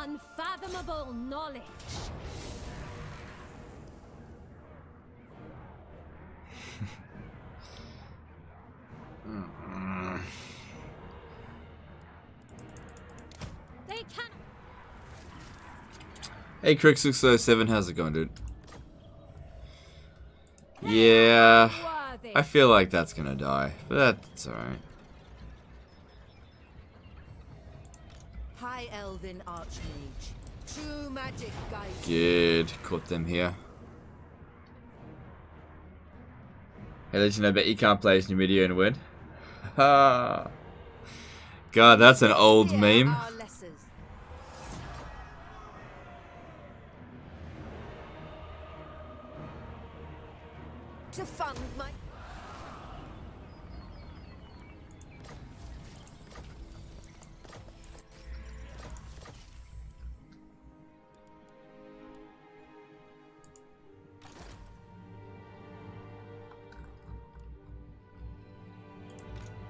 unfathomable knowledge. They can. Hey, Crick607, how's it going, dude? Yeah, I feel like that's gonna die, but that's alright. High Elven Archmage. True magic guides. Good, caught them here. Hey, listen, I bet you can't play as Numidia and win. Ha! God, that's an old meme. To fund my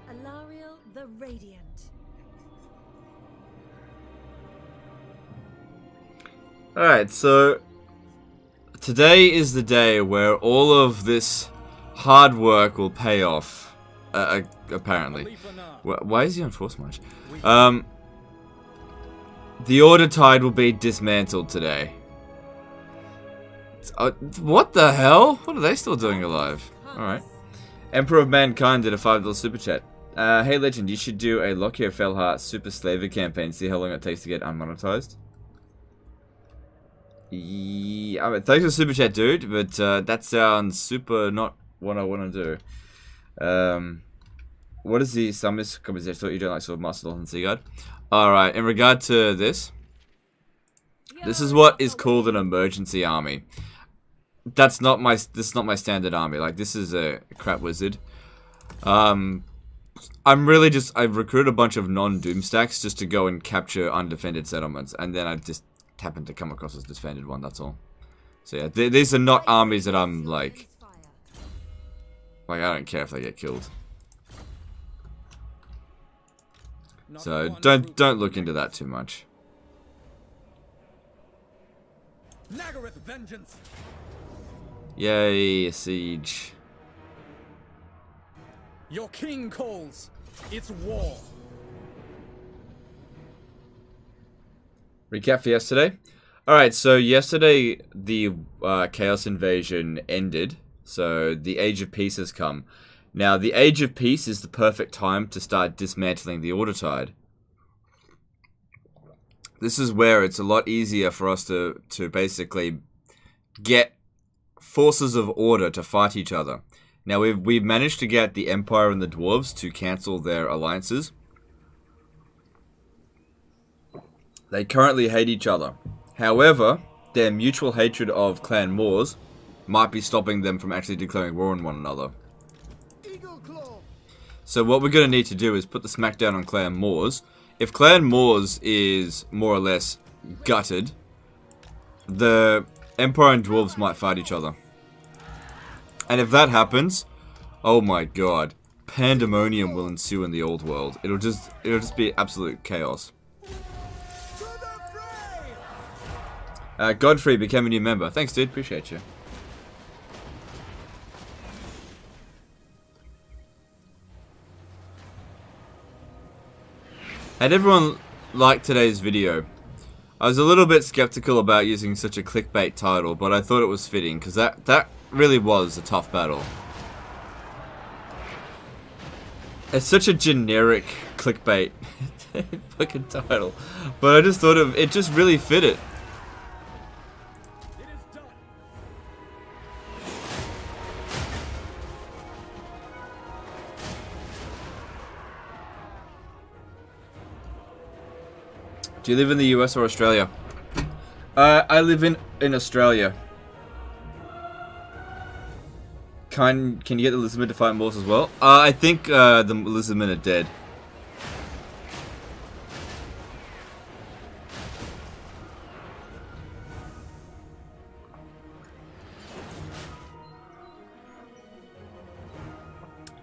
Alariel the Radiant. Alright, so today is the day where all of this hard work will pay off. Apparently. Why is he on force march? The Order Tide will be dismantled today. What the hell? What are they still doing alive? Alright. Emperor of Mankind did a $5 super chat. Hey Legend, you should do a Lockyer Fellheart Super Slaver campaign. See how long it takes to get unmonetized. Yeah, I mean, thanks for the super chat, dude. But that sounds super not what I want to do. What is the Summers compensation? I thought you don't like Swordmaster and Seaguard. Alright, in regard to this. This is what is called an emergency army. This is not my standard army. Like, this is a crap wizard. I've recruited a bunch of non-doom stacks just to go and capture undefended settlements, and then I just happened to come across this defended one, that's all. So yeah, these are not armies that I'm like I don't care if they get killed. So don't look into that too much. Nagaroth vengeance. Yay, siege. Your king calls. It's war. Recap for yesterday. Alright, so yesterday the Chaos Invasion ended. So the Age of Peace has come. Now, the Age of Peace is the perfect time to start dismantling the Order Tide. This is where it's a lot easier for us to basically get forces of order to fight each other. Now, we've managed to get the Empire and the Dwarves to cancel their alliances. They currently hate each other. However, their mutual hatred of Clan Moors might be stopping them from actually declaring war on one another. So what we're going to need to do is put the smackdown on Clan Moors. If Clan Moors is more or less gutted, the Empire and Dwarves might fight each other. And if that happens, oh my god, pandemonium will ensue in the old world. It'll just be absolute chaos. Godfrey became a new member. Thanks, dude. Appreciate you. Had everyone liked today's video? I was a little bit skeptical about using such a clickbait title, but I thought it was fitting, because that really was a tough battle. It's such a generic clickbait fucking title, but I just thought it just really fit it. Do you live in the US or Australia? I live in Australia. Can you get the lizardmen to fight Moors as well? I think the lizardmen are dead.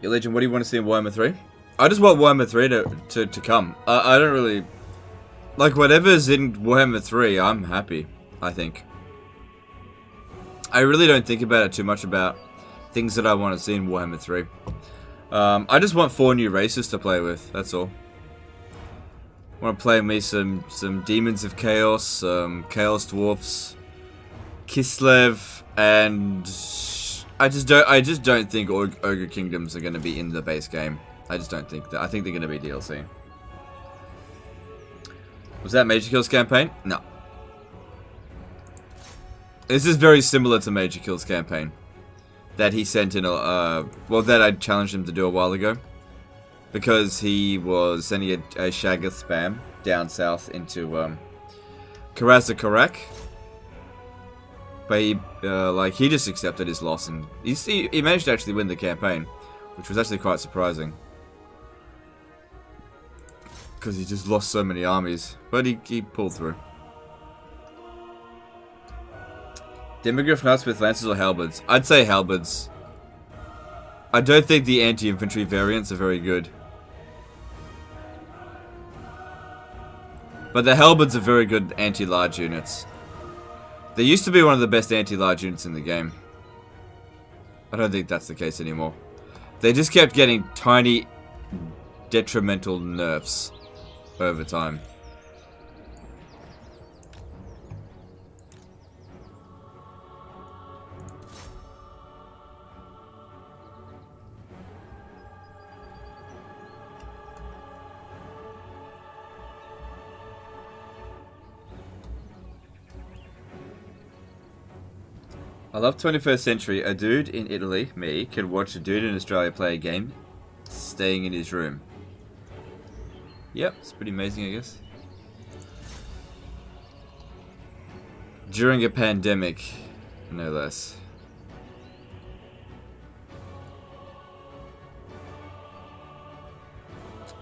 Your Legend, what do you want to see in Warhammer 3? I just want Warhammer 3 to come. I don't really... Like, whatever's in Warhammer 3, I'm happy, I think. I really don't think about it too much about things that I want to see in Warhammer 3. I just want 4 new races to play with, that's all. I want to play me some Demons of Chaos, Chaos Dwarfs, Kislev, and I just don't think Ogre Kingdoms are going to be in the base game. I just don't think that. I think they're going to be DLC. Was that Major Kill's campaign? No. This is very similar to Major Kill's campaign that he sent in well, that I challenged him to do a while ago, because he was sending a Shaggoth spam down south into Karazakarak. But he just accepted his loss, and he managed to actually win the campaign, which was actually quite surprising, because he just lost so many armies, but he pulled through. Demogryph nuts with lances or halberds? I'd say halberds. I don't think the anti-infantry variants are very good, but the halberds are very good anti-large units. They used to be one of the best anti-large units in the game. I don't think that's the case anymore. They just kept getting tiny, detrimental nerfs over time. I love 21st century. A dude in Italy, me, can watch a dude in Australia play a game staying in his room. Yep, it's pretty amazing, I guess. During a pandemic, no less.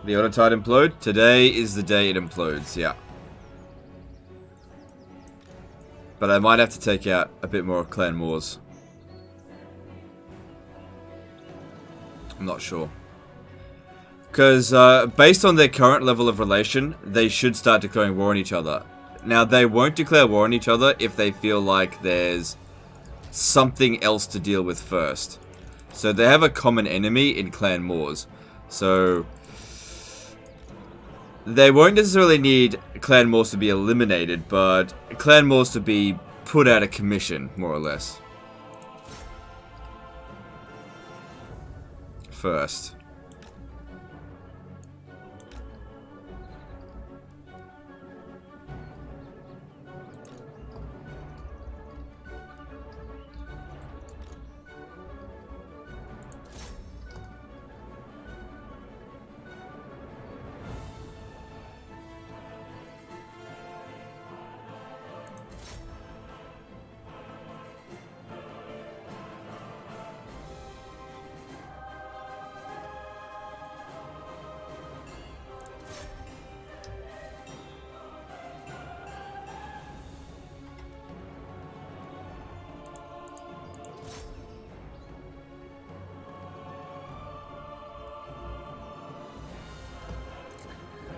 The Autotide implode? Today is the day it implodes, yeah. But I might have to take out a bit more of Clan Moors. I'm not sure. Because based on their current level of relation, they should start declaring war on each other. Now, they won't declare war on each other if they feel like there's something else to deal with first. So they have a common enemy in Clan Moors. So they won't necessarily need Clan Moors to be eliminated, but Clan Moors to be put out of commission, more or less. First.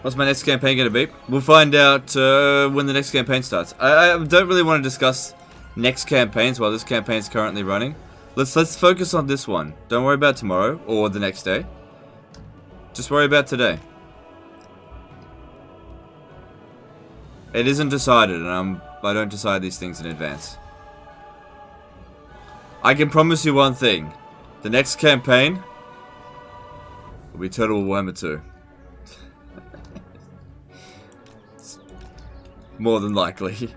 What's my next campaign going to be? We'll find out when the next campaign starts. I don't really want to discuss next campaigns while this campaign's currently running. Let's focus on this one. Don't worry about tomorrow or the next day. Just worry about today. It isn't decided, and I don't decide these things in advance. I can promise you one thing. The next campaign will be Total Warhammer 2. More than likely.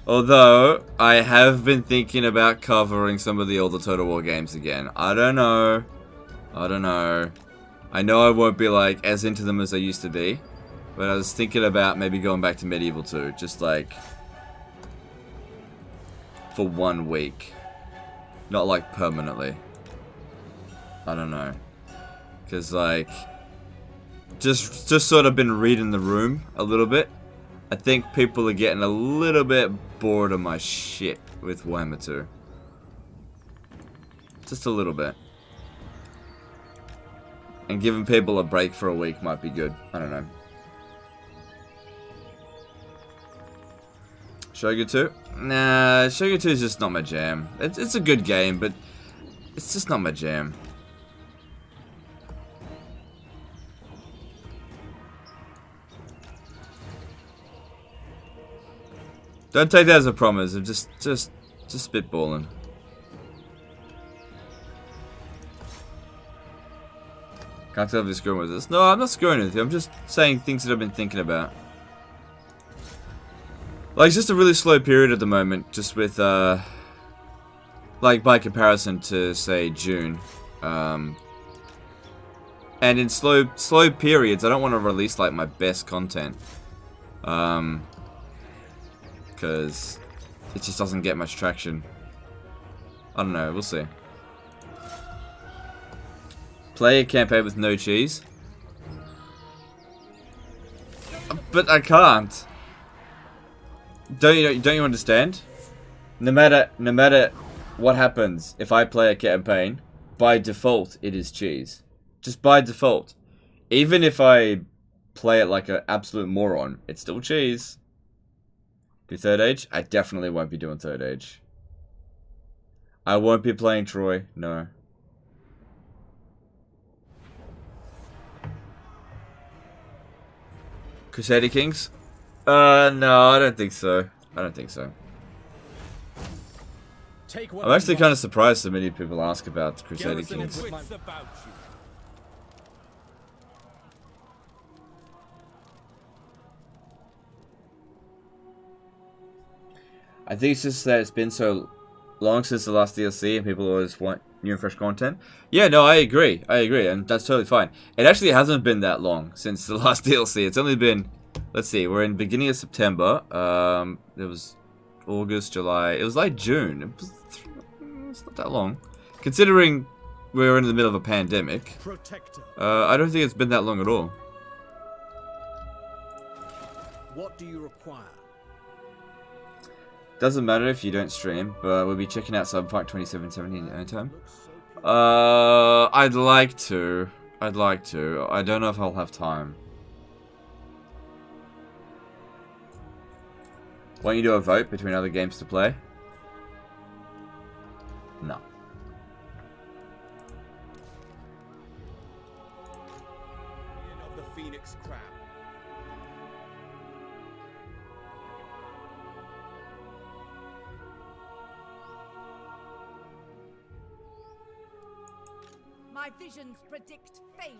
Although, I have been thinking about covering some of the older Total War games again. I don't know. I know I won't be like as into them as I used to be. But I was thinking about maybe going back to Medieval 2. Just like for 1 week. Not like permanently. I don't know. Because like just sort of been reading the room a little bit. I think people are getting a little bit bored of my shit with Warhammer 2. Just a little bit. And giving people a break for a week might be good. I don't know. Shogun 2? Nah, Shogun 2 is just not my jam. It's a good game, but it's just not my jam. Don't take that as a promise. I'm just spitballing. Can't tell if you're screwing with this. No, I'm not screwing with you. I'm just saying things that I've been thinking about. Like, it's just a really slow period at the moment, just with, like, by comparison to, say, June. And in slow periods, I don't want to release, like, my best content. Because it just doesn't get much traction. I don't know, we'll see. Play a campaign with no cheese. But I can't. Don't you understand? No matter what happens, if I play a campaign, by default it is cheese. Just by default. Even if I play it like an absolute moron, it's still cheese. Do Third Age? I definitely won't be doing Third Age. I won't be playing Troy, no. Crusader Kings? No, I don't think so. I don't think so. I'm actually kind of surprised so many people ask about Crusader Kings. I think it's just that it's been so long since the last DLC and people always want new and fresh content. Yeah, no, I agree, and that's totally fine. It actually hasn't been that long since the last DLC. It's only been, let's see, we're in the beginning of September. It was August, July. It was like June. It's not that long, considering we're in the middle of a pandemic. I don't think it's been that long at all. What do you require? Doesn't matter if you don't stream, but we'll be checking out Cyberpunk 2077 in your own time. I'd like to. I don't know if I'll have time. Won't you do a vote between other games to play? No. Of the Phoenix Crown. My visions predict failure.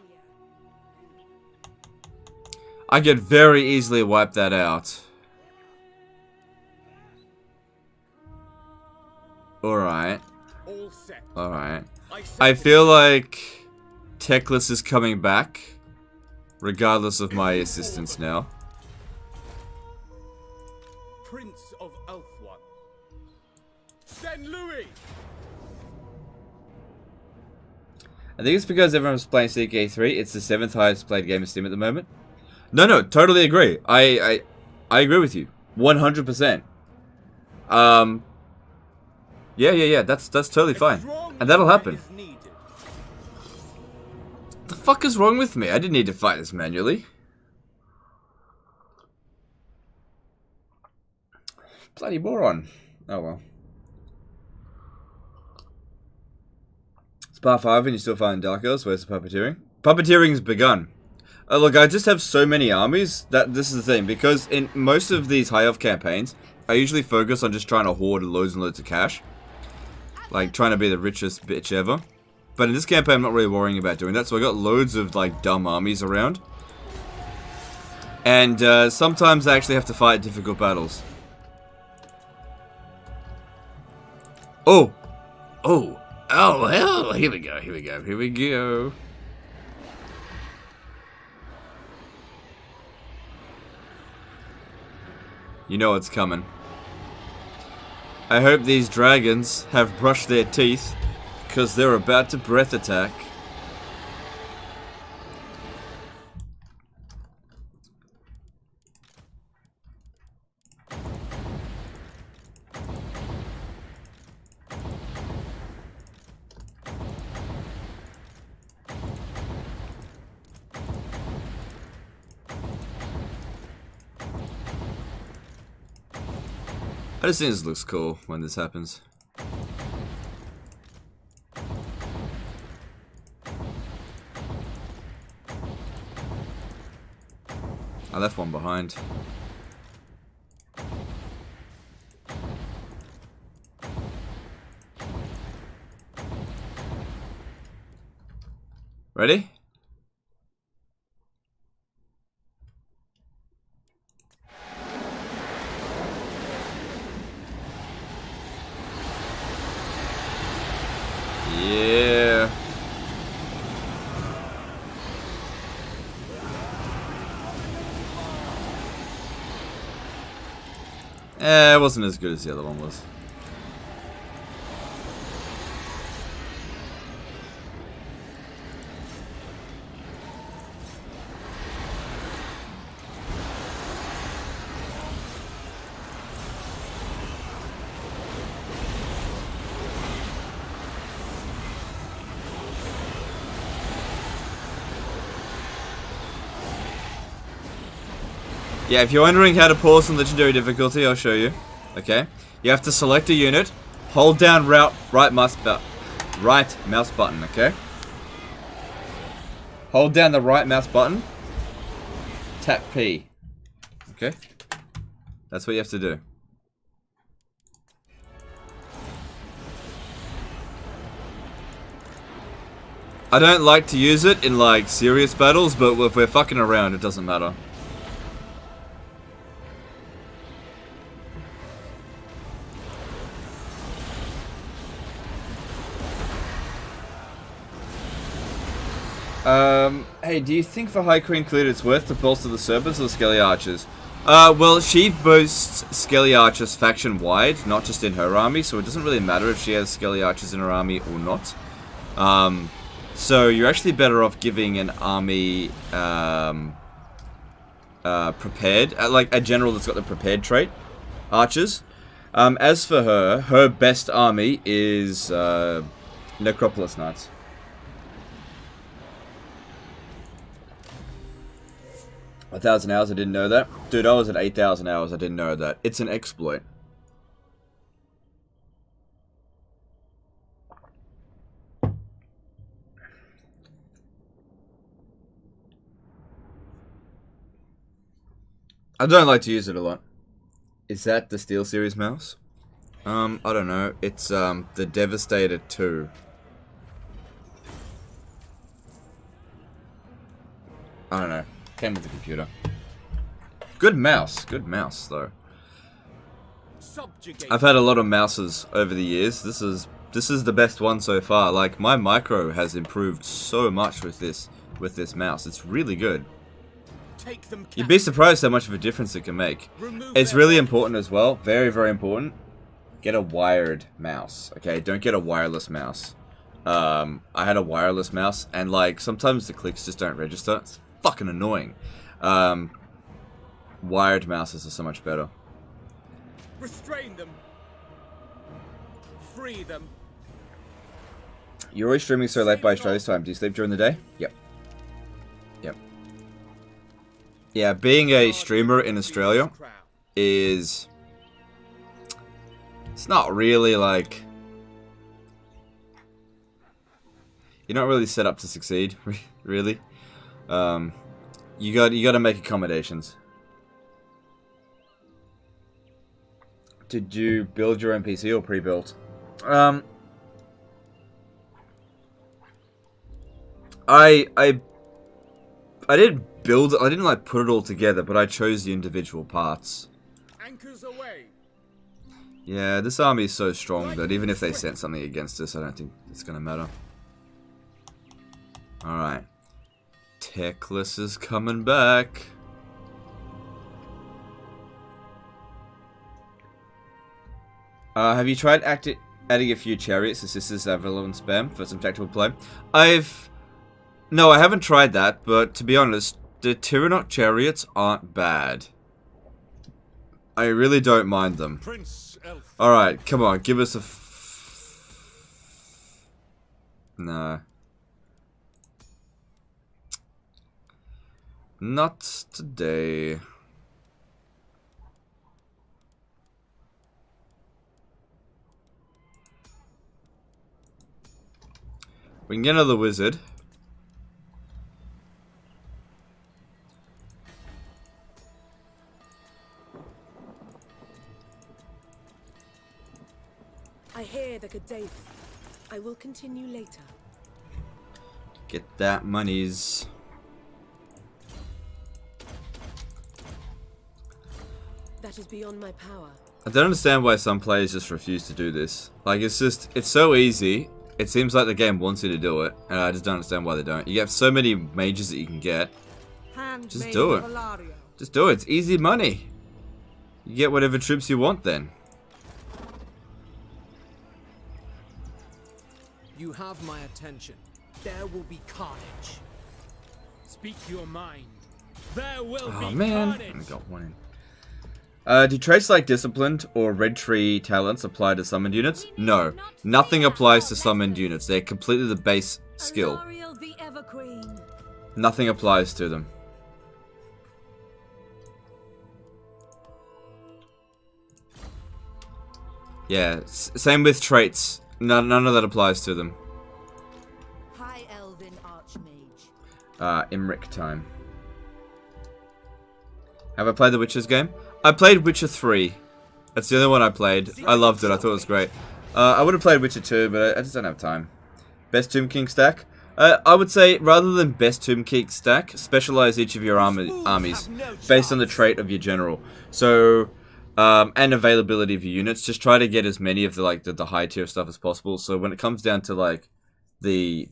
I could very easily wipe that out. Alright. Alright. I feel like Techless is coming back, regardless of my assistance now. Prince of Elfwan. Sen Louis. I think it's because everyone's playing CK3. It's the 7th highest played game in Steam at the moment. No, totally agree. I agree with you. 100%. Yeah, that's totally fine. And that'll happen. The fuck is wrong with me? I didn't need to fight this manually. Bloody moron. Oh well. It's part 5 and you're still fighting Dark Elves. Where's the puppeteering? Puppeteering's begun. Look, I just have so many armies that this is the thing. Because in most of these high elf campaigns, I usually focus on just trying to hoard loads and loads of cash. Like, trying to be the richest bitch ever. But in this campaign, I'm not really worrying about doing that. So I got loads of, like, dumb armies around. And sometimes I actually have to fight difficult battles. Oh, hell, here we go. You know what's coming. I hope these dragons have brushed their teeth, because they're about to breath attack. I just think this looks cool when this happens. I left one behind. Ready? Yeah. It wasn't as good as the other one was. Yeah, if you're wondering how to pause on Legendary difficulty, I'll show you. Okay? You have to select a unit, hold down right mouse button, okay? Hold down the right mouse button, tap P. Okay? That's what you have to do. I don't like to use it in, like, serious battles, but if we're fucking around, it doesn't matter. Hey, do you think for High Queen Clear it's worth to bolster the Serpents or the Skelly Archers? Well, she boasts Skelly Archers faction-wide, not just in her army, so it doesn't really matter if she has Skelly Archers in her army or not. So you're actually better off giving an army, prepared, like a general that's got the prepared trait, Archers. As for her best army is, Necropolis Knights. A 1,000 hours, I didn't know that. Dude, I was at 8,000 hours, I didn't know that. It's an exploit. I don't like to use it a lot. Is that the SteelSeries mouse? I don't know. It's, the Devastator 2. I don't know. Came with the computer. Good mouse, though. Subjugate. I've had a lot of mouses over the years. This is the best one so far. Like, my micro has improved so much with this mouse. It's really good. Take them. You'd be surprised how much of a difference it can make. It's really important as well. Very, very important. Get a wired mouse. Okay, don't get a wireless mouse. I had a wireless mouse, and like sometimes the clicks just don't register. It's fucking annoying. Wired mouses are so much better. Restrain them. Free them. You're always streaming so late by Australia's time. Do you sleep during the day? Yep. Yep. Yeah, being a streamer in Australia is... It's not really like... You're not really set up to succeed, really. You gotta make accommodations. Did you build your own PC or pre-built? I did build it. I didn't like put it all together, but I chose the individual parts. Anchors away. Yeah, this army is so strong that even if they sent something against us, I don't think it's gonna matter. Alright. Techless is coming back. Have you tried adding a few chariots to Sisters Avalon spam for some tactical play? No, I haven't tried that, but to be honest, the Tyrion chariots aren't bad. I really don't mind them. Alright, come on, give us a No. Not today. We can get another wizard. I hear the Kadaif. I will continue later. Get that monies. That is beyond my power. I don't understand why some players just refuse to do this. Like, it's so easy. It seems like the game wants you to do it, and I just don't understand why they don't. You have so many mages that you can get. Just do it. Just do it. It's easy money. You get whatever troops you want then. You have my attention. There will be carnage. Speak your mind. There will Oh be man, carnage. I got one in. Do traits like Disciplined or Red Tree talents apply to summoned units? No. Nothing applies to summoned units. They're completely the base skill. The Everqueen. Nothing applies to them. Yeah, same with traits. None of that applies to them. High Elven Archmage. Imric time. Have I played the Witcher's game? I played Witcher 3. That's the only one I played. I loved it. I thought it was great. I would have played Witcher 2, but I just don't have time. Best Tomb King stack? I would say, rather than best Tomb King stack, specialize each of your armies based on the trait of your general. So, and availability of your units. Just try to get as many of the high tier stuff as possible. So when it comes down to like the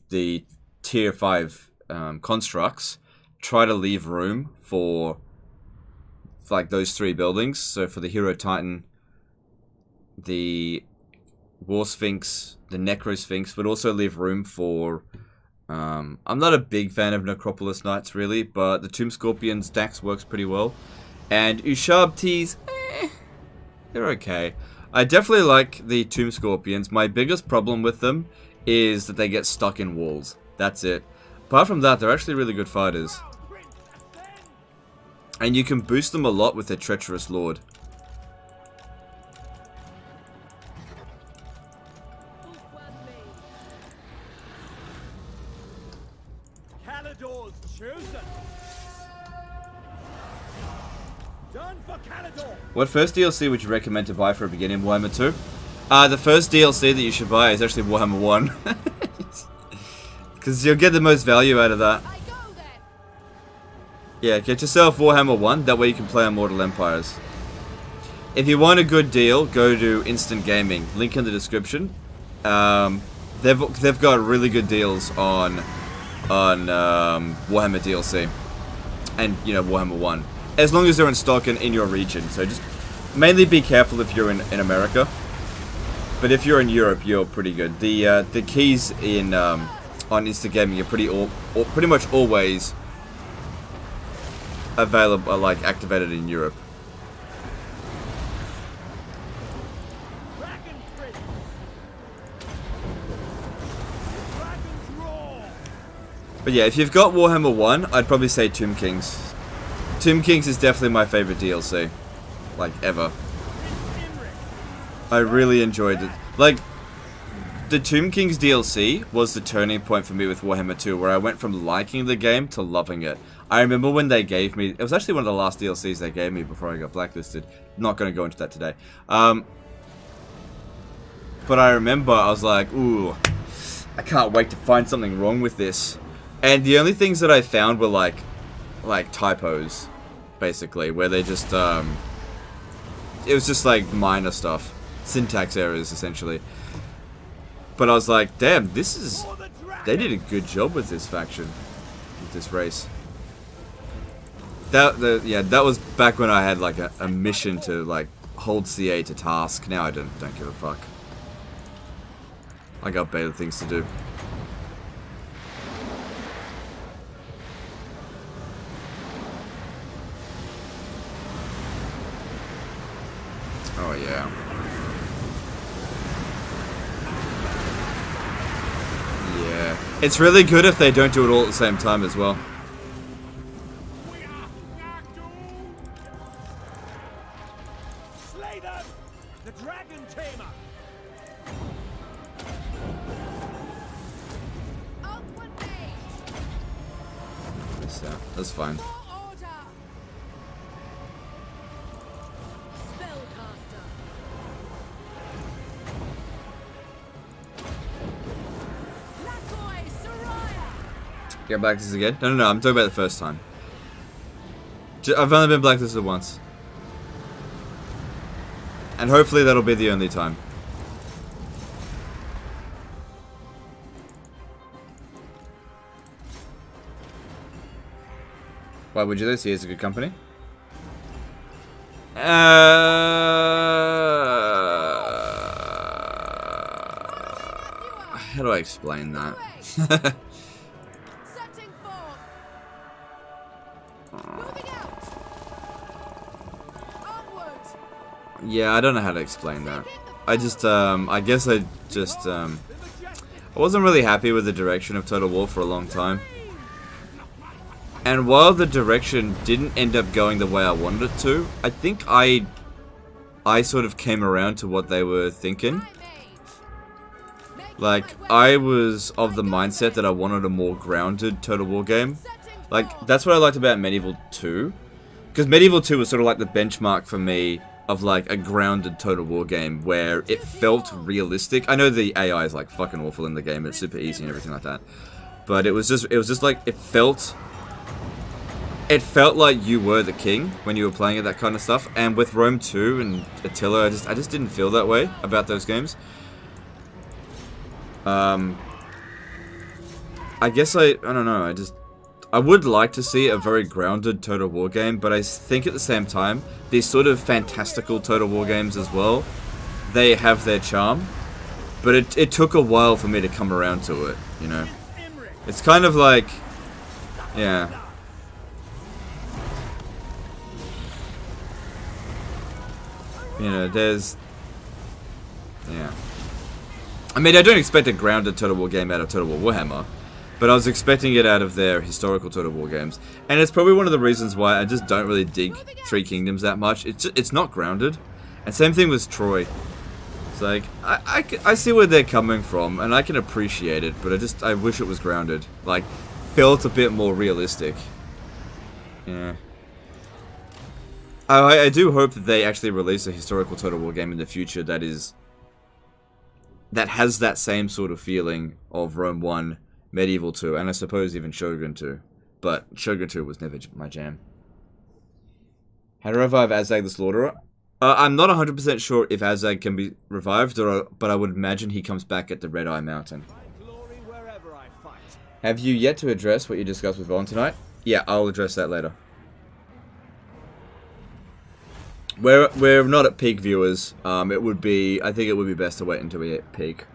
tier 5 constructs, try to leave room for like those 3 buildings. So for the Hero Titan, the War Sphinx, the Necro Sphinx, but also leave room for I'm not a big fan of Necropolis Knights really, but the Tomb Scorpions Dax works pretty well. And Ushab Tees, they're okay. I definitely like the Tomb Scorpions. My biggest problem with them is that they get stuck in walls. That's it. Apart from that, they're actually really good fighters. And you can boost them a lot with their Treacherous Lord. Calidor's chosen. Done for Calidor. What first DLC would you recommend to buy for a beginner in Warhammer 2? The first DLC that you should buy is actually Warhammer 1. Because you'll get the most value out of that. Yeah, get yourself Warhammer 1, that way you can play on Mortal Empires. If you want a good deal, go to Instant Gaming, link in the description. They've got really good deals on Warhammer DLC. And, you know, Warhammer 1. As long as they're in stock and in your region, so just mainly be careful if you're in America. But if you're in Europe, you're pretty good. The keys in on Instant Gaming are pretty much always available, like activated in Europe. But yeah, if you've got Warhammer 1, I'd probably say Tomb Kings. Tomb Kings is definitely my favorite DLC, like ever. I really enjoyed it. Like, the Tomb Kings DLC was the turning point for me with Warhammer 2, where I went from liking the game to loving it. I remember when they gave me... It was actually one of the last DLCs they gave me before I got blacklisted. Not going to go into that today. But I remember I was like, ooh, I can't wait to find something wrong with this. And the only things that I found were like typos, basically, where they just... it was just like minor stuff. Syntax errors, essentially. But I was like, damn, this is... They did a good job with this faction. With this race. That was back when I had like a mission to like hold CA to task. Now I don't give a fuck. I got better things to do. Oh yeah. Yeah. It's really good if they don't do it all at the same time as well. Yeah, that's fine. For order. Spellcaster. Lakoi Soraya. Get blacklisted again? No, I'm talking about the first time. I've only been blacklisted once. And hopefully that'll be the only time. Why would you though? See, it's a good company. How do I explain that? Setting forth. Moving out. Onward. Yeah, I don't know how to explain that. I just, I guess I just, I wasn't really happy with the direction of Total War for a long time. And while the direction didn't end up going the way I wanted it to, I think I sort of came around to what they were thinking. Like, I was of the mindset that I wanted a more grounded Total War game. Like, that's what I liked about Medieval 2. Because Medieval 2 was sort of like the benchmark for me of like a grounded Total War game where it felt realistic. I know the AI is like fucking awful in the game, it's super easy and everything like that. But it was just like, it felt like you were the king when you were playing it, that kind of stuff. And with Rome 2 and Attila, I just didn't feel that way about those games. I guess I don't know, I would like to see a very grounded Total War game, but I think at the same time, these sort of fantastical Total War games as well, they have their charm. But it took a while for me to come around to it, you know. It's kind of like, yeah. You know, there's... Yeah. I mean, I don't expect a grounded Total War game out of Total War Warhammer, but I was expecting it out of their historical Total War games. And it's probably one of the reasons why I just don't really dig Three Kingdoms that much. It's not grounded. And same thing with Troy. It's like, I see where they're coming from, and I can appreciate it, but I wish it was grounded. Like, felt a bit more realistic. Yeah. I do hope that they actually release a historical Total War game in the future that has that same sort of feeling of Rome 1, Medieval 2, and I suppose even Shogun 2. But Shogun 2 was never my jam. How to revive Azag the Slaughterer? I'm not 100% sure if Azag can be revived, but I would imagine he comes back at the Red Eye Mountain. Have you yet to address what you discussed with Vaughn tonight? Yeah, I'll address that later. We're not at peak viewers. I think it would be best to wait until we hit peak.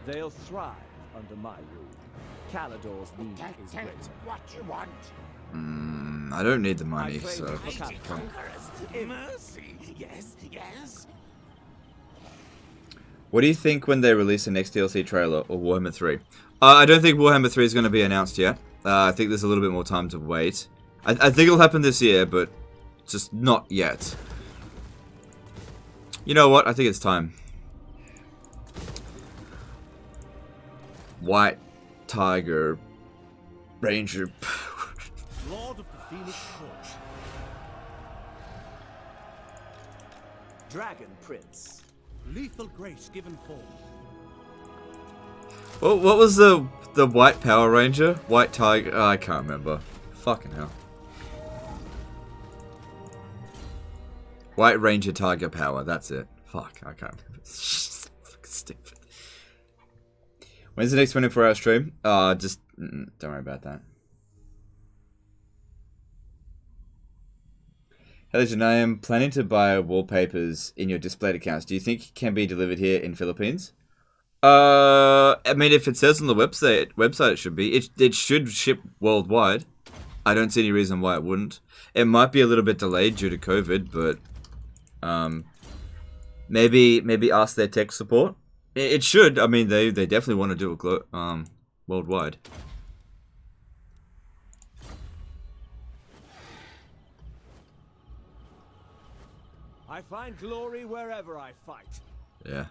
They'll thrive under my rule. Calador's need is greater. What you want? I don't need the money, I claim so... it for Conquerors, mercy. Yes, yes. What do you think when they release the next DLC trailer, or Warhammer 3? I don't think Warhammer 3 is going to be announced yet. I think there's a little bit more time to wait. I think it'll happen this year, but just not yet. You know what? I think it's time. White Tiger Ranger. Lord of the Phoenix Torch. Dragon Prince. Lethal grace given form. Well, what was the White Power Ranger? White Tiger? I can't remember. Fucking hell. White Ranger Tiger Power. That's it. Fuck, I can't remember. Fucking stupid. When's the next 24-hour stream? Just don't worry about that. Hello, Jan, I am planning to buy wallpapers in your displayed accounts. Do you think it can be delivered here in Philippines? I mean, if it says on the website it should be. It should ship worldwide. I don't see any reason why it wouldn't. It might be a little bit delayed due to COVID, but maybe ask their tech support. It should. I mean, they definitely want to do it worldwide. I find glory wherever I fight. Yeah.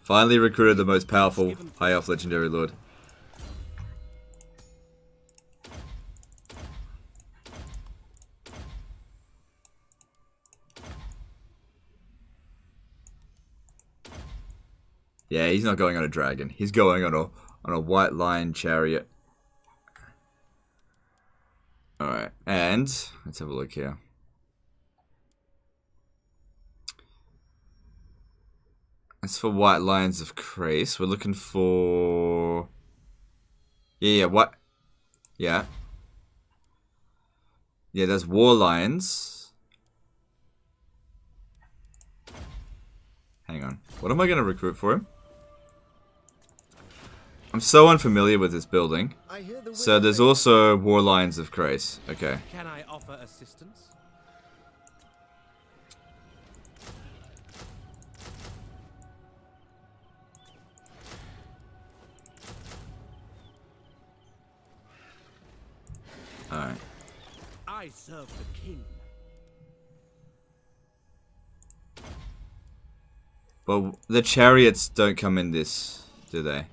Finally recruited the most powerful High Elf Legendary Lord. Yeah, he's not going on a dragon. He's going on a white lion chariot. Alright, and let's have a look here. As for White Lions of Krace, we're looking for... Yeah, what? Yeah. Yeah, there's War Lions. Hang on. What am I going to recruit for him? I'm so unfamiliar with this building. So there's also War Lions of Krace. Okay. Can I offer assistance? Alright. I serve the king. But the chariots don't come in this, do they?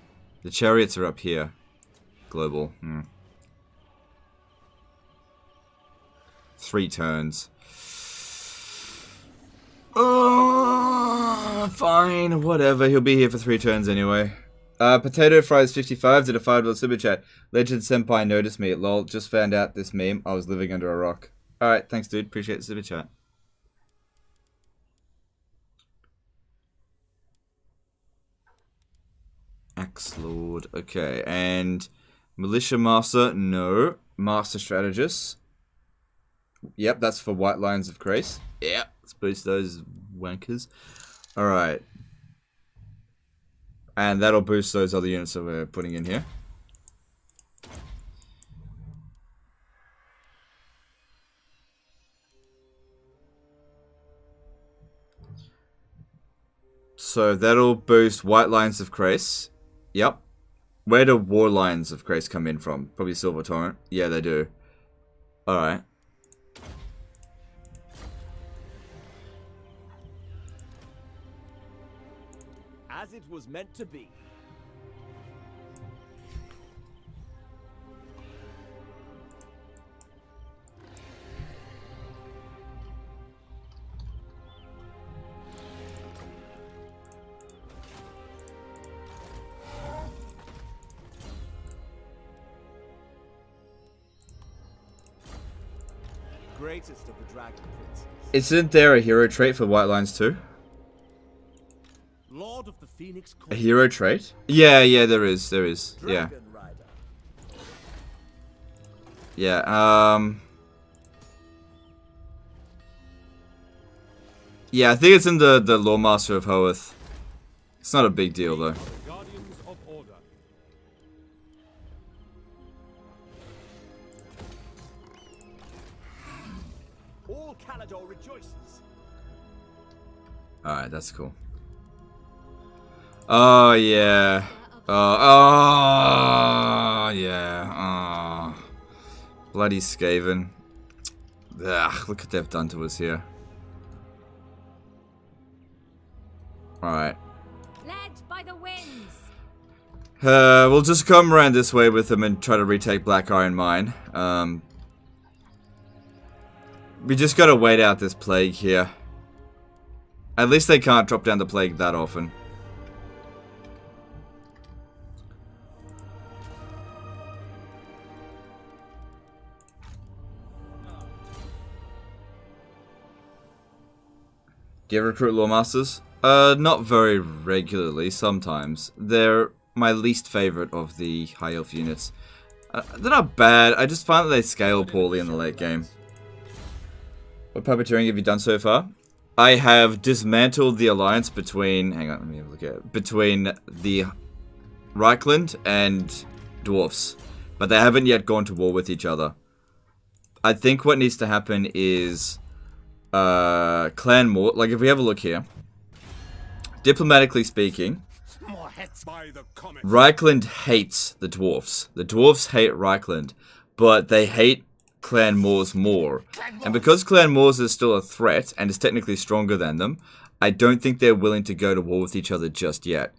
The chariots are up here. Global. 3 turns. Oh, fine, whatever. He'll be here for 3 turns anyway. Potato Fries 55 did a $5 super chat. Legend Senpai noticed me. Lol, just found out this meme. I was living under a rock. Alright, thanks dude. Appreciate the super chat. Axe Lord. Okay, and Militia Master, no. Master Strategist. Yep, that's for White Lions of Krace. Yep, let's boost those wankers. Alright. And that'll boost those other units that we're putting in here. So that'll boost White Lions of Krace. Yep. Where do War Lions of Krace come in from? Probably Silver Torrent. Yeah, they do. Alright. As it was meant to be. Greatest of the dragon princes. Isn't there a hero trait for White Lions too? Lord of the Phoenix A hero trait? Yeah, there is. Yeah. Dragon Rider. Yeah, yeah, I think it's in the Lawmaster of Hoeth. It's not a big deal though. Guardians of Order. All Calador rejoices. Alright, that's cool. Oh, yeah. Oh, yeah. Oh. Bloody Skaven. Ugh, look what they've done to us here. Alright. Led by the winds. We'll just come around this way with them and try to retake Black Iron Mine. We just gotta wait out this plague here. At least they can't drop down the plague that often. Do you ever recruit Lawmasters? Not very regularly, sometimes. They're my least favorite of the High Elf units. They're not bad, I just find that they scale poorly in the late game. What puppeteering have you done so far? I have dismantled the alliance between... Hang on, let me have a look at it. Between the Reichland and Dwarfs. But they haven't yet gone to war with each other. I think what needs to happen is... Clan Mort, like if we have a look here, diplomatically speaking, Reichland hates the Dwarfs. The Dwarfs hate Reichland, but they hate Clan Moors more. And because Clan Moors is still a threat and is technically stronger than them, I don't think they're willing to go to war with each other just yet.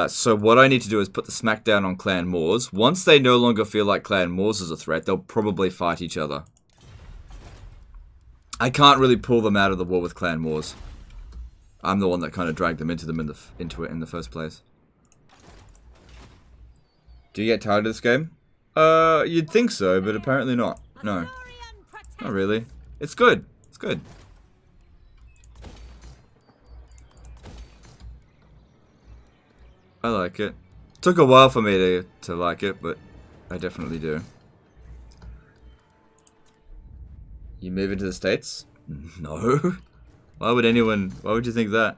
So what I need to do is put the smackdown on Clan Moors. Once they no longer feel like Clan Moors is a threat, they'll probably fight each other. I can't really pull them out of the war with Clan Moors. I'm the one that kind of dragged them into it in the first place. Do you get tired of this game? You'd think so, but apparently not. No. Not really. It's good. It's good. I like it. Took a while for me to like it, but I definitely do. You move into the States? No. Why would you think that?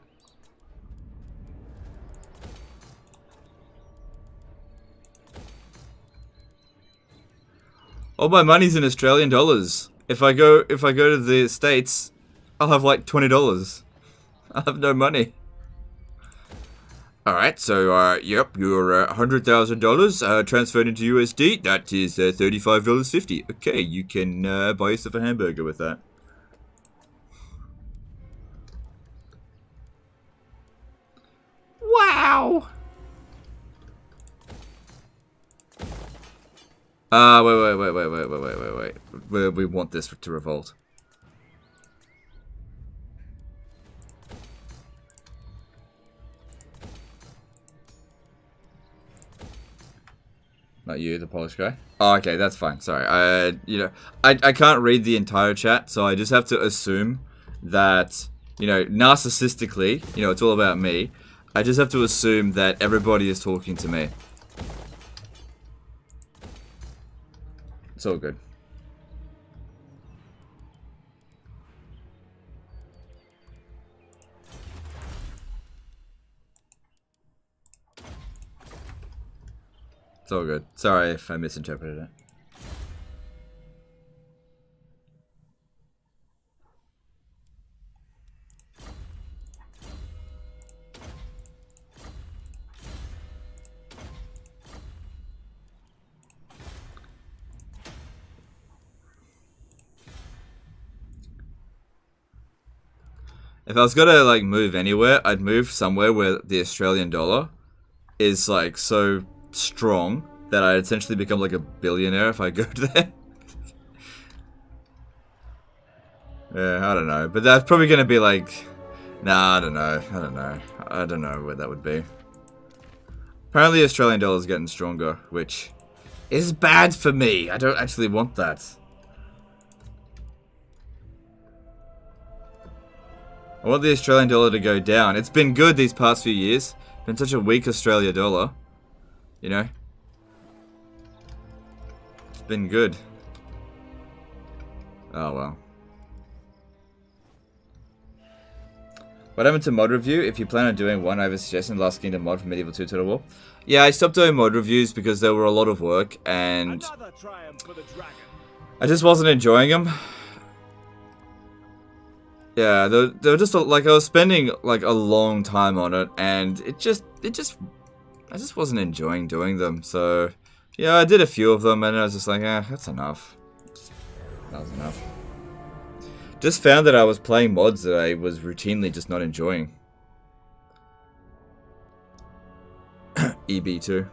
All my money's in Australian dollars. If I go to the States, I'll have like $20. I'll have no money. Alright, so, yep, your $100,000 transferred into USD. That is $35.50. Okay, you can buy yourself a hamburger with that. Wow! Wait. We want this to revolt. Not you, the Polish guy. Oh, okay, that's fine. Sorry. I can't read the entire chat, so I just have to assume that, narcissistically, it's all about me. I just have to assume that everybody is talking to me. It's all good. It's all good. Sorry if I misinterpreted it. If I was gonna like move anywhere, I'd move somewhere where the Australian dollar is like so strong that I'd essentially become like a billionaire if I go there. Yeah, I don't know, but that's probably gonna be like, nah, I don't know where that would be. Apparently, the Australian dollar is getting stronger, which is bad for me. I don't actually want that. I want the Australian dollar to go down. It's been good these past few years. Been such a weak Australia dollar. It's been good. Oh well. What happened to mod review? If you plan on doing one, I have a suggestion. Last Kingdom mod for Medieval 2 Total War. Yeah, I stopped doing mod reviews because there were a lot of work and Another triumph for the dragon. I just wasn't enjoying them. Yeah, they were just like I was spending like a long time on it, and I just wasn't enjoying doing them. So yeah, I did a few of them, and I was just like, that's enough. That was enough. Just found that I was playing mods that I was routinely just not enjoying. EB2.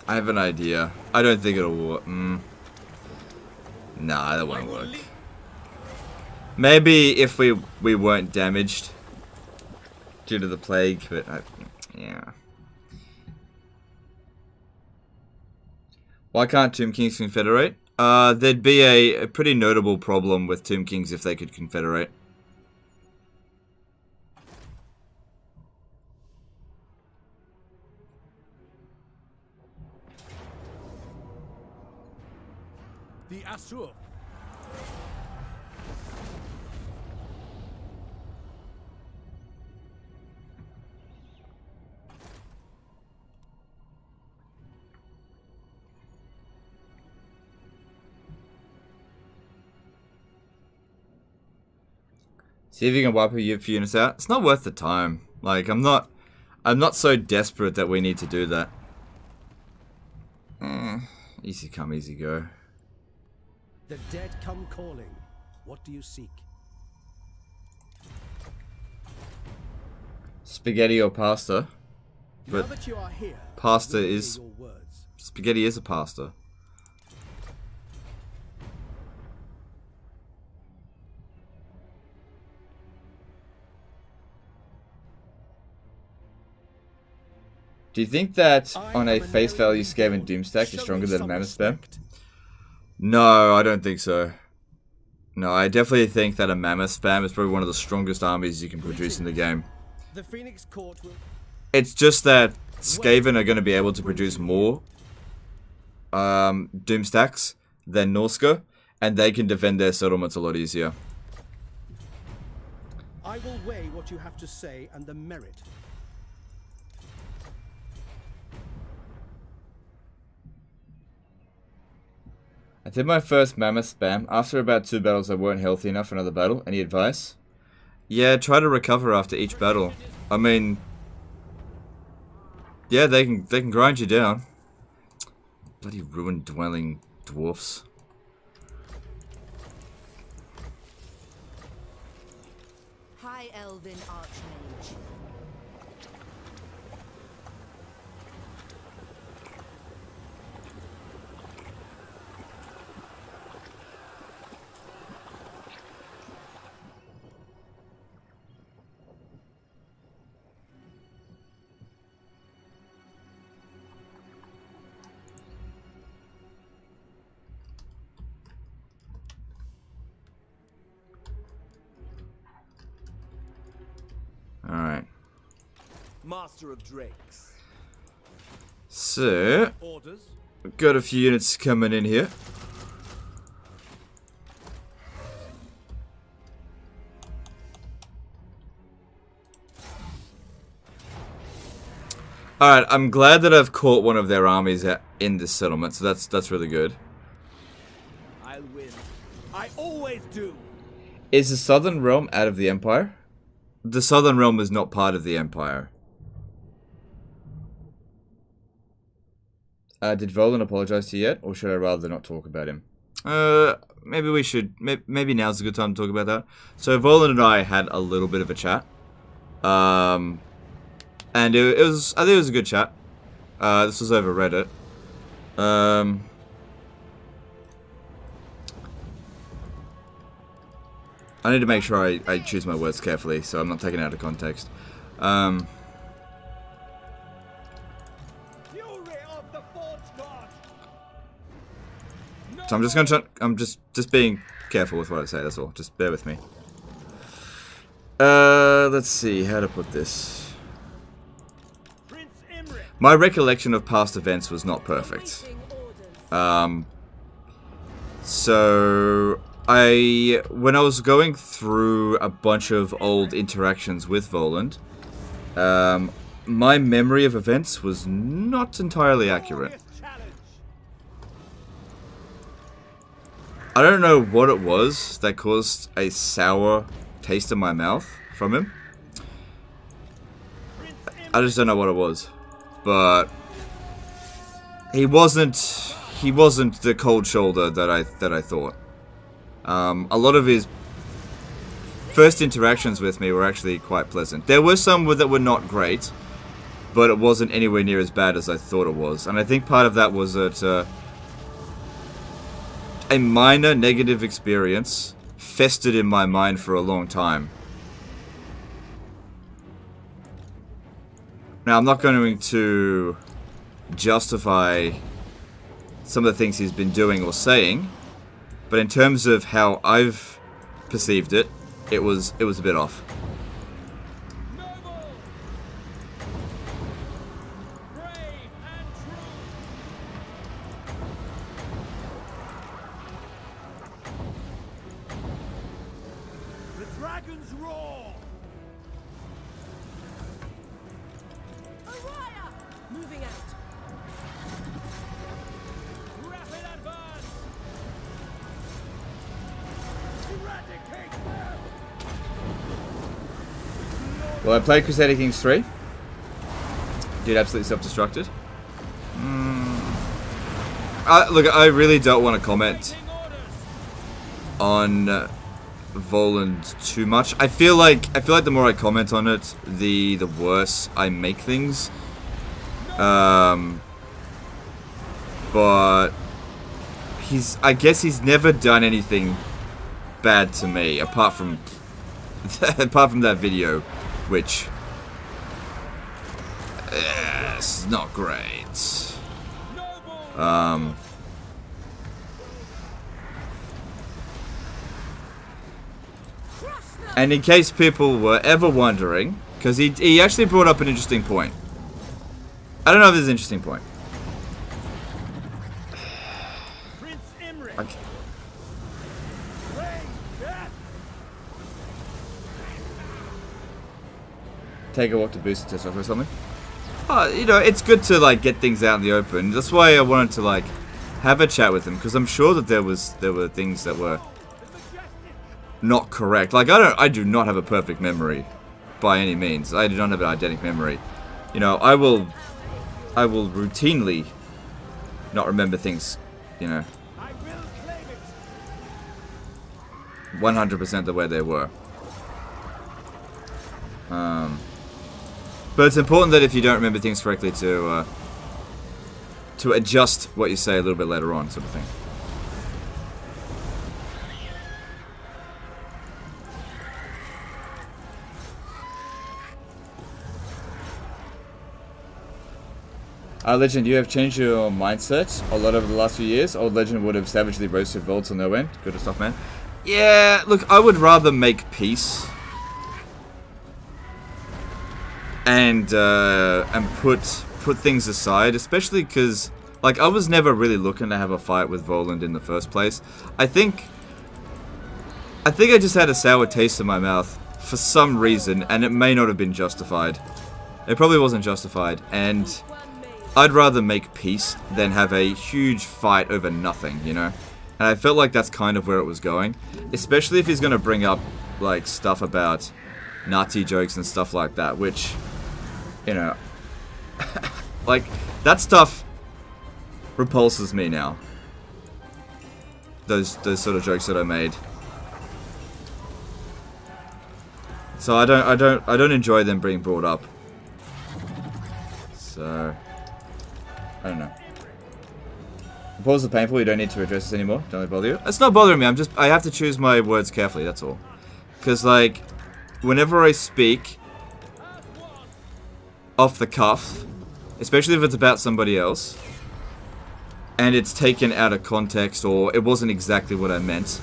I have an idea. I don't think it'll work. Nah, that won't work. Maybe if we weren't damaged due to the plague, but yeah. Why can't Tomb Kings confederate? There'd be a pretty notable problem with Tomb Kings if they could confederate. Sure. See if you can wipe a few units out. It's not worth the time. Like, I'm not so desperate that we need to do that. Easy come, easy go. The dead come calling. What do you seek? Spaghetti or pasta? Now But that you are here, pasta we'll hear is... your words. Spaghetti is a pasta. Do you think that on a face value Skaven Doomstack is stronger than Mammoth Spam? No, I don't think so. No, I definitely think that a Mammoth Spam is probably one of the strongest armies you can produce in the game. The Phoenix Court will... It's just that Skaven are going to be able to produce more Doomstacks than Norska, and they can defend their settlements a lot easier. I will weigh what you have to say and the merit. I did my first Mammoth Spam. After about 2 battles I weren't healthy enough for another battle. Any advice? Yeah, try to recover after each battle. I mean... yeah, they can grind you down. Bloody ruined dwelling dwarfs. High Elven Archmage. Alright. Master of Drakes. So, Orders. got a few units coming in here. Alright, I'm glad that I've caught one of their armies in this settlement, so that's really good. I'll win. I always do. Is the Southern Realm out of the Empire? The Southern Realm is not part of the Empire. Did Volan apologize to you yet, or should I rather not talk about him? Maybe we should. Maybe now's a good time to talk about that. So Volan and I had a little bit of a chat. And it was, I think it was a good chat. This was over Reddit. I need to make sure I choose my words carefully, so I'm not taken out of context. Fury of the Forge God. So I'm just gonna try, I'm just being careful with what I say, that's all. Just bear with me. Let's see how to put this. Prince Imric. My recollection of past events was not perfect. So when I was going through a bunch of old interactions with Voland, my memory of events was not entirely accurate. I don't know what it was that caused a sour taste in my mouth from him. I just don't know what it was. But he wasn't the cold shoulder that I thought. A lot of his first interactions with me were actually quite pleasant. There were some that were not great, but it wasn't anywhere near as bad as I thought it was. And I think part of that was that a minor negative experience festered in my mind for a long time. Now, I'm not going to justify some of the things he's been doing or saying, but in terms of how I've perceived it, it was a bit off. Noble. Brave and true. Dragon's roar! Araya! Moving out. Rapid advance! Eradicate them! Well, I played Crusader Kings 3. Dude, absolutely self-destructed. Look, I really don't want to comment on Voland too much. I feel like the more I comment on it, the worse I make things. But I guess he's never done anything bad to me apart from that video, which it's not great. And in case people were ever wondering, because he actually brought up an interesting point. I don't know if this is an interesting point. Prince Imre! Okay. Rain death! Take a walk to boost the testosterone or something. You know, it's good to like get things out in the open. That's why I wanted to like have a chat with him, because I'm sure that there were things that were not correct. Like I do not have a perfect memory by any means. I do not have an eidetic memory. You know, I will routinely not remember things, you know, I will claim it! 100% the way they were. But it's important that if you don't remember things correctly to adjust what you say a little bit later on, sort of thing. Legend, you have changed your mindset a lot over the last few years. Old Legend would have savagely roasted Vol till no end. Good stuff, man. Yeah, look, I would rather make peace and put things aside, especially because like I was never really looking to have a fight with Voland in the first place. I think I just had a sour taste in my mouth for some reason, and it may not have been justified. It probably wasn't justified, and I'd rather make peace than have a huge fight over nothing, you know? And I felt like that's kind of where it was going. Especially if he's going to bring up, like, stuff about Nazi jokes and stuff like that, which, you know, like, that stuff repulses me now. Those sort of jokes that I made. So I don't enjoy them being brought up. So I don't know. The pause is painful, you don't need to address this anymore. Don't let it bother you. It's not bothering me, I have to choose my words carefully, that's all. Because, like, whenever I speak off the cuff, especially if it's about somebody else, and it's taken out of context, or it wasn't exactly what I meant,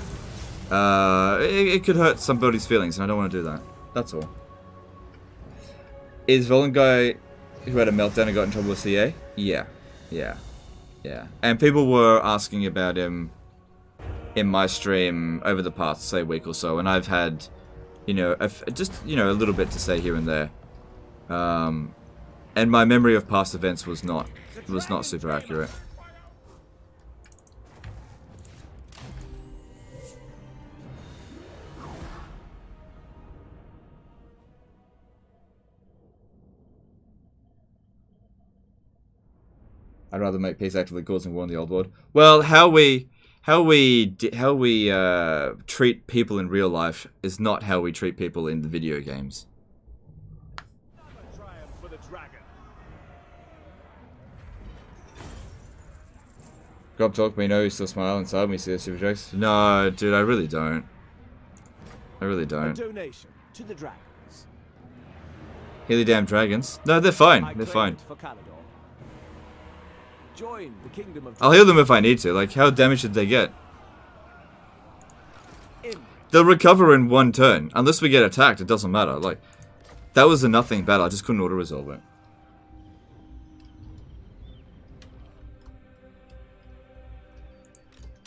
it could hurt somebody's feelings, and I don't want to do that. That's all. Is Volan guy who had a meltdown and got in trouble with CA? Yeah. And people were asking about him in my stream over the past, say, week or so, and I've had, you know, just, you know, a little bit to say here and there. And my memory of past events was not super accurate. I'd rather make peace actively causing war in the old world. Well, how we treat people in real life is not how we treat people in the video games. Triumph for the dragon. Gob talk, we know you still smile inside when we see the super jokes. No, dude, I really don't. I really A don't. donation to the dragons. Healy damn dragons. No, they're fine. I They're claim fine. it for Calador. Join the kingdom of I'll heal them if I need to. Like, how damaged did they get? They'll recover in one turn. Unless we get attacked, it doesn't matter. Like, that was a nothing battle. I just couldn't auto-resolve it.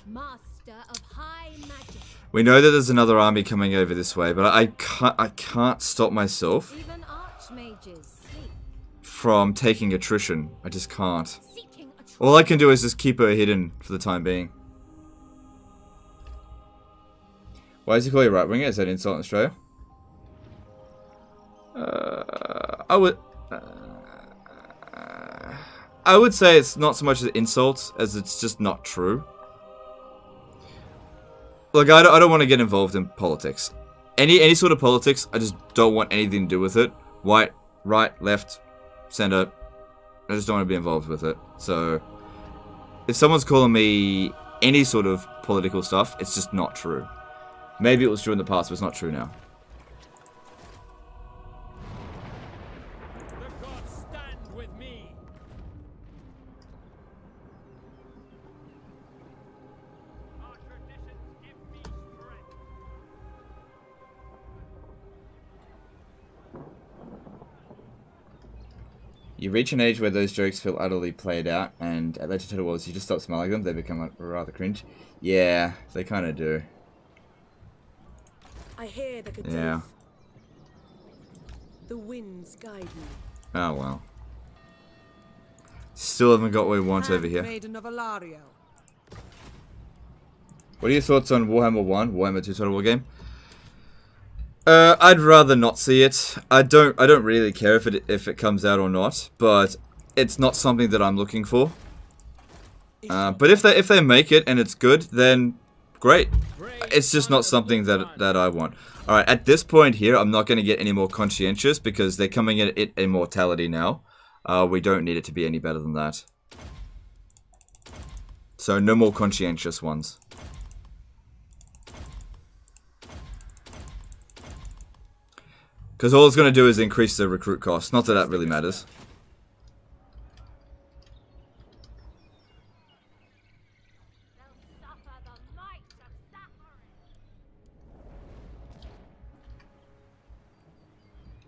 Master of high magic. We know that there's another army coming over this way, but I can't stop myself Even archmages sleep. from taking attrition. I just can't. Seeking a All I can do is just keep her hidden for the time being. Why does he call you right winger? Is that an insult in Australia? I would say it's not so much an insult as it's just not true. Look, I don't want to get involved in politics. Any sort of politics, I just don't want anything to do with it. White, right, left, center. I just don't want to be involved with it. So, if someone's calling me any sort of political stuff, it's just not true. Maybe it was true in the past, but it's not true now. The gods stand with me. Our traditions give me strength. You reach an age where those jokes feel utterly played out, and at Legend of Total Wars, you just stop smiling them, they become rather cringe. Yeah, they kind of do. I hear the cadeau. Yeah. The winds guide me. Oh well. Still haven't got what we want over here. Maiden of Alario. What are your thoughts on Warhammer 1, Warhammer 2 Total War game? I'd rather not see it. I don't really care if it comes out or not, but it's not something that I'm looking for. But if they make it and it's good, then great. It's just not something that I want. Alright, at this point here, I'm not going to get any more conscientious because they're coming in at immortality now. We don't need it to be any better than that. So no more conscientious ones. Because all it's going to do is increase the recruit cost. Not that that really matters.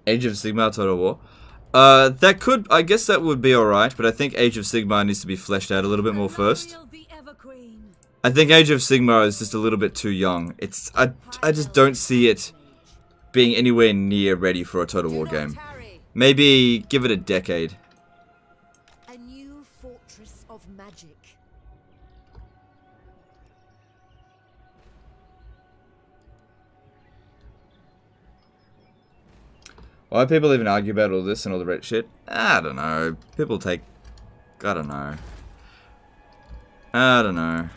Age of Sigmar Total War. That could, I guess that would be alright, but I think Age of Sigmar needs to be fleshed out a little bit more first. I think Age of Sigmar is just a little bit too young. I just don't see it being anywhere near ready for a Total War game. Maybe give it a decade. A new fortress of magic. Why people even argue about all this and all the red shit? I don't know. People take... I don't know. I don't know.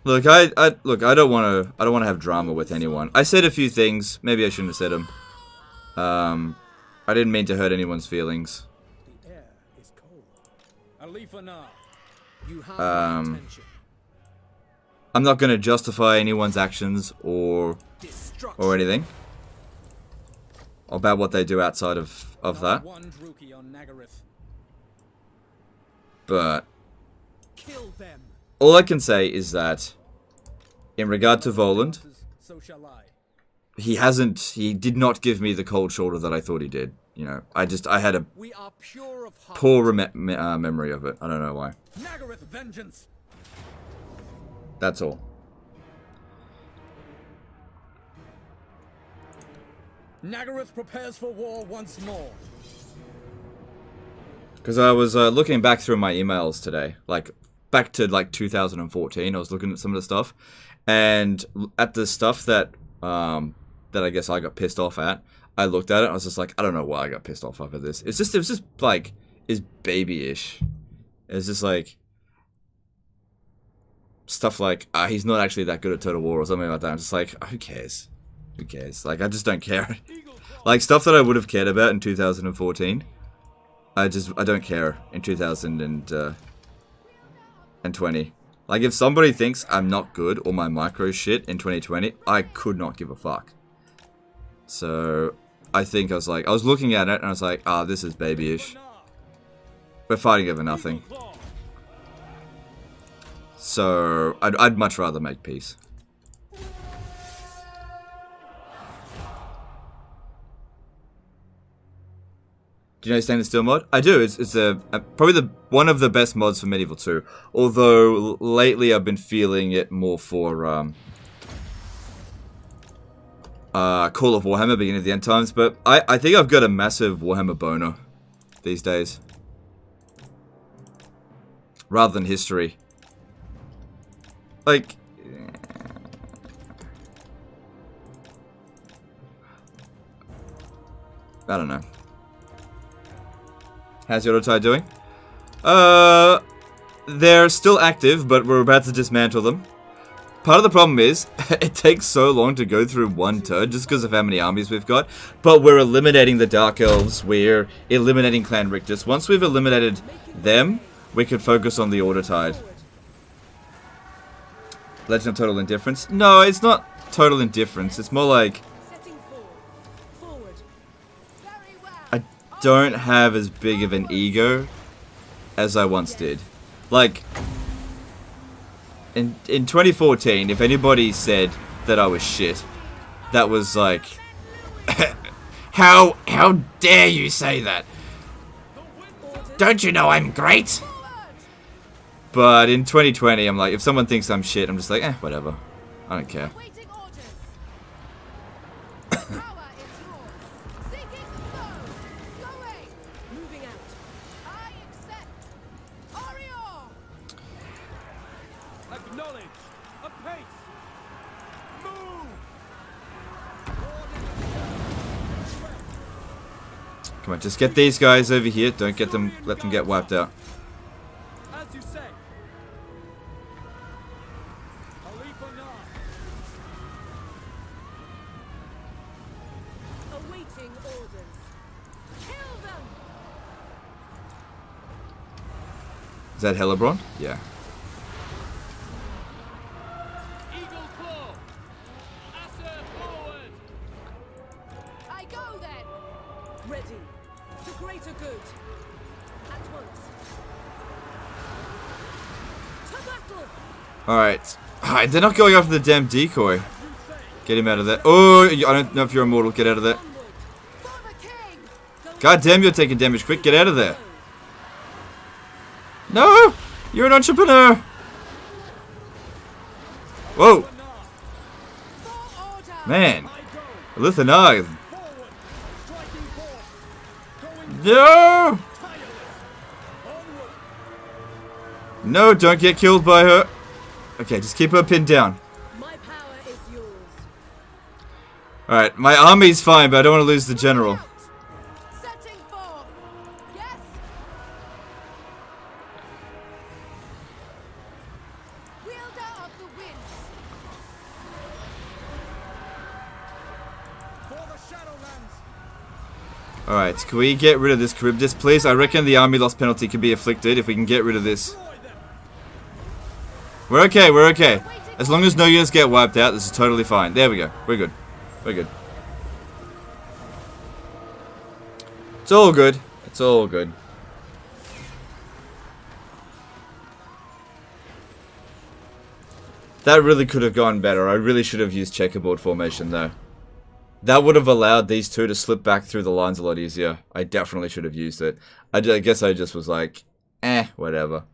Look, I don't want to have drama with anyone. I said a few things. Maybe I shouldn't have said them. I didn't mean to hurt anyone's feelings. The air is cold. Alifana, you have Um, my attention. I'm not going to justify anyone's actions or anything about what they do outside of that. One Druki on Nagaryth. But Kill them. all I can say is that in regard to Voland, So shall I. he did not give me the cold shoulder that I thought he did. You know, I had a We are pure of heart. poor memory of it. I don't know why. Nagaryth vengeance. That's all. Nagaryth prepares for war once more. Because I was looking back through my emails today, like back to like 2014. I was looking at some of the stuff, and at the stuff that that I guess I got pissed off at. I looked at it and I was just like, I don't know why I got pissed off over this. It was just like, it's babyish. It was just like stuff like he's not actually that good at Total War or something like that. I'm just like, who cares? Who cares? Like, I just don't care. Like stuff that I would have cared about in 2014. I don't care in 2020. Like, if somebody thinks I'm not good or my micro shit in 2020, I could not give a fuck. So, I think I was looking at it and I was like, this is babyish. We're fighting over nothing. So, I'd much rather make peace. Do you know Stand Still mod? I do. It's probably one of the best mods for Medieval 2. Although lately I've been feeling it more for Call of Warhammer, beginning of the end times, but I think I've got a massive Warhammer boner these days. Rather than history. Like... I don't know. How's your Eataine doing? They're still active, but we're about to dismantle them. Part of the problem is, it takes so long to go through one turn, just because of how many armies we've got. But we're eliminating the Dark Elves, we're eliminating Clan Rictus. Once we've eliminated them, we can focus on the Eataine. Legend of Total Indifference? No, it's not total indifference, it's more like... Setting forward. Forward. Very well. I don't have as big of an ego as I once did. Like, in 2014, if anybody said that I was shit, that was like, how dare you say that? Don't you know I'm great? But in 2020, I'm like, if someone thinks I'm shit, I'm just like, whatever. I don't care. Awaiting orders. Power is yours. Seeking the foe. Going. Moving out. I accept. Orior. Acknowledge. Apace. Move. Come on, just get these guys over here. Don't get them, let them get wiped out. As you say. Alif or not. Awaiting orders. Kill them. Is that Hellebron? Yeah. Eagle claw. Asser forward. I go then. Ready. To greater good. At once. To battle. Alright. They're not going after the damn decoy. Get him out of there. Oh, I don't know if you're immortal. Get out of there. Onward. For the king. God damn, you're taking damage. Quick, get out of there. No! You're an entrepreneur! Whoa! For order. Man. Elithanar. Forward. Striking force. Going No! tireless. Onward. No, don't get killed by her. Okay, just keep her pinned down. My power is yours. Alright, my army's fine, but I don't want to lose the general. Out. Setting forth. Yes. Wielder of the winds. For the Shadowlands. Alright, can we get rid of this Charybdis, please? I reckon the army loss penalty can be afflicted if we can get rid of this. Destroy them. We're okay, we're okay. As long as no units get wiped out, this is totally fine. There we go. We're good. We're good. It's all good. It's all good. That really could have gone better. I really should have used checkerboard formation though. That would have allowed these two to slip back through the lines a lot easier. I definitely should have used it. I guess I just was like, whatever.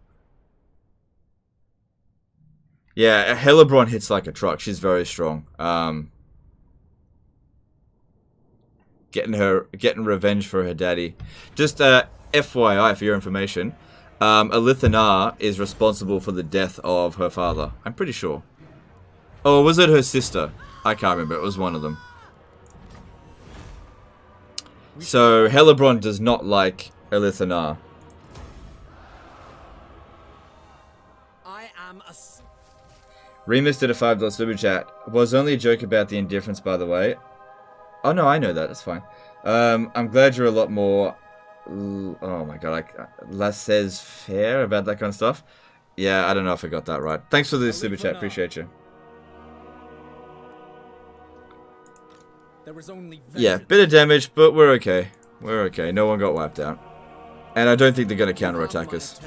Yeah, Hellebron hits like a truck. She's very strong. Getting revenge for her daddy. Just FYI for your information, Elithanar is responsible for the death of her father. I'm pretty sure. Oh, was it her sister? I can't remember. It was one of them. So Hellebron does not like Elithanar. I am a... Remus did a $5 super chat. Was only a joke about the indifference, by the way. Oh no, I know that. That's fine. I'm glad you're a lot more. Oh my god, like laissez-faire about that kind of stuff. Yeah, I don't know if I got that right. Thanks for the super chat. Appreciate you. There was only Yeah, bit of damage, but we're okay. We're okay. No one got wiped out, and I don't think they're gonna counterattack us.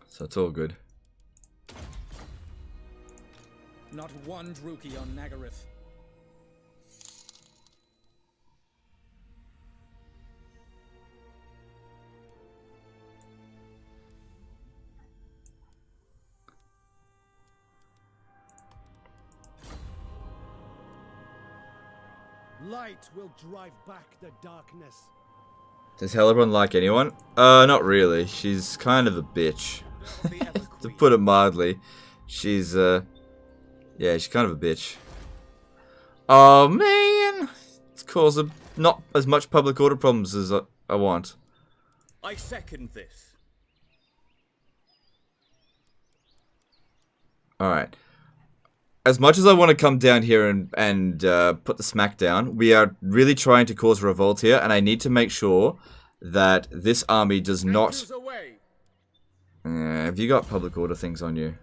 So it's all good. Not one Druki on Nagaryth. Light will drive back the darkness. Does Hellebrand like anyone? Not really. She's kind of a bitch. To put it mildly. She's, yeah, she's kind of a bitch. Oh, man! It's caused not as much public order problems as I want. I second this. Alright. As much as I want to come down here and put the smack down, we are really trying to cause a revolt here, and I need to make sure that this army does not... Anchors away. have you got public order things on you?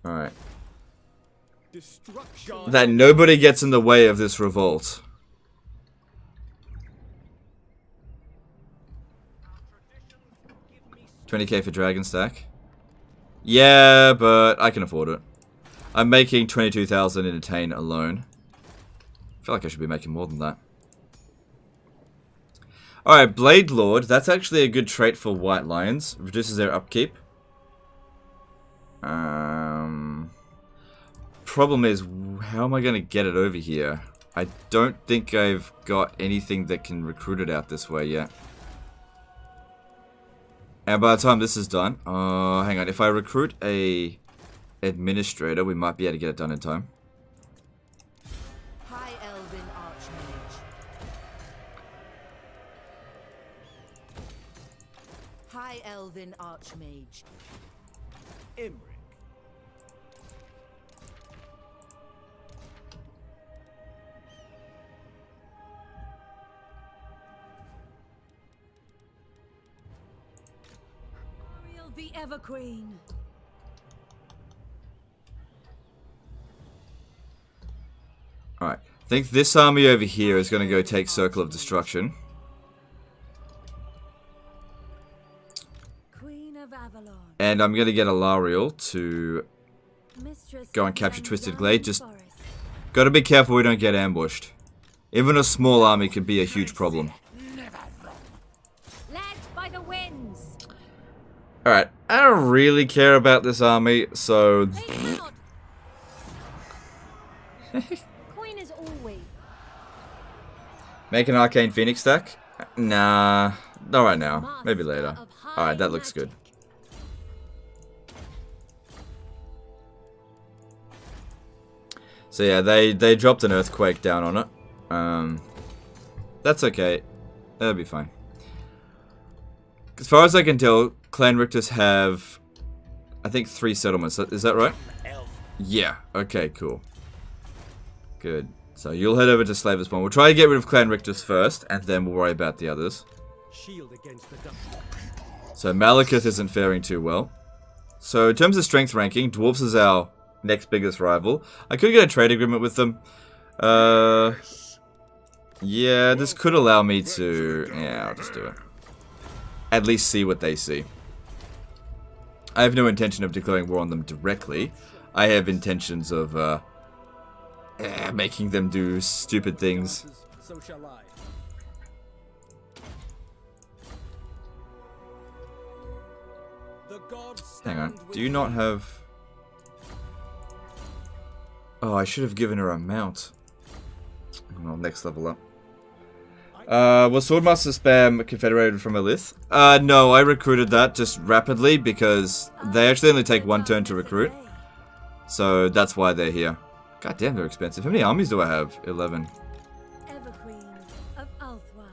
Alright. Destruction. That nobody gets in the way of this revolt. $20k for Dragon Stack. Yeah, but I can afford it. I'm making 22,000 in Eataine alone. I feel like I should be making more than that. Alright, Blade Lord. That's actually a good trait for White Lions. Reduces their upkeep. Problem is, how am I going to get it over here? I don't think I've got anything that can recruit it out this way yet. And by the time this is done, hang on, if I recruit a administrator, we might be able to get it done in time. High Elven Archmage. High Elven Archmage. Imric. Ariel the Everqueen. Alright, I think this army over here is going to go take Circle of Destruction. Queen of Avalon. And I'm going to get Alariel to Mistress go and of capture the Twisted Undying Glade. Just Forest. got to be careful we don't get ambushed. Even a small army could be a huge problem. Led by the winds. Alright, I don't really care about this army, so... They cannot. Queen is always. Make an Arcane Phoenix stack? Nah, not right now. Maybe later. Alright, that looks good. So yeah, they dropped an earthquake down on it. That's okay. That'll be fine. As far as I can tell, Clan Rictus have, I think, 3 settlements. Is that right? Yeah. Okay, cool. Good. So you'll head over to Slaver's Spawn. We'll try to get rid of Clan Rictus first, and then we'll worry about the others. Shield against the dark. So Malekith isn't faring too well. So in terms of strength ranking, Dwarfs is our next biggest rival. I could get a trade agreement with them. Yeah, this could allow me to... Yeah, I'll just do it. At least see what they see. I have no intention of declaring war on them directly. I have intentions of making them do stupid things. So shall I. The gods Hang on. stand Do you with not have... Oh, I should have given her a mount. Well, next level up. Was Swordmaster spam Confederated from Elith? No, I recruited that just rapidly because they actually only take 1 turn to recruit. So that's why they're here. God damn, they're expensive. How many armies do I have? 11. Everqueen of Althwan.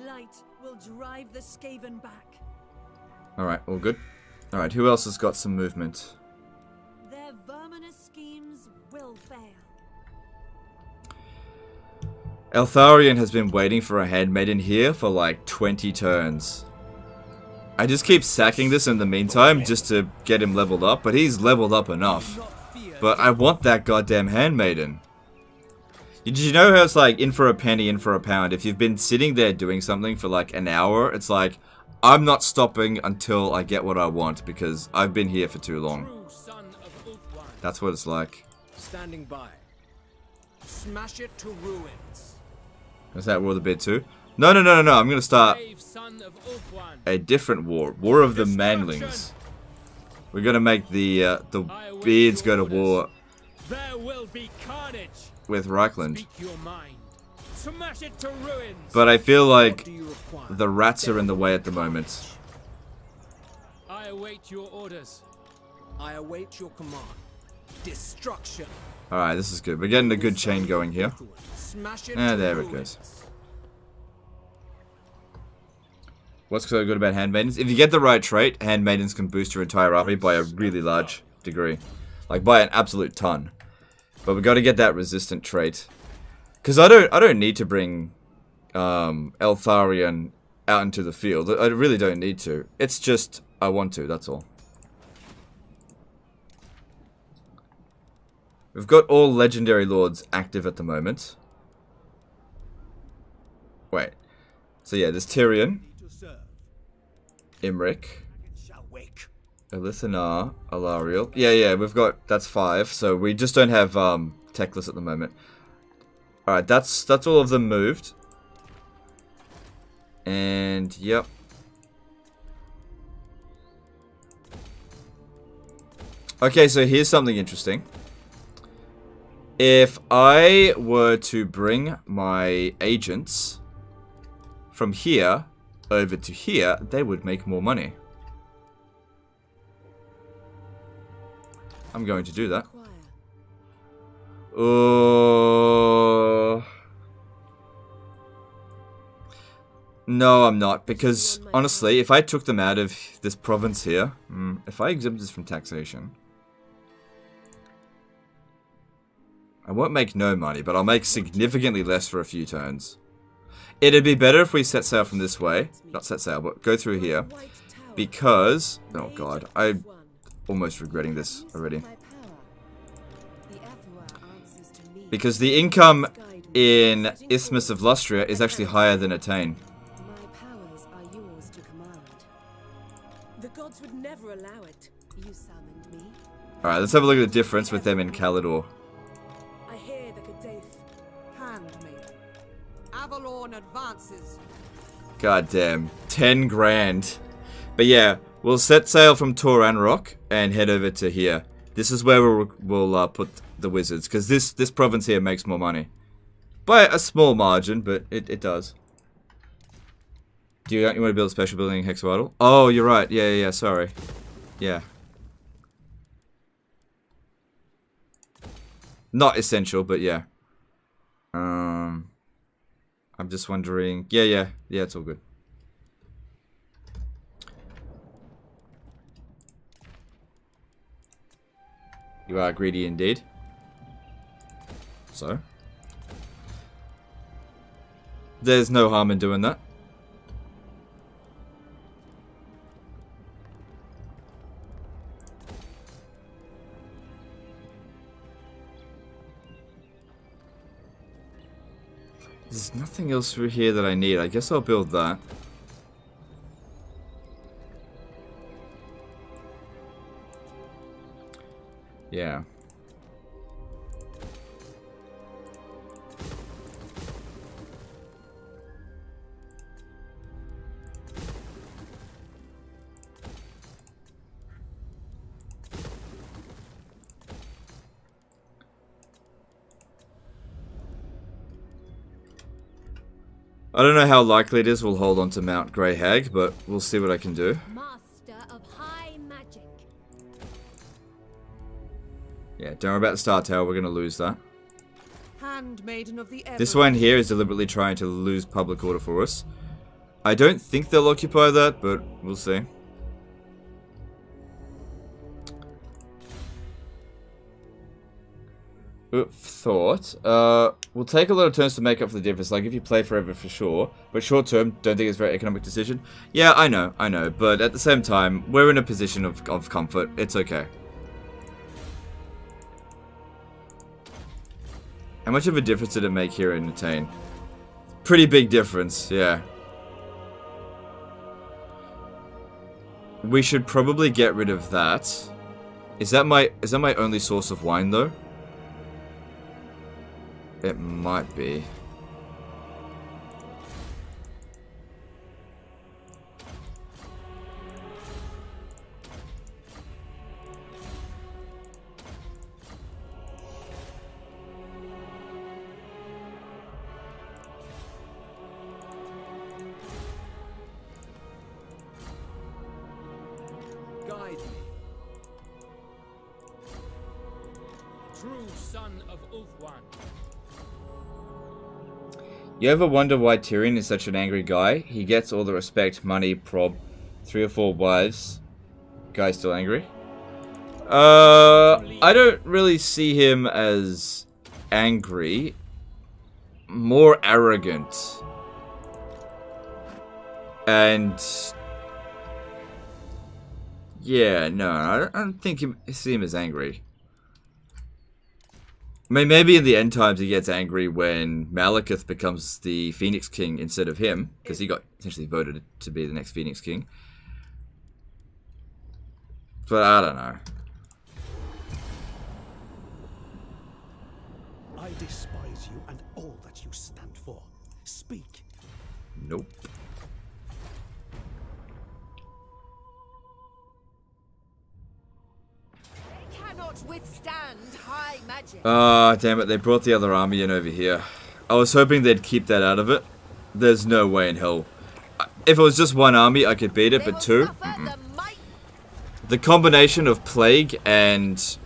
Light will drive the Skaven back. Alright, all good. Alright, who else has got some movement? Their verminous schemes will fail. Eltharion has been waiting for a handmaiden here for like 20 turns. I just keep sacking this in the meantime just to get him leveled up, but he's leveled up enough. But I want that goddamn handmaiden. Did you know how it's like in for a penny, in for a pound? If you've been sitting there doing something for like an hour, it's like, I'm not stopping until I get what I want because I've been here for too long. True son of Ulthuan. That's what it's like. Standing by. Smash it to ruins. Is that War of the Beard too? No, no, no, no, no. I'm going to start Brave son of Ulfwan. a different war. War of the Manlings. We're going to make the Beards go to war There will be carnage. with Reichland. Speak your mind. Smash it to ruins. But I feel What like do you require? the rats are in the way at the moment. I await your orders. I await your command. Destruction. Alright, this is good. We're getting a good chain going here. Smash it. Ah, to there it ruins. goes. What's so good about handmaidens? If you get the right trait, handmaidens can boost your entire army by a really large degree. Like by an absolute ton. But we got to get that resistant trait. Because I don't need to bring Eltharion out into the field. I really don't need to. It's just I want to, that's all. We've got all legendary lords active at the moment. Wait. So yeah, there's Tyrion, To serve. Imric, Shall wake. Elithanar, Alariel. Yeah, we've got, that's 5. So we just don't have Teclis at the moment. Alright, that's all of them moved. And yep. Okay, so here's something interesting. If I were to bring my agents from here over to here, they would make more money. I'm going to do that. No, I'm not, because honestly, if I took them out of this province here, if I exempt this from taxation, I won't make no money, but I'll make significantly less for a few turns. It'd be better if we set sail from this way. Not set sail, but go through here. Because... oh god, I'm almost regretting this already. Because the income in Isthmus of Lustria is actually higher than Eataine. My powers are yours to command. The gods would never allow it. You summoned me. Alright, let's have a look at the difference with them in Calador. I hear the Cadaith. Handmaid. Avalon advances. God damn, 10 grand. But yeah, we'll set sail from Toranrock and head over to here. This is where we'll put the wizards, because this province here makes more money. By a small margin, but it does. Do you want to build a special building in Hexawattle? Oh, you're right. Yeah, sorry. Yeah. Not essential, but yeah. I'm just wondering. Yeah, it's all good. You are greedy indeed. So? There's no harm in doing that. There's nothing else through here that I need. I guess I'll build that. Yeah. I don't know how likely it is we'll hold on to Mount Grey Hag, but we'll see what I can do. Master of high magic. Yeah, don't worry about the Star Tower, we're going to lose that. Handmaiden of the This one here is deliberately trying to lose public order for us. I don't think they'll occupy that, but we'll see. Thought. We'll take a lot of turns to make up for the difference, like if you play forever for sure. But short term, don't think it's a very economic decision. Yeah, I know. But at the same time, we're in a position of comfort. It's okay. How much of a difference did it make here in Eataine? Pretty big difference, yeah. We should probably get rid of that. Is that my only source of wine though? It might be. son of Ulthuan. You ever wonder why Tyrion is such an angry guy? He gets all the respect, money, prob, 3 or 4 wives. Guy's still angry? I don't really see him as angry. More arrogant. And yeah, no, I don't think see him as angry. I mean, maybe in the end times he gets angry when Malekith becomes the Phoenix King instead of him, because he got essentially voted to be the next Phoenix King. But I don't know. I despise you and all that you stand for. Speak. Nope. Cannot withstand high magic. Ah, damn it, they brought the other army in over here. I was hoping they'd keep that out of it. There's no way in hell. If it was just one army, I could beat it, but 2? The combination of plague and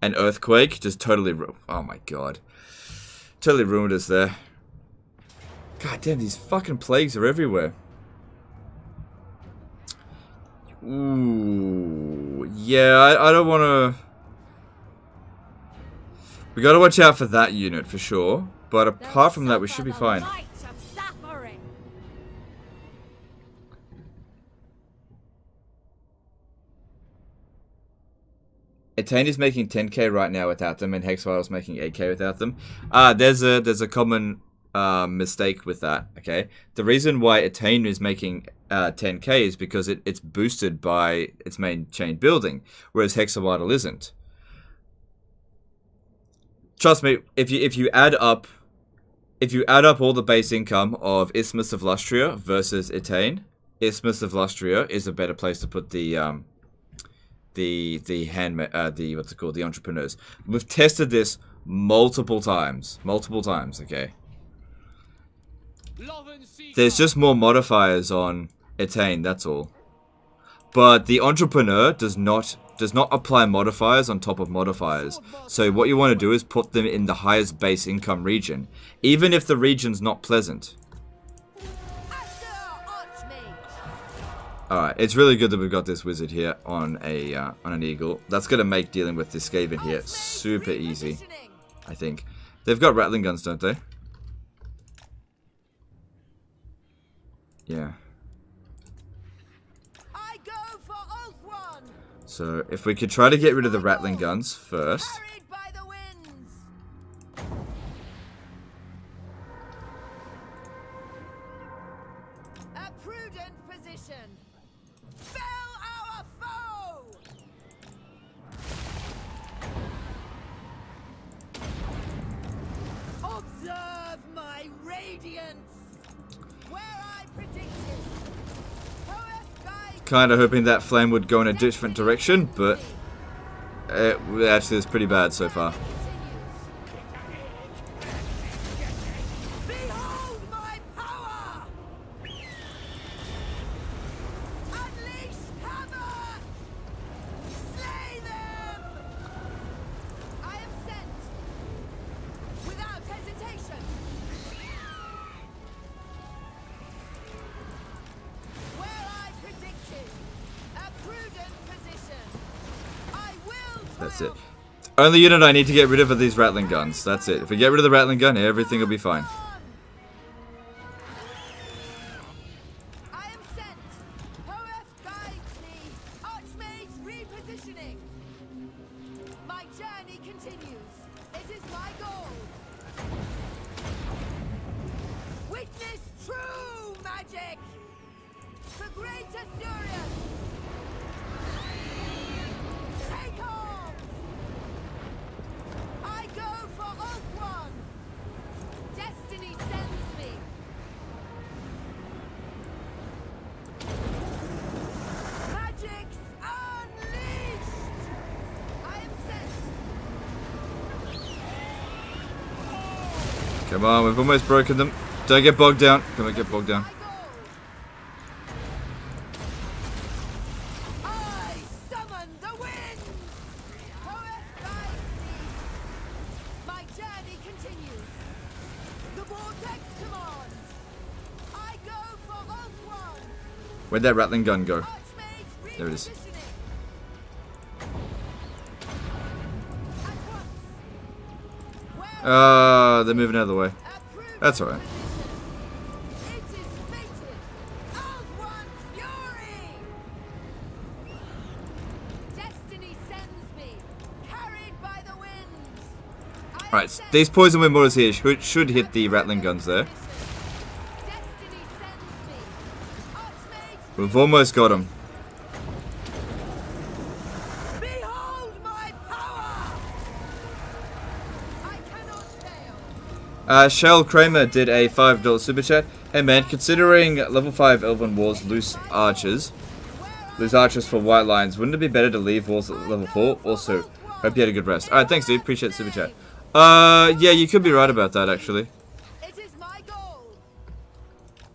earthquake just totally oh my god. Totally ruined us there. God damn, these fucking plagues are everywhere. Ooh, yeah, I don't want to. We got to watch out for that unit for sure. But apart from that, we should be fine. Eataine is making 10k right now without them, and Hexfire is making 8k without them. There's a common mistake with that. Okay, the reason why Eataine is making 10k is because it's boosted by its main chain building, whereas Hexawattle isn't. Trust me, if you add up all the base income of Isthmus of Lustria versus Eataine, Isthmus of Lustria is a better place to put the entrepreneurs. We've tested this multiple times, okay? There's just more modifiers on Eataine, that's all. But the entrepreneur does not apply modifiers on top of modifiers. So what you want to do is put them in the highest base income region, even if the region's not pleasant. Alright, it's really good that we've got this wizard here on an eagle. That's gonna make dealing with this Skaven here super easy, I think. They've got rattling guns, don't they? Yeah. So if we could try to get rid of the rattling guns first. Kind of hoping that flame would go in a different direction, but it actually is pretty bad so far. Behold my power! Unleash havoc! Slay them! I am sent without hesitation. That's it. Only unit I need to get rid of are these rattling guns. That's it. If we get rid of the rattling gun, everything will be fine. I am sent. Hoeth guides me. Archmage repositioning. My journey continues. It is my goal. Witness true magic. The great Assyrian. Take on! I go for Ulthuan! Destiny sends me! Magic's unleashed! I am sent! Come on, we've almost broken them. Don't get bogged down. Come on, get bogged down. I summon the vortex commands. I go for Oath One. Where'd that rattling gun go? Archmage There it is. repositioning. At once. Where They're moving out of the way. approved That's alright. position. It is fated. Oath One's fury. Destiny sends me, carried by the winds. Alright, these poison wind mortars here should hit the rattling guns there. Destiny sends me. Archmage, We've almost got them. behold my power. I cannot fail. Shell Kramer did a $5 super chat. Hey man, considering level 5 Elven Wars loose archers for white lions, wouldn't it be better to leave walls at level 4? Also, hope you had a good rest. Alright, thanks dude, appreciate the super chat. Yeah, you could be right about that actually. It is my goal.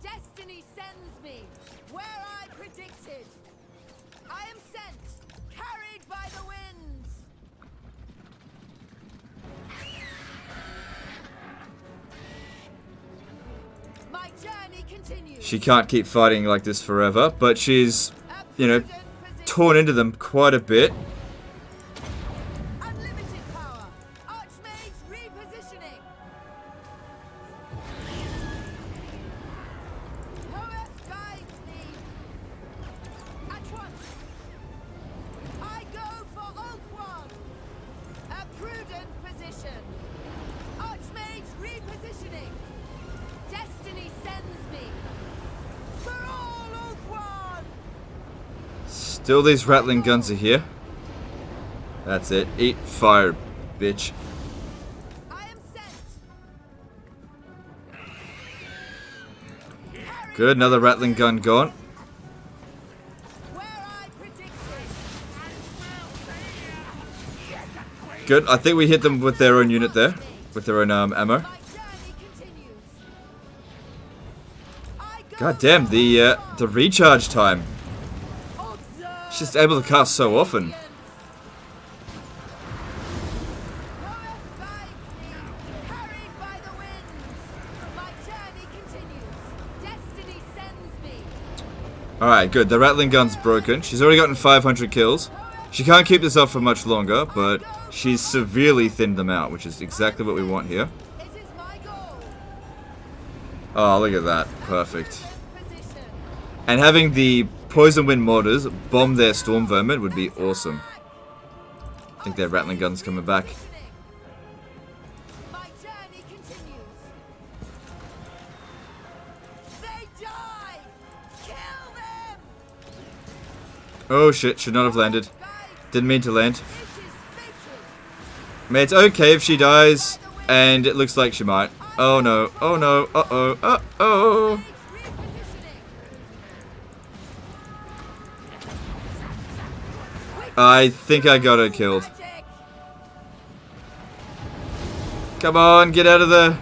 Destiny sends me where I predicted. I am sent, carried by the winds. My journey continues. She can't keep fighting like this forever, but she's, you know, torn into them quite a bit. Unlimited power. Archmage repositioning. Hoeth guides me. At once. I go for Oath One. A prudent position. Archmage repositioning. Destiny sends me. For all Oath One. Still these rattling guns are here. That's it. Eat fire, bitch. I am sent. Good, another rattling gun gone. Where I predicted. Good, I think we hit them with their own unit there. With their own ammo. My journey continues. I go God damn, the recharge time. observe. She's just able to cast so often. Hoeth guides me, carried by the winds. My journey continues. Destiny sends me. Alright, good. The rattling gun's broken. She's already gotten 500 kills. She can't keep this up for much longer, but she's severely thinned them out, which is exactly what we want here. It is my goal. Oh, look at that. Perfect. Position. And having the poison wind mortars bomb their storm vermin would be awesome. I think their rattling gun's coming back. My journey continues. They die. Kill them. Oh shit, should not have landed. Guides. Didn't mean to land. It is fated. I mean, it's okay if she dies, and it looks like she might. Oh no, oh no, uh-oh, uh-oh. Repositioning. I think I got her killed. Magic. Come on, get out of there.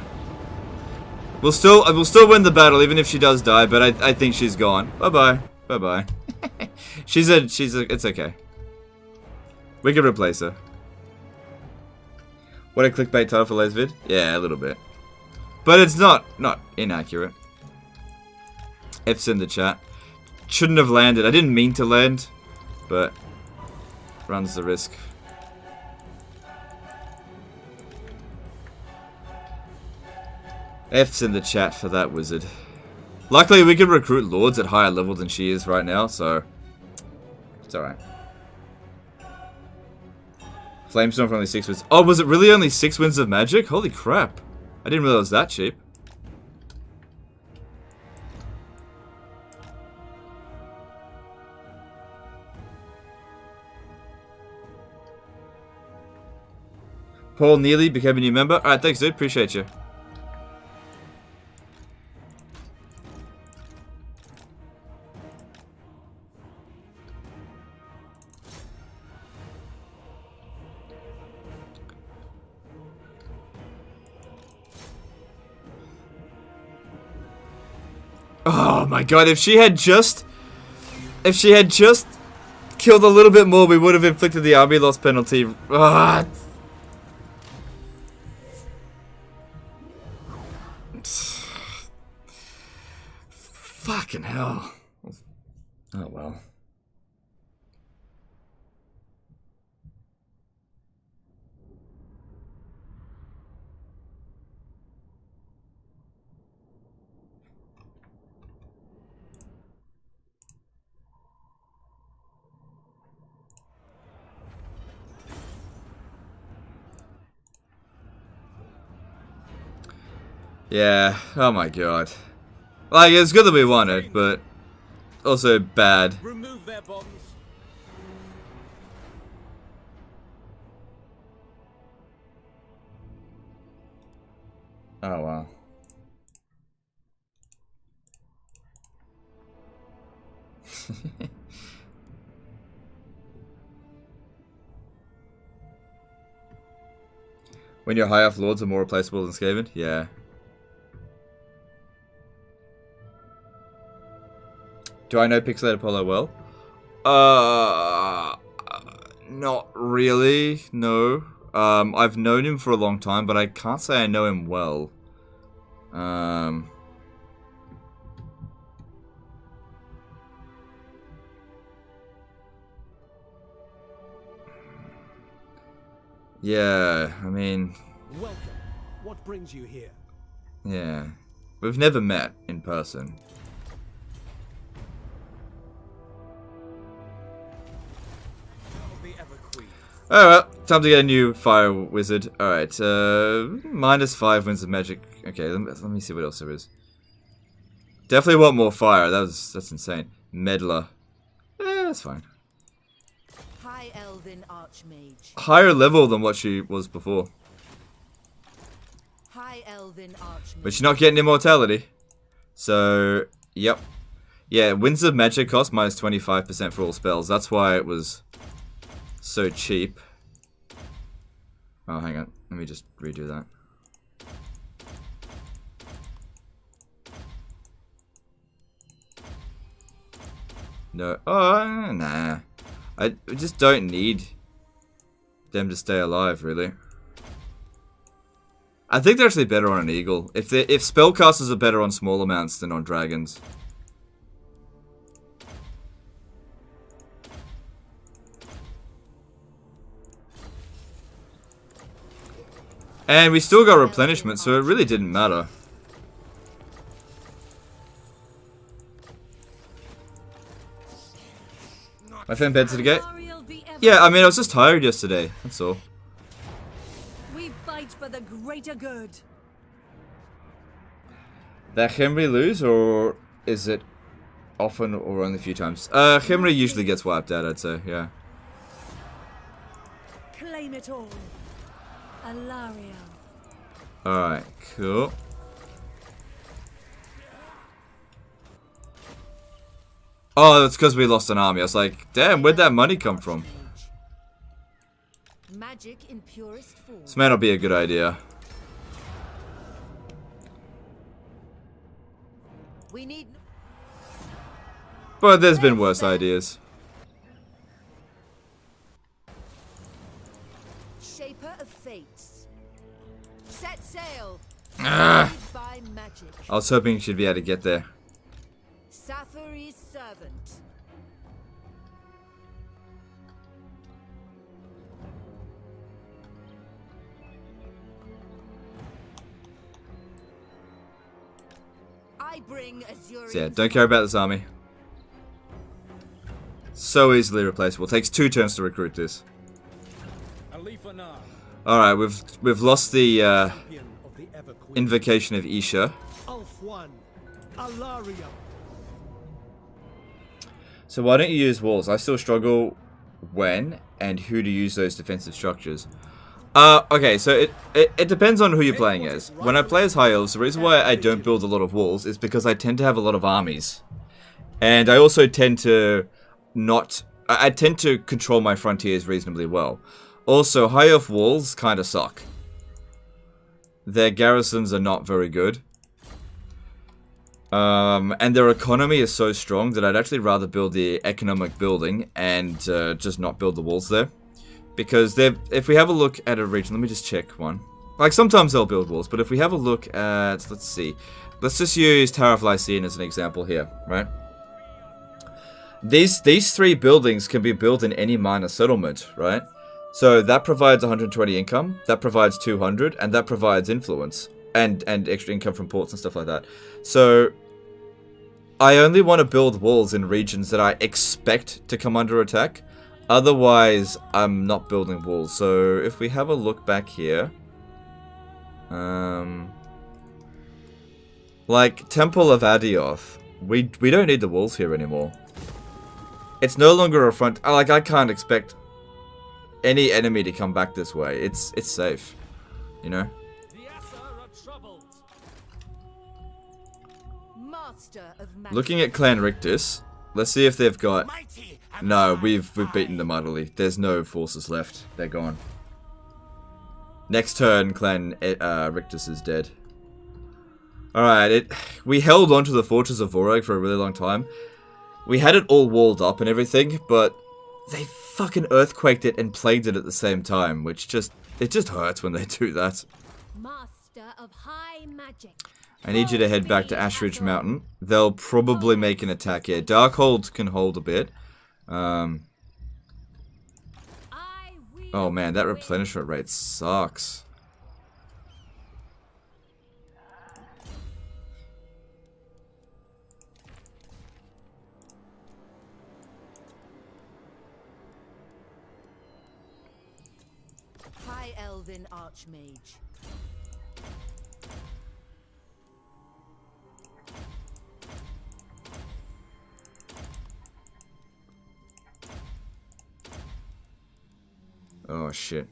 We'll still win the battle, even if she does die, but I think she's gone. Bye-bye. Bye-bye. it's okay. We can replace her. What a clickbait title for Les vid? Yeah, a little bit. But it's not inaccurate. F's in the chat. Shouldn't have landed. I didn't mean to land, but runs the risk. F's in the chat for that wizard. Luckily, we can recruit lords at higher level than she is right now, so it's alright. Flamestorm for only 6 wins. Oh, was it really only 6 wins of magic? Holy crap. I didn't realize it was that cheap. Paul Neely became a new member. Alright, thanks dude. Appreciate you. Oh my god, if she had just killed a little bit more, we would have inflicted the army loss penalty. Fucking hell. Oh well. Yeah, oh my god. Like, it's good that we won it, but also bad. Remove their bonds. Oh wow. When your high elf lords are more replaceable than Skaven? Yeah. Do I know Pixelated Apollo well? Not really, no. I've known him for a long time, but I can't say I know him well. Yeah, I mean... Welcome. What brings you here? Yeah. We've never met in person. Alright, time to get a new fire wizard. Alright, -5 winds of magic. Okay, let me see what else there is. Definitely want more fire. That's insane. Meddler. That's fine. High Elven Archmage. Higher level than what she was before. High Elven Archmage. But she's not getting immortality. So, yep. Yeah, winds of magic cost -25% for all spells. That's why it was so cheap. Oh, hang on. Let me just redo that. No. Oh, nah. I just don't need them to stay alive, really. I think they're actually better on an eagle. If spellcasters are better on small amounts than on dragons. And we still got replenishment, so it really didn't matter. My friend bed today? Yeah, I mean, I was just tired yesterday. That's all. We fight for the greater good. That Henry lose, or is it often or only a few times? Henry usually gets wiped out, I'd say, yeah. Claim it all. Alaria. Alright, cool. Oh, that's because we lost an army. I was like, damn, where'd that money come from? Magic in purest form. This may not be a good idea. We need. But there's been worse ideas. Shaper of fates. Set sail. Ah. Guided by magic. I was hoping she'd be able to get there. Safari's servant. I bring Azurian. So yeah, don't care about this army. So easily replaceable. Takes 2 turns to recruit this. Alright, we've lost the invocation of Isha. So why don't you use walls? I still struggle when and who to use those defensive structures. Okay, so it depends on who you're playing as. When I play as High Elves, the reason why I don't build a lot of walls is because I tend to have a lot of armies. And I also tend to I tend to control my frontiers reasonably well. Also, High Elf walls kind of suck. Their garrisons are not very good. And their economy is so strong that I'd actually rather build the economic building and just not build the walls there. Because if we have a look at a region, let me just check one. Like, sometimes they'll build walls, but if we have a look at... Let's see. Let's just use Tower of Lycian as an example here, right? These 3 buildings can be built in any minor settlement, right? So that provides 120 income, that provides 200, and that provides influence. And extra income from ports and stuff like that. So... I only want to build walls in regions that I expect to come under attack. Otherwise, I'm not building walls. So, if we have a look back here... like, Temple of Adioth. We don't need the walls here anymore. It's no longer a front... Like, I can't expect any enemy to come back this way. It's safe. You know? Looking at Clan Rictus, let's see if they've got... No, we've beaten them utterly. There's no forces left. They're gone. Next turn, Clan Rictus is dead. Alright, we held on to the Fortress of Vorag for a really long time. We had it all walled up and everything, but they fucking earthquaked it and plagued it at the same time, which just... It just hurts when they do that. Master of high magic. I need you to head back to Ashridge Mountain. They'll probably make an attack here. Darkhold can hold a bit. Oh man, that replenishment rate sucks. High Elven Archmage. Oh shit.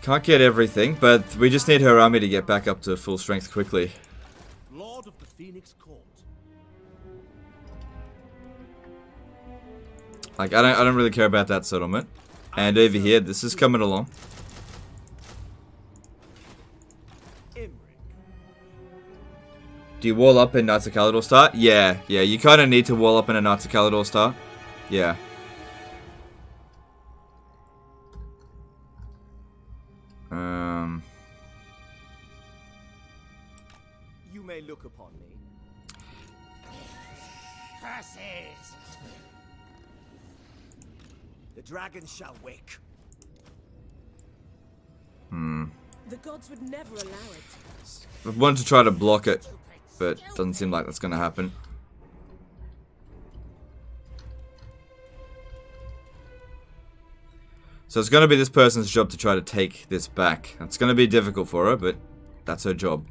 Can't get everything, but we just need her army to get back up to full strength quickly. Lord of the Phoenix Court. Like, I don't really care about that settlement. And over here, this is coming along. Do you wall up in Knights of Caledor start? Yeah, you kind of need to wall up in a Knights of Caledor start. Yeah. You may look upon me. Curses! The dragon shall wake. The gods would never allow it. I wanted to try to block it, but doesn't seem like that's going to happen. So it's going to be this person's job to try to take this back. It's going to be difficult for her, but that's her job.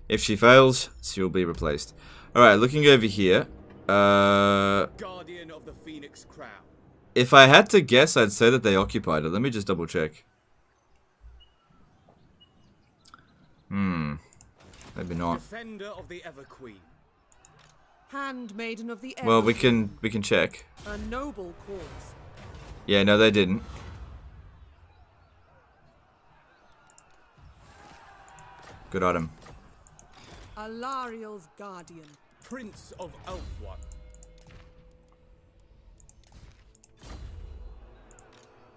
If she fails, she'll be replaced. Alright, looking over here. Guardian of the Phoenix Crown. If I had to guess, I'd say that they occupied it. Let me just double check. Maybe not. Defender of the Ever Queen. Handmaiden of the Well, Ever. we can check. A noble cause. Yeah, no, they didn't. Good item. Alariel's guardian. Prince of Elfwan.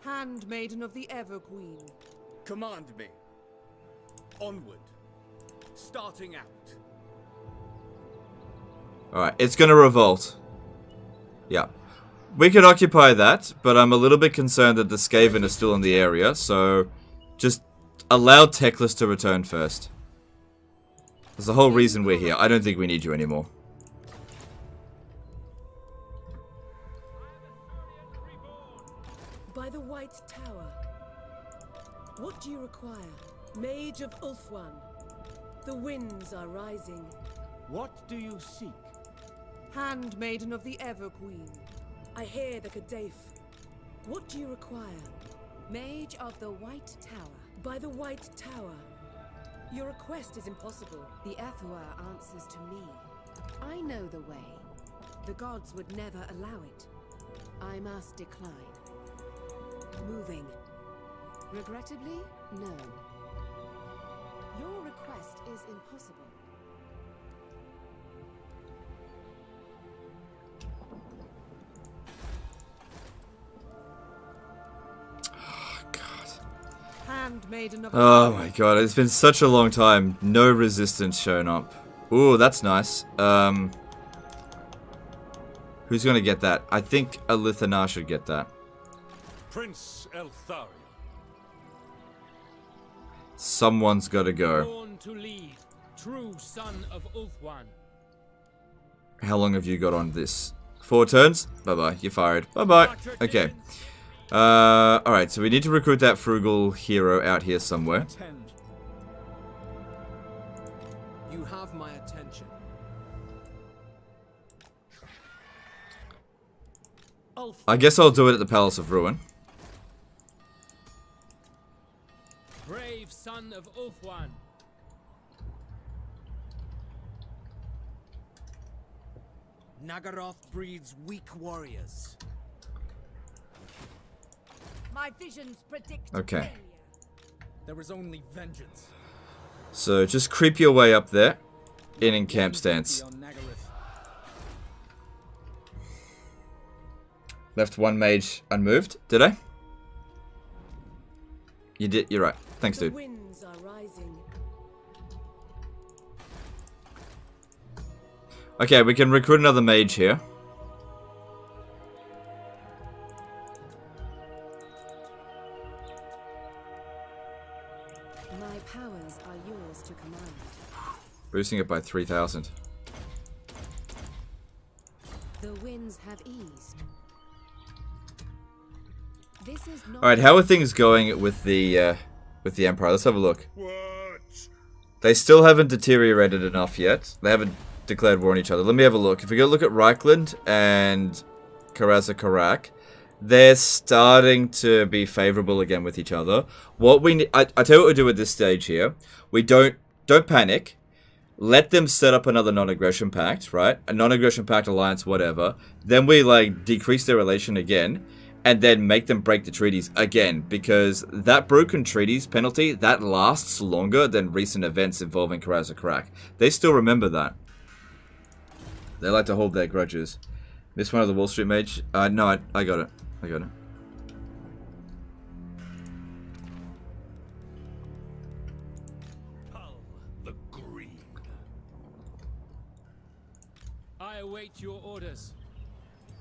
Handmaiden of the Ever Queen. Command me. Onward. Starting out. Alright, it's gonna revolt. Yeah. We could occupy that, but I'm a little bit concerned that the Skaven are still in the area, so just allow Teclis to return first. That's the whole reason we're here. I don't think we need you anymore. By the White Tower. What do you require? Mage of Ulthuan. The winds are rising. What do you seek? Handmaiden of the Ever Queen. I hear the Kadef. What do you require? Mage of the White Tower. By the White Tower. Your request is impossible. The Ethua answers to me. I know the way. The gods would never allow it. I must decline. Moving. Regrettably, no. Your request is impossible. Handmaiden of Oh my god, it's been such a long time. No resistance showing up. Ooh, that's nice. Who's gonna get that? I think Eataine should get that. Prince Eltharion. Someone's gotta go. Born to lead, true son of Ulthuan. How long have you got on this? 4 turns? Bye-bye. You're fired. Bye-bye. Okay. Alright, so we need to recruit that frugal hero out here somewhere. Attend. You have my attention. I guess I'll do it at the Palace of Ruin. Brave son of Ulthuan. Nagaroth breeds weak warriors. My visions predict Okay. failure. There is only vengeance. So just creep your way up there. In camp stance. On Nagaroth. Left one mage unmoved. Did I? You did. You're right. Thanks, The dude. winds are rising. Okay, we can recruit another mage here. My powers are yours to command. Boosting it by 3,000. The winds have eased. This is not Alright, how are things going with the Empire? Let's have a look. They still haven't deteriorated enough yet. They haven't declared war on each other. Let me have a look. If we go look at Reichland and Karak, they're starting to be favorable again with each other. What we I tell you what we do at this stage here. We don't panic. Let them set up another non-aggression pact, right? A non-aggression pact alliance, whatever. Then we like decrease their relation again, and then make them break the treaties again, because that broken treaties penalty, that lasts longer than recent events involving Karak. They still remember that. They like to hold their grudges. Miss one of the Wall Street mage? No, I got it. I got it. Hull the Green. I await your orders.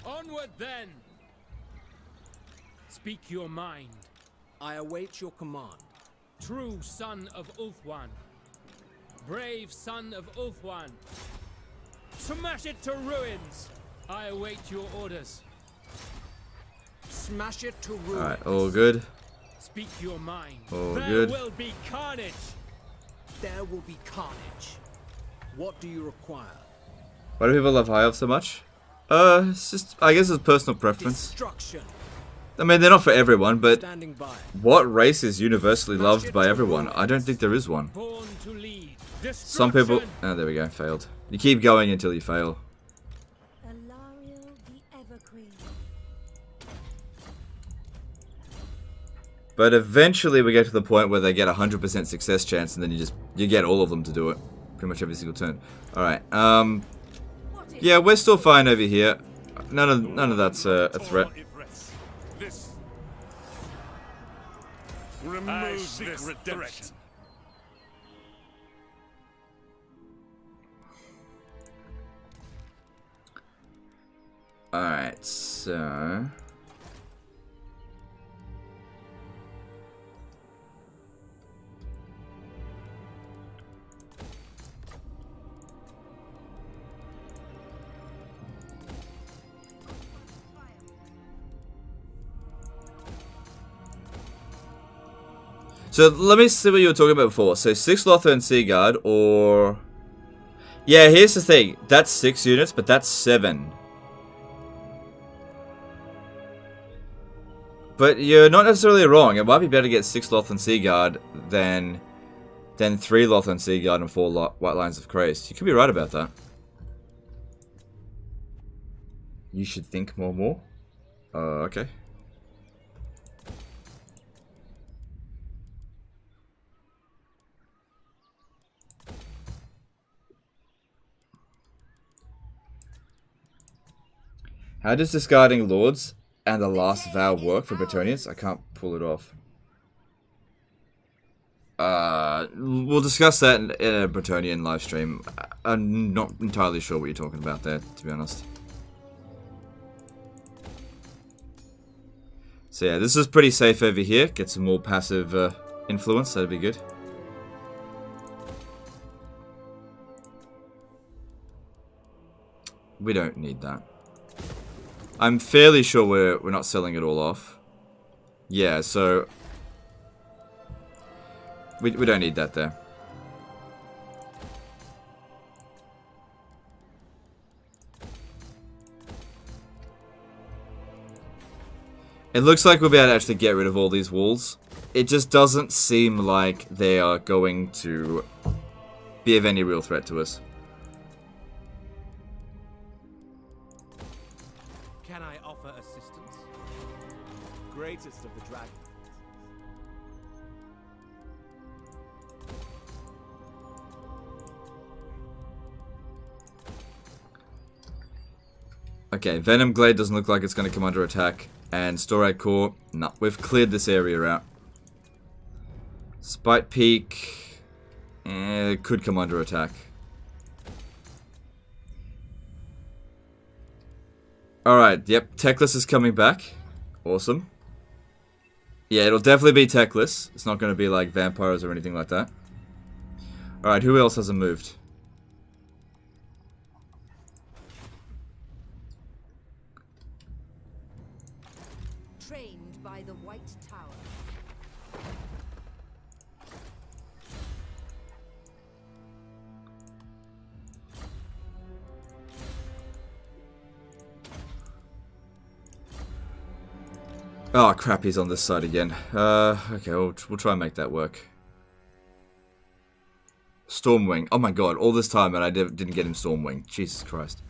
Onward then! Speak your mind, I await your command. true son of Ulthuan. Brave son of Ulthuan. Smash it to ruins! I await your orders. Smash it to ruins. Alright, all good. Speak your mind. All There good. will be carnage! There will be carnage. What do you require? Why do people love High Elf so much? It's just, I guess it's personal preference. Destruction. I mean, they're not for everyone, but Standing by. what race is universally loved by everyone? I don't think there is one. Born to lead. Some people... Destruction! Oh, there we go, failed. You keep going until you fail. Alariel the Evergreen. But eventually we get to the point where they get 100% success chance, and then you get all of them to do it. Pretty much every single turn. Alright, yeah, we're still fine over here. None of that's a threat. This. I Remove seek this redemption. threat. Alright, so... So let me see what you were talking about before. So 6 Lothar and Seaguard, or... Yeah, here's the thing. That's 6 units, but that's 7. But you're not necessarily wrong. It might be better to get 6 Lothar and Seaguard than 3 Lothar and Seaguard and 4 White Lions of Christ. You could be right about that. You should think more. Okay. How does discarding Lords and the Last Vow work for Bretonnians? I can't pull it off. We'll discuss that in a Bretonnian live stream. I'm not entirely sure what you're talking about there, to be honest. So yeah, this is pretty safe over here. Get some more passive influence, that'd be good. We don't need that. I'm fairly sure we're not selling it all off. Yeah, so we don't need that there. It looks like we'll be able to actually get rid of all these walls. It just doesn't seem like they are going to be of any real threat to us. Can I offer assistance? Greatest of the dragons. Okay, Venom Glade doesn't look like it's going to come under attack. And Storad Core, no, we've cleared this area out. Spite Peak, could come under attack. Alright, yep, Techless is coming back. Awesome. Yeah, it'll definitely be Techless. It's not going to be like vampires or anything like that. Alright, who else hasn't moved? Trained by the White Tower. Oh crap, he's on this side again. Okay, we'll try and make that work. Stormwing. Oh my god, all this time and I didn't get him Stormwing. Jesus Christ.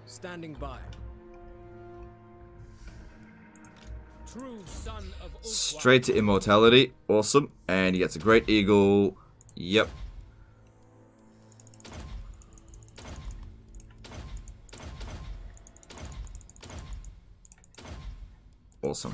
Standing by. True son of Ulthuan. Straight to immortality. Awesome. And he gets a Great Eagle. Yep. Awesome.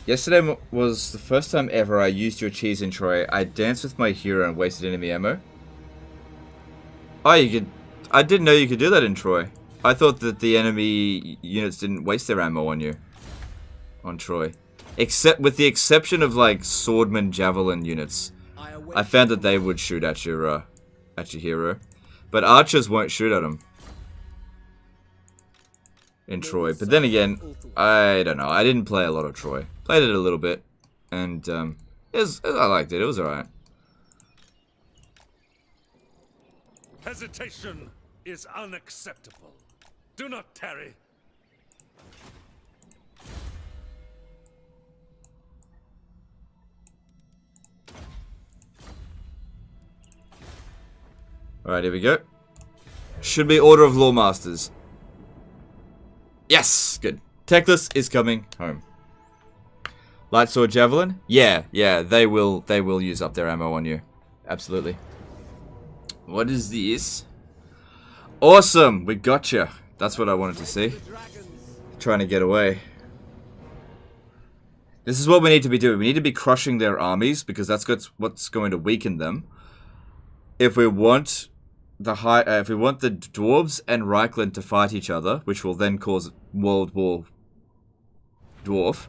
Yesterday was the first time ever I used your cheese in Troy. I danced with my hero and wasted enemy ammo. Oh, you could... I didn't know you could do that in Troy. I thought that the enemy units didn't waste their ammo on you. On Troy. Except with the exception of like swordman javelin units. I found that they would shoot at your hero. But archers won't shoot at them. In Troy. But then again, I don't know. I didn't play a lot of Troy. Played it a little bit. And I liked it. It was alright. Hesitation is unacceptable. Do not tarry. Alright, here we go. Should be Order of Lawmasters. Yes! Good. Techless is coming home. Light Sword Javelin? Yeah, they will use up their ammo on you. Absolutely. What is this? Awesome! We gotcha. That's what I wanted to see. Trying to get away. This is what we need to be doing. We need to be crushing their armies because that's what's going to weaken them. If we want the dwarves and Reichland to fight each other, which will then cause World War Dwarf.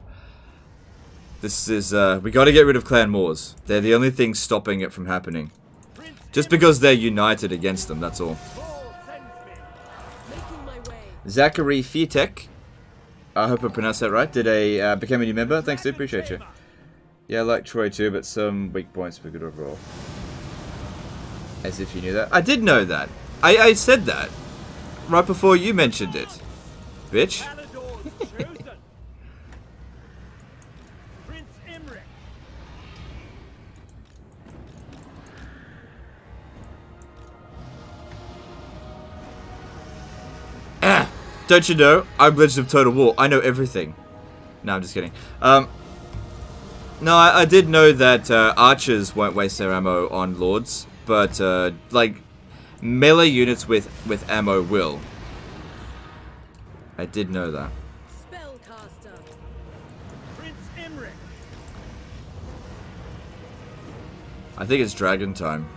This is we got to get rid of Clan Moors. They're the only thing stopping it from happening. Just because they're united against them, that's all. Zachary Fitek, I hope I pronounced that right. Did became a new member? Thanks, dude. Appreciate you. Yeah, I like Troy too, but some weak points were good overall. As if you knew that. I did know that. I said that right before you mentioned it, bitch. don't you know? I'm Legend of Total War. I know everything. No, I'm just kidding. No, I did know that archers won't waste their ammo on lords, but like melee units with ammo will. I did know that. Spellcaster. Prince Imric. I think it's dragon time.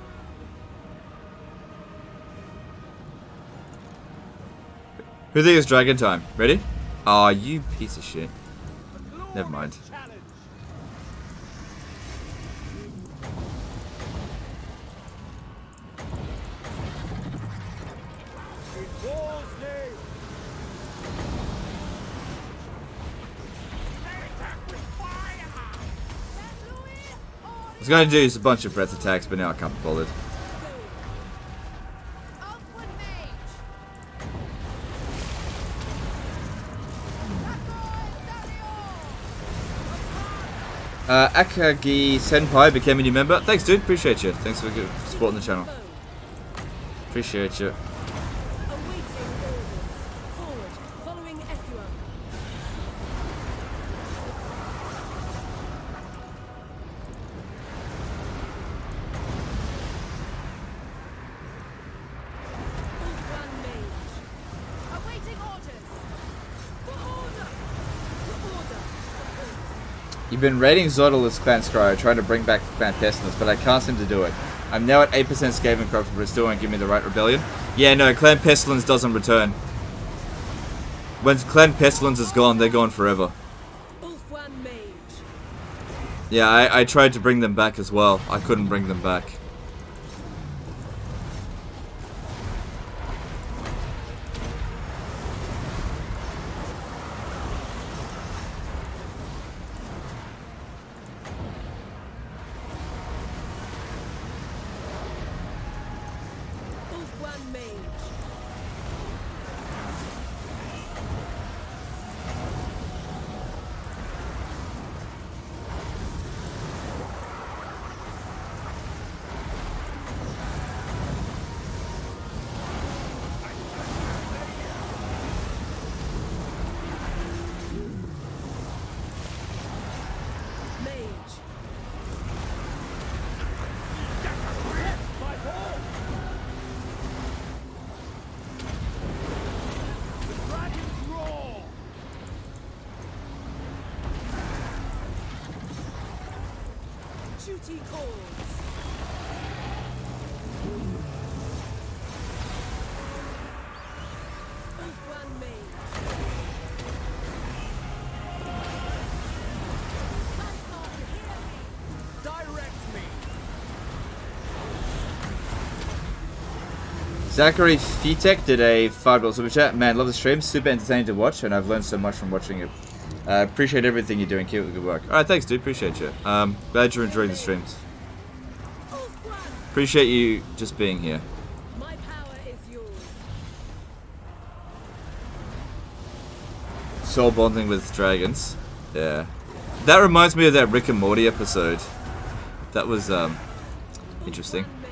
Who thinks it's dragon time? Ready? Aw, you piece of shit. Never mind. I was going to do a bunch of breath attacks, but now I can't be bothered. Upward mage. Akagi Senpai became a new member. Thanks, dude. Appreciate you. Thanks for supporting the channel. Appreciate you. Awaiting orders. Forward. Following Ethua. Ulfwan mage. Awaiting orders. For order. For order. You've been raiding Zodalus Clan Scryer, trying to bring back Clan Pestilence, but I can't seem to do it. I'm now at 8% Skaven Corruption, but it still won't give me the right rebellion. Yeah, no, Clan Pestilence doesn't return. When Clan Pestilence is gone, they're gone forever. Ulfwan mage. Yeah, I tried to bring them back as well. I couldn't bring them back. Ulfwan mage. Mage. Duty calls. Ulfwan mage. Direct me. Zachary Fitek did a $5 super chat. Man, love the stream. Super entertaining to watch, and I've learned so much from watching it. Appreciate everything you're doing. Keep up the good work. Alright, thanks, dude. Appreciate you. Glad you're enjoying the streams. Ulfwan. Appreciate you just being here. My power is yours. Soul bonding with dragons. Yeah. That reminds me of that Rick and Morty episode. That was, interesting. Ulfwan mage.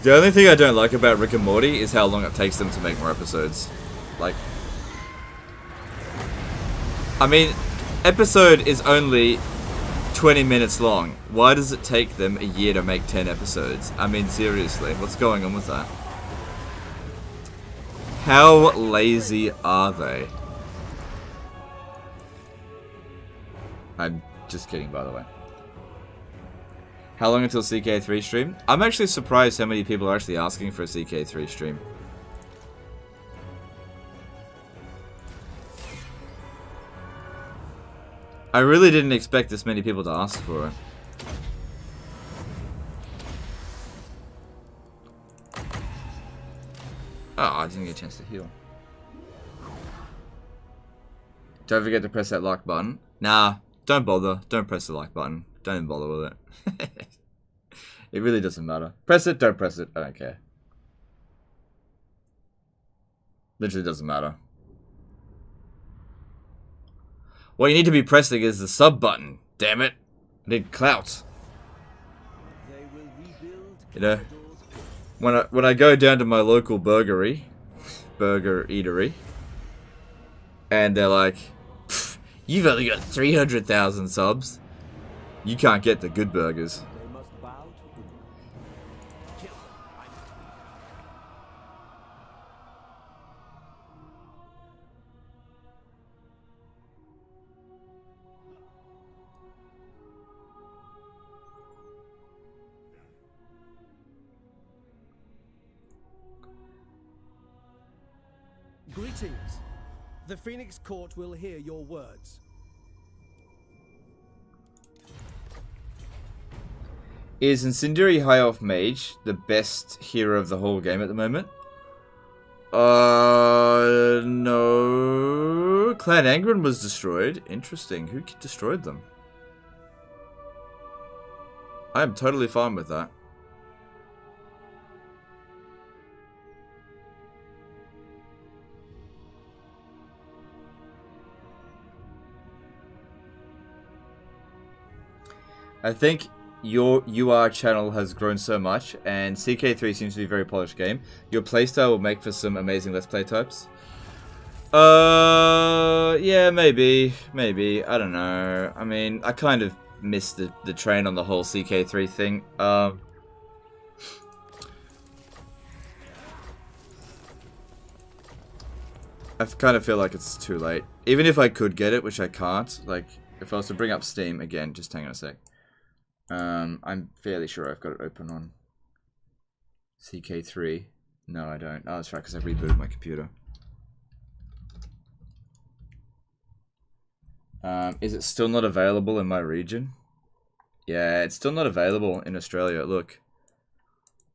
The only thing I don't like about Rick and Morty is how long it takes them to make more episodes. Like, I mean, episode is only 20 minutes long. Why does it take them a year to make 10 episodes? I mean, seriously, what's going on with that? How lazy are they? I'm just kidding, by the way. How long until CK3 stream? I'm actually surprised how many people are actually asking for a CK3 stream. I really didn't expect this many people to ask for it. Oh, I didn't get a chance to heal. Don't forget to press that like button. Nah, don't bother. Don't press the like button. Don't even bother with it. It really doesn't matter. Press it, don't press it. I don't care. Literally doesn't matter. What you need to be pressing is the sub button. Damn it. I need clout. They will rebuild You know? Caledor's when I go down to my local burger eatery, and they're like, "You've only got 300,000 subs. You can't get the good burgers." They must bow to Uno. Kill them. Greetings. The Phoenix Court will hear your words. Is Incendiary High Elf Mage the best hero of the whole game at the moment? No. Clan Angren was destroyed. Interesting. Who destroyed them? I am totally fine with that. I think your UR channel has grown so much, and CK3 seems to be a very polished game. Your playstyle will make for some amazing Let's Play types. Yeah, maybe. I don't know. I mean, I kind of missed the train on the whole CK3 thing. I kind of feel like it's too late. Even if I could get it, which I can't. Like, if I was to bring up Steam again, just hang on a sec. I'm fairly sure I've got it open on CK3. No, I don't. Oh, that's right, because I rebooted my computer. Is it still not available in my region? Yeah, it's still not available in Australia. Look.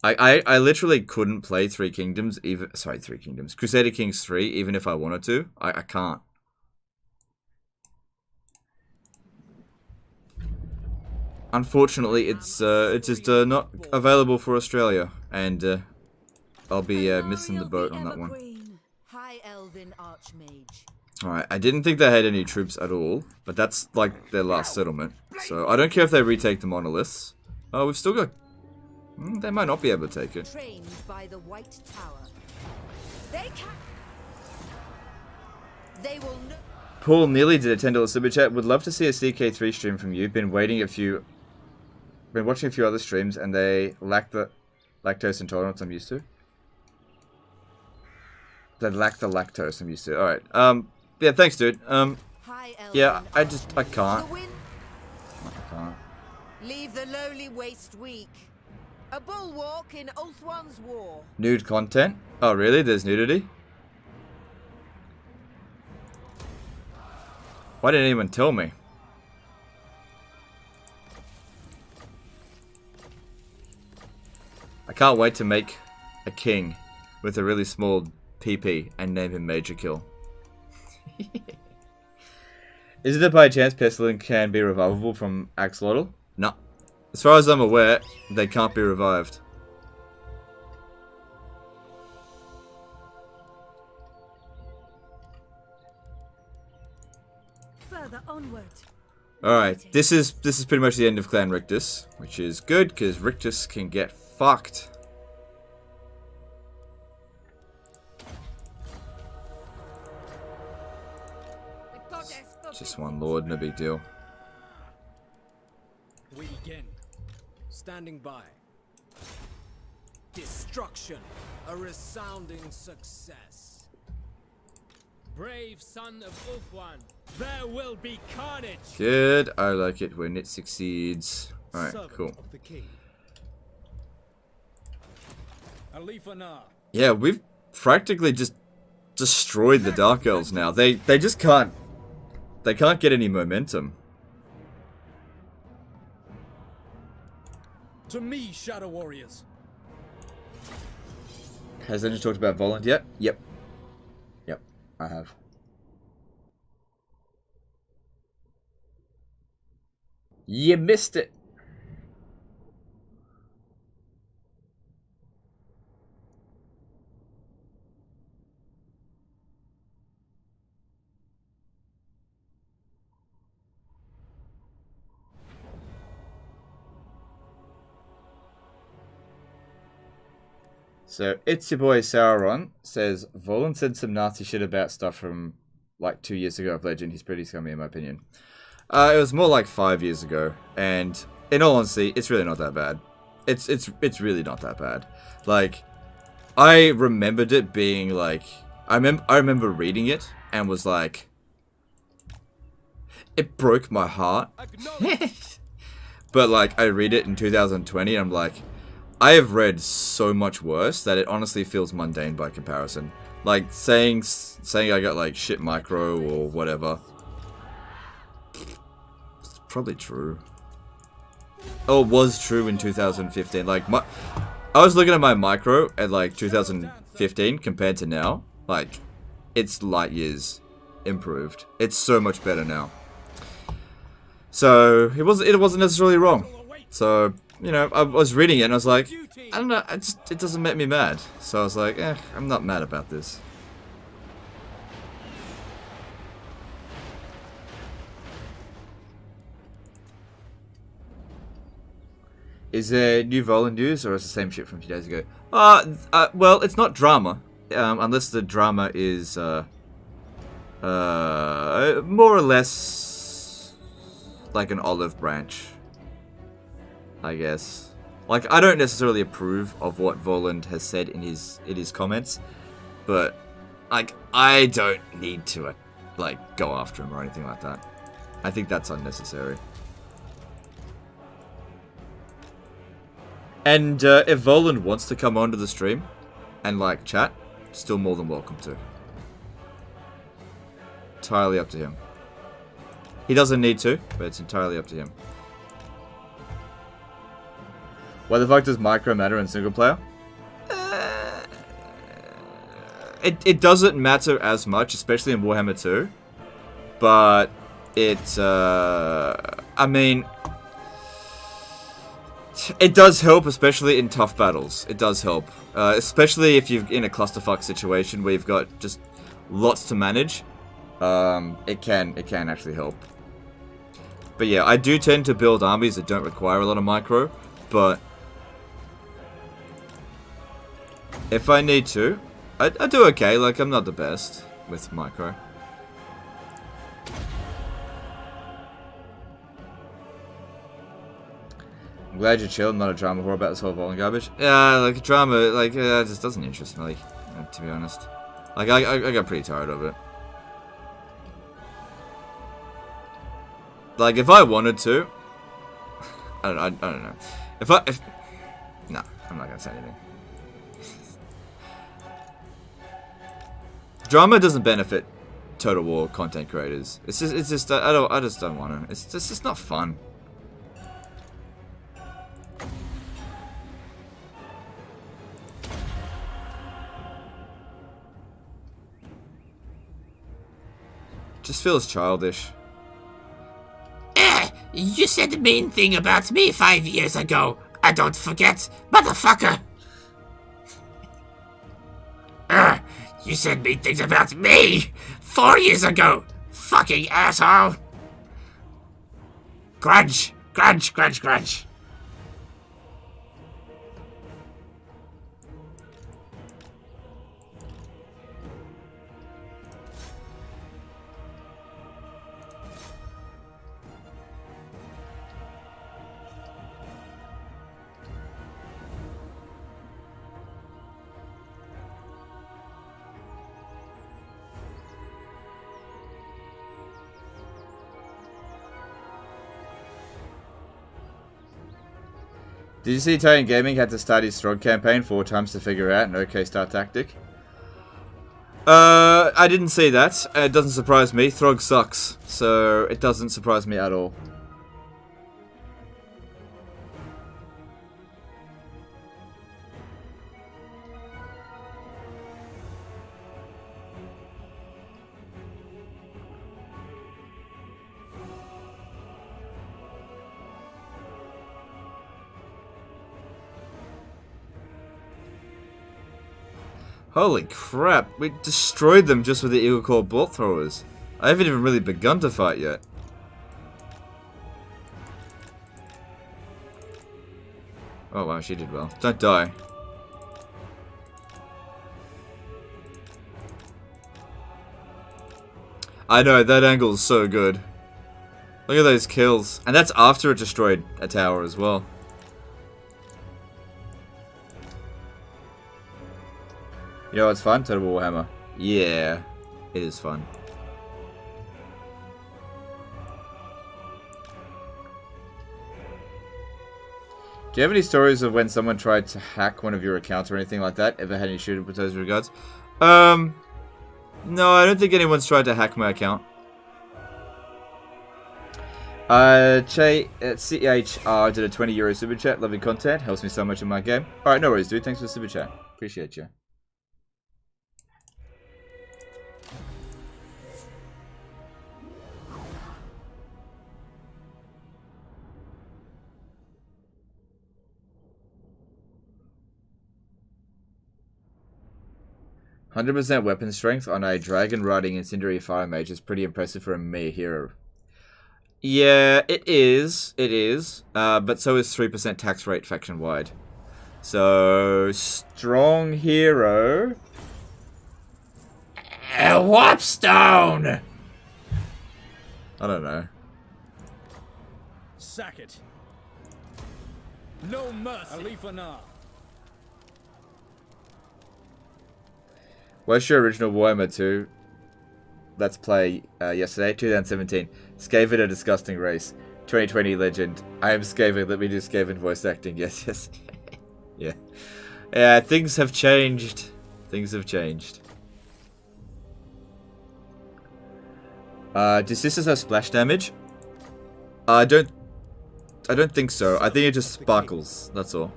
I literally couldn't play Three Kingdoms, Crusader Kings 3, even if I wanted to. I can't. Unfortunately, it's just not available for Australia, and I'll be missing the boat on that one. High Elven Archmage. Alright, I didn't think they had any troops at all, but that's like their last settlement. So I don't care if they retake the monoliths. Oh, we've still got... they might not be able to take it. Trained by the White Tower. They can. They will know. Paul nearly did a $10 super chat. Would love to see a CK3 stream from you. Been watching a few other streams, and they lack the lactose intolerance I'm used to. They lack the lactose I'm used to. All right. Yeah. Thanks, dude. Yeah. I can't. I can't. Leave the lowly waste weak. A bulwark in Ulthuan's war. Nude content? Oh, really? There's nudity? Why didn't anyone tell me? I can't wait to make a king with a really small PP and name him Major Kill. Is it by chance Pestilence can be revivable from Axolotl? No. As far as I'm aware, they can't be revived. Further onward. Alright, this is pretty much the end of Clan Rictus, which is good because Rictus can get fucked. Just one lord, no big deal. We begin. Standing by. Destruction. A resounding success. Brave son of Ulthuan, there will be carnage. Good, I like it when it succeeds. Alright, cool. Of the king. Alifana. Yeah, we've practically just destroyed the Dark Elves now. They just can't. They can't get any momentum. To me, Shadow Warriors. Has anyone talked about Voland yet? Yep. Yep, I have. You missed it. So, it's your boy Sauron says, Volan said some Nazi shit about stuff from like 2 years ago of Legend. He's pretty scummy in my opinion. It was more like 5 years ago, and in all honesty, it's really not that bad. It's really not that bad. Like, I remembered it being like, I remember reading it and was like, it broke my heart. But like, I read it in 2020 and I'm like, I have read so much worse that it honestly feels mundane by comparison. Like, saying I got like shit micro or whatever. It's probably true. Oh, it was true in 2015. Like, I was looking at my micro at like 2015 compared to now. Like, it's light years improved. It's so much better now. So it wasn't necessarily wrong. So, you know, I was reading it and I was like, I don't know, it doesn't make me mad. So I was like, I'm not mad about this. Is there new Volan news, or is it the same shit from a few days ago? Well, it's not drama, unless the drama is more or less like an olive branch, I guess. Like, I don't necessarily approve of what Voland has said in his comments, but like, I don't need to like go after him or anything like that. I think that's unnecessary. And if Voland wants to come onto the stream and like chat, still more than welcome to. Entirely up to him. He doesn't need to, but it's entirely up to him. Why the fuck does micro matter in single player? It doesn't matter as much, especially in Warhammer 2. But it's I mean, it does help, especially in tough battles. It does help, especially if you're in a clusterfuck situation where you've got just lots to manage. It can actually help. But yeah, I do tend to build armies that don't require a lot of micro, but if I need to, I do okay. Like, I'm not the best with micro. I'm glad you're chill, not a drama whore about this whole Volan garbage. Yeah, like, drama, like, it just doesn't interest me, like, to be honest. Like, I got pretty tired of it. Like, if I wanted to, I don't know. No, I'm not gonna say anything. Drama doesn't benefit Total War content creators. It's just I just don't want to. It's just not fun. Just feels childish. You said the mean thing about me 5 years ago. I don't forget, motherfucker. You said mean things about me 4 years ago. Fucking asshole. Grudge, grudge, grudge, grudge. Did you see Italian Gaming had to start his Throg campaign 4 times to figure out an okay start tactic? I didn't see that. It doesn't surprise me. Throg sucks, so it doesn't surprise me at all. Holy crap, we destroyed them just with the Eagle Claw bolt throwers. I haven't even really begun to fight yet. Oh wow, she did well. Don't die. I know, that angle is so good. Look at those kills. And that's after it destroyed a tower as well. You know what's fun? Total Warhammer. Yeah, it is fun. Do you have any stories of when someone tried to hack one of your accounts or anything like that? Ever had any shooting with those regards? No, I don't think anyone's tried to hack my account. CHR did a €20 super chat. Lovely content. Helps me so much in my game. Alright, no worries, dude. Thanks for the super chat. Appreciate you. 100% weapon strength on a dragon riding incendiary fire mage is pretty impressive for a mere hero. Yeah, it is. It is. But so is 3% tax rate faction wide. So, strong hero. A warpstone! I don't know. Sack it. No mercy. Alifanar. What's your original Warhammer 2 Let's Play yesterday? 2017. Skaven, a disgusting race. 2020 legend. I am Skaven, let me do Skaven voice acting. Yes, yes. Yeah. Yeah, things have changed. Things have changed. Do sisters have splash damage? I don't think so. I think it just sparkles, that's all.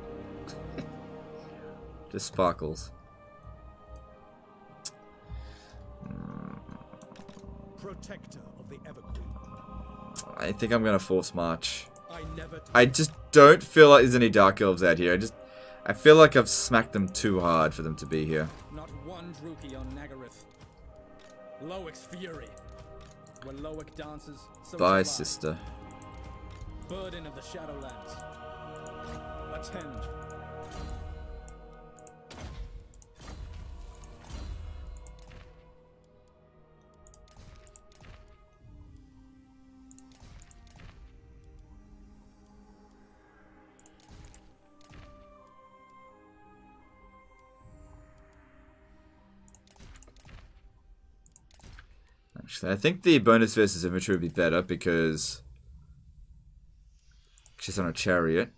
Just sparkles. Protector of the Everqueen. I think I'm gonna force march. I just don't feel like there's any Dark Elves out here. I feel like I've smacked them too hard for them to be here. Not one Druki on Nagareth. Loic's fury. When Loic dances, so Bye, do I. sister. Burden of the Shadowlands. Attend. Actually, I think the bonus versus infantry would be better because she's on a chariot.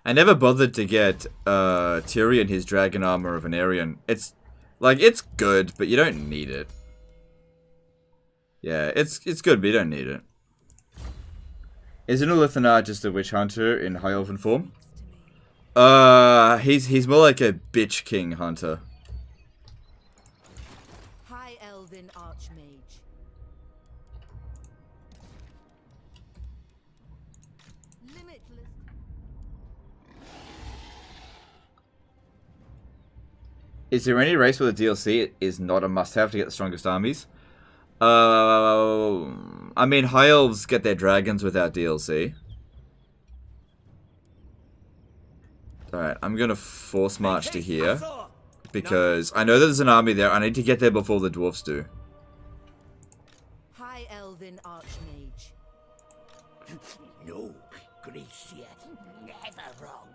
I never bothered to get Tyrion his dragon armor of an Arian. It's good, but you don't need it. Yeah, it's good, but you don't need it. Isn't Elithanar just a witch hunter in high elven form? He's more like a bitch king hunter. High Elven Archmage. Limitless. Is there any race where the DLC is not a must-have to get the strongest armies? I mean, High Elves get their dragons without DLC. Alright, I'm gonna force march to here. Because I know that there's an army there. I need to get there before the dwarfs do. High Elven Archmage. No, Gracia, never wrong.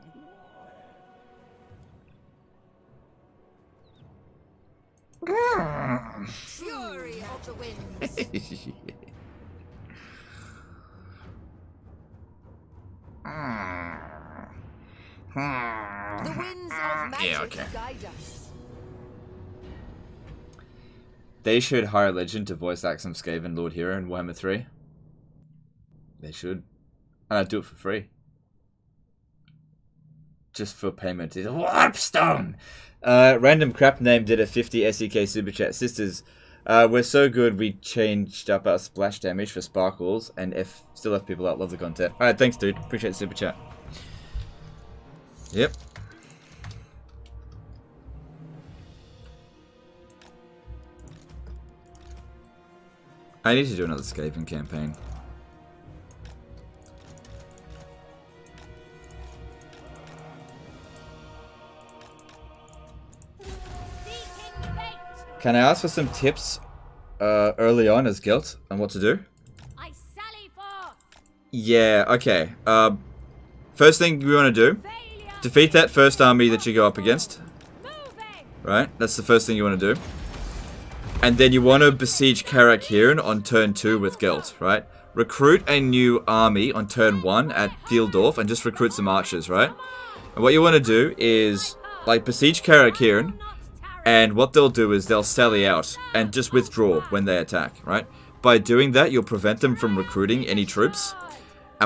Fury of the winds. The winds of magic guide us. They should hire a legend to voice act some Skaven Lord Hero in Warhammer 3. They should. And I'd do it for free. Just for payment. It's a warpstone! Random crap name did a 50 SEK super chat. Sisters, we're so good we changed up our splash damage for sparkles and still have people out. Love the content. Alright, thanks dude. Appreciate the super chat. Yep. I need to do another Skaven campaign. Can I ask for some tips early on as guilt on what to do? I sally forth. Yeah, okay. First thing we want to do, defeat that first army that you go up against. Right? That's the first thing you want to do. And then you want to besiege Karak on turn 2 with guilt, right? Recruit a new army on turn 1 at Fieldorf and just recruit some archers, right? And what you want to do is, like, besiege Karak and what they'll do is they'll sally out and just withdraw when they attack, right? By doing that, you'll prevent them from recruiting any troops,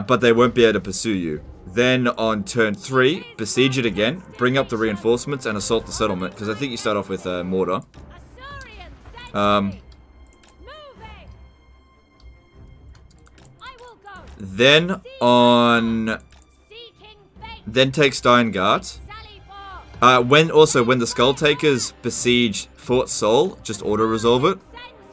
but they won't be able to pursue you. Then on turn 3, besiege it again, bring up the reinforcements and assault the settlement, because I think you start off with mortar. Then take Steingart. When the Skull Takers besiege Fort Sol, just auto-resolve it.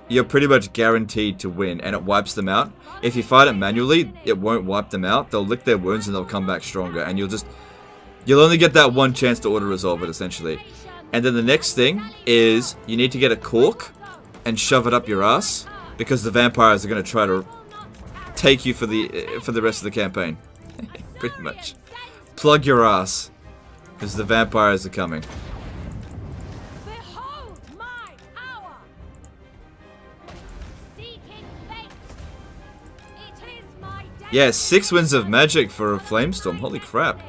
You're pretty much guaranteed to win, and it wipes them out. If you fight it manually, it won't wipe them out. They'll lick their wounds and they'll come back stronger, and you'll only get that one chance to auto-resolve it, essentially. And then the next thing is, you need to get a cork and shove it up your ass, because the vampires are going to try to take you for the rest of the campaign. Pretty much. Plug your ass, because the vampires are coming. Behold my power. Seeking fate. It is my Yeah, 6 winds of magic for a Flamestorm. Holy crap.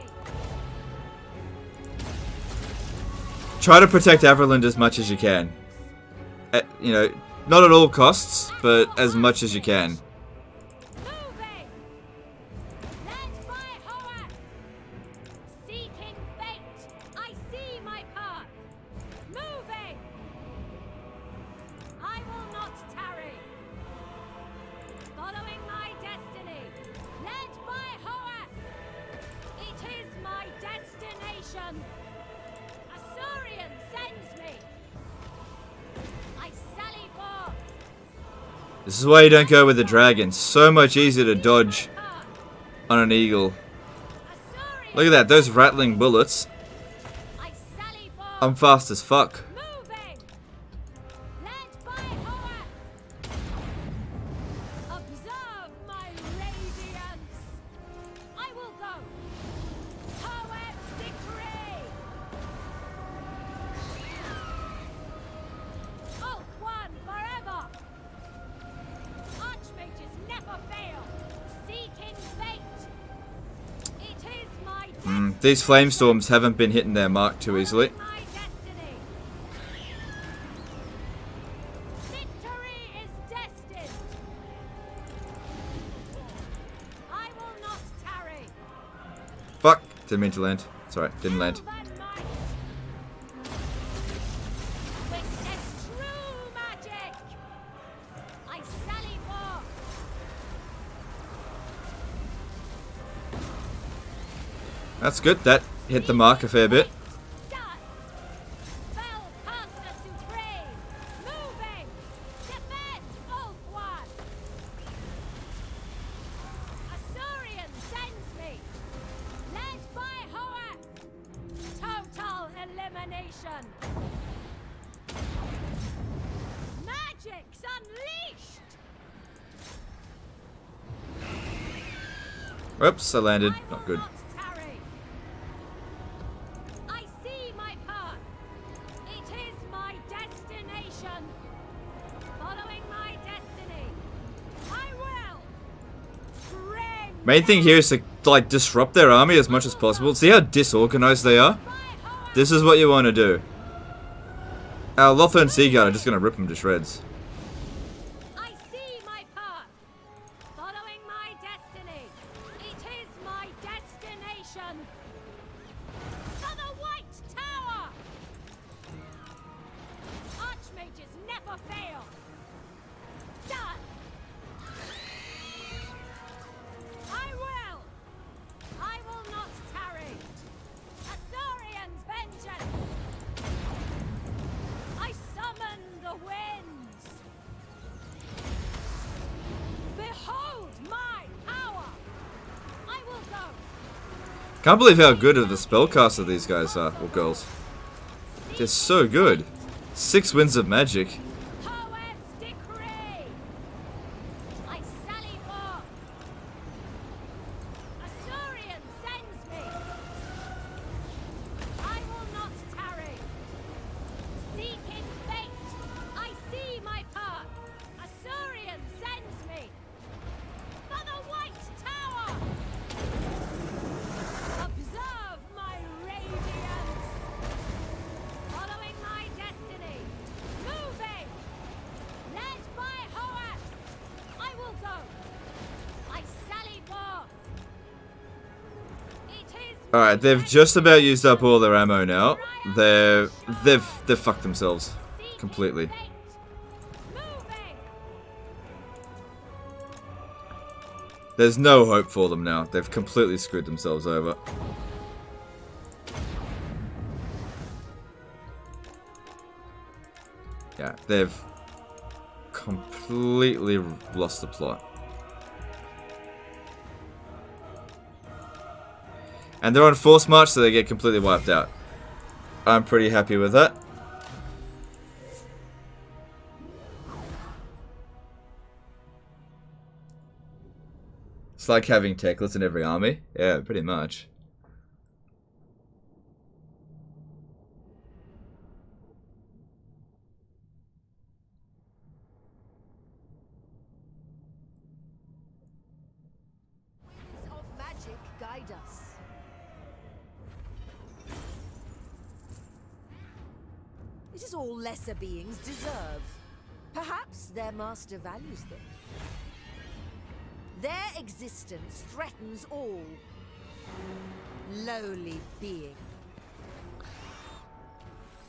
Try to protect Everland as much as you can. You know, not at all costs, but as much as you can. Moving. Led by Hoath. Seeking fate. I see my path. Moving. I will not tarry. Following my destiny. Led by Hoath. It is my destination. Asurion sends me. I sally forth. This is why you don't go with the dragon. So much easier to dodge on an eagle. Look at that, those rattling bullets. I sally forth. I'm fast as fuck. Moving. Led by Hoath. Observe my radiance. I will go. Hoath's decree. Ulf one forever. Archmages never fail. Seeking fate. It is my destiny. These Flamestorms haven't been hitting their mark too easily. My destiny. Victory is destined. I will not tarry. Fuck. Didn't mean to land. Sorry, didn't land. Witness true magic. I sally forth. That's good. That hit the mark a fair bit. Done. Spellcaster supreme. Moving. Defend Ulf one. Asurion sends me. Led by Hoath. Total elimination. Magic's unleashed. Oops, I landed. I Not will good. not tarry. I see my path. It is my destination. Following my destiny. I will. Bring Main thing here is to, like, disrupt their army as much as possible. See how disorganized they are? This is what you want to do. Our Lothar and Seaguard are just going to rip them to shreds. I see my path. Following my destiny. It is my destination. For the White Tower. Archmages never fail. Done. I will not tarry. Asurion's vengeance. I summon the winds. Behold my power. I will go. Can't believe how good of a spellcaster these guys are, or girls. They're so good. 6 winds of magic. Poet's decree! I sally forth! Assyrian sends me! I will not tarry! Seek in fate! I see my path! Assyrian sends me! For the White Tower! Observe my radiance! Following my destiny! Moving! Led by Hoas! I will go! I sally forth! It is Alright, they've just about used up all their ammo now. They've fucked themselves completely. fate! Moving! There's no hope for them now. They've completely screwed themselves over. Yeah, they've completely lost the plot. And they're on force march, so they get completely wiped out. I'm pretty happy with that. It's like having techlets in every army. Yeah, pretty much. Winds of magic guide us. It is all lesser beings deserve. Perhaps their master values them. Their existence threatens all. Lowly being.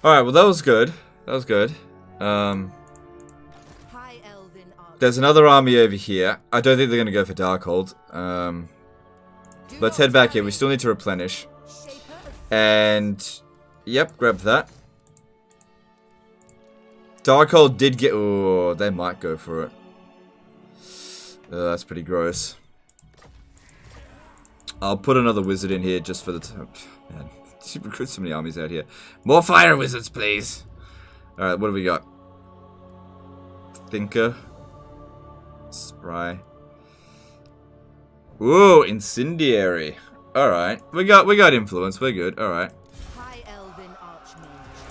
Alright, well that was good. That was good. High Elven Arch. There's another army over here. I don't think they're going to go for Darkhold. Let's head back here. We still need to replenish. Shaper of And... Yep, grab that. Darkhold did get... Oh, they might go for it. That's pretty gross. I'll put another wizard in here just for the time. Man, you recruit so many armies out here. More fire wizards, please. Alright, what do we got? Thinker. Spry. Ooh, incendiary. Alright. We got influence. We're good. Alright. High Elven Archmage.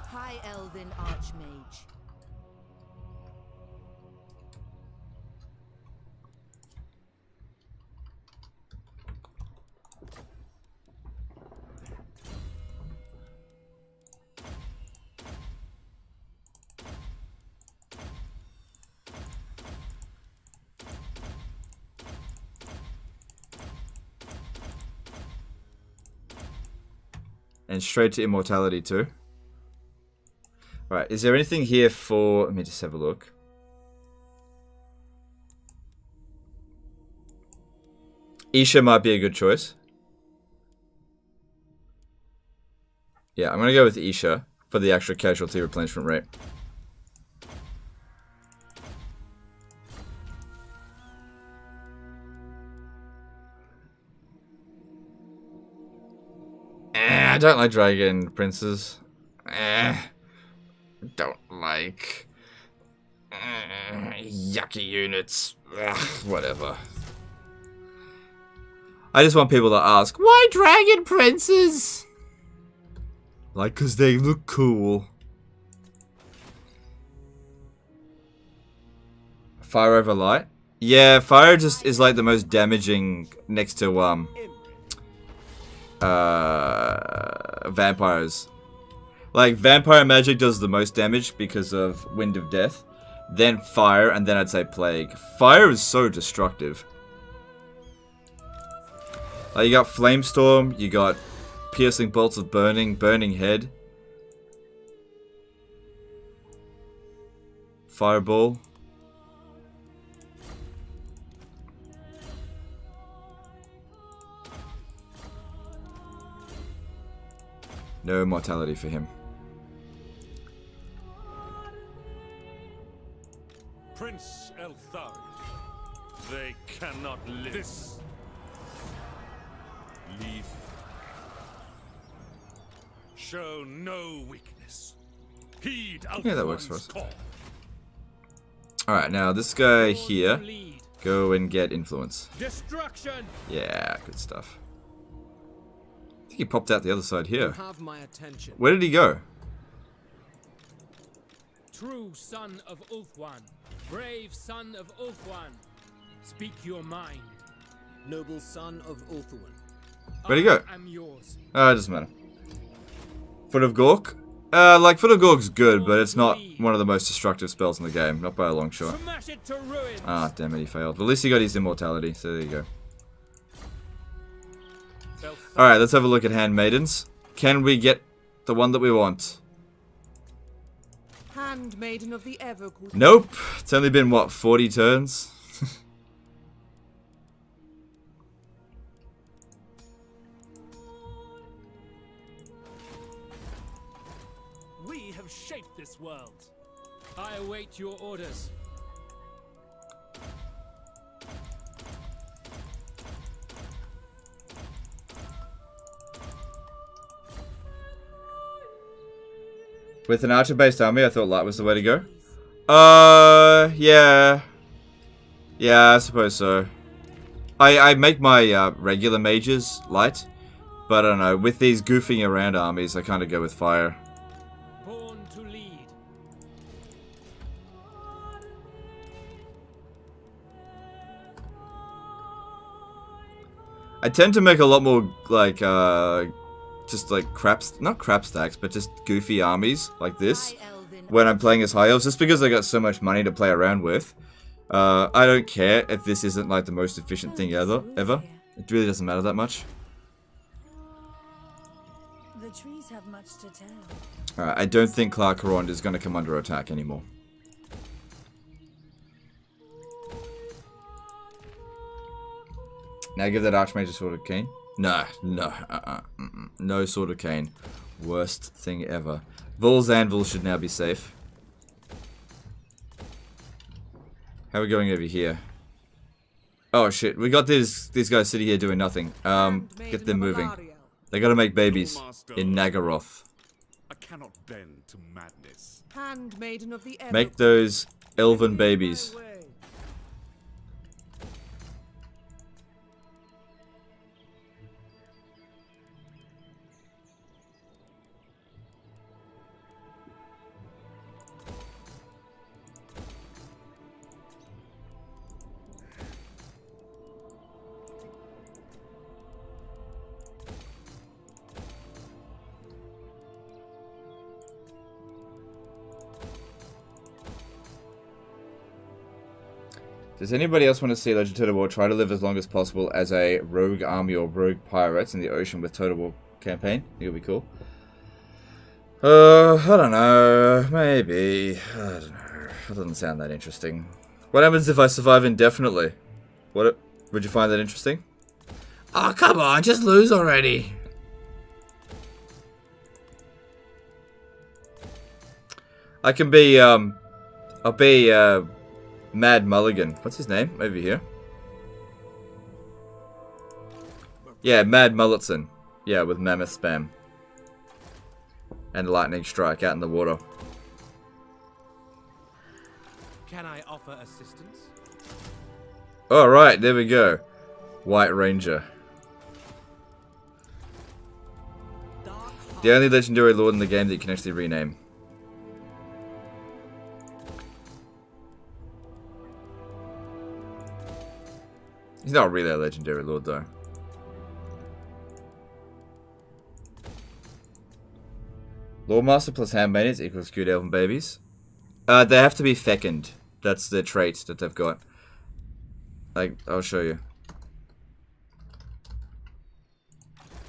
High Elven Archmage. And straight to immortality too. Right, is there anything here for... Let me just have a look. Isha might be a good choice. Yeah, I'm going to go with Isha for the extra casualty replenishment rate. I don't like dragon princes. Don't like yucky units. Whatever. I just want people to ask, why dragon princes? Like, cause they look cool. Fire over light? Yeah, fire just is like the most damaging next to vampires. Like, vampire magic does the most damage because of Wind of Death, then fire, and then I'd say plague. Fire is so destructive. Like, you got Flamestorm, you got Piercing Bolts of Burning, Burning Head, Fireball. No mortality for him. Prince Elthar, they cannot live. This. Leave. Show no weakness. Heed Yeah, that works for us. call. Alright, now this guy Born to here, lead. go and get influence. Destruction. Yeah, good stuff. I think he popped out the other side You here. have my attention. Where did he go? True son of Ulthuan. Brave son of Ulthuan. Speak your mind. Noble son of Ulthuan. Where'd he go? I am yours. It doesn't matter. Foot of Gork? Like, Foot of Gork's good, but it's not one of the most destructive spells in the game. Not by a long shot. Smash it to ruins. Ah, damn it, he failed. But at least he got his immortality, so there you go. Alright, let's have a look at Handmaidens. Can we get the one that we want? Handmaiden of the Evergood. Nope. It's only been, what, 40 turns? We have shaped this world. I await your orders. With an archer-based army, I thought light was the way to go. Yeah. Yeah, I suppose so. I make my regular mages light, but I don't know. With these goofing around armies, I kind of go with fire. Born to lead. I tend to make a lot more, like, just like not crap stacks, but just goofy armies like this when I'm playing as High Elves, just because I got so much money to play around with. I don't care if this isn't like the most efficient thing ever. It really doesn't matter that much. The trees have much to tell. Alright, I don't think Clark Carond is going to come under attack anymore. Now give that Archmage a Sword of Cain. No, no Sword of Cain. Worst thing ever. Vol's Anvil should now be safe. How are we going over here? Oh shit, we got these guys sitting here doing nothing. Get them moving. They gotta make babies in Nagaroth. I cannot bend to madness. Handmaiden of the Evergood. Make those elven babies. Does anybody else want to see Legend Total War try to live as long as possible as a rogue army or rogue pirates in the ocean with Total War campaign? I think it'll be cool. I don't know. Maybe. I don't know. That doesn't sound that interesting. What happens if I survive indefinitely? Would you find that interesting? Oh, come on, just lose already. I can be, I'll be, Mad Mulligan. What's his name? Over here. Yeah, Mad Mulletson. Yeah, with Mammoth Spam. And Lightning Strike out in the water. Can I offer assistance? Alright, there we go. White Ranger. The only legendary lord in the game that you can actually rename. He's not really a legendary lord, though. Lordmaster plus Handmaidens equals cute elven babies. They have to be fecund. That's the trait that they've got. Like, I'll show you.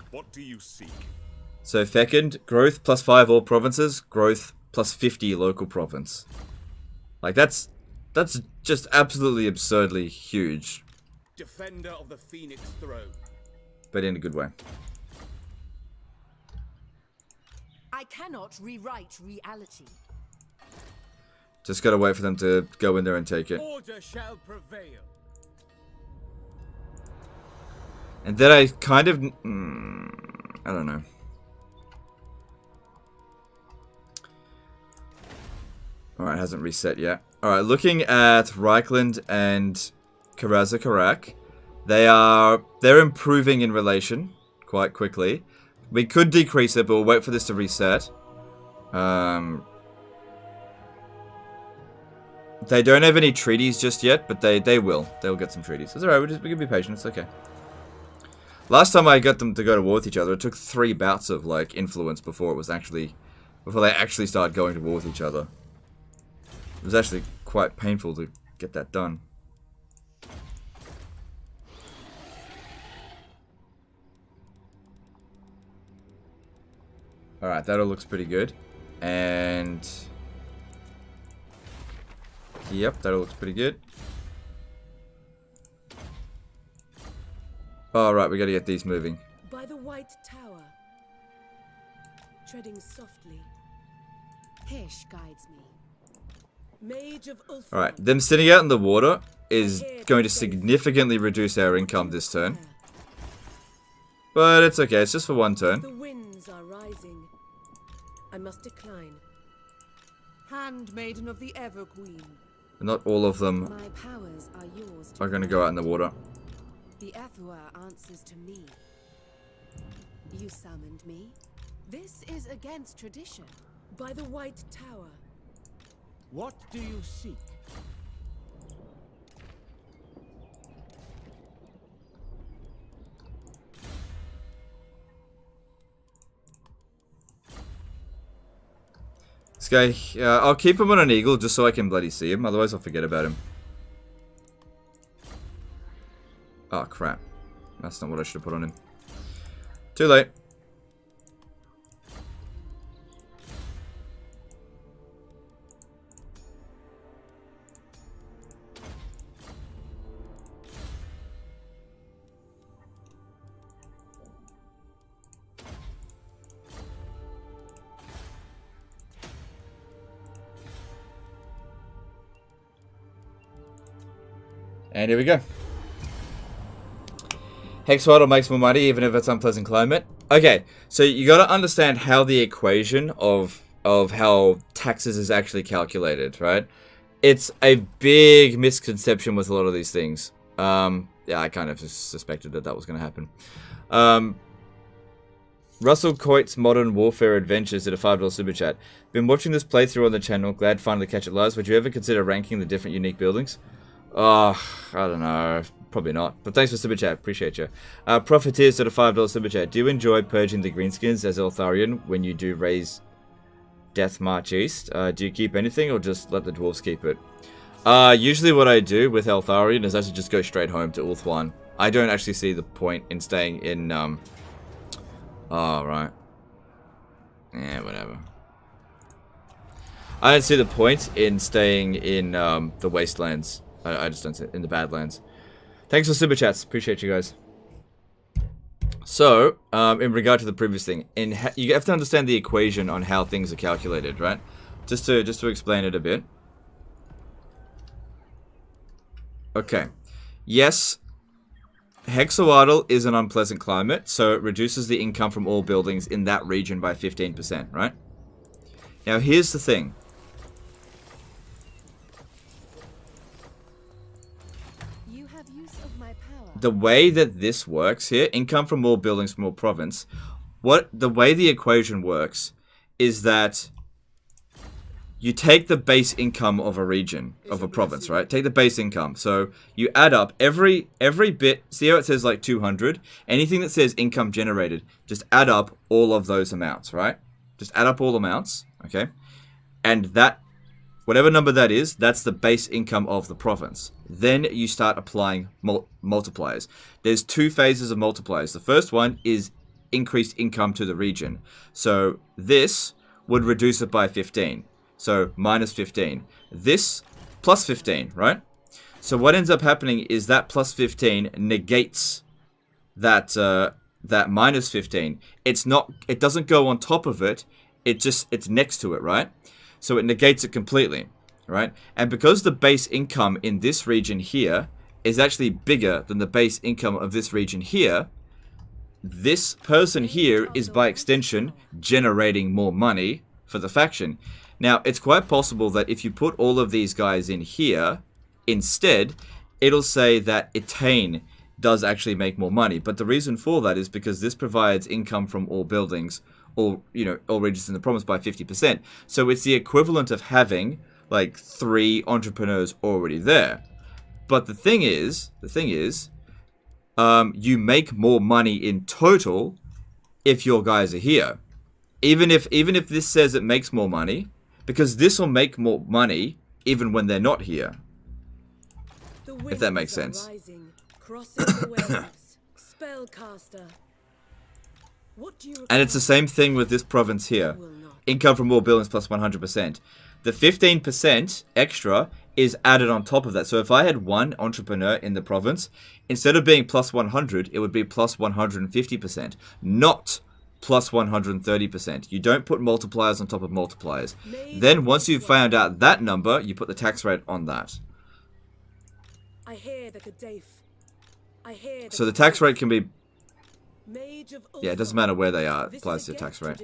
What do you seek? So fecund, growth plus 5 all provinces, growth plus 50 local province. Like, that's just absolutely absurdly huge. Defender of the Phoenix Throne. But in a good way. I cannot rewrite reality. Just gotta wait for them to go in there and take it. Order shall prevail. And then I kind of... I don't know. Alright, hasn't reset yet. Alright, looking at Reichland and Karazakarak, they're improving in relation quite quickly. We could decrease it, but we'll wait for this to reset. They don't have any treaties just yet, but they will. They'll get some treaties. It's alright, we can be patient, it's okay. Last time I got them to go to war with each other, it took 3 bouts of, like, influence before they actually started going to war with each other. It was actually quite painful to get that done. Alright, that all looks pretty good. And... yep, that all looks pretty good. Alright, we gotta get these moving. By the White Tower. Treading softly. Hish guides me. Mage of Ulfwan. Alright, them sitting out in the water is going to significantly reduce our income this turn. But it's okay, it's just for 1 turn. The winds are rising. I must decline. Handmaiden of the Everqueen. Not all of them My powers are yours are going to go out in the water. The Ethua answers to me. You summoned me. This is against tradition. By the White Tower. What do you seek? This guy, I'll keep him on an eagle just so I can bloody see him, otherwise I'll forget about him. Oh crap. That's not what I should have put on him. Too late. And here we go. Hexwaddle makes more money even if it's unpleasant climate. Okay, so you got to understand how the equation of how taxes is actually calculated, right? It's a big misconception with a lot of these things. Yeah, I kind of suspected that was going to happen. Russell Coit's Modern Warfare Adventures did a $5 super chat. Been watching this playthrough on the channel. Glad to finally catch it live. Would you ever consider ranking the different unique buildings? I don't know. Probably not. But thanks for super chat. Appreciate you. Profiteers did a $5 super chat. Do you enjoy purging the greenskins as Eltharion when you do raise Death March East? Do you keep anything or just let the dwarves keep it? Usually what I do with Eltharion is actually just go straight home to Ulthuan. I don't actually see the point in staying in, oh, right. Yeah, whatever. I don't see the point in staying in, the Wastelands. I just don't see it in the Badlands. Thanks for super chats. Appreciate you guys. So, in regard to the previous thing, you have to understand the equation on how things are calculated, right? Just to explain it a bit. Okay. Yes, Hexawaddle is an unpleasant climate, so it reduces the income from all buildings in that region by 15%, right? Now, here's the thing. The way that this works here, income from all buildings from all province, the way the equation works is that you take the base income of a region, of a province, right? Take the base income. So you add up every bit, see how it says like 200? Anything that says income generated, just add up all of those amounts, right? Just add up all amounts, okay? And that, whatever number that is, that's the base income of the province. Then you start applying multipliers. There's 2 phases of multipliers. The first one is increased income to the region. So this would reduce it by 15. So minus 15. This plus 15, right? So what ends up happening is that plus 15 negates that that minus 15. It doesn't go on top of it. It's next to it, right? So it negates it completely, right? And because the base income in this region here is actually bigger than the base income of this region here, this person here is by extension generating more money for the faction. Now, it's quite possible that if you put all of these guys in here, instead, it'll say that Eataine does actually make more money. But the reason for that is because this provides income from all buildings, all regions in the province by 50%. So it's the equivalent of having like 3 entrepreneurs already there. But the thing is, you make more money in total if your guys are here. Even if this says it makes more money, because this will make more money even when they're not here. If that makes sense. Spellcaster. What do you And it's the same thing with this province here. Income from all buildings plus 100%. The 15% extra is added on top of that. So if I had one entrepreneur in the province, instead of being plus 100, it would be plus 150%, not plus 130%. You don't put multipliers on top of multipliers. Then once you've found out that number, you put the tax rate on that. I hear the Gaddafi. So the tax rate can be... Yeah, it doesn't matter where they are. It applies to the tax rate.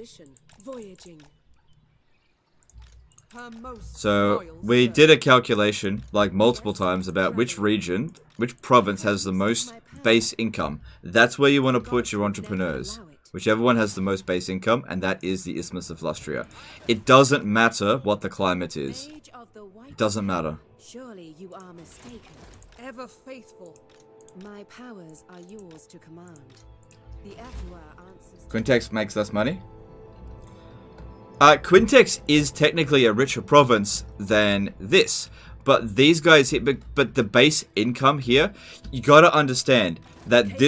So we did a calculation, like multiple times, about which region, which province has the most base income. That's where you want to put your entrepreneurs. Whichever one has the most base income, and that is the Isthmus of Lustria. It doesn't matter what the climate is. It doesn't matter. Surely you are mistaken. Ever faithful. My powers are yours to command. The Ephua answers. Quintex makes less money? Quintex is technically a richer province than this. But these guys here, but the base income here, you gotta understand that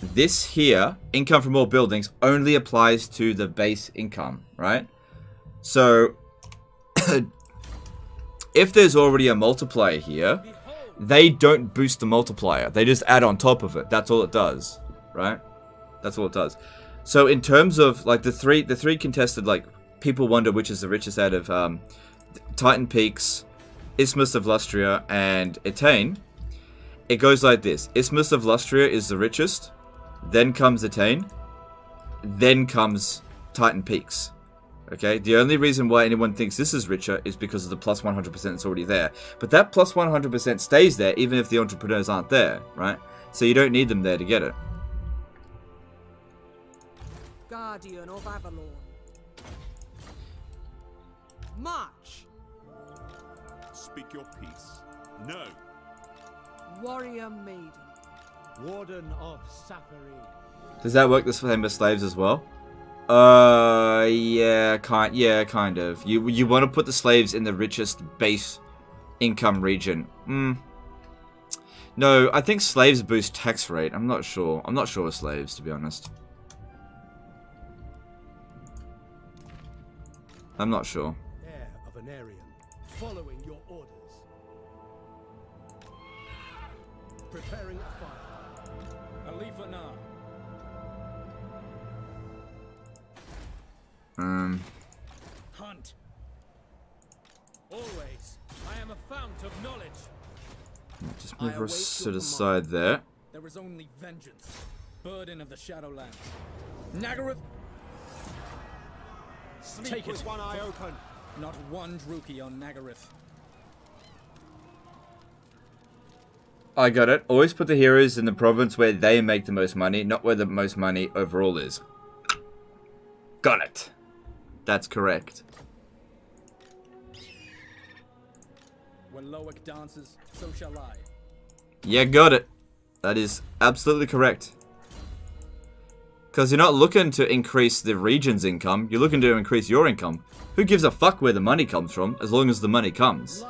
this here, income from all buildings, only applies to the base income, right? So, if there's already a multiplier here, they don't boost the multiplier. They just add on top of it. That's all it does, right? That's all it does. So in terms of like the three contested, like people wonder which is the richest out of Titan Peaks, Isthmus of Lustria, and Eataine. It goes like this: Isthmus of Lustria is the richest, then comes Eataine, then comes Titan Peaks. Okay, the only reason why anyone thinks this is richer is because of the plus 100% that's already there. But that plus 100% stays there even if the entrepreneurs aren't there, right? So you don't need them there to get it. Guardian of Avalon. March. Speak your peace. No. Warrior maiden. Warden of Safari. Does that work the same as slaves as well? Yeah, kind of. You want to put the slaves in the richest base income region. No, I think slaves boost tax rate. I'm not sure. I'm not sure with slaves, to be honest. I'm not sure. Heir of an Aryan, following your orders. Preparing a fire. Alifa now. Hunt. Always. I am a fount of knowledge. Just move us to the side there. There is only vengeance. Burden of the Shadowlands. Nagaroth. Take it. One eye open. Not one Druki on Nagaroth. I got it. Always put the heroes in the province where they make the most money, not where the most money overall is. Got it. That's correct. When Loic dances, so shall I. Yeah, got it. That is absolutely correct. Because you're not looking to increase the region's income, you're looking to increase your income. Who gives a fuck where the money comes from, as long as the money comes?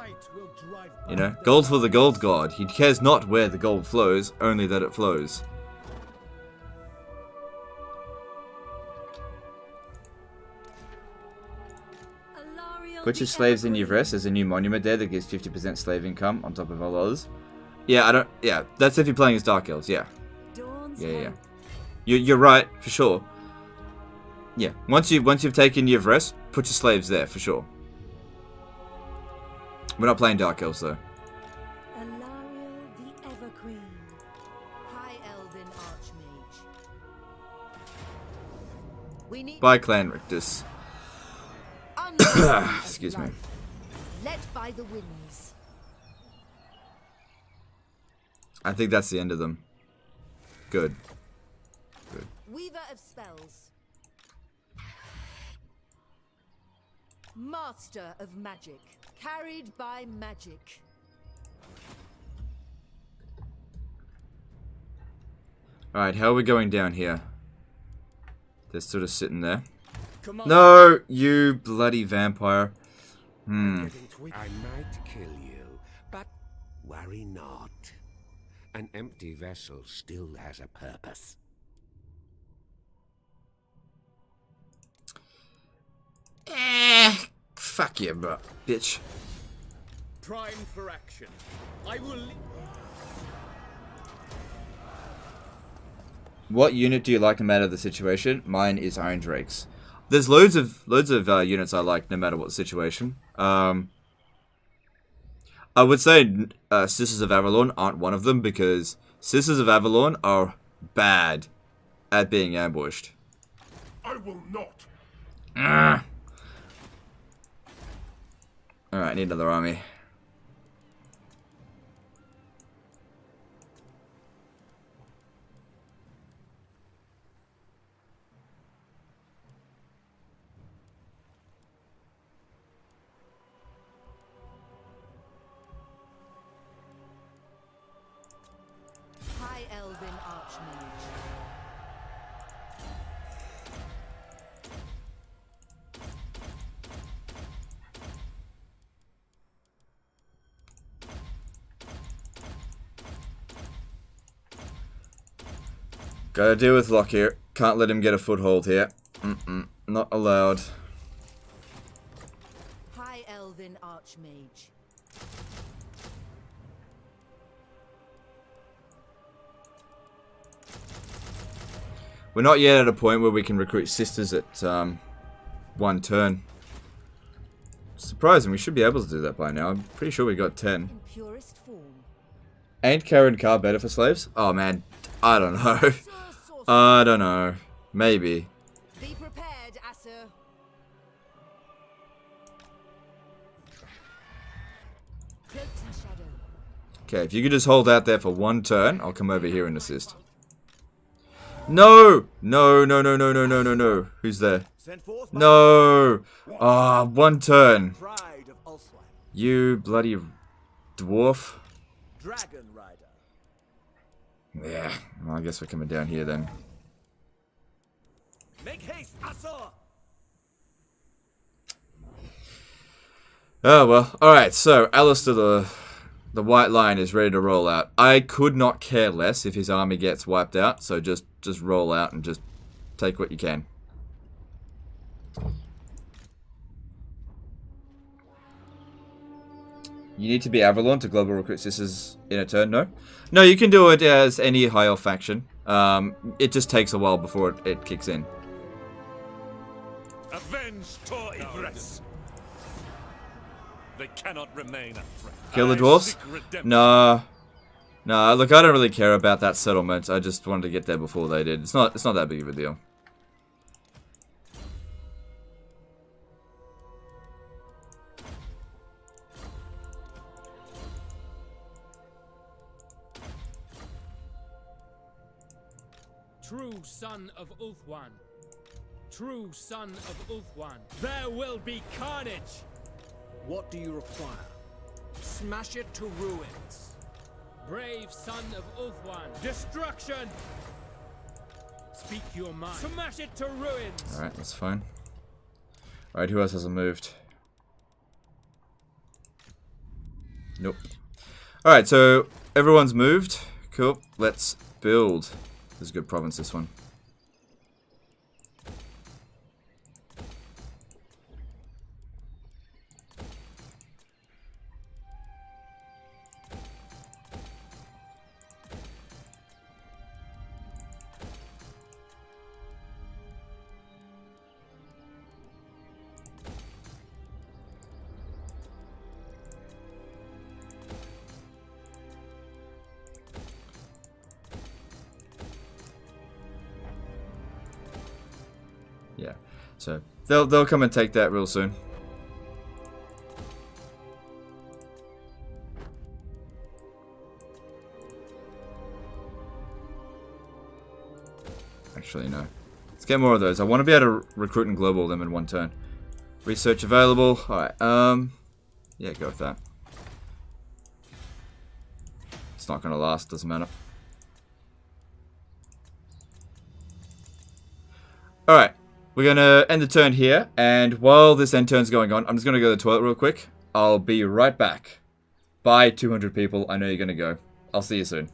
You know, gold for the gold god. He cares not where the gold flows, only that it flows. Which is slaves in Yvres? There's a new monument there that gives 50% slave income on top of all others. Yeah, yeah, that's if you're playing as Dark Elves, yeah. Yeah. You're right, for sure. Yeah, once you've taken Yvres, put your slaves there, for sure. We're not playing Dark Elves, though. Alariel the Evergreen. High Elven Archmage. We need... Bye, Clan Rictus. Excuse me. Led by the winds. I think that's the end of them. Good. Good. Weaver of spells. Master of magic. Carried by magic. Alright, how are we going down here? They're sort of sitting there. Come on. No, you bloody vampire. I might kill you, but worry not. An empty vessel still has a purpose. Fuck you, bro. Bitch. Prime for action. I will. What unit do you like no matter the situation? Mine is Iron Drakes. There's loads of units I like no matter what the situation. I would say Sisters of Avalon aren't one of them because Sisters of Avalon are bad at being ambushed. I will not. Alright, need another army. High Elven Archmage. Gotta deal with Locke here. Can't let him get a foothold here. Not allowed. High Elven Archmage. We're not yet at a point where we can recruit sisters at one turn. Surprising, we should be able to do that by now. I'm pretty sure we got 10. In purest form. Ain't Karen Carr better for slaves? Oh man, I don't know. I don't know. Maybe. Be prepared, Asur. Cloaked in shadow. Okay, if you could just hold out there for one turn, I'll come over here and assist. No! No, no, no, no, no, no, no, no. Who's there? No! Ah, one turn. Pride of Ulswan. You bloody dwarf. Dragon Rider. Yeah, well, I guess we're coming down here then. Make haste, Asur! Oh well, alright, so Alistair the White Lion is ready to roll out. I could not care less if his army gets wiped out, so just roll out and just take what you can. You need to be Avalon to global recruit sisters in a turn, no? No, you can do it as any high elf faction. It just takes a while before it kicks in. Avenge Tor Ivres. They cannot remain a threat. Kill the dwarves? Nah. Nah, look, I don't really care about that settlement. I just wanted to get there before they did. It's not that big of a deal. True son of Ulthuan. True son of Ulthuan. There will be carnage. What do you require? Smash it to ruins. Brave son of Ulthuan. Destruction. Speak your mind. Smash it to ruins. Alright, that's fine. Alright, who else hasn't moved? Nope. Alright, so everyone's moved. Cool. Let's build. This is a good province, this one. Yeah, so they'll come and take that real soon. Actually, no. Let's get more of those. I want to be able to recruit and global them in one turn. Research available. Alright, yeah, go with that. It's not going to last, doesn't matter. Alright, we're going to end the turn here, and while this end turn's going on, I'm just going to go to the toilet real quick. I'll be right back. Bye, 200 people. I know you're going to go. I'll see you soon.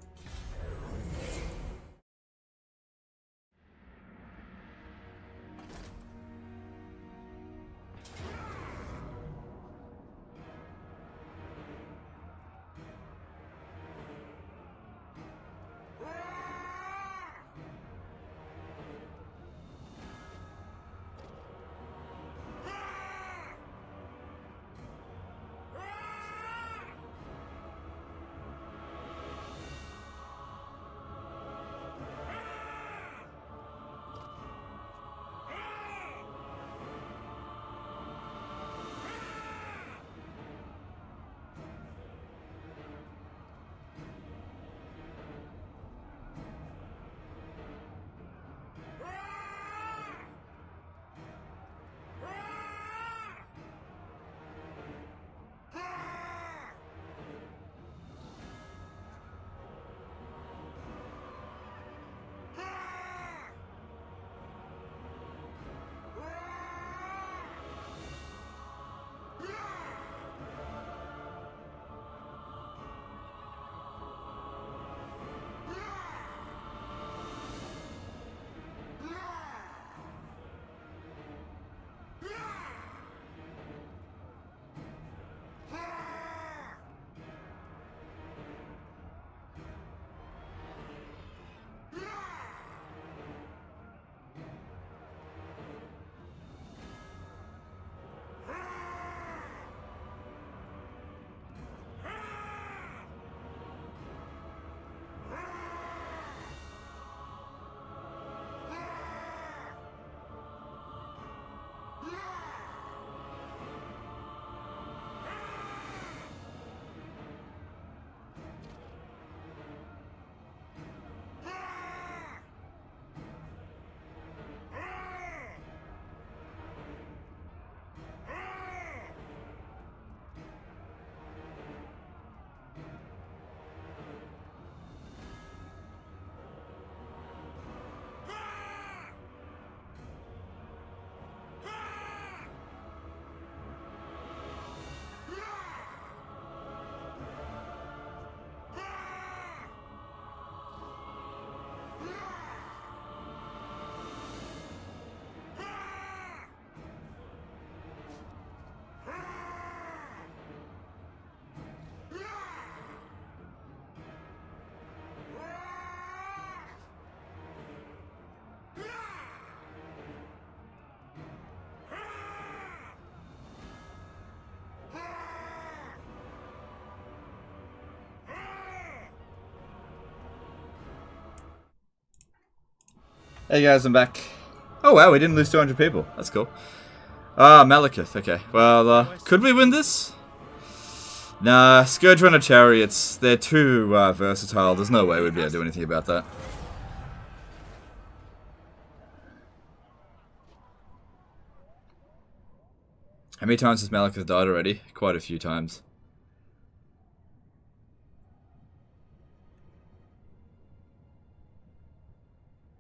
Hey guys, I'm back. Oh wow, we didn't lose 200 people. That's cool. Ah, Malekith. Okay. Well, could we win this? Nah, Scourge Runner Chariots. They're too versatile. There's no way we'd be able to do anything about that. How many times has Malekith died already? Quite a few times.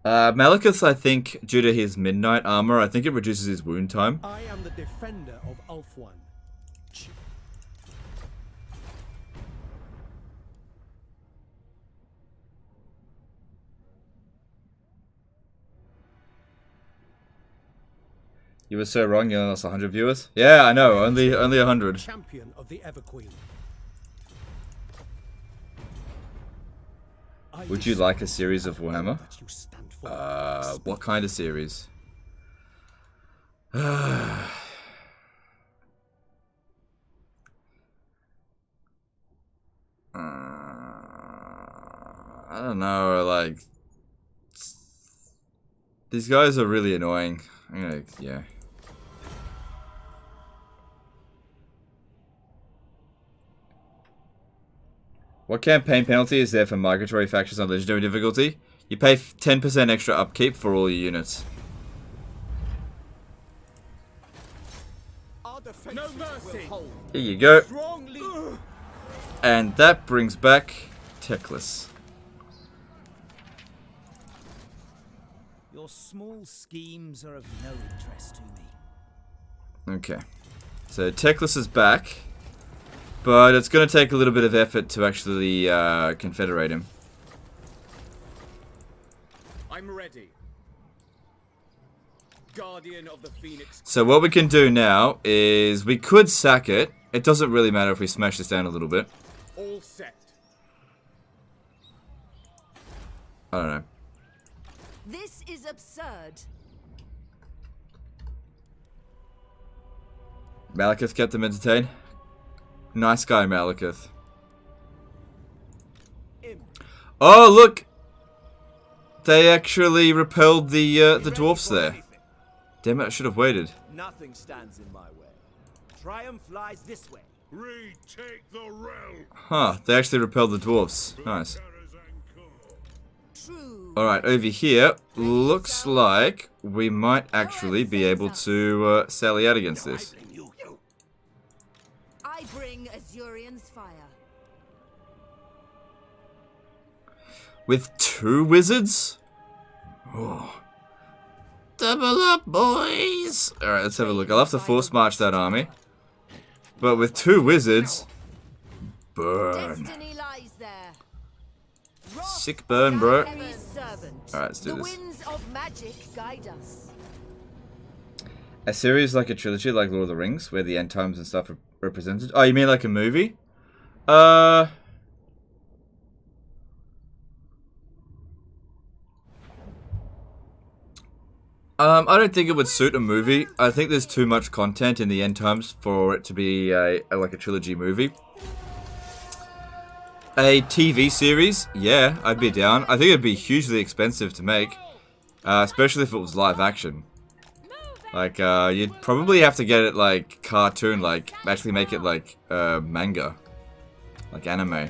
Malekith, I think, due to his midnight armor, I think it reduces his wound time. I am the defender of Ulthuan. You were so wrong, you only lost 100 viewers? Yeah, I know, only 100. Champion of the Everqueen. Would you like a series of Warhammer? What kind of series? I don't know, like... These guys are really annoying. I'm gonna, yeah. What campaign penalty is there for migratory factions on legendary difficulty? You pay 10% extra upkeep for all your units. No mercy. Here you go. And that brings back Teclis. Your small schemes are of no interest to me. Okay. So Teclis is back. But it's going to take a little bit of effort to actually confederate him. I'm ready. Guardian of the Phoenix. So what we can do now is we could sack it. It doesn't really matter if we smash this down a little bit. All set. I don't know. This is absurd. Malekith kept them entertained. Nice guy, Malekith. Oh, look! They actually repelled the dwarfs there. Damn it, I should have waited. Nothing stands in my way. Triumph lies this way. Retake the realm. Huh, they actually repelled the dwarfs. Nice. Alright, over here, looks like we might actually be able to sally out against this. I bring Azurian's fire. With 2 wizards? Oh. Double up, boys! Alright, let's have a look. I'll have to force march that army. But with 2 wizards... Burn. Destiny lies there. Sick burn, bro. Servant. Alright, let's do The this. winds of magic guide us. A series like a trilogy, like Lord of the Rings, where the end times and stuff are represented. Oh, you mean like a movie? I don't think it would suit a movie. I think there's too much content in the end times for it to be like a trilogy movie. A TV series? Yeah, I'd be down. I think it'd be hugely expensive to make. Especially if it was live action. Like, you'd probably have to get it like cartoon, like actually make it like manga. Like anime.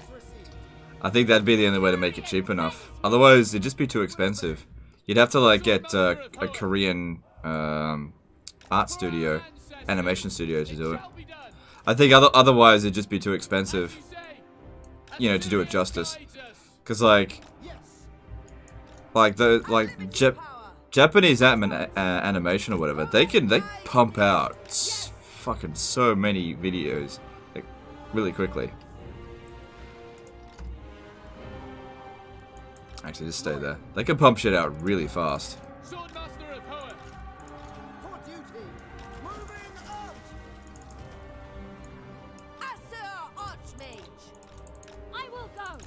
I think that'd be the only way to make it cheap enough. Otherwise, it'd just be too expensive. You'd have to like get a Korean art studio, animation studio to do it. I think otherwise it'd just be too expensive. You know, to do it justice. Cause like Japanese animation or whatever, they pump out fucking so many videos like really quickly. Actually, just stay there. They can pump shit out really fast. Swordmaster of Hoenn. For duty. Moving out. Asur Archmage. I will go.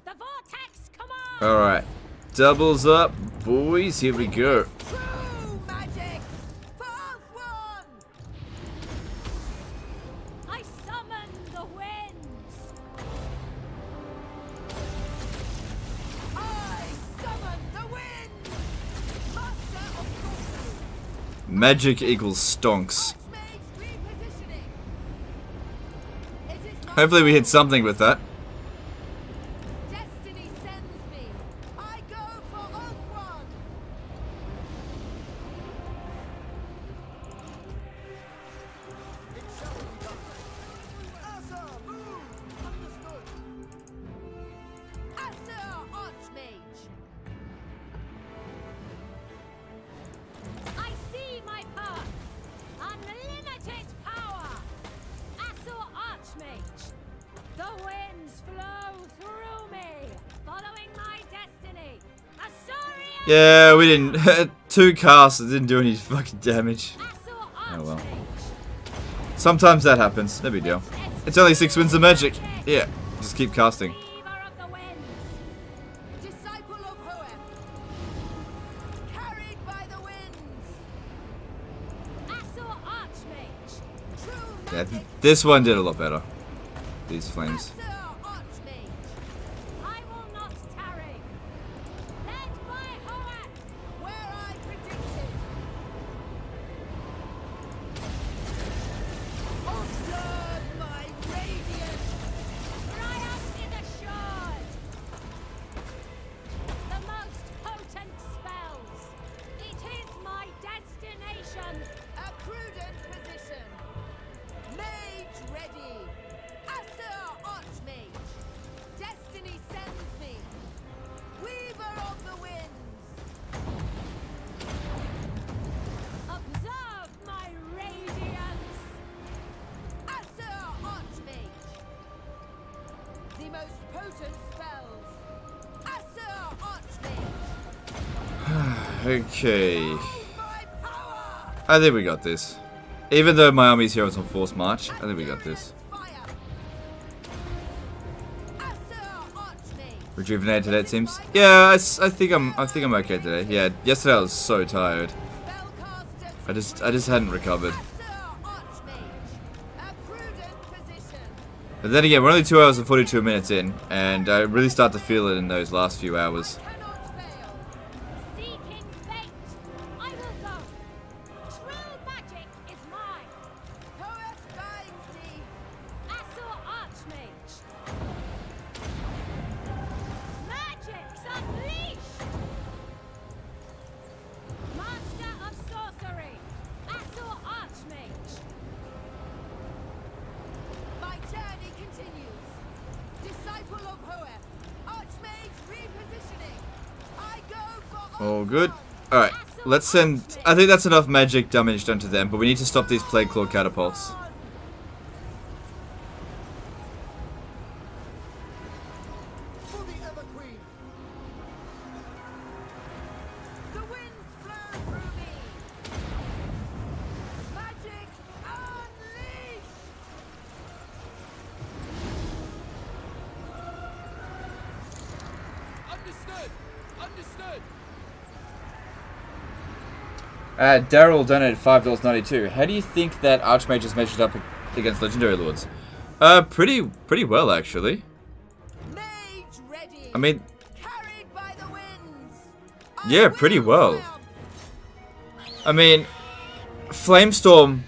The vortex command. Alright. Doubles up, boys. Here we go. True magic. For Ulthuan. I summon the winds. I summon the winds. Master of sorcery. Magic equals stonks. Archmage repositioning. It is not Hopefully we hit something with that. Destiny sends me. I go for Ulthuan. It shall be done. Asur, move. Understood. Asur Archmage. I see my path. Unlimited power. Asur Archmage. The winds flow through me, following my destiny. Azurian. Yeah, we didn't. 2 casts didn't do any fucking damage. Asur Oh well. Archmage. Sometimes that happens. No big deal. It's only 6 winds of magic. Yeah, just keep casting. Weaver of the winds. Disciple of Hoenn. Carried by the winds. Asur Archmage. True Yeah, magic. this one did a lot better. These flames. Asur Archmage. I will not tarry. Led by Hoenn. Where I predicted. Observe my radiance. Triumph is assured. The most Okay. I think we got this. Even though my army's here on forced march, I think we got this. Rejuvenated today, it seems. Yeah, I think I'm okay today. Yeah, yesterday I was so tired. I just hadn't recovered. But then again, we're only 2 hours and 42 minutes in, and I really start to feel it in those last few hours. All good. Alright, let's send... I think that's enough magic damage done to them, but we need to stop these Plague Claw catapults. Daryl donated $5.92. How do you think that Archmage is measured up against Legendary Lords? Pretty well, actually. I mean, yeah, pretty well. I mean, Flamestorm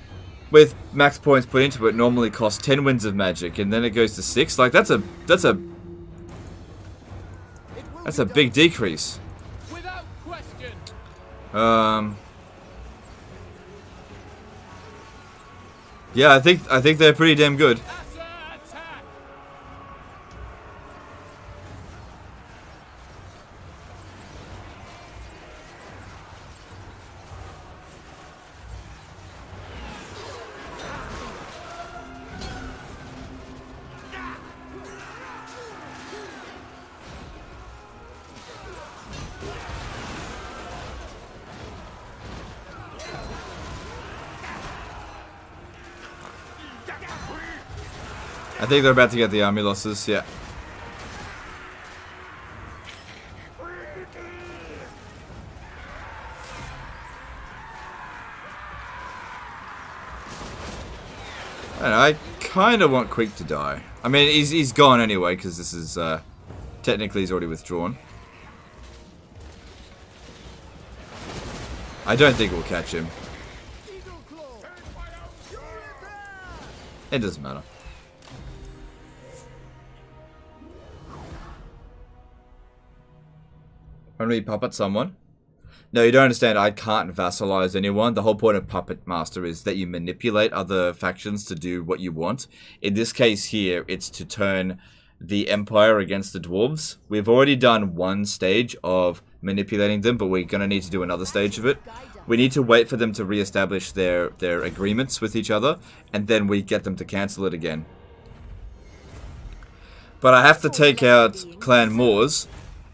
with max points put into it normally costs 10 winds of magic, and then it goes to 6. Like that's a big decrease. Yeah, I think they're pretty damn good. I think they're about to get the army losses, yeah. I kind of want Quick to die. I mean, he's gone anyway, because this is, technically he's already withdrawn. I don't think we'll catch him. It doesn't matter. When we puppet someone? No, you don't understand. I can't vassalize anyone. The whole point of Puppet Master is that you manipulate other factions to do what you want. In this case here, it's to turn the Empire against the Dwarves. We've already done one stage of manipulating them, but we're going to need to do another stage of it. We need to wait for them to re-establish their agreements with each other, and then we get them to cancel it again. But I have to take out Clan Moors,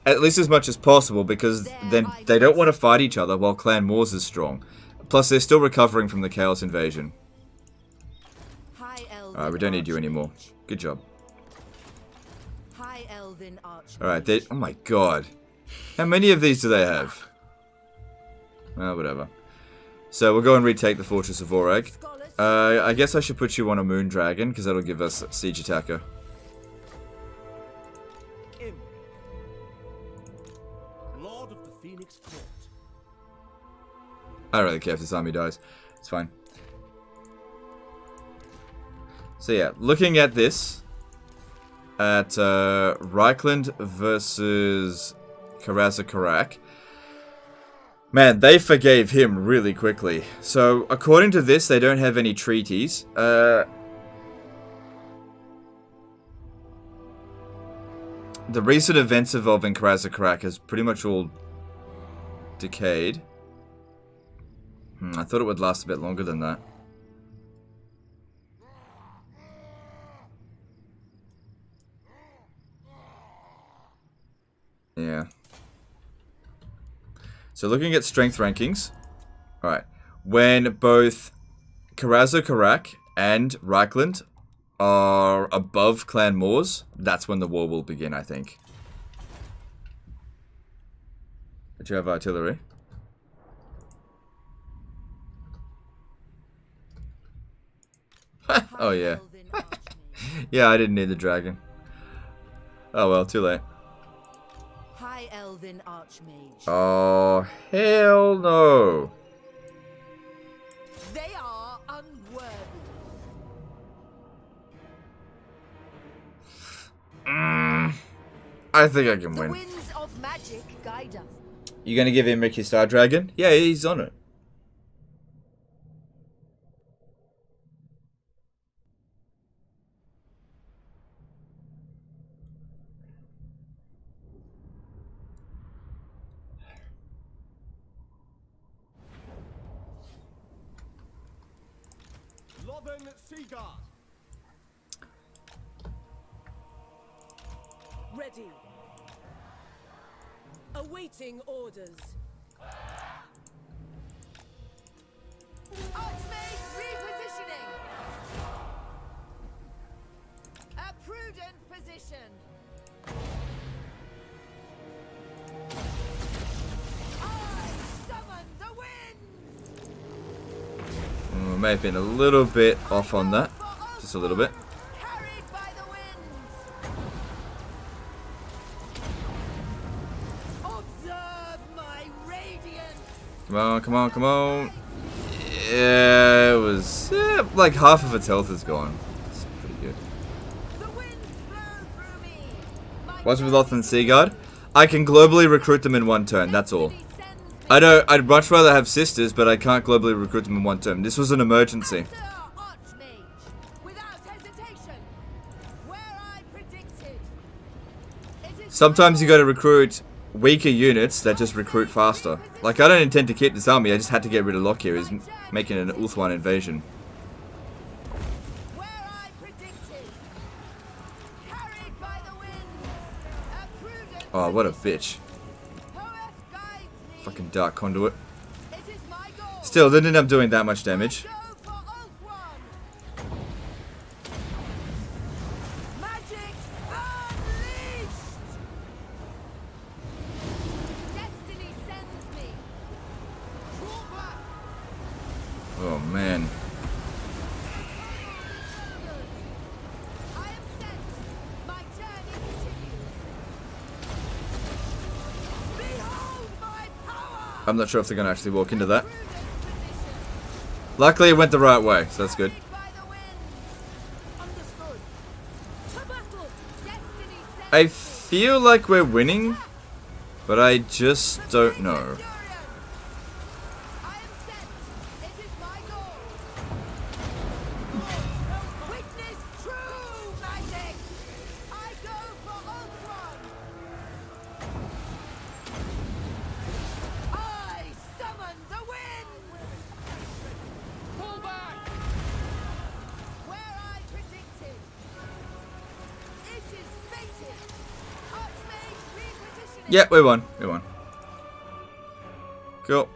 at least as much as possible, because then they don't want to fight each other while Clan Moors is strong. Plus, they're still recovering from the Chaos Invasion. Alright, we don't need you anymore. Good job. Alright, oh my god. How many of these do they have? Well, whatever. So, we'll go and retake the Fortress of Vorag. I guess I should put you on a Moon Dragon, because that'll give us Siege Attacker. I don't really care if this army dies. It's fine. So yeah, looking at this, at Reichland versus Karazakarak, man, they forgave him really quickly. So according to this, they don't have any treaties. The recent events involving Karazakarak has pretty much all decayed. I thought it would last a bit longer than that. Yeah. So looking at strength rankings. Alright. When both Karazo-Karak and Reichland are above Clan Moors, that's when the war will begin, I think. But you have artillery. Oh yeah. Yeah, I didn't need the dragon. Oh well, too late. High Elven Archmage. Oh, hell no. They are unworthy. I think I can The win. winds of magic guide us. You gonna give him Ricky Star Dragon? Yeah, he's on it. Ready. Awaiting orders. Archmage repositioning. A prudent position. I summon the winds. May have been a little bit off on that. Just a little bit. Carried by the winds. Observe my radiance. Come on, come on, come on. Yeah, it was like half of its health is gone. It's pretty good. The winds flow through me. What's with Loth and Seaguard? I can globally recruit them in one turn, that's all. I'd much rather have sisters, but I can't globally recruit them in one turn. This was an emergency. Sometimes you gotta recruit weaker units that just recruit faster. Like, I don't intend to keep this army, I just had to get rid of Lockyer. He's making an Ulthuan invasion. Oh, what a bitch. Fucking Dark Conduit. Still, didn't end up doing that much damage. Oh man. I'm not sure if they're gonna actually walk into that. Luckily it went the right way, so that's good. I feel like we're winning, but I just don't know. Yeah, we won. We won. Cool.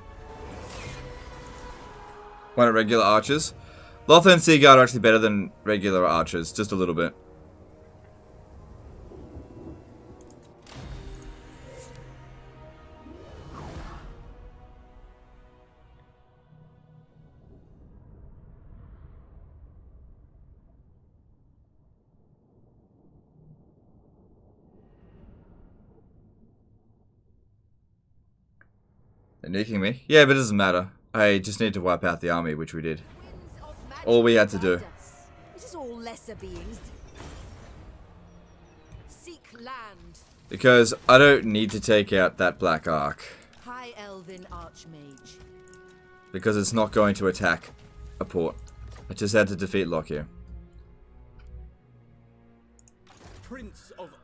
One at regular archers. Lothar and Seaguard are actually better than regular archers, just a little bit. They're nuking me? Yeah, but it doesn't matter. I just need to wipe out the army, which we did. All we had to do. It is all lesser beings. Seek land. Because I don't need to take out that Black Ark. High Elven Archmage. Because it's not going to attack a port. I just had to defeat Lockyer.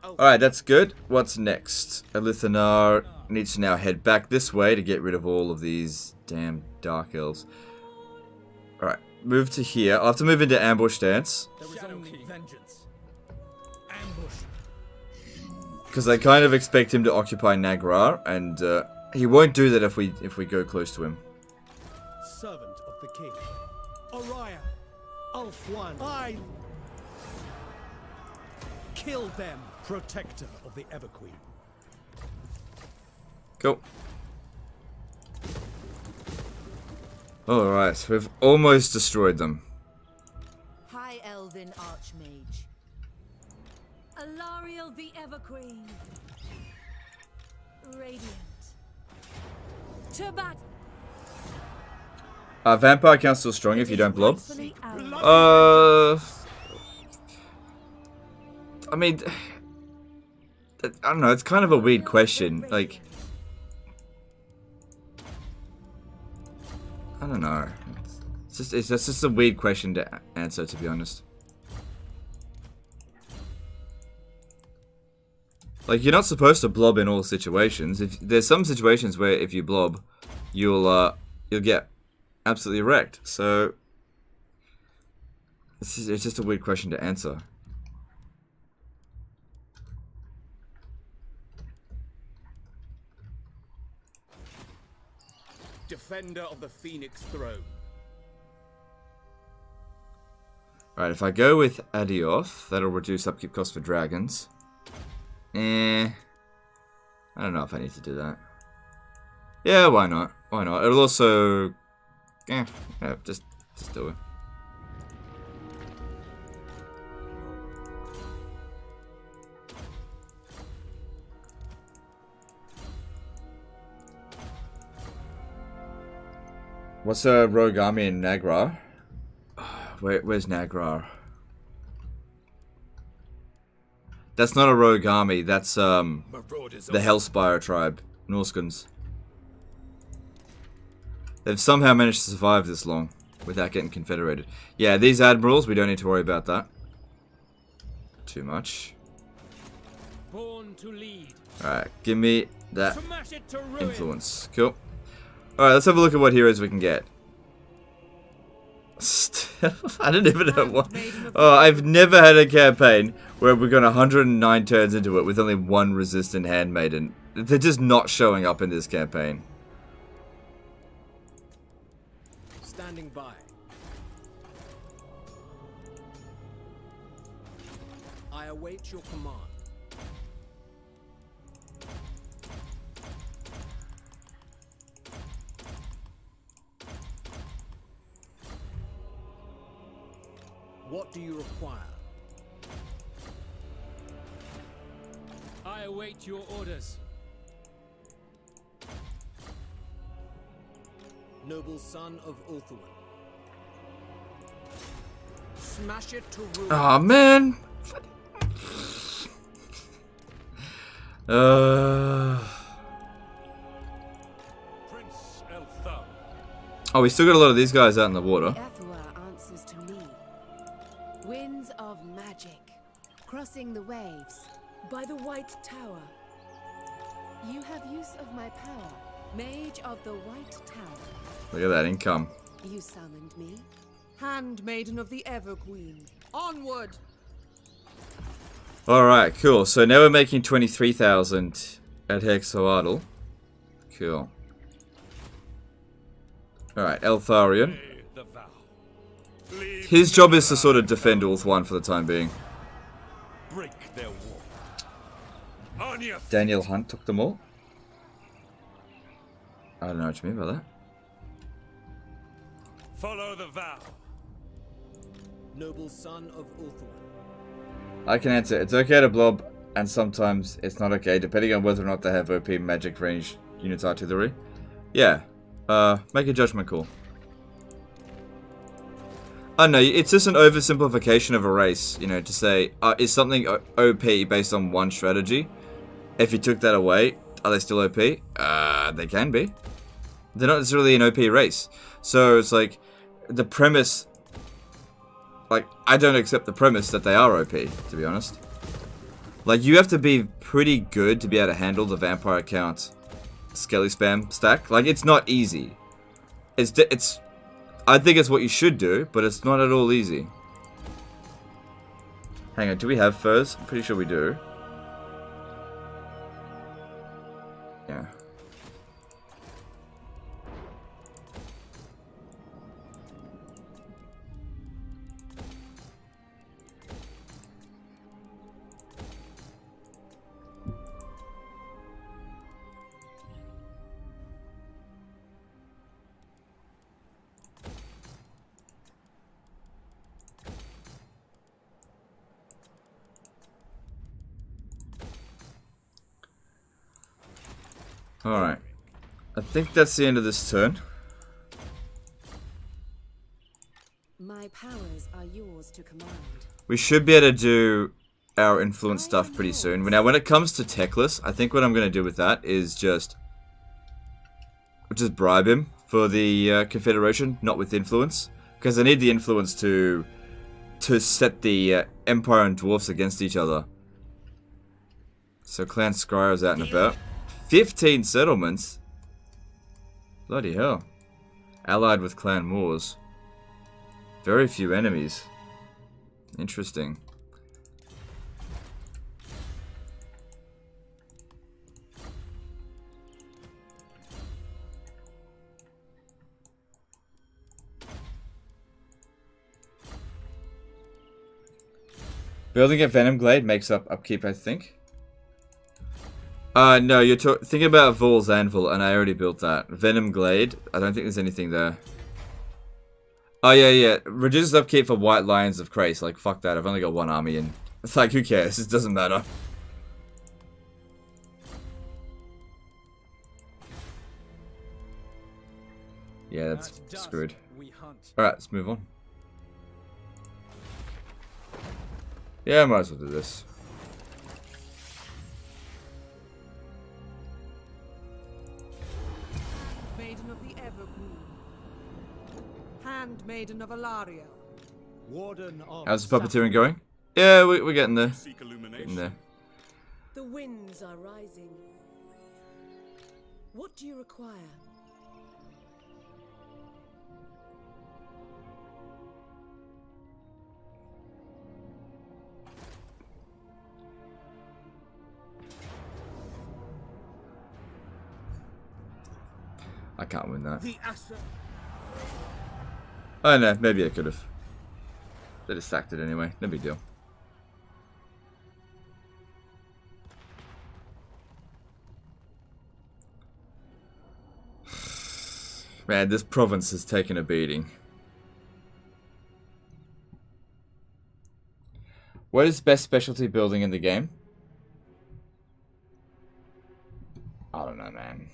Alright, that's good. What's next? Elithanar needs to now head back this way to get rid of all of these damn Dark Elves. Alright, move to here. I'll have to move into ambush stance. Because I kind of expect him to occupy Nagrar, and He won't do that if we go close to him. Servant of the king. Oriah, Ulfwan, I kill them, protector of the Everqueen. Go. Alright, we've almost destroyed them. High Elven Archmage. Alariel the Everqueen. Radiant. To Vampire count's still strong if you don't blob. I mean, I don't know, it's kind of a weird question. Like, I don't know. It's just a weird question to answer, to be honest. Like, you're not supposed to blob in all situations. If there's some situations where if you blob, you'll get absolutely wrecked. So it's just a weird question to answer. Defender of the Phoenix throne. Alright, if I go with Adioth, that'll reduce upkeep costs for dragons. I don't know if I need to do that. Yeah, why not? Why not? It'll also... yeah, just do it. What's a rogue army in Nagrar? Where's Nagrar? That's not a rogue army, that's the Hellspire tribe, Norskins. They've somehow managed to survive this long without getting confederated. Yeah, these admirals, we don't need to worry about that too much. Born to lead. Alright, give me that Smash it to ruin. influence. Cool. Alright, let's have a look at what heroes we can get. I don't even know what. Oh, I've never had a campaign where we've got 109 turns into it with only one resistant handmaiden. They're just not showing up in this campaign. Standing by. I await your command. What do you require? I await your orders. Noble son of Ulthuan. Smash it to ruin. Aw, man. Prince Elthar. Oh, we still got a lot of these guys out in the water. answers to me. Winds of magic. Crossing the waves. By the White Tower. You have use of my power. Mage of the White Tower. Look at that income. You summoned me. Handmaiden of the Everqueen. Onward! Alright, cool. So now we're making 23,000 at Hexoadal. Cool. Alright, Eltharion. His job is to sort of defend Ulthuan for the time being. Break their wall. On your Daniel Hunt took them all. I don't know what you mean by that. follow the vow. Noble son of Ulthuan. I can answer. It's okay to blob, and sometimes it's not okay, depending on whether or not they have OP magic range units artillery. Yeah. Make a judgment call. I know, it's just an oversimplification of a race, you know, to say, is something OP based on one strategy? If you took that away, are they still OP? They can be. They're not necessarily an OP race. So it's like, the premise, like, I don't accept the premise that they are OP, to be honest. Like, you have to be pretty good to be able to handle the vampire count skelly spam stack. Like, it's not easy. It's I think it's what you should do, but it's not at all easy. Hang on, do we have furs? I'm pretty sure we do. Yeah. Alright. I think that's the end of this turn. My powers are yours to command. We should be able to do our influence stuff pretty soon. Now, when it comes to Techless, I think what I'm going to do with that is just bribe him for the Confederation, not with influence. Because I need the influence to set the Empire and Dwarfs against each other. So Clan Scryer's out and about. 15 settlements? Bloody hell. Allied with Clan Moors. Very few enemies. Interesting. Building a Venom Glade makes up upkeep, I think. No, you're thinking about Vol's Anvil, and I already built that. Venom Glade, I don't think there's anything there. Oh, yeah. Reduces upkeep for White Lions of Crace. Like, fuck that, I've only got one army, and it's like, who cares? It doesn't matter. Yeah, that's screwed. Alright, let's move on. Yeah, I might as well do this. Maiden of the Evergreen. Handmaiden of Alaria. Warden of How's the puppeteering going? Yeah, we're getting there. Getting there. The winds are rising. What do you require? I can't win that. Oh no, maybe I could have. They just sacked it anyway. No big deal. Man, this province has taken a beating. What is best specialty building in the game? I don't know, man.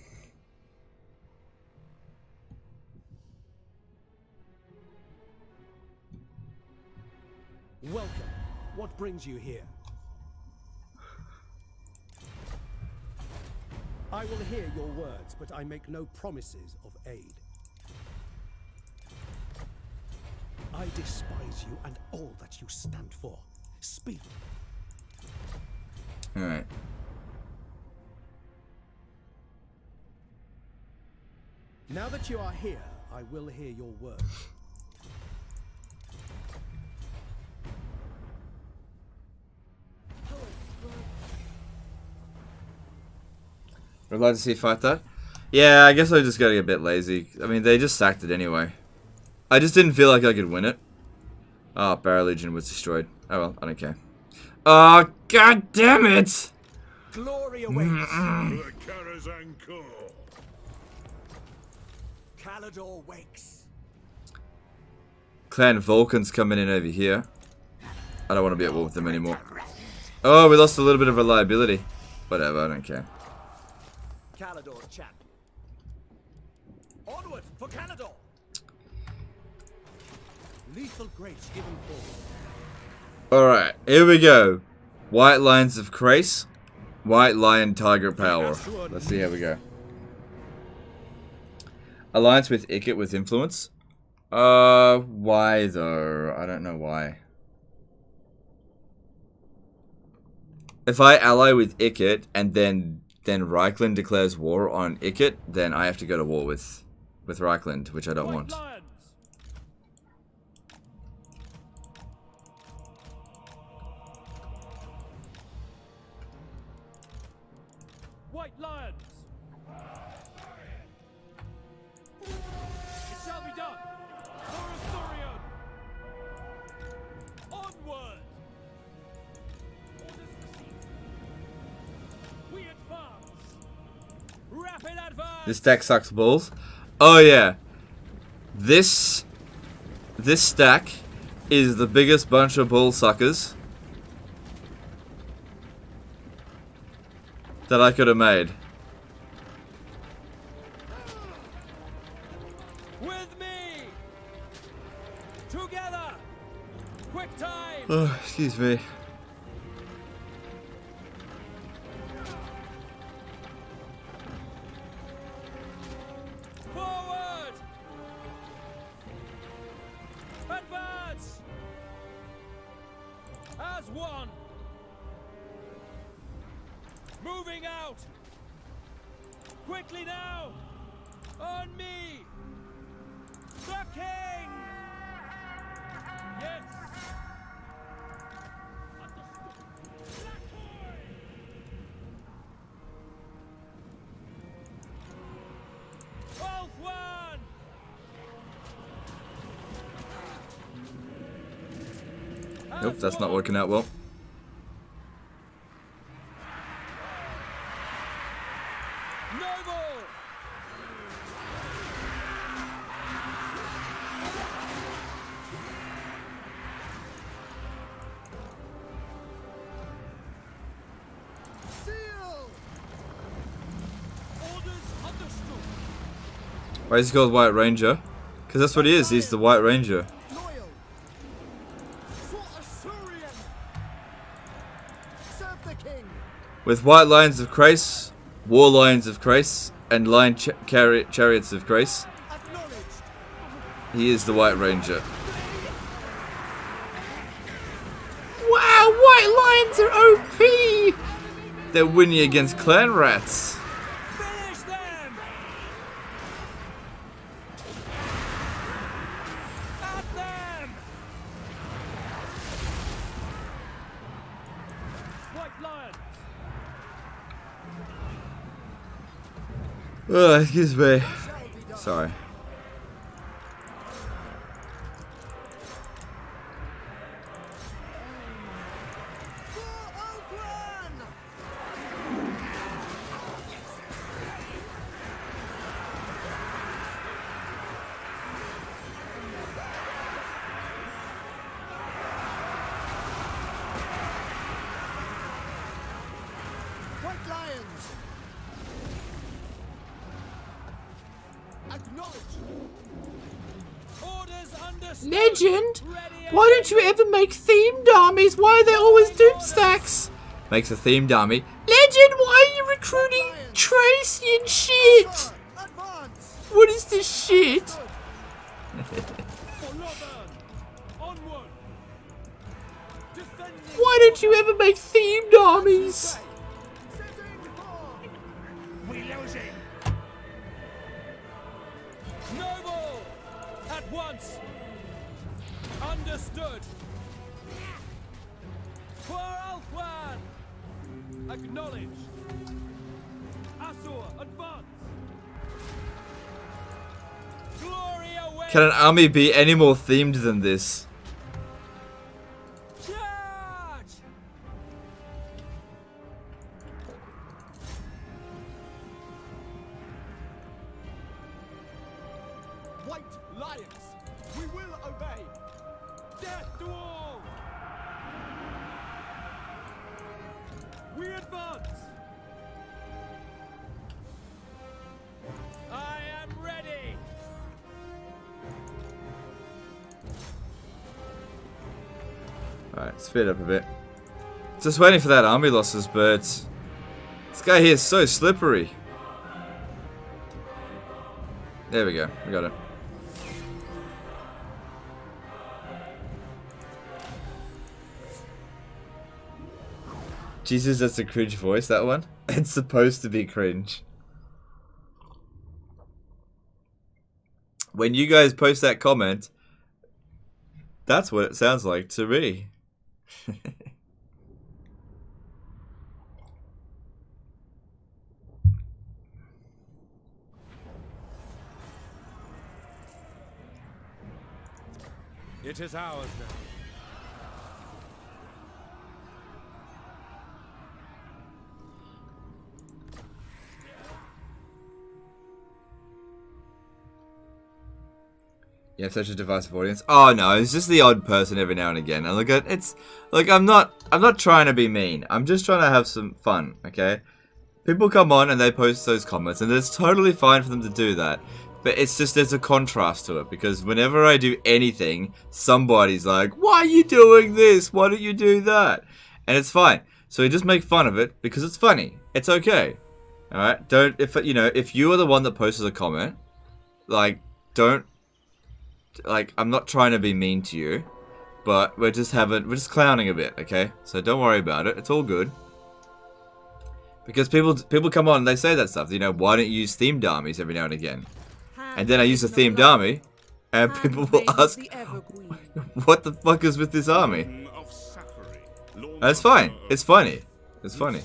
Welcome. What brings you here? I will hear your words, but I make no promises of aid. I despise you and all that you stand for. Speak. Alright. Now that you are here, I will hear your words. Would like to see you fight that? Yeah, I guess I just gotta get a bit lazy. I mean, they just sacked it anyway. I just didn't feel like I could win it. Oh, Barrow Legion was destroyed. Oh well, I don't care. Oh, god damn it! Glory awaits. Calador wakes. Clan Vulcan's coming in over here. I don't want to be at war with them anymore. Oh, we lost a little bit of reliability. Whatever, I don't care. Calador's champion. Onward for Calador. Lethal grace given forward. Alright, here we go. White Lions of Crace. White Lion Tiger Power. Let's see how we go. Alliance with Icket with influence. Why though? I don't know why. If I ally with Icket and then Reichland declares war on Icket, then I have to go to war with Reichland, which I don't want. White Lions! It shall be done! For Asturion! Onward! Orders received. We advance! Rapid advance! This deck sucks balls. Oh yeah. This stack is the biggest bunch of ball suckers that I could have made. With me! Together! Quick time! Oh, excuse me. Forward! Advance! As one! Moving out! Quickly now! On me! The king! Yes! Wolf one! Nope, that's not working out well. Noble! Orders understood. Why is he called White Ranger? Because that's what he is. He's the White Ranger. Loyal. For Asurian. Serve the king. With white lions of grace, war lions of grace, and lion chariots of grace, Acknowledged. he is the White Ranger. Wow, white lions are OP! They're winning against clan rats. Finish them! At them! White lion! Oh, excuse me. Sorry. White lions. Acknowledged. Orders understood! Legend? Ready Why don't you ever make themed armies? Why are they always doom stacks? Makes a themed army. Legend, why are you recruiting Tracy and shit? Advance. What is this shit? For Lothern! Onward! Defending! Why don't you ever make themed armies? We losing. Noble! At once! Understood! For Ulthuan! Acknowledged! Azor, advance! Glory away! Can an army be any more themed than this? Charge! White lions. We will obey. Death to all! We advance! I am ready! Alright, speed up a bit. Just waiting for that army losses, but this guy here is so slippery. There we go, we got it. Jesus, that's a cringe voice, that one. It's supposed to be cringe. When you guys post that comment, that's what it sounds like to me. It is ours now. You have such a divisive audience. Oh no, it's just the odd person every now and again. And look, it's like I'm not trying to be mean. I'm just trying to have some fun, okay? People come on and they post those comments, and it's totally fine for them to do that. But it's just there's a contrast to it because whenever I do anything, somebody's like, "Why are you doing this? Why don't you do that?" And it's fine. So we just make fun of it because it's funny. It's okay. All right. Don't if you are the one that posts a comment, like don't like I'm not trying to be mean to you, but we're just clowning a bit, okay? So don't worry about it. It's all good. Because people come on and they say that stuff. You know, why don't you use themed armies every now and again? And then I use a themed army, and people will ask, what the fuck is with this army? That's fine. It's funny. It's funny.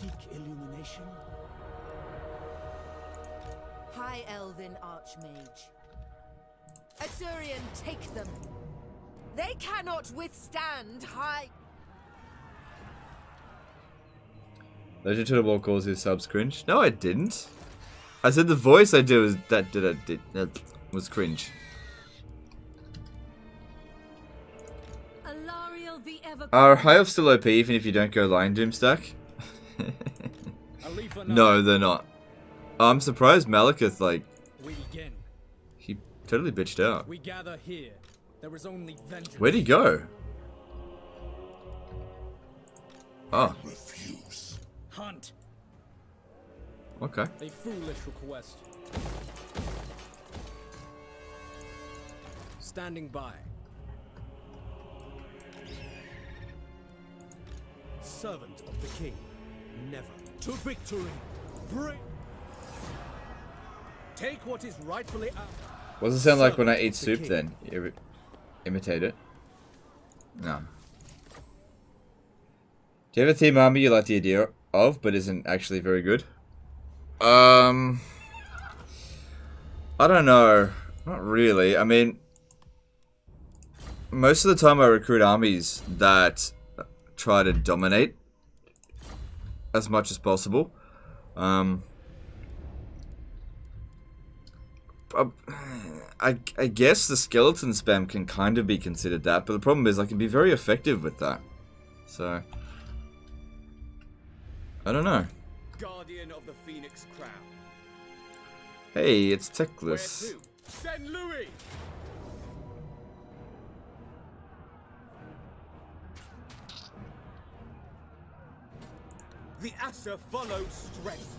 High Elven Archmage. Assyrian, take them. They cannot withstand high... Legend to the Wall calls his subs cringe. No, I didn't. I said the voice I did was that was cringe. Are High Elves still OP even if you don't go Lion Doom stack? No, they're not. I'm surprised Malekith, like, he totally bitched out. We gather here. There is only vengeance. Where'd he go? Oh. Refuse. Hunt. Okay. A foolish request. Standing by. Servant of the king, never. To victory. Bring. Take what is rightfully ours. What does it sound like when I eat soup then? You imitate it? No. Do you have a team army you like the idea of, but isn't actually very good? I don't know. Not really. I mean, most of the time I recruit armies that try to dominate as much as possible. I guess the skeleton spam can kind of be considered that, but the problem is I can be very effective with that. So, I don't know. Guardian of the Phoenix Crown. Hey, it's Techless. Where to? Send Louis. The Asher followed strength.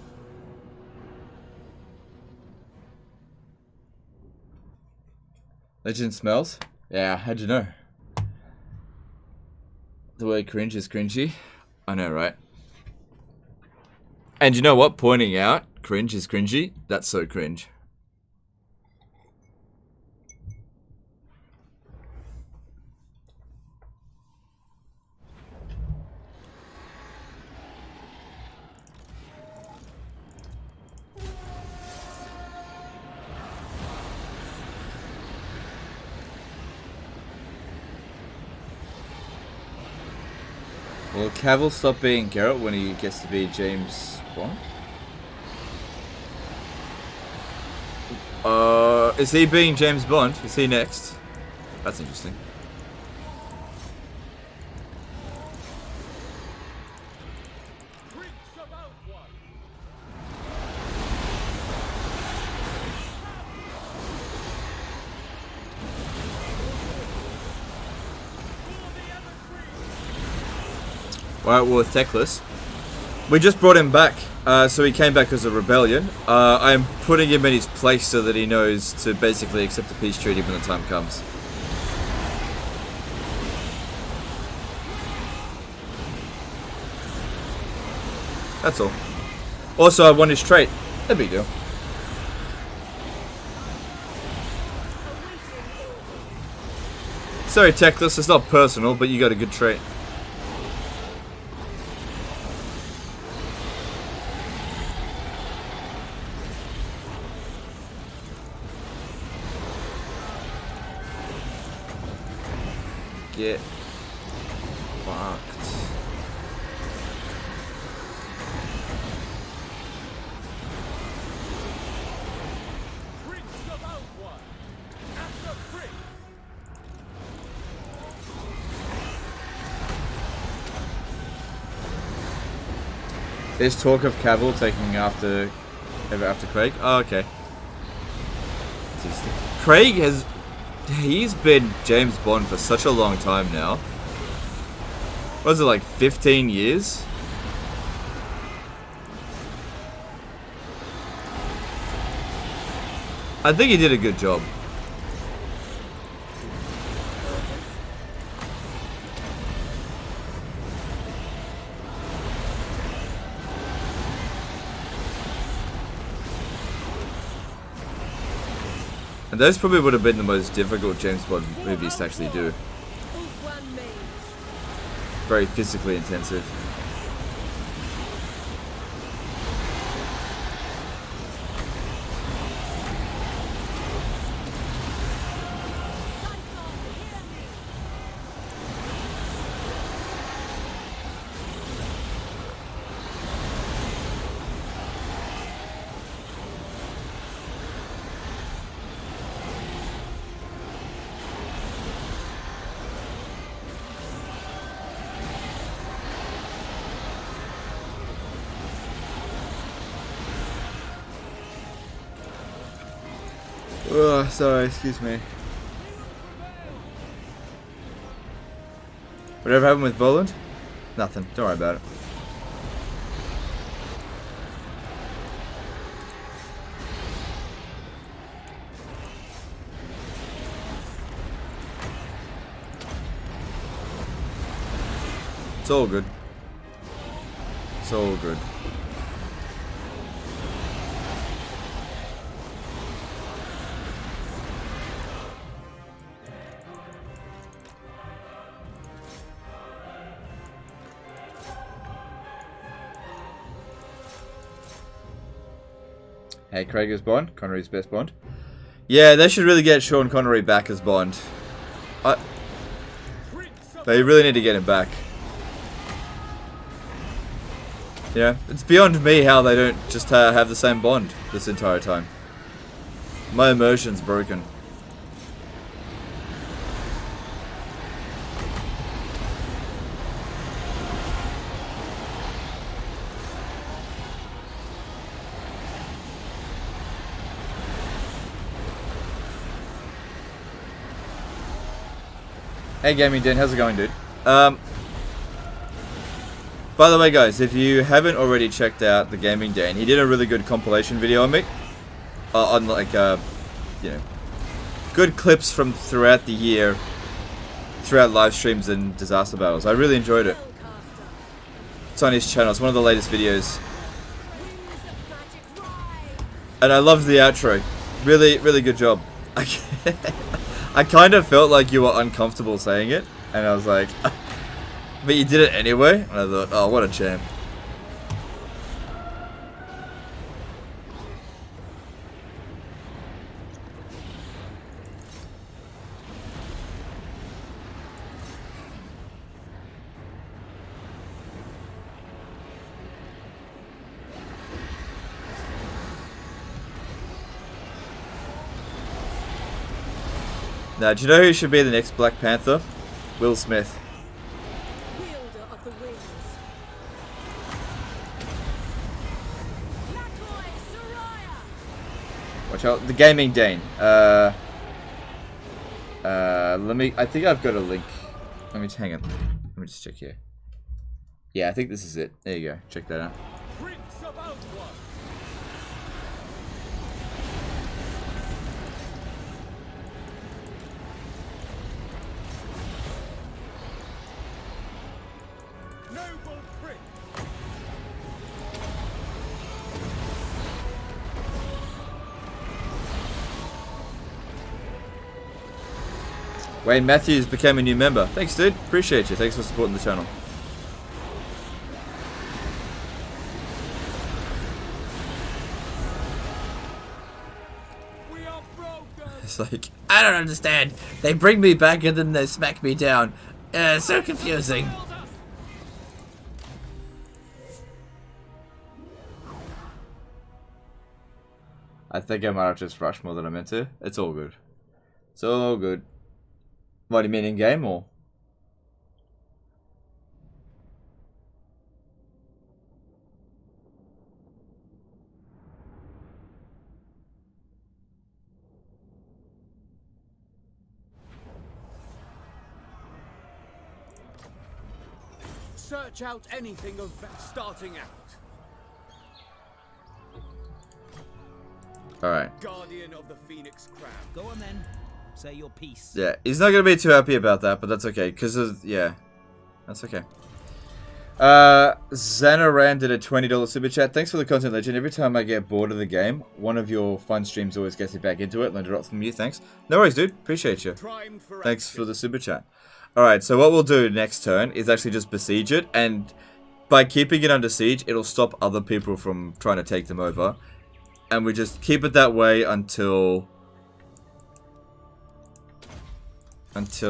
Legend smells? Yeah, how'd you know? The way cringe is cringy? I know, right? And you know what? Pointing out cringe is cringy? That's so cringe. Will Cavill stop being Geralt when he gets to be James Bond? Is he being James Bond? Is he next? That's interesting. Alright, well, with Techless, we just brought him back, so he came back as a rebellion. I'm putting him in his place so that he knows to basically accept a peace treaty when the time comes. That's all. Also, I won his trait. No big deal. Sorry, Techless, it's not personal, but you got a good trait. Get fucked. There's talk of Cavill taking after Craig. Oh, okay. characters. Craig has... He's been James Bond for such a long time now. What was it, like 15 years? I think he did a good job. And those probably would have been the most difficult James Bond movies to actually do. Very physically intensive. Oh, sorry, excuse me. Whatever happened with Voland? Nothing, don't worry about it. It's all good. It's all good. Hey, Craig as Bond. Connery's best Bond. Yeah, they should really get Sean Connery back as Bond. They really need to get him back. Yeah, it's beyond me how they don't just have the same Bond this entire time. My immersion's broken. Hey Gaming Den, how's it going, dude? By the way, guys, if you haven't already checked out the Gaming Den, he did a really good compilation video on me. On like, you know, good clips from throughout the year, throughout live streams and disaster battles. I really enjoyed it. It's on his channel. It's one of the latest videos. And I loved the outro. Really, really good job. I kind of felt like you were uncomfortable saying it, and I was like, but you did it anyway, and I thought, oh, what a champ. Now, do you know who should be the next Black Panther? Will Smith. Wielder of the wings. Watch out, the Gaming Dane. Let me, I think I've got a link. Let me, hang on. Let me just check here. Yeah, I think this is it. There you go. Check that out. Wayne Matthews became a new member. Thanks, dude. Appreciate you. Thanks for supporting the channel. It's like, I don't understand. They bring me back and then they smack me down. So confusing. I think I might have just rushed more than I meant to. It's all good. It's all good. What do you mean in game or? search out anything of starting out. Alright. Guardian of the Phoenix Crown. Go on then. Say your piece. Yeah, he's not going to be too happy about that, but that's okay. Because, yeah. That's okay. Xanaran did a $20 super chat. Thanks for the content, legend. Every time I get bored of the game, one of your fun streams always gets me back into it. Learned a lot from you. Thanks. No worries, dude. Appreciate you. Thanks for the super chat. Alright, so what we'll do next turn is actually just besiege it. And by keeping it under siege, it'll stop other people from trying to take them over. And we just keep it that way until he's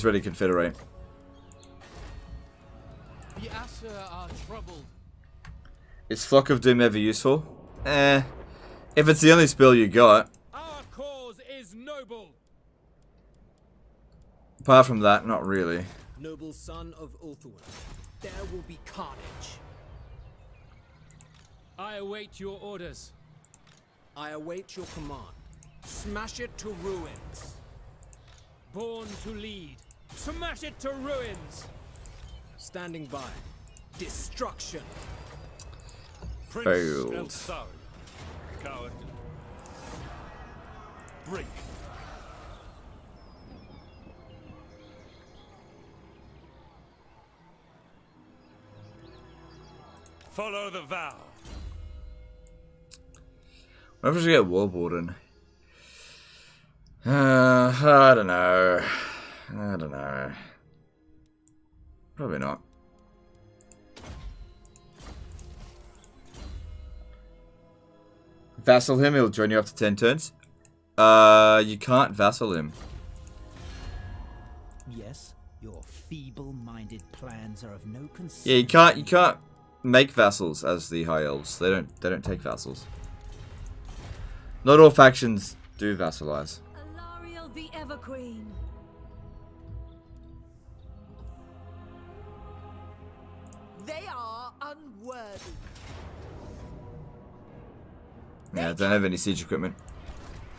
ready to confederate. The Asur are troubled. Is Flock of Doom ever useful? Eh. If it's the only spell you got. Our cause is noble. Apart from that, not really. Noble son of Ulthuan, there will be carnage. I await your orders. I await your command. Smash it to ruins. Born to lead. Smash it to ruins. Standing by. Destruction. Failed. Elsari. Coward. Break. Follow the vow. Maybe we should get War Warden. I don't know. I don't know. Probably not. Vassal him, he'll join you after 10 turns. You can't vassal him. Yes, your feeble-minded plans are of no concern. Yeah, you can't make vassals as the High Elves. They don't take vassals. Not all factions do vassalize. Alariel the Everqueen. They are unworthy. Yeah, I don't have any siege equipment.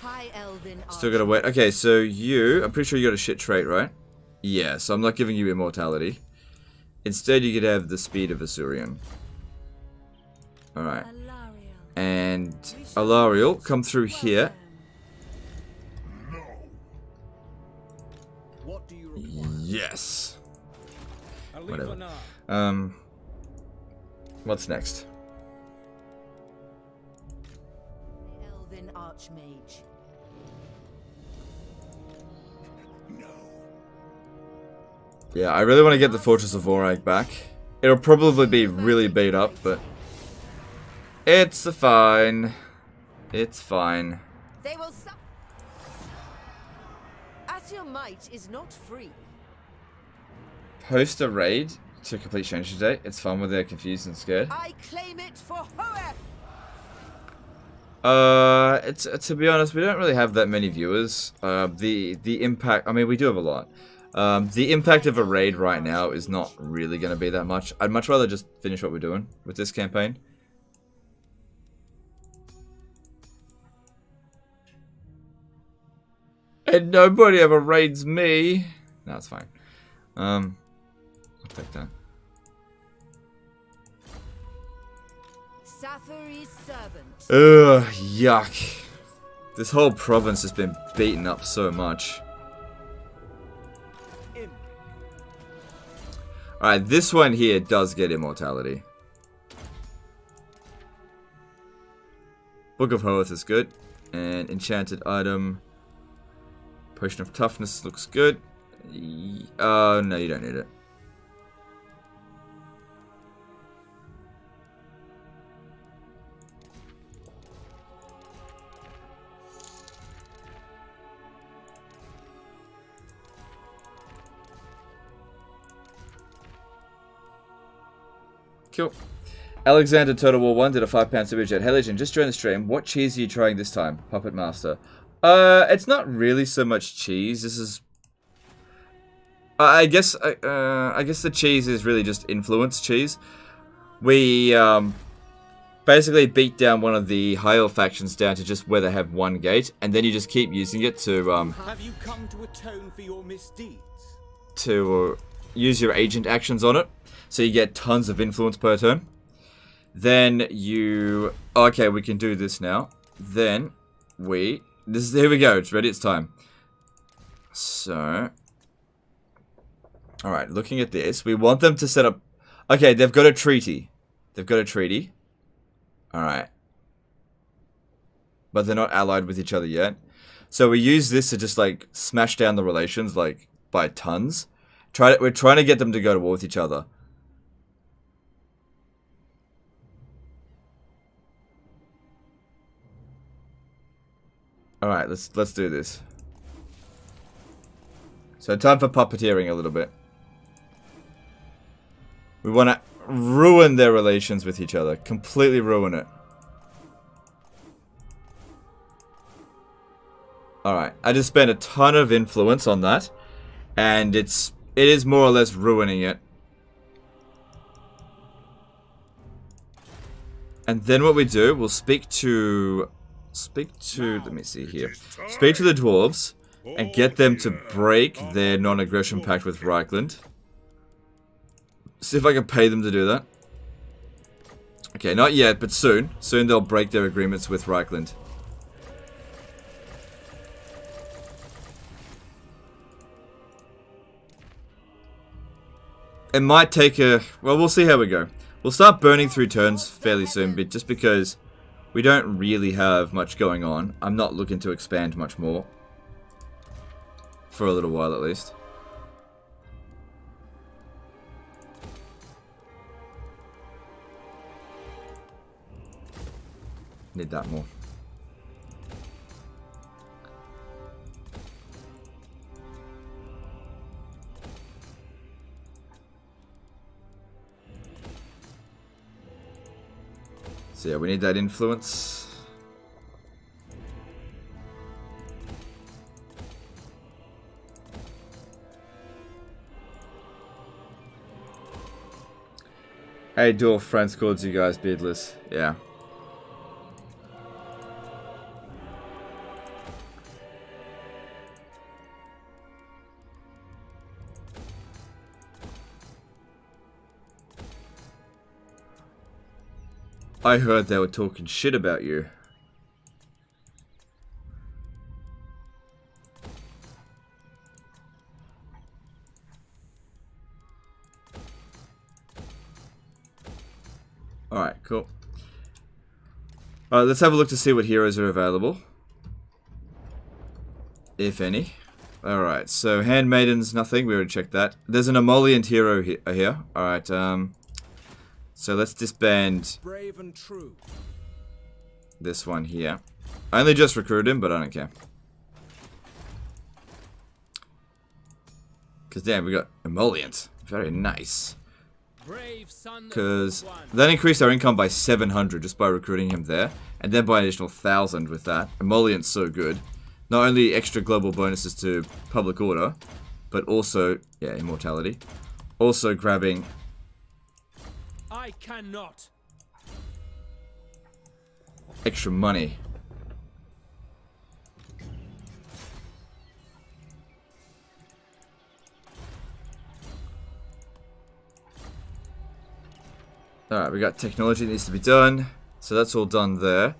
High Elven Still gotta wait. Okay, so I'm pretty sure you got a shit trait, right? Yeah, so I'm not giving you immortality. Instead, you could have the speed of Asurion. Alright. And Alariel, come through here. What do you require? Yes. Whatever. Now. What's next? Elven Archmage. Yeah, I really want to get the Fortress of Vorag back. It'll probably be really beat up, but it's fine. It's fine. They will As your might is not free. Host a raid to complete change today. It's fun when they're confused and scared. I claim it for Hoeth. It's to be honest, we don't really have that many viewers. The impact. I mean, we do have a lot. The impact of a raid right now is not really going to be that much. I'd much rather just finish what we're doing with this campaign. And nobody ever raids me. No, it's fine. I'll take that. Safari's servant. Ugh, yuck. This whole province has been beaten up so much. Alright, this one here does get immortality. Book of Hoeth is good. And enchanted item. Potion of Toughness looks good. Oh, no, you don't need it. Cool. Alexander Total War 1 did a £5 super chat. Hey Legend, just joined the stream. What cheese are you trying this time? Puppet Master. It's not really so much cheese. This is... I guess the cheese is really just influence cheese. We basically beat down one of the high elf factions down to just where they have one gate, and then you just keep using it to Have you come to atone for your misdeeds? Use your agent actions on it, so you get tons of influence per turn. Then you... Okay, we can do this now. Then we... Here we go. It's ready. It's time. So... Alright, looking at this. We want them to set up... Okay, they've got a treaty. They've got a treaty. Alright. But they're not allied with each other yet. So we use this to just, like, smash down the relations, like, by tons. We're trying to get them to go to war with each other. Alright, let's do this. So time for puppeteering a little bit. We want to ruin their relations with each other. Completely ruin it. Alright, I just spent a ton of influence on that. And it is more or less ruining it. And then what we do, we'll speak to, let me see here. Speak to the dwarves and get them to break their non-aggression pact with Reichland. See if I can pay them to do that. Okay, not yet, but soon. Soon they'll break their agreements with Reichland. It might take a... Well, we'll see how we go. We'll start burning through turns fairly soon, but just because we don't really have much going on. I'm not looking to expand much more. For a little while, at least. Need that more. So yeah, we need that influence. Hey, dwarf friends calls you guys beardless. Yeah. I heard they were talking shit about you. Alright, cool. Alright, let's have a look to see what heroes are available. If any. Alright, so handmaidens, nothing. We already checked that. There's an emollient hero here. Alright, so let's disband Brave and true. this one here. I only just recruited him, but I don't care. Because damn, we got emollient. Very nice. Because that increased our income by 700 just by recruiting him there. And then by an additional 1,000 with that. Emollient's so good. Not only extra global bonuses to public order, but also, yeah, immortality. Also grabbing... I cannot. extra money. Alright, we got technology that needs to be done. So that's all done there.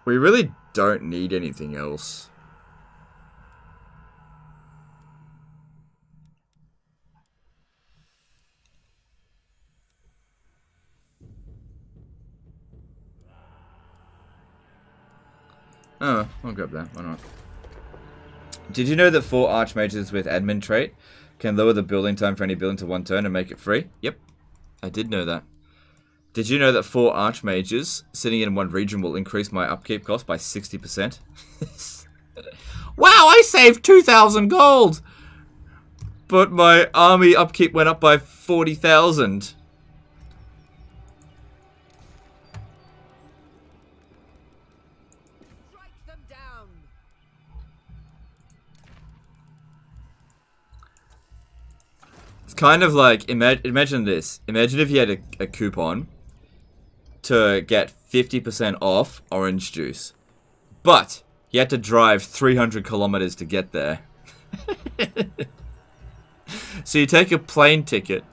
We really don't need anything else. Oh, I'll grab that. Why not? Did you know that 4 archmages with admin trait can lower the building time for any building to 1 turn and make it free? Yep, I did know that. Did you know that 4 archmages sitting in 1 region will increase my upkeep cost by 60%? Wow, I saved 2,000 gold! But my army upkeep went up by 40,000. kind of like, imagine this. Imagine if you had a coupon to get 50% off orange juice. But you had to drive 300 kilometers to get there. So you take a plane ticket,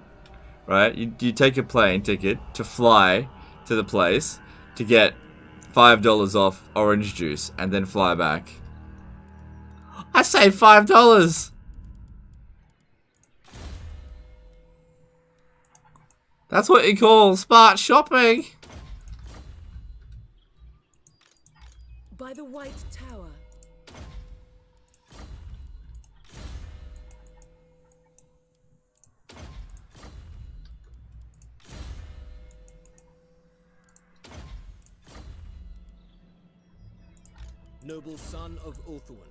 right? You take a plane ticket to fly to the place to get $5 off orange juice and then fly back. I saved $5! That's what you call smart shopping! By the White Tower. Noble son of Ulthuan.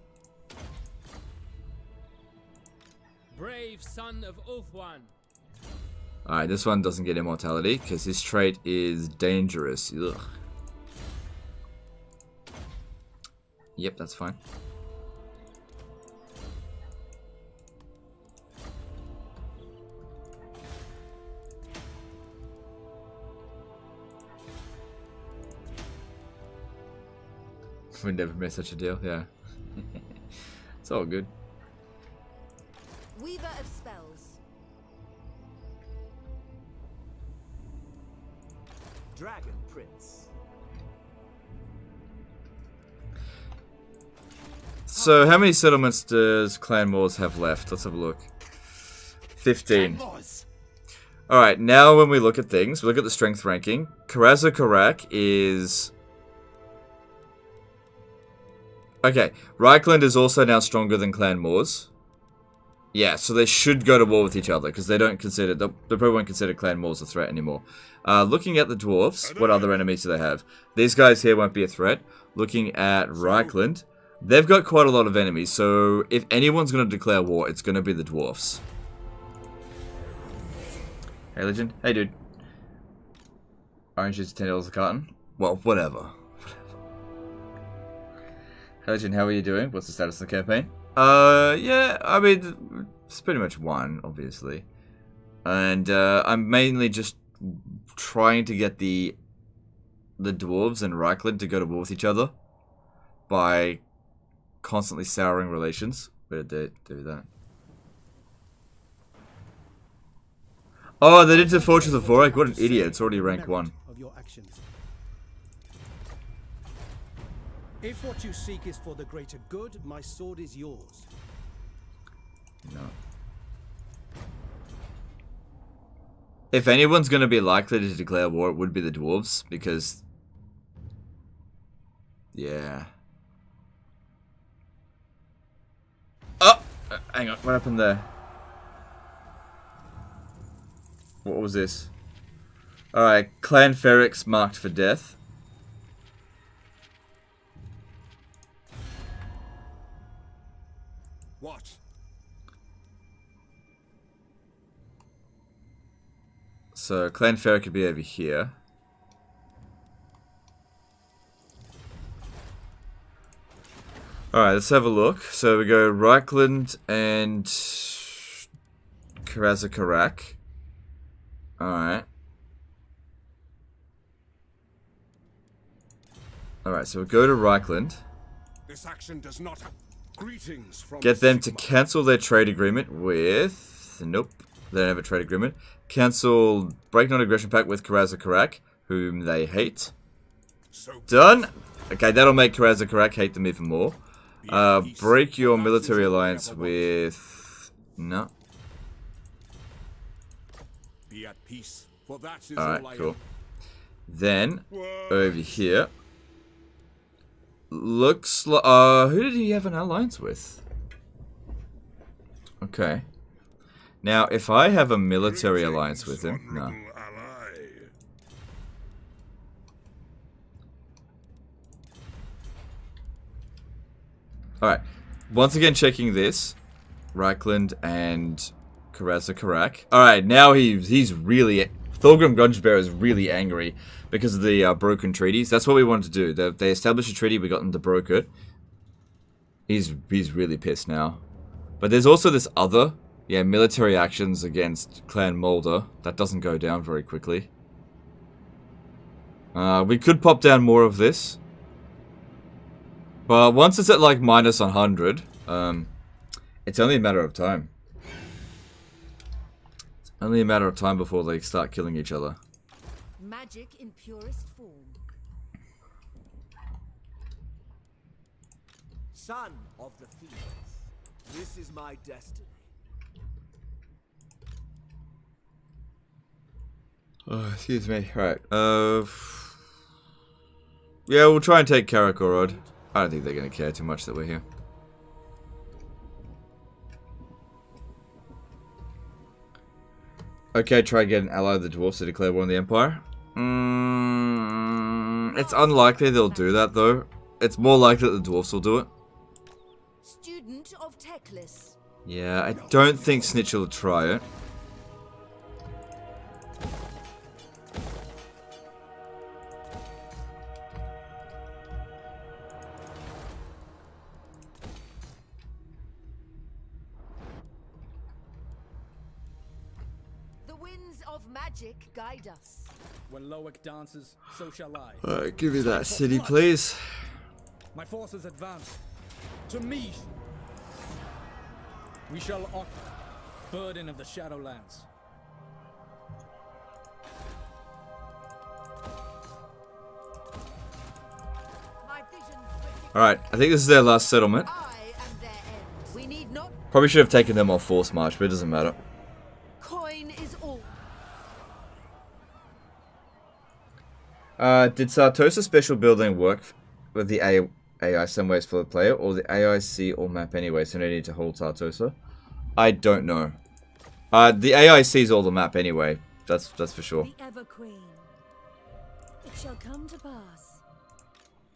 Brave son of Ulthuan. Alright, this one doesn't get immortality because his trait is dangerous. Ugh. Yep, that's fine. We never made such a deal, yeah. It's all good. Weaver of spells. Dragon Prince. So, how many settlements does Clan Moors have left? Let's have a look. 15. Alright, now when we look at things, we look at the strength ranking. Karak is... Okay, Reichland is also now stronger than Clan Moors. Yeah, so they should go to war with each other, because they don't consider... They probably won't consider Clan Moors a threat anymore. Looking at the dwarves, what other enemies do they have? These guys here won't be a threat. Looking at Reichland, they've got quite a lot of enemies, so if anyone's going to declare war, it's going to be the dwarves. Hey, Legend. Hey, dude. Orange is $10 a carton? Well, whatever. Hey, Legend, how are you doing? What's the status of the campaign? Yeah, I mean, it's pretty much one, obviously. And, I'm mainly just trying to get the dwarves and Reichland to go to war with each other by constantly souring relations. Where did they do that? Oh, they did the Fortress of Vorek? What an idiot, it's already rank 1. Of your actions. If what you seek is for the greater good, my sword is yours. No. If anyone's going to be likely to declare war, it would be the dwarves, because... Yeah. Oh! Hang on, what happened there? What was this? Alright, Clan Ferrex marked for death. What? So, Clan Ferrex could be over here. Alright, let's have a look. So we go Reichland and Karak. Alright. Alright, so we'll go to Reichland. This action does not have greetings from Get them to cancel their trade agreement with... Nope. They don't have a trade agreement. Cancel Break Non-Aggression Pact with Karak, whom they hate. Done! Okay, that'll make Karak hate them even more. Break your military alliance with... No. Be at peace, for that is Alright, cool. Then, over here... Looks like... who did he have an alliance with? Okay. Now, if I have a military alliance with him... No. Alright. Once again checking this. Reichland and Karak. Alright, now he's really... Thorgrim Gungebearer is really angry because of the broken treaties. That's what we wanted to do. They established a treaty, we got them to broker it. He's really pissed now. But there's also this other Yeah, military actions against Clan Mulder. That doesn't go down very quickly. We could pop down more of this. But once it's at like minus 100, it's only a matter of time. It's only a matter of time before they start killing each other. Magic in purest form. Son of the Phoenix, this is my destiny. Oh, excuse me. Right. Yeah, we'll try and take Karakorod. I don't think they're going to care too much that we're here. Okay, try and get an ally of the dwarves to declare war on the Empire. It's unlikely they'll do that, though. It's more likely that the dwarves will do it. Student of Teclis. Yeah, I don't think Snitch will try it. The winds of magic guide us. When Loic dances, so shall I. Alright, give me that city, please. My forces advance. To meet. We shall occupy. Burden of the Shadowlands. Alright, I think this is their last settlement. We need not. Probably should have taken them off Force March, but it doesn't matter. Coin is all. Did Sartosa special building work with the AI some ways for the player, or the AI see all map anyway, so no need to hold Sartosa? I don't know. The AI sees all the map anyway. That's for sure. The Ever Queen. It shall come to pass.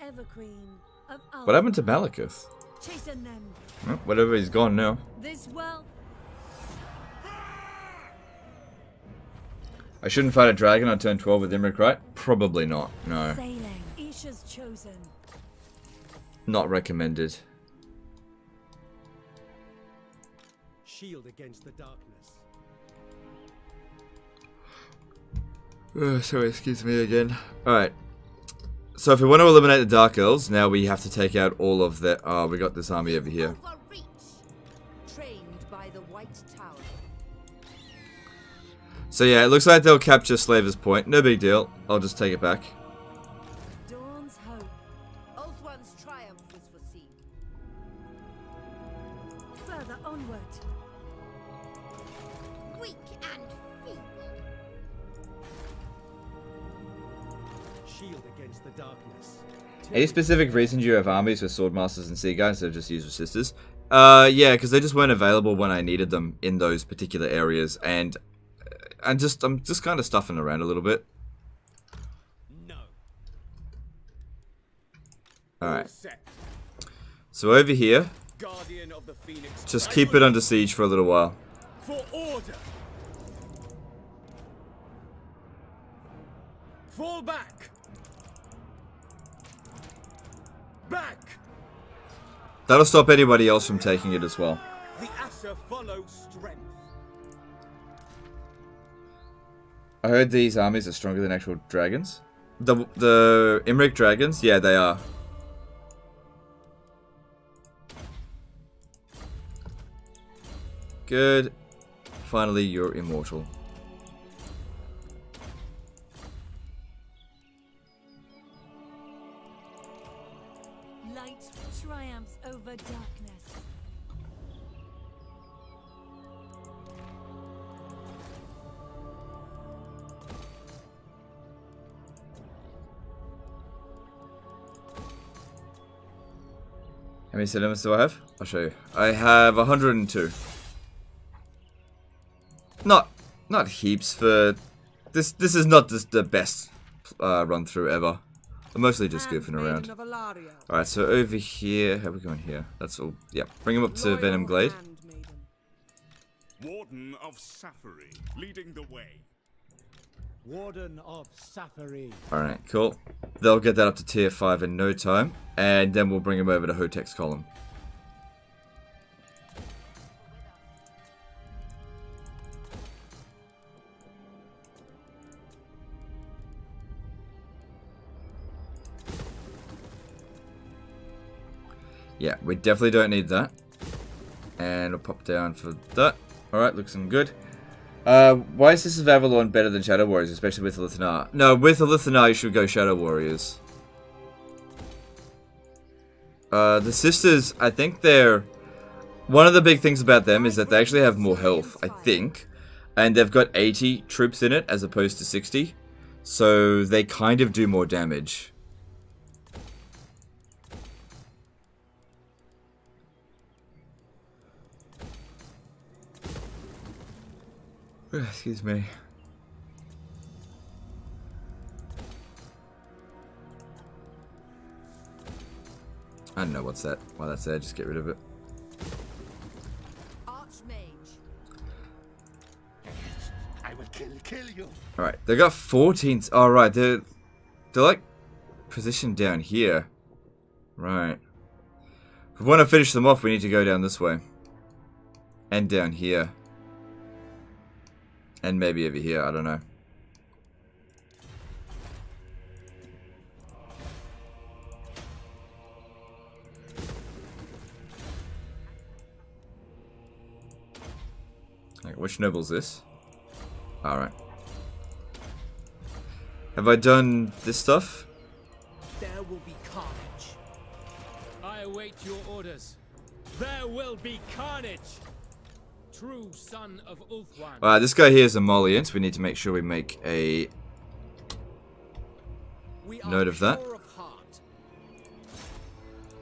Ever Queen of What happened to Malekith? Chasten them. Oh, whatever, he's gone now. This wealth. I shouldn't fight a dragon on turn 12 with Imric, right? Probably not. No. Sailing. Isha's chosen. Not recommended. Shield against the darkness. Sorry, excuse me again. Alright. So if we want to eliminate the Dark Elves, now we have to take out all of the... Oh, we got this army over here. Overreach. Trained by the White Tower. So yeah, it looks like they'll capture Slaver's Point. No big deal. I'll just take it back. Dawn's hope. Ulthuan's triumph was foreseen. Further onward. Weak and feeble. Shield against the darkness. Any specific reason you have armies with Swordmasters and Sea Guys instead of just use Resistors? Yeah, because they just weren't available when I needed them in those particular areas, and I'm just kind of stuffing around a little bit. No. Alright. So over here, Guardian of the Phoenix. just keep it under siege for a little while. For order. Fall back. Back. That'll stop anybody else from taking it as well. The Asher follows strength. I heard these armies are stronger than actual dragons. The Imric dragons? Yeah, they are. Good. Finally, you're immortal. Light triumphs over darkness. How many cinemas do I have? I'll show you. I have 102. Not heaps for this. This is not just the best run through ever. I'm mostly just goofing around. Alright, so over here, how are we going here? That's all. Yep, bring him up to Venom Glade. Warden of Safari, leading the way. Warden of Safari. Alright, cool. They'll get that up to tier 5 in no time, and then we'll bring him over to Hotek's column. Yeah, we definitely don't need that. And we'll pop down for that. Alright, looks good. Why is Sisters of Avalon better than Shadow Warriors, especially with Elithnar? No, with Elithnar you should go Shadow Warriors. The Sisters, I think they're... One of the big things about them is that they actually have more health, I think. And they've got 80 troops in it as opposed to 60. So they kind of do more damage. Excuse me. I don't know what's that. Why that's there, just get rid of it. Archmage. I will kill you. Alright, they got 14. Alright, they're like positioned down here. Right. If we want to finish them off, we need to go down this way. And down here. And maybe over here, I don't know. Okay, which noble's this? Alright. Have I done this stuff? There will be carnage. I await your orders. There will be carnage. True son of Ulthuan. Alright, this guy here is emollient. We need to make sure we make a note of that.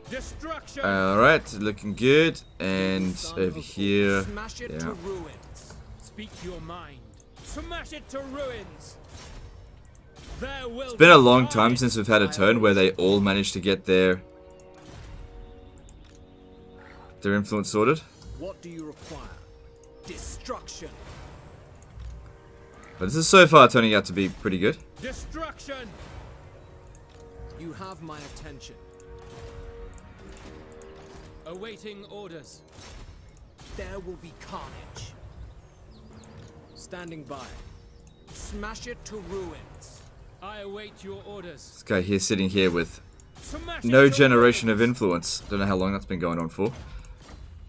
Destruction. Alright, looking good. And over here. Smash it Yeah. to ruins. Speak your mind. Smash it to ruins. There will It's been a long time since we've had a turn where they all managed to get their influence sorted. What do you require? Destruction. But this is so far turning out to be pretty good. Destruction. You have my attention. Awaiting orders. There will be carnage. Standing by. Smash it to ruins. I await your orders. This guy here sitting here with Smash no it to generation ruins. of influence. Don't know how long that's been going on for.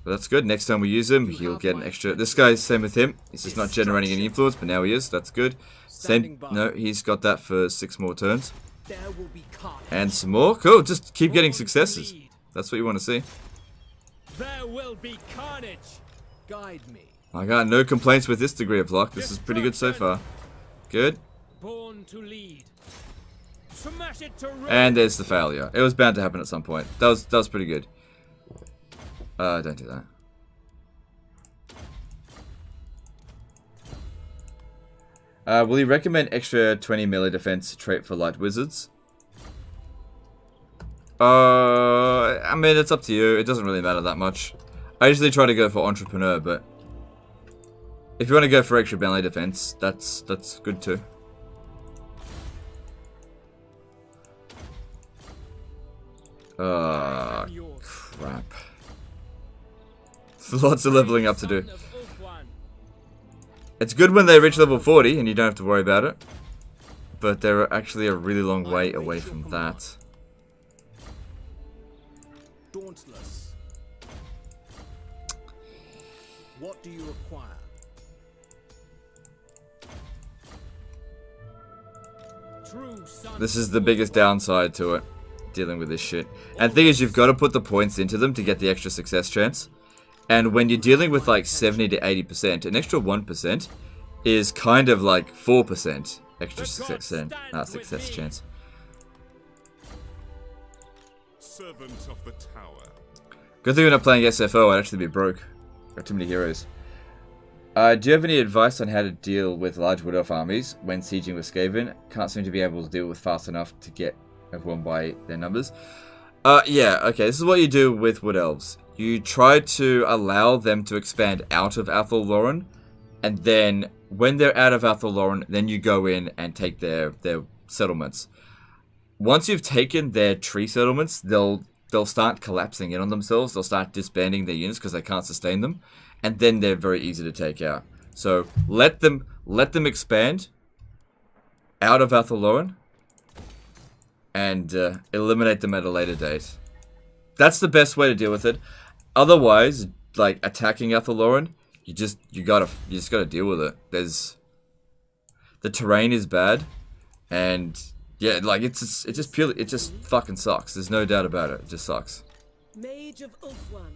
But that's good. Next time we use him, he'll get an extra... This guy's same with him. He's just not generating any influence, but now he is. That's good. Same... No, he's got that for 6 more turns. There will be carnage. And some more. Cool. Just keep getting successes. That's what you want to see. There will be carnage. Guide me. I got no complaints with this degree of luck. This is pretty good so far. Good. Born to lead. Smash it to ruins. And there's the failure. It was bound to happen at some point. That was pretty good. Don't do that. Will you recommend extra 20 melee defense trait for light wizards? I mean, it's up to you. It doesn't really matter that much. I usually try to go for entrepreneur, but if you want to go for extra melee defense, that's good too. Crap. Lots of leveling up to do. It's good when they reach level 40 and you don't have to worry about it. But they're actually a really long way away from that. Dauntless. What do you require? This is the biggest downside to it, dealing with this shit. And the thing is, you've got to put the points into them to get the extra success chance. And when you're dealing with like 70 to 80%, an extra 1% is kind of like 4% extra success chance. Servant of the tower. Good thing we're not playing SFO, I'd actually be broke. Got too many heroes. Do you have any advice on how to deal with large Wood Elf armies when sieging with Skaven? Can't seem to be able to deal with fast enough to get everyone by their numbers. Yeah, okay, this is what you do with Wood Elves. You try to allow them to expand out of Athol Loren, and then when they're out of Athol Loren, then you go in and take their settlements. Once you've taken their tree settlements, they'll start collapsing in on themselves. They'll start disbanding their units because they can't sustain them, and then they're very easy to take out. So let them expand out of Athol Loren and eliminate them at a later date. That's the best way to deal with it. Otherwise, like attacking Athaloran, you just gotta deal with it. The terrain is bad, and yeah, like it just fucking sucks. There's no doubt about it. It just sucks. Mage of Ulthuan.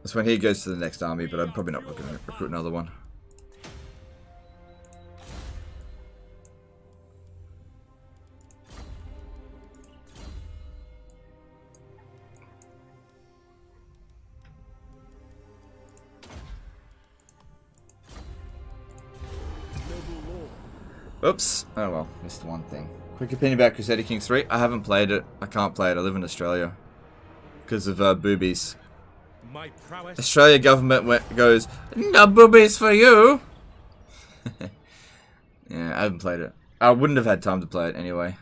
That's when he goes to the next army, but I'm probably not going to recruit another one. Oops. Oh well, missed one thing. Quick opinion about Crusader Kings 3. I haven't played it. I can't play it. I live in Australia. Because of boobies. Australia government goes, no boobies for you! Yeah, I haven't played it. I wouldn't have had time to play it anyway.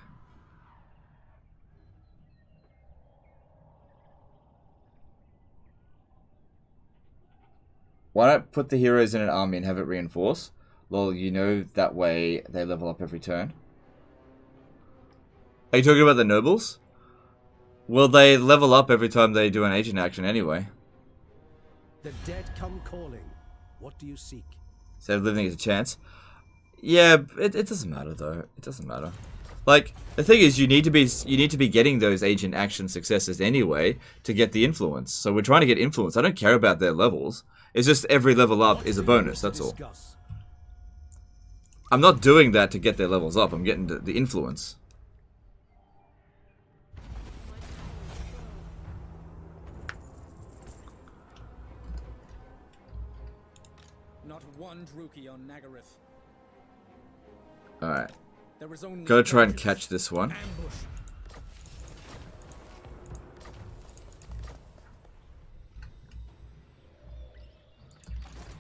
Why not put the heroes in an army and have it reinforce? Lol, you know that way they level up every turn. Are you talking about the nobles? Well, they level up every time they do an agent action anyway. The dead come calling. What do you seek? So living is a chance. Yeah, it doesn't matter though. It doesn't matter. Like the thing is, you need to be getting those agent action successes anyway to get the influence. So we're trying to get influence. I don't care about their levels. It's just every level up is a bonus. That's all. I'm not doing that to get their levels up. I'm getting the influence. Not one Druki on Nagaryth. Alright. There was only Gotta try and catch this one. ambush.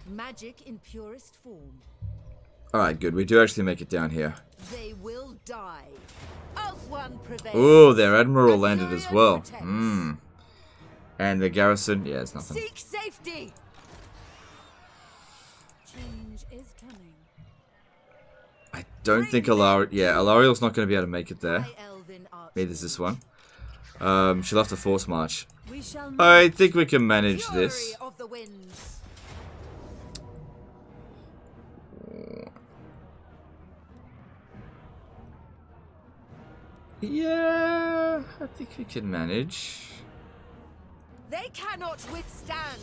Magic in purest form. Alright, good. We do actually make it down here. They will die. Ulthuan prevails. Ooh, their admiral landed as well. And the garrison, yeah, it's nothing. Seek safety. Change is coming. I don't think Alariel's not going to be able to make it there. Neither is this one. She'll have to force march. I think we can manage this. Of the winds. Yeah, I think we can manage. They cannot withstand.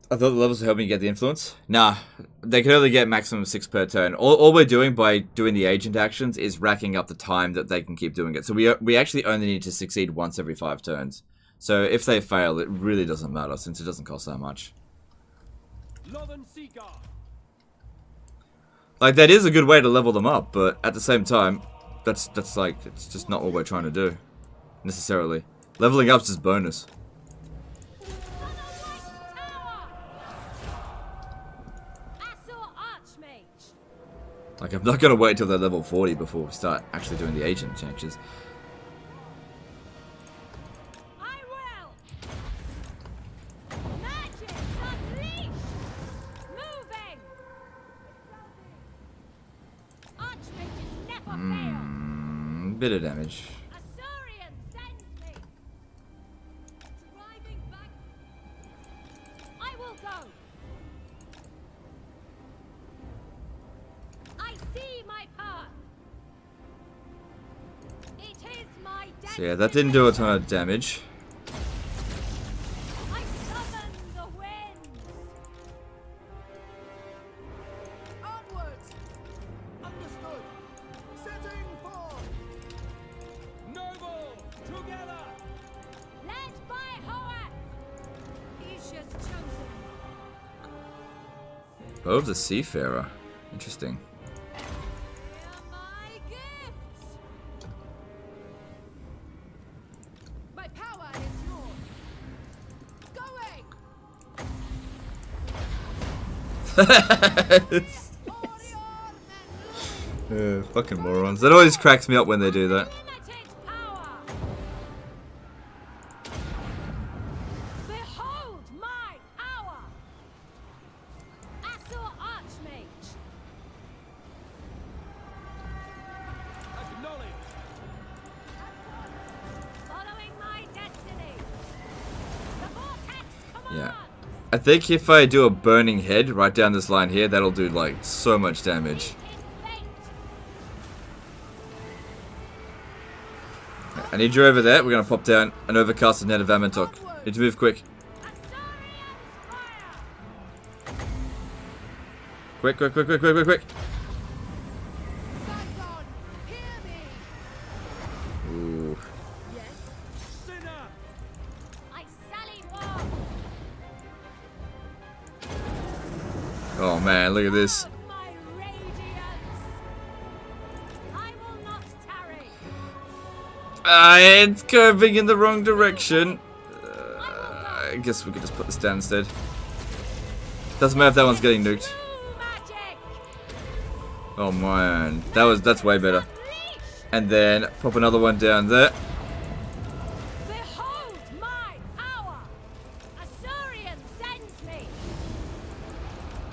I thought the levels would help me get the influence. Nah, they can only get maximum 6 per turn. All we're doing by doing the agent actions is racking up the time that they can keep doing it. So we actually only need to succeed once every 5 turns. So if they fail, it really doesn't matter since it doesn't cost that much. Like, that is a good way to level them up, but at the same time, that's like, it's just not what we're trying to do, necessarily. Leveling up's just bonus. Like, I'm not gonna wait till they're level 40 before we start actually doing the agent changes. Bit of damage. I will go. I see my path. It is my destiny. So yeah, that didn't do a ton of damage. I summon the winds. Onwards! Understood! Setting forth! Noble, together! Led by Hoath. Isha's chosen. Bow of the Seafarer. Interesting. Hear my gifts. My power is yours. Going. Fucking morons. That always cracks me up when they do that. Behold my power! Asur Archmage! Yeah. I think if I do a burning head right down this line here, that'll do like so much damage. I need you over there. We're gonna pop down an overcasted net of Amantok. Need to move quick. Quick, quick, quick, quick, quick, quick, quick. Ooh. Oh man, look at this. It's curving in the wrong direction. I guess we could just put this down instead. Doesn't matter if that one's getting nuked. Oh man, that's way better. And then pop another one down there. Behold my power! Assyrian sends me.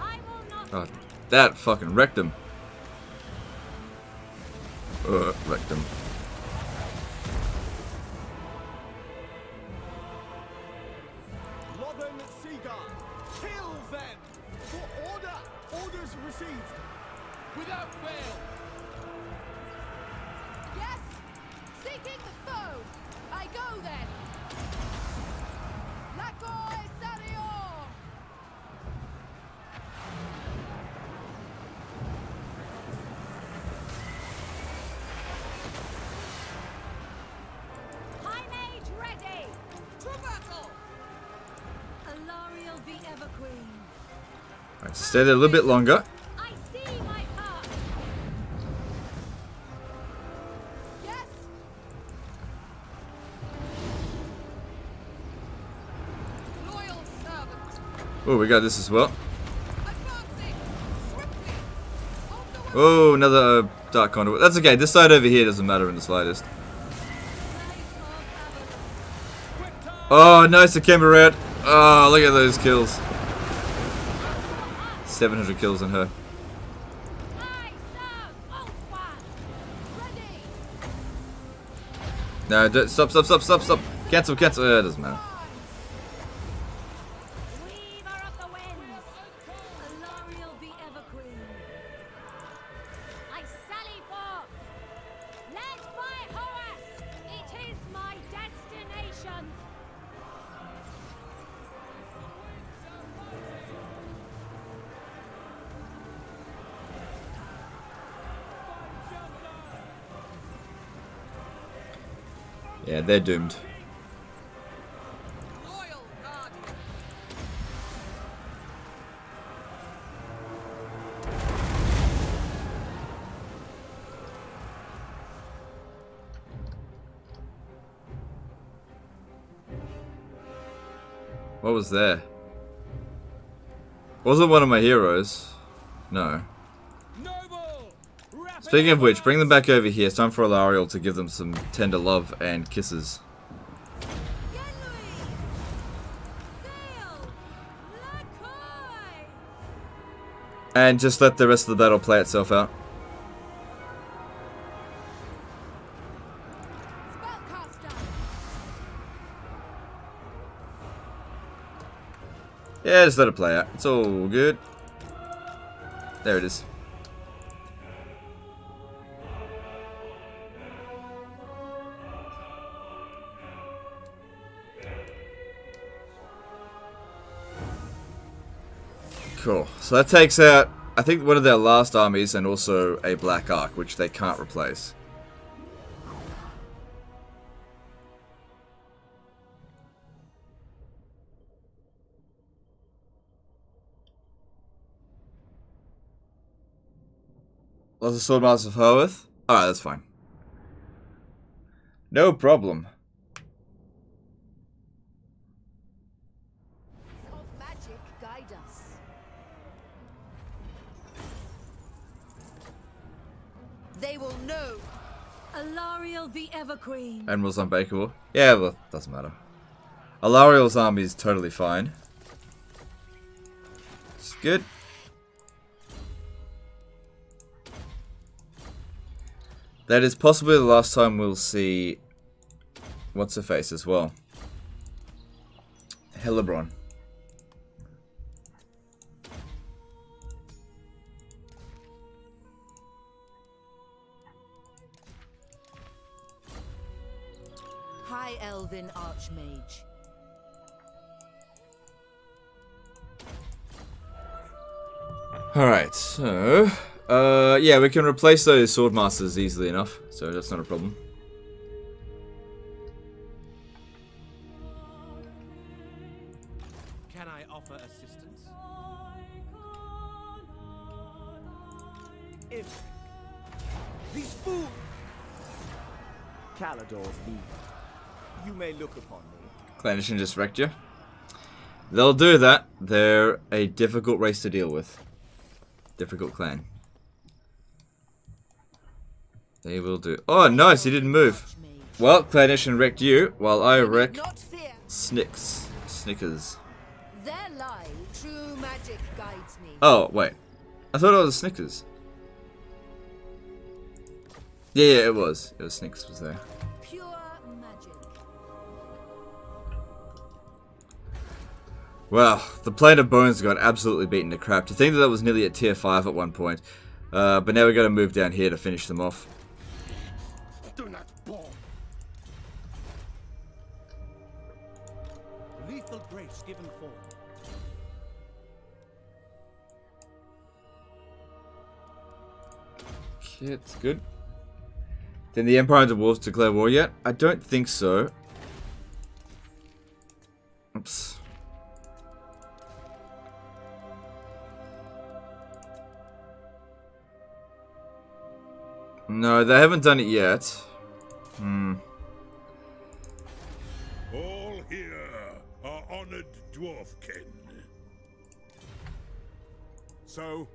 I will not. Oh, that fucking wrecked him. Wrecked him. Kill them! For order! Orders received! Without fail! Yes! Seeking the foe! I go then! Lakoi Sarior! High mage ready! To battle! Alariel be ever queen! Alright, so stay there a little bit longer. I see my path! Yes! Loyal servant! Oh, we got this as well. Oh, another dark conduit. That's okay. This side over here doesn't matter in the slightest. Oh, nice. It came around. Oh, look at those kills. 700 kills on her. No, don't, stop. Cancel. It doesn't matter. Weaver of the winds! Alariel be ever queen! I sally forth! Led by Horus! It is my destination! Yeah, they're doomed. Loyal guardian! What was there? Wasn't one of my heroes. No. Speaking of which, bring them back over here. It's time for Alariel to give them some tender love and kisses. And just let the rest of the battle play itself out. Yeah, just let it play out. It's all good. There it is. Cool. So that takes out, I think, one of their last armies and also a Black Ark, which they can't replace. Lost the Swordmaster of Hoeth? Alright, that's fine. No problem. Of magic guide us. They will know. Alariel be ever queen. Admiral's unbreakable. Yeah, well, doesn't matter. Alariel's army is totally fine. It's good. That is possibly the last time we'll see what's her face as well. Hellebron. Elven Archmage. Alright, so... yeah, we can replace those swordmasters easily enough, so that's not a problem. Can I offer assistance? If these fools, Calador's need. you may look upon me. Clandestine just wrecked you. They'll do that. They're a difficult race to deal with. Difficult clan. They will do. Oh, nice, he didn't move. Well, Clandestine wrecked you, while I wreck Snickers. There lie true magic guides me. Oh, wait. I thought it was Snickers. Yeah, it was. It was Snickers was there. Pure magic. Well, the Plane of Bones got absolutely beaten to crap. To think that was nearly at tier 5 at one point. But now we got to move down here to finish them off. Do not bore. Lethal grace given forth. Okay, it's good. Did the Empire of the Wolves declare war yet? I don't think so. Oops. No, they haven't done it yet. All here are honored dwarfkin. So,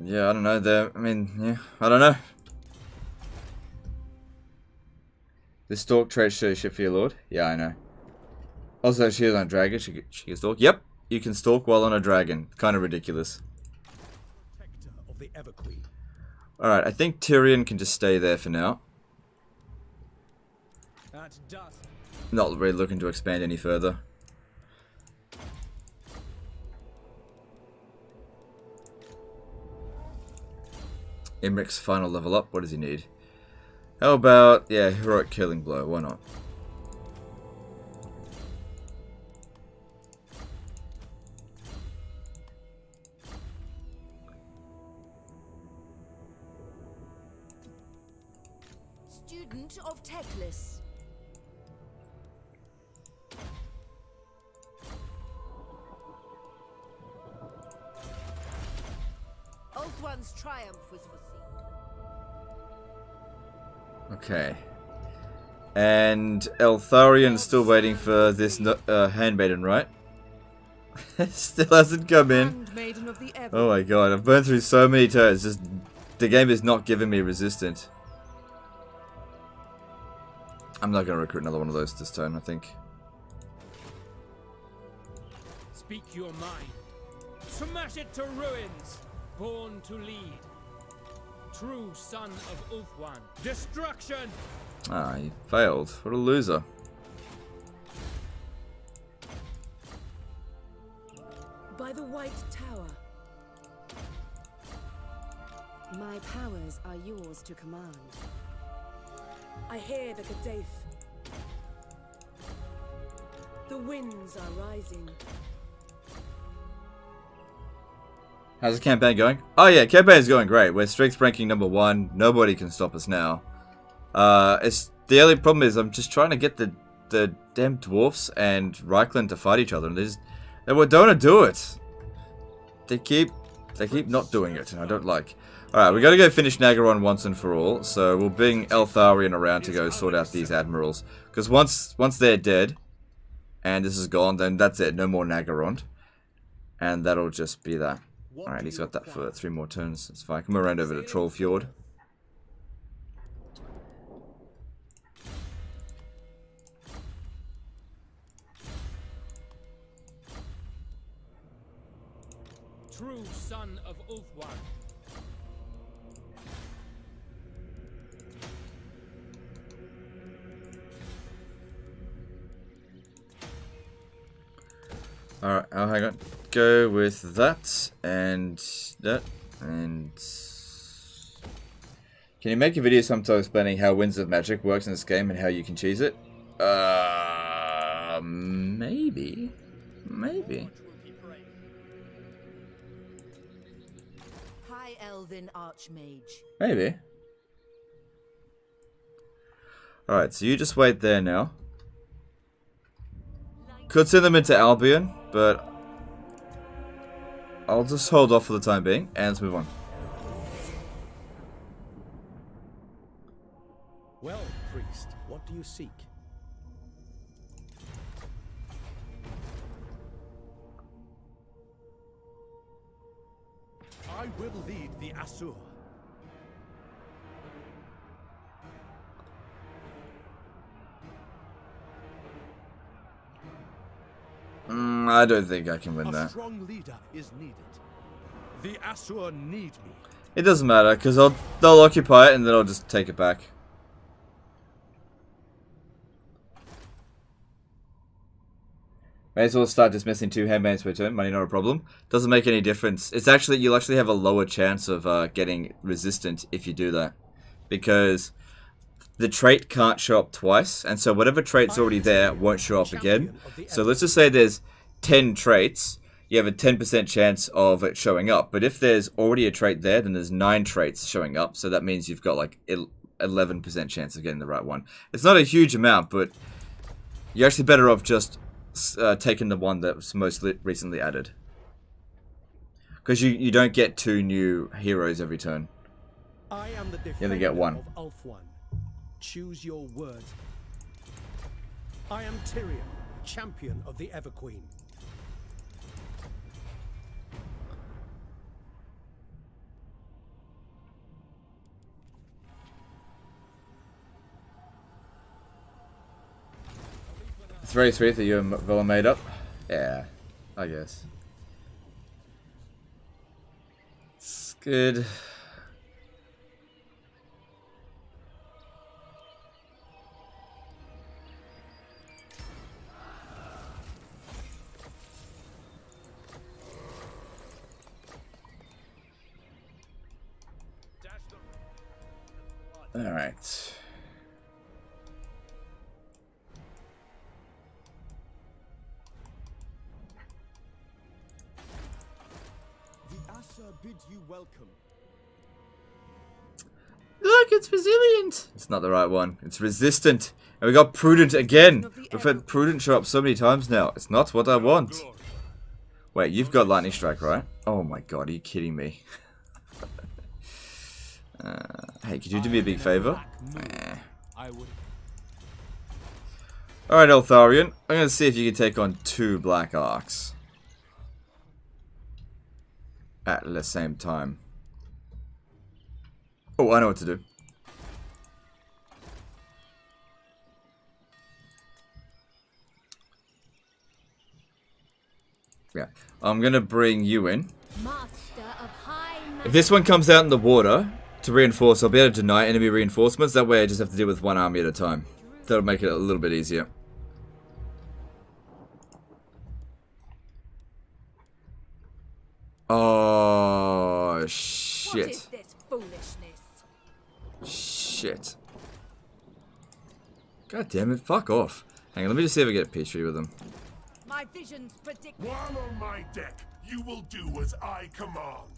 Yeah, I don't know. I mean, yeah, I don't know. The stalk trade shows ship for your lord? Yeah, I know. Also, she is on a dragon. She can stalk. Yep, you can stalk while on a dragon. Kind of ridiculous. Protector of the Everqueen. Alright, I think Tyrion can just stay there for now. At dusk. Not really looking to expand any further. Imric's final level up. What does he need? How about, yeah, heroic killing blow. Why not? Student of Teclis. Ulthuan's triumph was foreseen. Okay. And Eltharion's still waiting for this handmaiden, right? Still hasn't come in. Oh my god, I've burned through so many turns. Just the game is not giving me resistant. I'm not gonna recruit another one of those this turn, I think. Speak your mind. Smash it to ruins. Born to lead. True son of Ulthuan. Destruction! Ah, he failed. What a loser. By the White Tower. My powers are yours to command. I hear the Gaddaif. The winds are rising. How's the campaign going? Oh yeah, campaign's going great. We're strength ranking number 1. Nobody can stop us now. It's the only problem is I'm just trying to get the damn dwarfs and Reichland to fight each other, and they don't want to do it. They keep not doing it, and I don't like. All right, we got to go finish Nagaron once and for all. So we'll bring Eltharion around to go sort out these admirals, because once they're dead, and this is gone, then that's it. No more Nagaron, and that'll just be that. Alright, he's got that for 3 more turns. That's fine. Come around over to Troll Fjord. True son of Ulthuan. Alright, oh, hang on. Go with that and that and... Can you make a video sometime explaining how Winds of Magic works in this game and how you can cheese it? Maybe. Maybe. High Elven Archmage. Maybe. Alright, so you just wait there now. Could send them into Albion, but I'll just hold off for the time being and let's move on. Well, priest, what do you seek? I will lead the Asur. I don't think I can win A that. strong leader is needed. The Asur need me. It doesn't matter, because they'll occupy it and then I'll just take it back. May as well start dismissing 2 handmaids per turn, money not a problem. Doesn't make any difference. It's actually, you'll actually have a lower chance of getting resistant if you do that. Because the trait can't show up twice, and so whatever trait's already there won't show up again. So let's just say there's 10 traits, you have a 10% chance of it showing up. But if there's already a trait there, then there's 9 traits showing up, so that means you've got like 11% chance of getting the right one. It's not a huge amount, but you're actually better off just taking the one that was most recently added. Because you don't get 2 new heroes every turn. I am the You only get 1. of Ulthuan. Choose your words. I am Tyrion, champion of the Everqueen. It's very sweet that you're well made up. Yeah, I guess. It's good. All right. The Asur bids you welcome. Look, it's resilient. It's not the right one. It's resistant. And we got prudent again. We've had prudent show up so many times now. It's not what I want. Wait, you've got lightning strike, right? Oh my god, are you kidding me? Hey, could you do me a big favor? Alright, Eltharion. I'm going to see if you can take on 2 black arcs. At the same time. Oh, I know what to do. Yeah. I'm going to bring you in. If this one comes out in the water to reinforce, I'll be able to deny enemy reinforcements. That way I just have to deal with 1 army at a time. That'll make it a little bit easier. Oh, shit. What is this foolishness? Shit. God damn it, fuck off. Hang on, let me just see if I get a peace treaty with them. My visions predict. While on my deck, you will do as I command.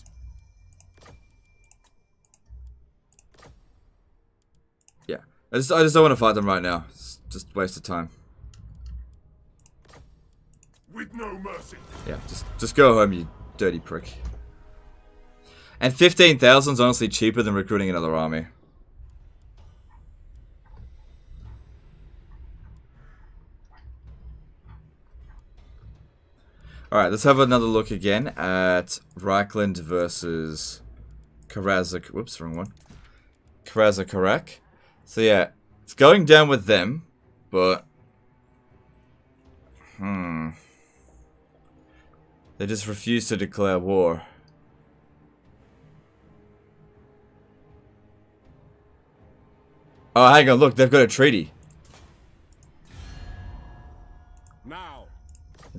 Yeah. I just don't want to fight them right now. It's just a waste of time. With no mercy. Yeah, just go home, you dirty prick. And 15,000 is honestly cheaper than recruiting another army. Alright, let's have another look again at Reichland versus Karazak. Whoops, wrong one. Karazakarak. So yeah, it's going down with them, but they just refuse to declare war. Oh, hang on, look, they've got a treaty. Now.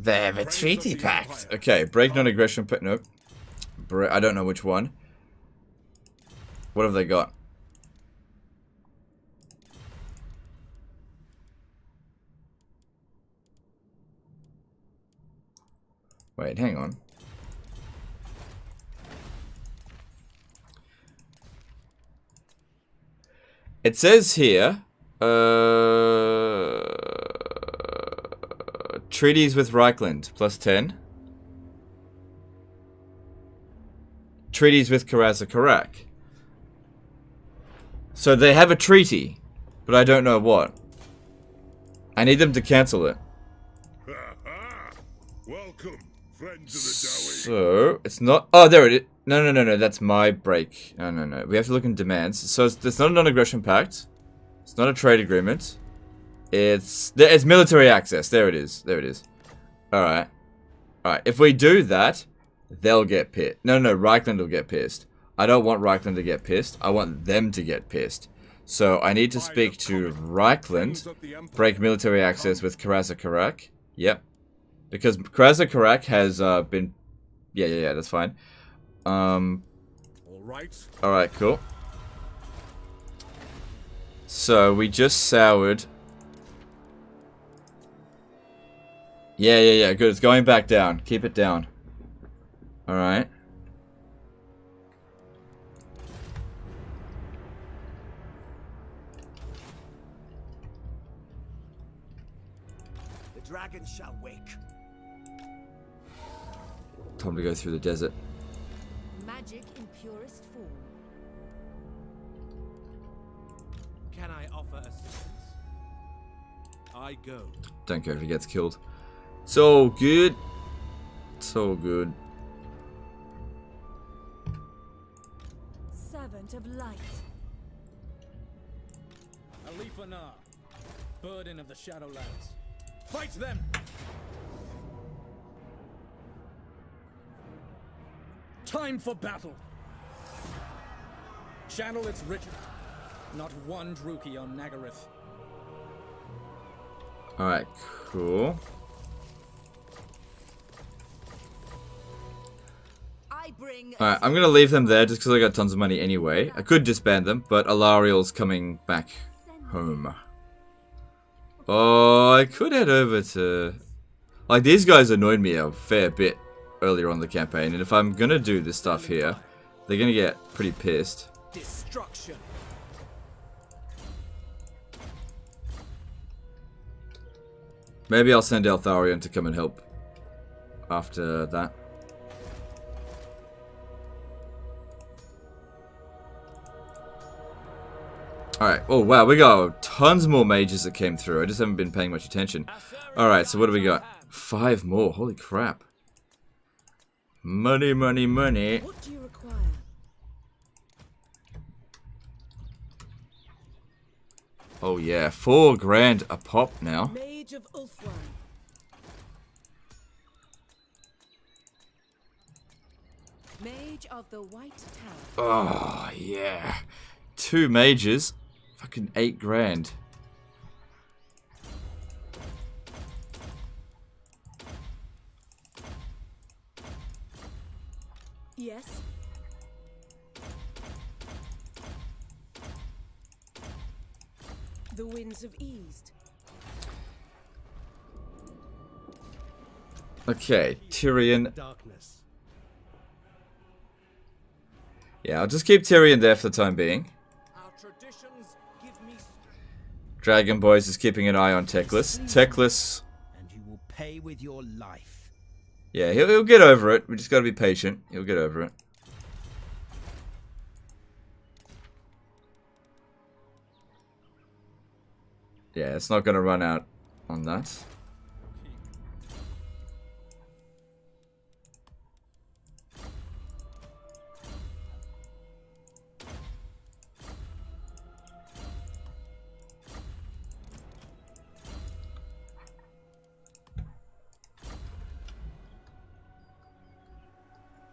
They have a treaty pact. Okay, break non-aggression pact. Nope. I don't know which one. What have they got? Wait, hang on. It says here, treaties with Reichland, +10. Treaties with Karak. So they have a treaty, but I don't know what. I need them to cancel it. Welcome, friends of the Dowie. So, it's not... Oh, there it is. No, that's my break. No. We have to look in demands. So, it's not a non-aggression pact. It's not a trade agreement. It's military access. There it is. Alright. Alright, if we do that, they'll get pissed. No, Reichland will get pissed. I don't want Reichland to get pissed. I want them to get pissed. So, I need to speak to Reichland. Break military access with Karak. Yep. Because Karak has been... Yeah, that's fine. Alright, cool. So, we just soured. Yeah, good. It's going back down. Keep it down. Alright. The dragon shall wake. Time to go through the desert. Magic in purest form. Can I offer assistance? I go. Don't care if he gets killed. It's all good. It's all good. Servant of light. Alifanar, burden of the Shadowlands. Fight them! Time for battle! Channel its riches. Not one Druki on Nagareth. Alright, cool. Alright, I'm gonna leave them there just because I got tons of money anyway. I could disband them, but Alariel's coming back home. Oh, I could head over to... Like, these guys annoyed me a fair bit earlier on the campaign, and if I'm gonna do this stuff here, they're gonna get pretty pissed. Destruction. Maybe I'll send Eltharion to come and help after that. Alright, oh wow, we got tons more mages that came through. I just haven't been paying much attention. Alright, so what do we got? 5 more, holy crap. Money. What do you require? Oh yeah, 4 grand a pop now. Mage of Ulthuan. Mage of the White Tower. Oh yeah. 2 mages. Fucking 8 grand. Yes. The winds have eased. Okay, Tyrion. Darkness. Yeah, I'll just keep Tyrion there for the time being. Dragon Boys is keeping an eye on Teclis. Teclis. And you will pay with your life. Yeah, he'll get over it. We just gotta be patient. He'll get over it. Yeah, it's not gonna run out on that.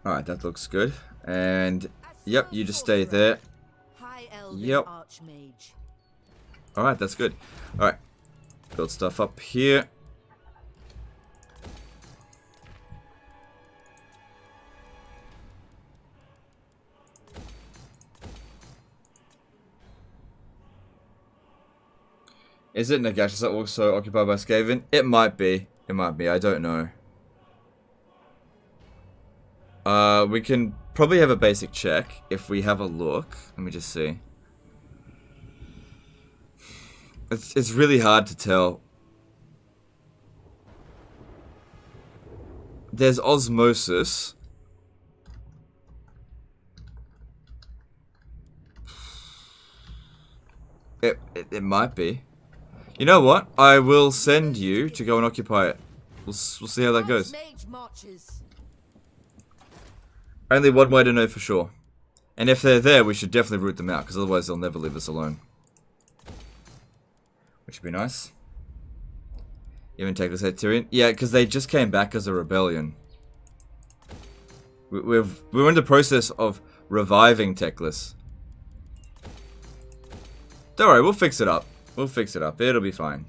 Alright, that looks good. And, yep, you just stay there. Yep. Alright, that's good. Alright. Build stuff up here. Is it Nagash also occupied by Skaven? It might be. It might be. I don't know. We can probably have a basic check if we have a look. Let me just see. It's really hard to tell. There's osmosis. It might be. You know what? I will send you to go and occupy it. We'll see how that goes. Only one way to know for sure. And if they're there, we should definitely root them out, because otherwise they'll never leave us alone. Which would be nice. Even take this at Tyrion? Yeah, because they just came back as a rebellion. We're in the process of reviving Teclis. Don't worry, we'll fix it up. We'll fix it up. It'll be fine.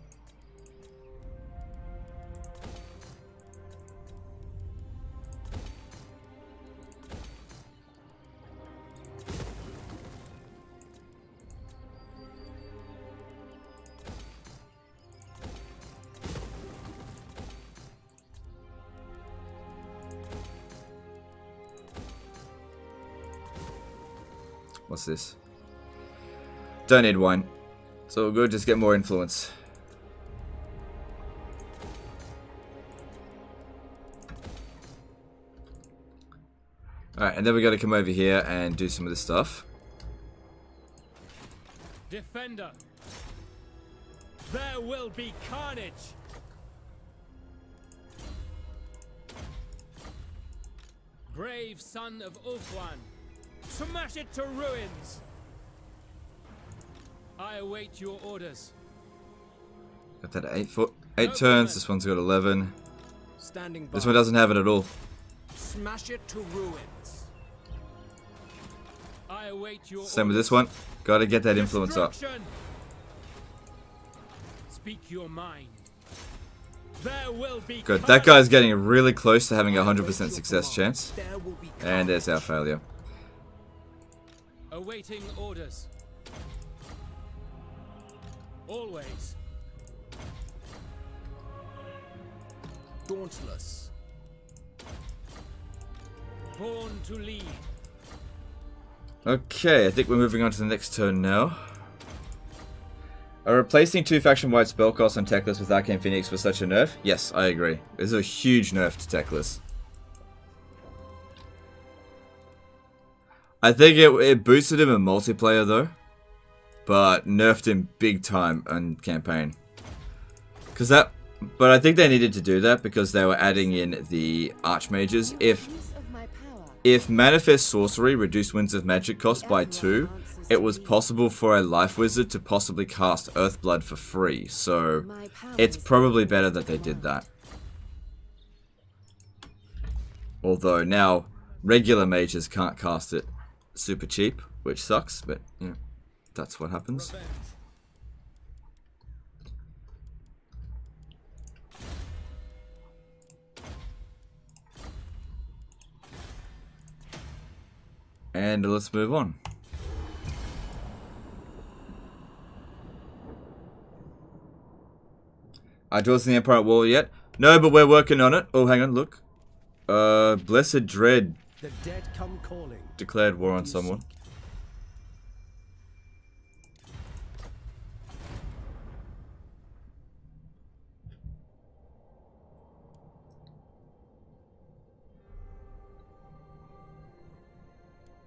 What's this? Don't need wine. It's all good, just get more influence. Alright, and then we gotta come over here and do some of this stuff. Defender. There will be carnage. Brave son of Ulthuan. Smash it to ruins. I await your orders. Got that at 8 turns. This one's got 11. Standing by. This one doesn't have it at all. Smash it to ruins. I await your Same with this one. Gotta get that influence up. Speak your mind. There will be Good. That guy's getting really close to having a 100% success chance. And there's our failure. Awaiting orders. Always. Dauntless. Born to lead. Okay, I think we're moving on to the next turn now. Are replacing 2 faction-wide spell costs on Teclis with Arcane Phoenix was such a nerf? Yes, I agree. This is a huge nerf to Teclis. I think it boosted him in multiplayer though, but nerfed him big time on campaign. But I think they needed to do that because they were adding in the Archmages. If Manifest Sorcery reduced Winds of Magic cost by 2, it was possible for a Life Wizard to possibly cast Earthblood for free. So it's probably better that they did that. Although now regular mages can't cast it super cheap, which sucks, but yeah, that's what happens. And let's move on. Are Dwarves in the Empire at war yet? No, but we're working on it. Oh, hang on, look. Blessed Dread The dead come calling. Declared war on someone.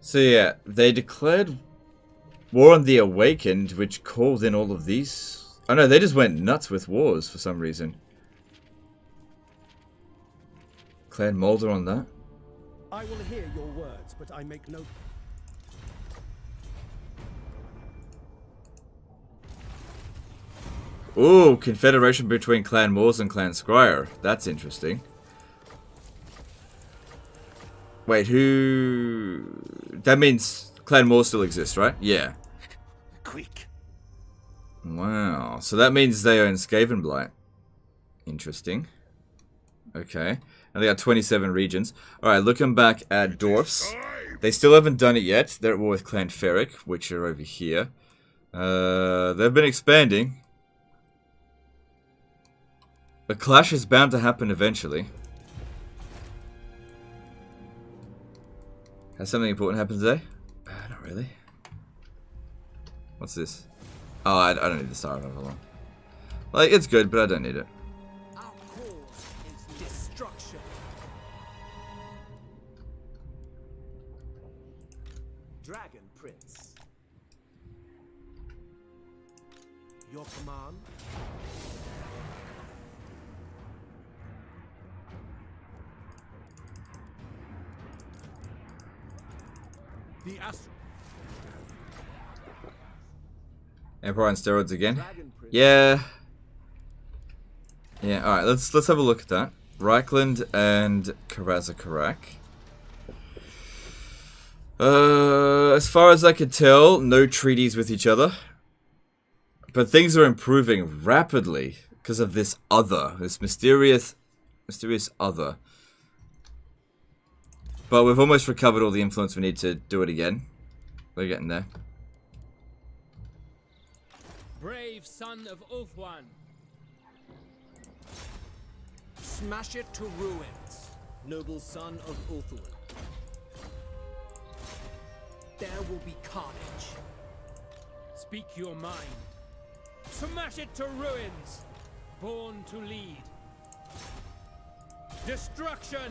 So yeah, they declared war on the Awakened, which called in all of these. Oh no, they just went nuts with wars for some reason. Clan Mulder on that. I will hear your words, but I make no... Ooh, confederation between Clan Moors and Clan Scryer. That's interesting. Wait, who... That means Clan Moor still exists, right? Yeah. Quick. Wow. So that means they own Skavenblight. Interesting. Okay. And they got 27 regions. Alright, looking back at Dwarfs. They still haven't done it yet. They're at war with Clan Ferric, which are over here. They've been expanding. A clash is bound to happen eventually. Has something important happened today? Not really. What's this? Oh, I don't need the Star of Avalon. Like, it's good, but I don't need it. Our cause is destruction. Dragon Prince. Your command? The Astral. Emperor on steroids again. Yeah. Yeah, alright, let's have a look at that. Reichland and Karazakarak. As far as I could tell, no treaties with each other. But things are improving rapidly because of this other, this mysterious other. But we've almost recovered all the influence we need to do it again. We're getting there. Brave son of Ulthuan. Smash it to ruins, noble son of Ulthuan. There will be carnage. Speak your mind. Smash it to ruins. Born to lead. Destruction.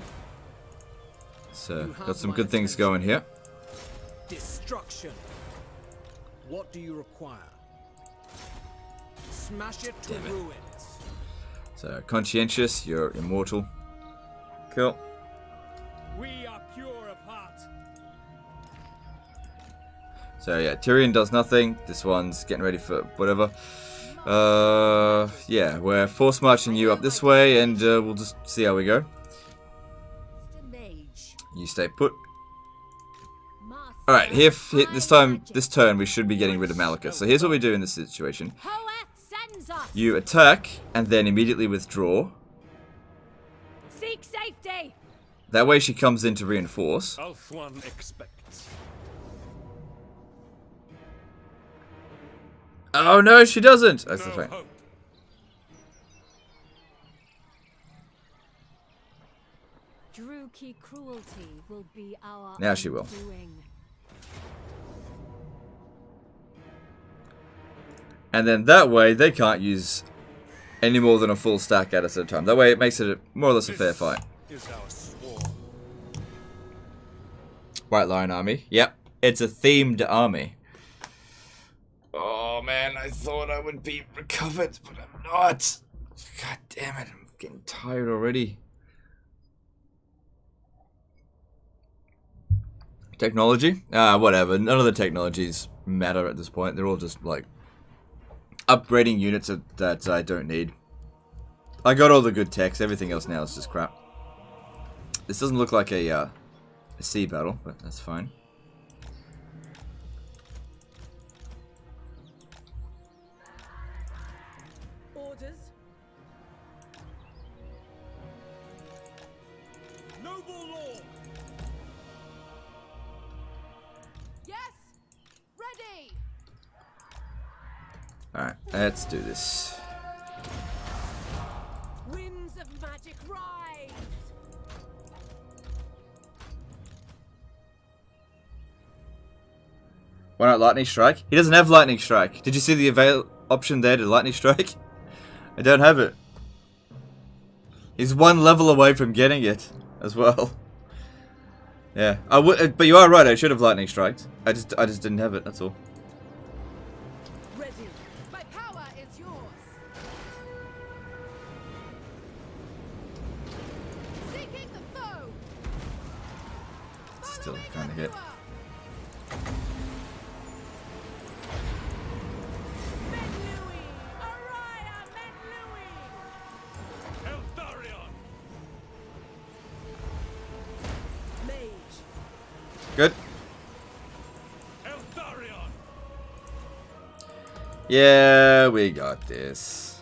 So, got some good things going here. Destruction. What do you require? Smash it to ruins. So, conscientious, you're immortal. Cool. We are pure of heart. So yeah, Tyrion does nothing. This one's getting ready for whatever. Yeah, we're force marching you up this way, and we'll just see how we go. You stay put. Alright, here this turn we should be getting rid of Malachus. So here's what we do in this situation. You attack, and then immediately withdraw. Seek safety. That way she comes in to reinforce. Ulthuan expects. Oh no, she doesn't! That's the thing. Druki cruelty will be our Now she will. undoing. And then that way they can't use any more than a full stack at a certain time. That way it makes it more or less a fair fight. Is our sworn. White Lion Army. Yep, it's a themed army. Oh man, I thought I would be recovered, but I'm not. God damn it, I'm getting tired already. Technology? Whatever. None of the technologies matter at this point. They're all just like upgrading units that I don't need. I got all the good techs. Everything else now is just crap. This doesn't look like a sea battle, but that's fine. Orders. Noble lord. Yes. Ready. Alright, let's do this. Winds of magic rise. Why not Lightning Strike? He doesn't have Lightning Strike. Did you see the avail option there to Lightning Strike? I don't have it. He's one level away from getting it as well. Yeah, I would, but you are right. I should have Lightning Striked. I just didn't have it. That's all. Ready. My power is yours. Seeking the foe. Still kind of hit. Good. Yeah, we got this.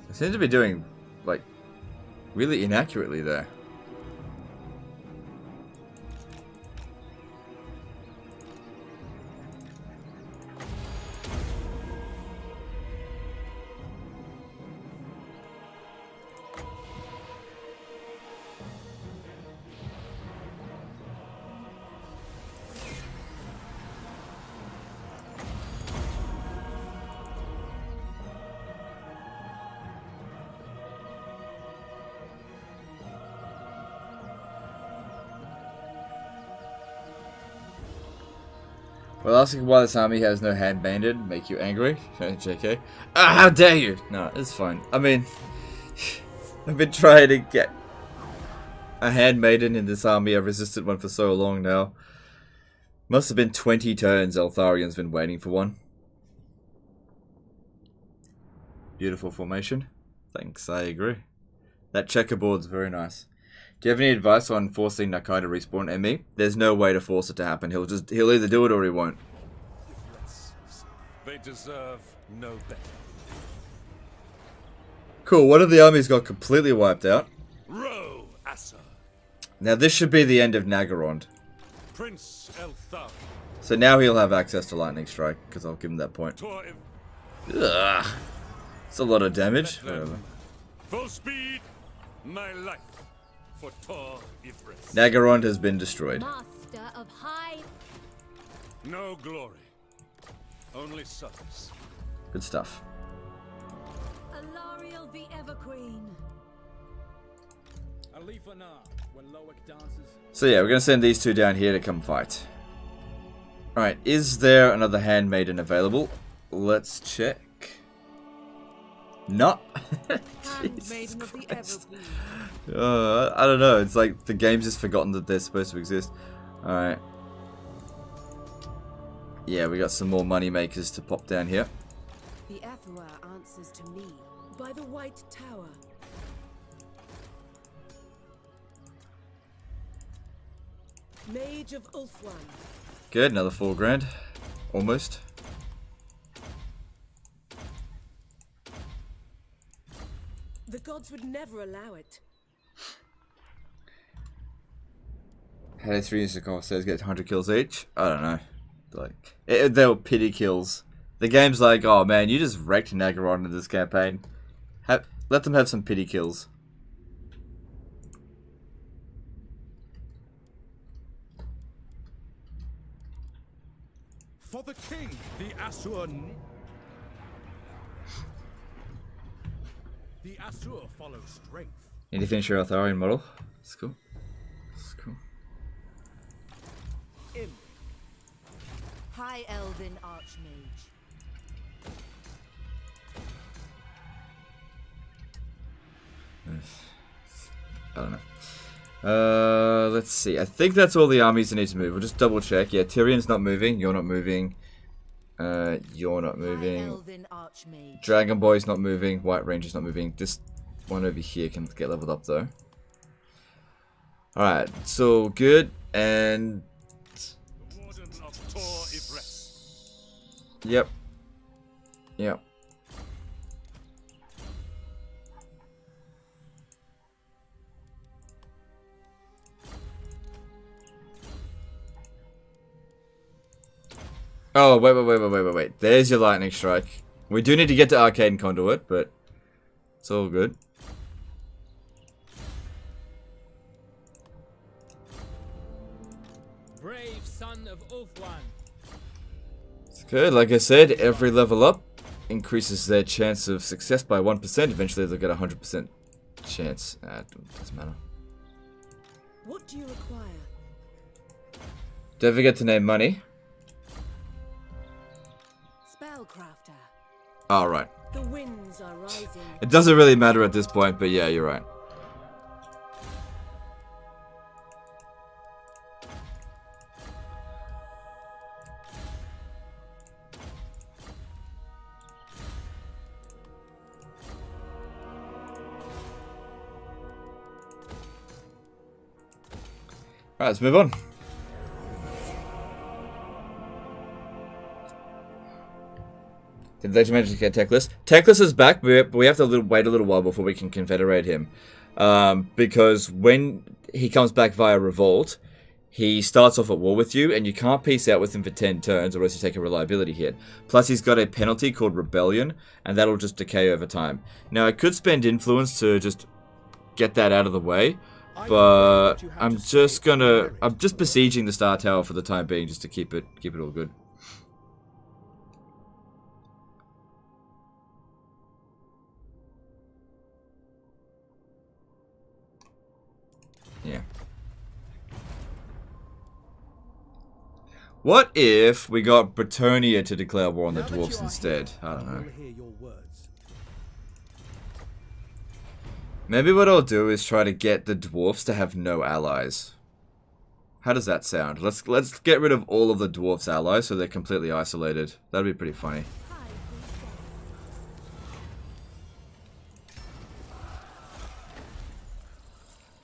They seem to be doing, like, really inaccurately there. Well, asking why this army has no handmaiden make you angry? JK. How dare you! No, it's fine. I mean, I've been trying to get a handmaiden in this army. I've resisted one for so long now. Must have been 20 turns Eltharion's been waiting for one. Beautiful formation. Thanks, I agree. That checkerboard's very nice. Do you have any advice on forcing Nakai to respawn ME? There's no way to force it to happen. He'll either do it or he won't. They deserve no better. Cool, one of the armies got completely wiped out. Row, Asa. Now this should be the end of Nagarond. Prince Elthar. So now he'll have access to Lightning Strike, because I'll give him that point. Ugh. It's a lot of damage. Whatever. Full speed, my life. For Tor Ithris. Nagarond has been destroyed. Master of high. No glory. Only service. Good stuff. Alariel the Everqueen. Alifana, where Loic dances. So yeah, we're going to send these two down here to come fight. Alright, is there another handmaiden available? Let's check. No. Handmaiden of the Everqueen. I don't know. It's like the game's just forgotten that they're supposed to exist. Alright. Yeah, we got some more money makers to pop down here. The Ephua answers to me. By the White Tower. Mage of Ulthuan. Good, another 4 grand. Almost. The gods would never allow it. How do 3 Instacom says get 100 kills each? I don't know. Like, they were pity kills. The game's like, oh man, you just wrecked Nagaron in this campaign. Let them have some pity kills. For the king, the Asur. The Asur follow strength. Need to finish your Arthurian model. It's cool. It's cool. High Elven Archmage. I don't know. Let's see. I think that's all the armies that need to move. We'll just double check. Yeah, Tyrion's not moving. You're not moving. You're not moving. Dragon Boy's not moving. White Ranger's not moving. This one over here can get leveled up though. Alright, so good. And yep. Yep. Oh, wait. There's your lightning strike. We do need to get to Arcade and Conduit, but it's all good. Brave son of Ulthuan. It's good. Like I said, every level up increases their chance of success by 1%. Eventually they'll get a 100% chance. It doesn't matter. What do you require? Don't forget to name money. Spellcrafter. Alright. The winds are rising. It doesn't really matter at this point, but yeah, you're right. Alright, let's move on. Did they manage to get Teclis? Teclis is back, but we have to wait a little while before we can confederate him. Because when he comes back via revolt, he starts off at war with you, and you can't peace out with him for 10 turns, or else you take a reliability hit. Plus, he's got a penalty called Rebellion, and that'll just decay over time. Now, I could spend influence to just get that out of the way, but I'm just besieging the Star Tower for the time being, just to keep it all good. Yeah. What if we got Bretonia to declare war on the dwarves instead? I don't know. Maybe what I'll do is try to get the dwarves to have no allies. How does that sound? Let's get rid of all of the dwarves' allies so they're completely isolated. That'd be pretty funny.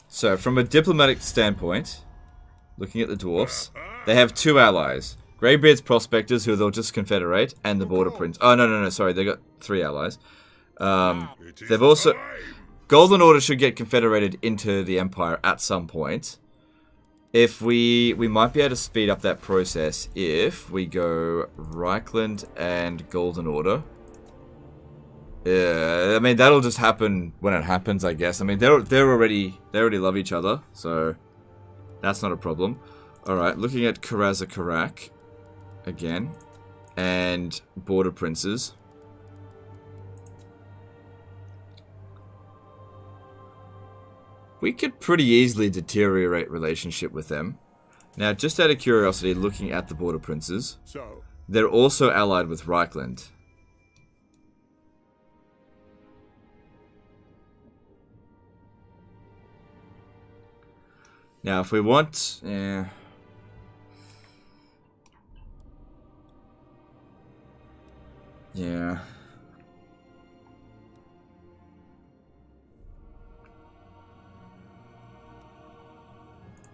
So, from a diplomatic standpoint, looking at the dwarfs, they have 2 allies. Greybeard's Prospectors, who they'll just confederate, and the Border Prince. Oh, no, sorry, they got 3 allies. They've also... Golden Order should get confederated into the Empire at some point. If we might be able to speed up that process if we go Reichland and Golden Order. Yeah, I mean that'll just happen when it happens, I guess. I mean they already love each other, so that's not a problem. All right, looking at Karak again, and Border Princes. We could pretty easily deteriorate relationship with them. Now, just out of curiosity, looking at the Border Princes, they're also allied with Reichland. Now, if we want... Yeah.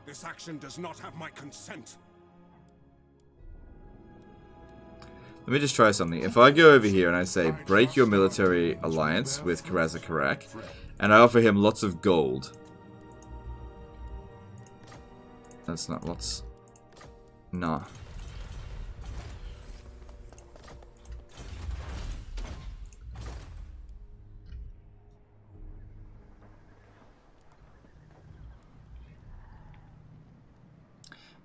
This action does not have my consent. Let me just try something. If I go over here and I say, break your military alliance with Karak, and I offer him lots of gold. That's not lots. Nah.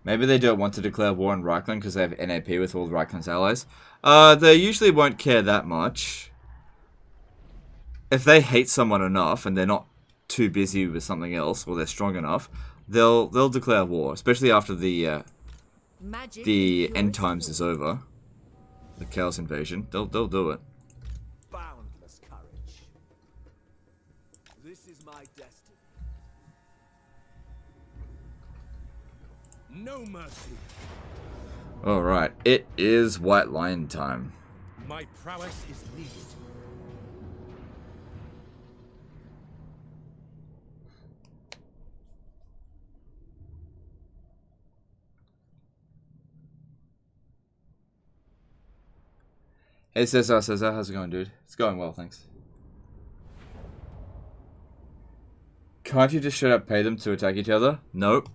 Maybe they don't want to declare war on Reichland because they have NAP with all Reichland's allies. They usually won't care that much. If they hate someone enough and they're not too busy with something else, or they're strong enough, they'll declare war, especially after the end times is over. The Chaos Invasion. They'll do it. Boundless courage. This is my destiny. No mercy. Alright, it is White Lion time. My prowess is needed. Hey Cesar, how's it going, dude? It's going well, thanks. Can't you just straight up pay them to attack each other? Nope.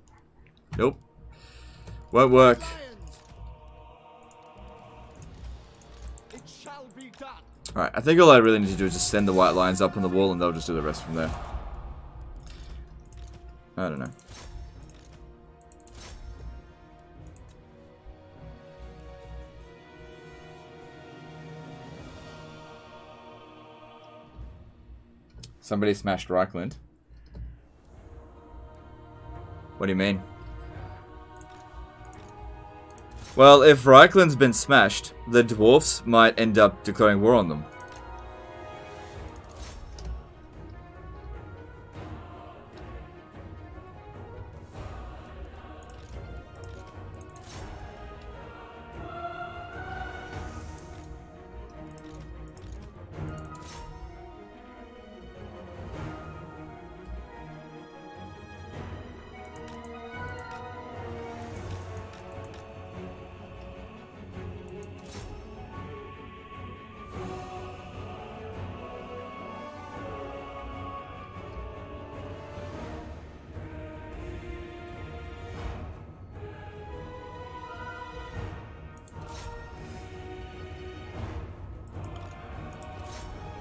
Nope. Won't work. Alright, I think all I really need to do is just send the white lines up on the wall and they'll just do the rest from there. I don't know. Somebody smashed Reichland. What do you mean? Well, if Reichland's been smashed, the dwarfs might end up declaring war on them.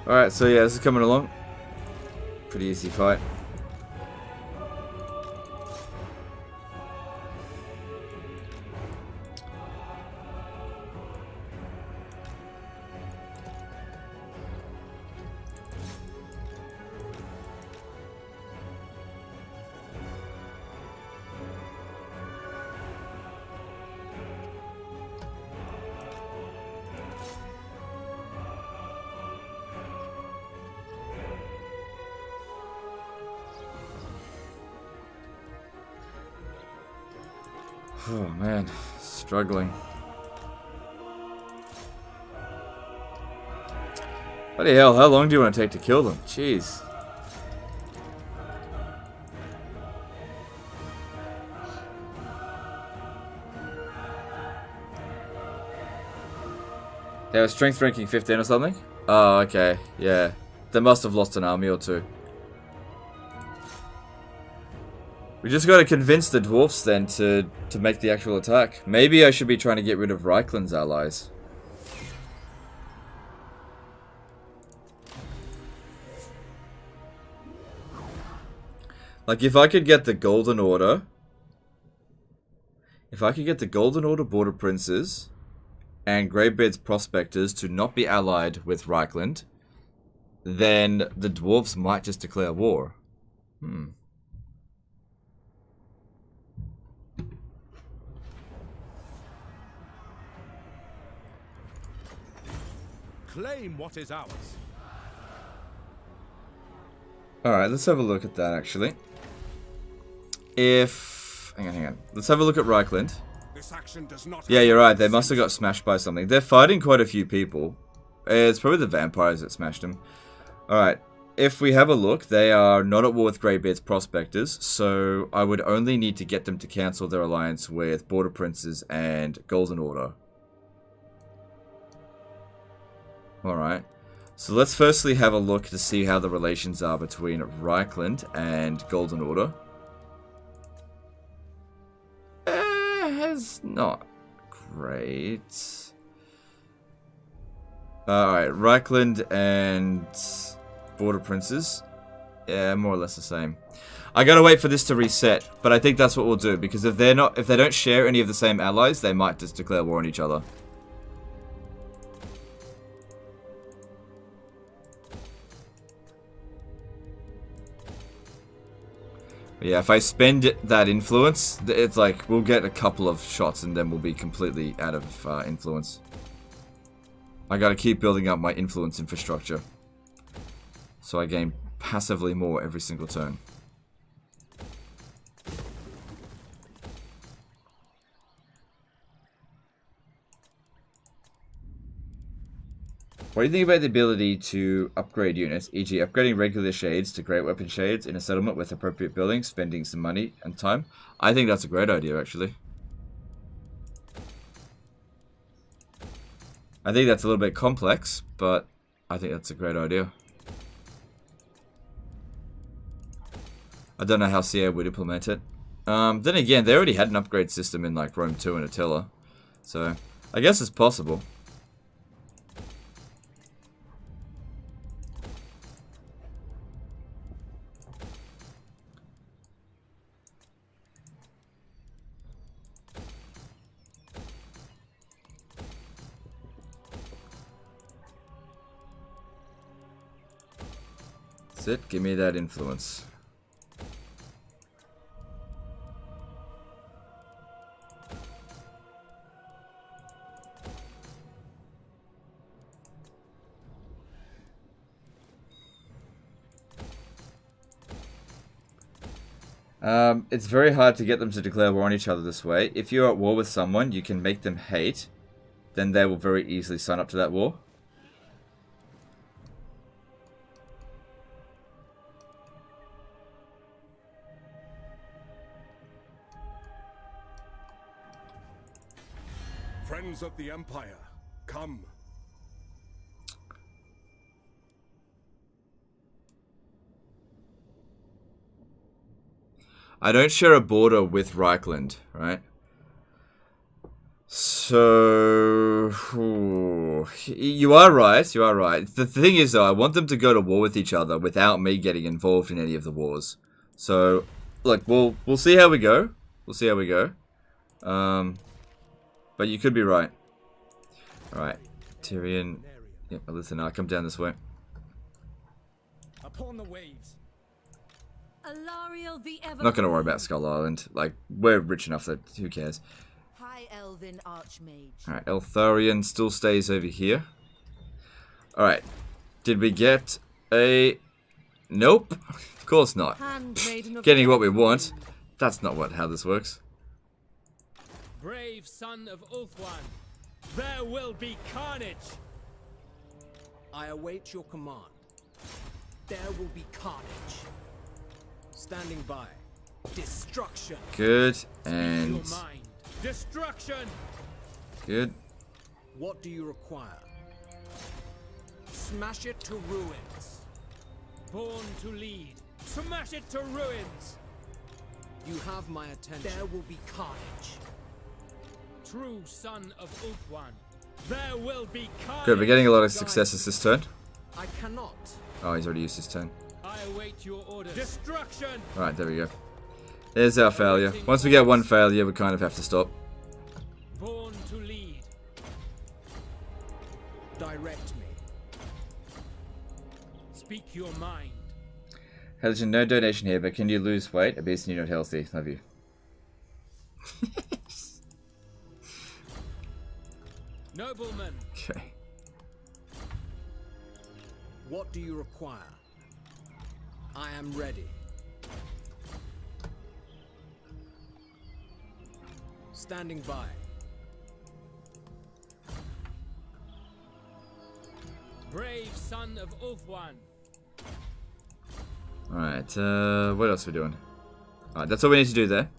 Alright, so yeah, this is coming along. Pretty easy fight. Oh man, struggling. Bloody hell, how long do you want to take to kill them? Jeez. They were strength ranking 15 or something? Oh, okay, yeah. They must have lost an army or two. We just gotta convince the dwarfs then to make the actual attack. Maybe I should be trying to get rid of Reikland's allies. Like if I could get the Golden Order... If I could get the Golden Order Border Princes and Greybeard's Prospectors to not be allied with Reikland, then the dwarfs might just declare war. Claim what is ours. Alright, let's have a look at that actually. Hang on. Let's have a look at Reikland. This action does not Yeah, you're right. They must have got smashed by something. They're fighting quite a few people. It's probably the vampires that smashed them. Alright, if we have a look, they are not at war with Greybeard's Prospectors, so I would only need to get them to cancel their alliance with Border Princes and Golden Order. Alright, so let's firstly have a look to see how the relations are between Reikland and Golden Order. It's not great. Alright, Reikland and Border Princes. Yeah, more or less the same. I gotta wait for this to reset, but I think that's what we'll do, because if they don't share any of the same allies, they might just declare war on each other. Yeah, if I spend that influence, it's like, we'll get a couple of shots and then we'll be completely out of influence. I gotta keep building up my influence infrastructure. So I gain passively more every single turn. What do you think about the ability to upgrade units, e.g. upgrading regular shades to great weapon shades in a settlement with appropriate buildings, spending some money and time? I think that's a great idea, actually. I think that's a little bit complex, but I think that's a great idea. I don't know how CA would implement it. Then again, they already had an upgrade system in like Rome 2 and Attila, so I guess it's possible. That's it, give me that influence. It's very hard to get them to declare war on each other this way. If you're at war with someone, you can make them hate, then they will very easily sign up to that war. Friends of the Empire, come. I don't share a border with Reikland, right? So, you are right. You are right. The thing is, though, I want them to go to war with each other without me getting involved in any of the wars. So, look, we'll see how we go. We'll see how we go. But you could be right. All right, Tyrion. Yeah, listen, I'll come down this way. Upon the waves. Alariel the I'm not gonna worry about Skull Island. Like, we're rich enough that who cares. High Elven Archmage. Alright, Eltharion still stays over here. Alright. Did we get a... Nope. Of course not. Getting what we want. That's not how this works. Brave son of Ulthuan, there will be carnage. I await your command. There will be carnage. Standing by. Destruction. Good, and... Destruction. Good. What do you require? Smash it to ruins. Born to lead. Smash it to ruins. You have my attention. There will be carnage. True son of Ulthuan, there will be carnage. Good, we're getting a lot of successes this turn. I cannot. Oh, he's already used his turn. I await your orders. Destruction. Alright, there we go. There's our failure. Once we get one failure, we kind of have to stop. Born to lead. Direct me. Speak your mind. Halogen, no donation here, but can you lose weight? A beast and you're not healthy. Love you. Nobleman. Okay. What do you require? I am ready. Standing by. Brave son of Ulthuan. Alright, what else are we doing? Alright, that's all we need to do there.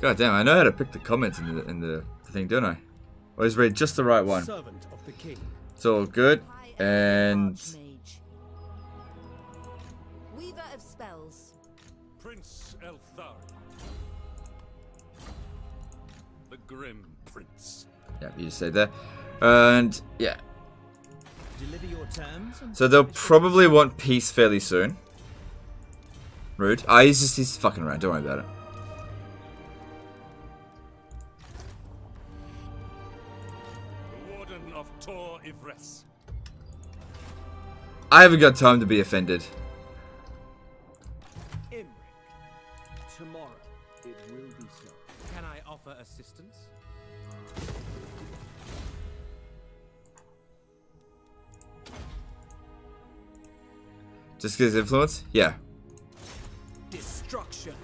God damn, I know how to pick the comments in the thing, don't I? Always read just the right one. Servant of the king. It's all good, and... Weaver of spells. Prince Eltharion. The Grim Prince. Yeah, you just say that. And, yeah. Deliver your terms. So they'll probably want peace fairly soon. Rude. Ah, he's fucking around, don't worry about it. The Warden of Tor Ivres. I haven't got time to be offended. Imric. Tomorrow. It will be so. Can I offer assistance? Just because influence? Yeah. Destruction.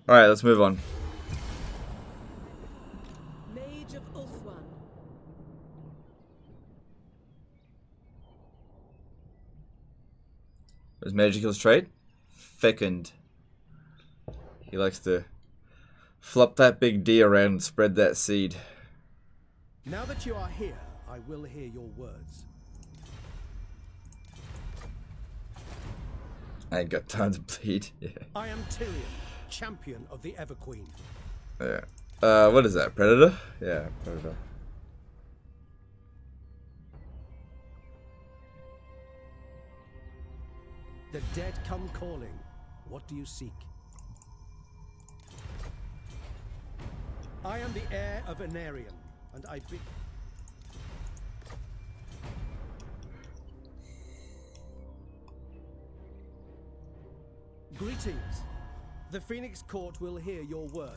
Alright, let's move on. Mage of Ulthuan. What's Magical's trait? Fecund. He likes to flop that big D around and spread that seed. Now that you are here, I will hear your words. I ain't got time to bleed. Yeah. I am Tyrion, champion of the Everqueen. Yeah. What is that? Predator? Yeah, Predator. The dead come calling. What do you seek? I am the heir of Anarion, and I bid... Greetings. The Phoenix Court will hear your word.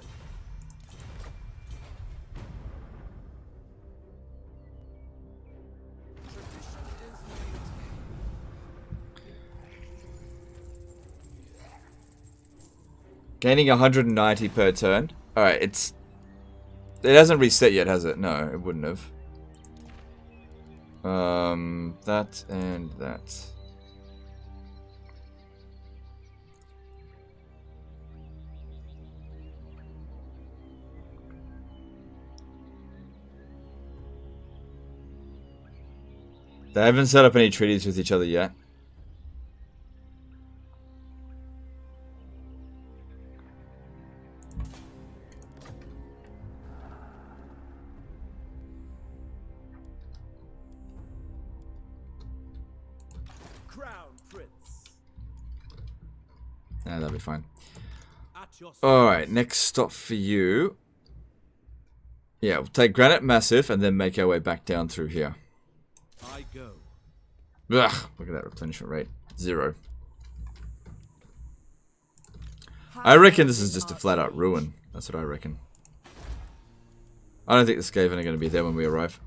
Gaining 190 per turn. Alright, it hasn't reset yet, has it? No, it wouldn't have. That and that. They haven't set up any treaties with each other yet. Crown Prince. Yeah, that'll be fine. Alright, next stop for you. Yeah, we'll take Granite Massif and then make our way back down through here. I go. Ugh, look at that replenishment rate. 0. I reckon this is just a flat out ruin. That's what I reckon. I don't think the Skaven are going to be there when we arrive.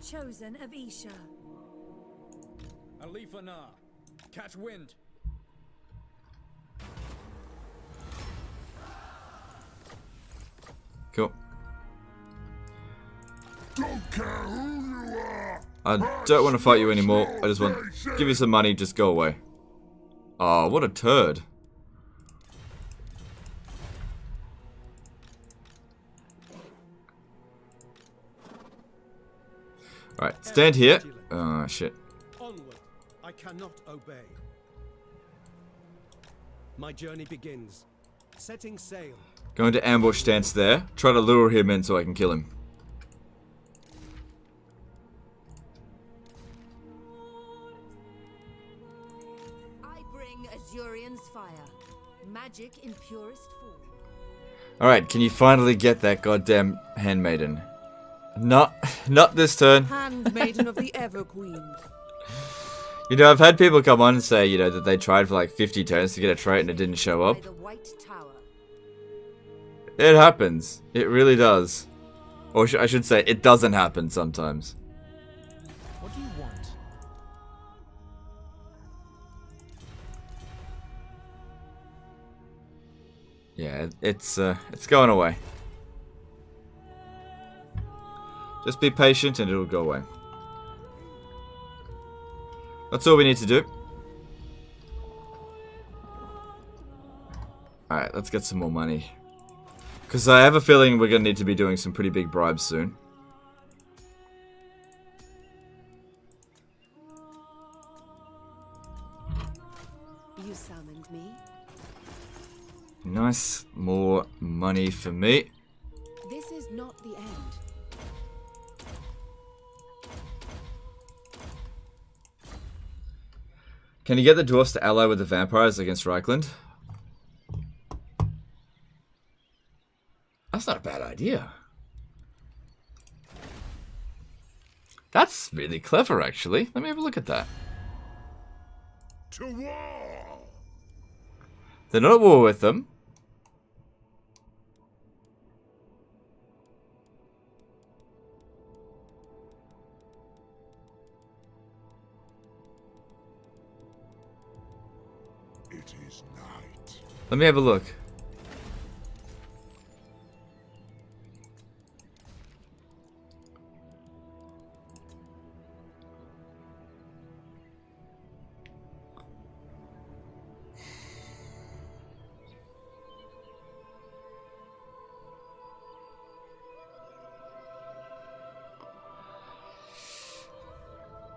Chosen of Isha. Alifana, catch wind. Cool. Don't care who you are. I don't want to fight you anymore. I just want give you some money, just go away. Oh, what a turd. Alright, stand here. Oh, shit. Onward. I cannot obey. My journey begins. Setting sail. Going to ambush stance there. Try to lure him in so I can kill him. I bring Azurian's fire. Magic in purest form. Alright, can you finally get that goddamn handmaiden? Not this turn. Handmaiden of the Ever Queen. You know, I've had people come on and say, you know, that they tried for like 50 turns to get a trait and it didn't show up. By the White Tower. It happens. It really does. Or I should say, it doesn't happen sometimes. What do you want? Yeah, it's going away. Just be patient and it'll go away. That's all we need to do. Alright, let's get some more money. Because I have a feeling we're going to need to be doing some pretty big bribes soon. You summoned me. Nice, more money for me. This is not the end. Can you get the dwarfs to ally with the vampires against Reichland? That's not a bad idea. That's really clever, actually. Let me have a look at that. To war. They're not at war with them. It is night. Let me have a look.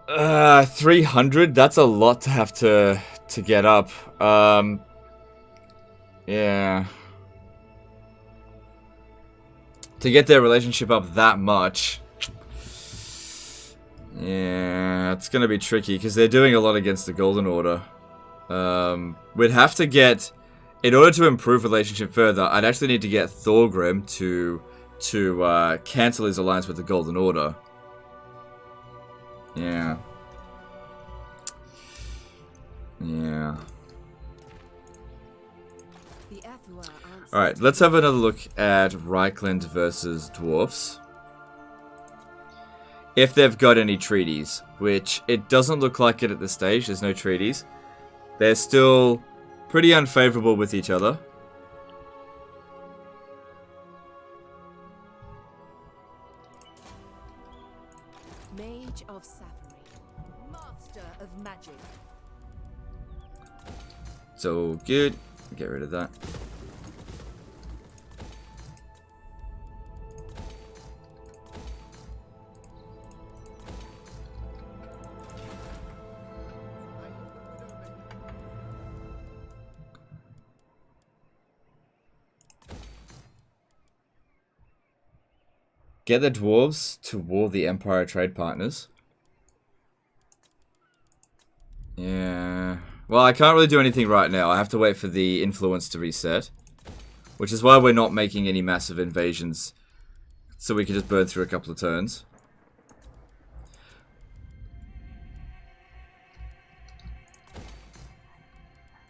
Uh, 300? That's a lot to have to get up. Yeah. To get their relationship up that much. Yeah, it's gonna be tricky because they're doing a lot against the Golden Order. We'd have to get, in order to improve relationship further, I'd actually need to get Thorgrim to cancel his alliance with the Golden Order. Yeah. Yeah. Alright, let's have another look at Reichland versus Dwarfs. If they've got any treaties, which it doesn't look like it at this stage, there's no treaties. They're still pretty unfavorable with each other. Mage of Safari. Master of magic. So good. Get rid of that. Get the dwarves to war the Empire trade partners. Yeah. Well, I can't really do anything right now. I have to wait for the influence to reset. Which is why we're not making any massive invasions. So we can just burn through a couple of turns.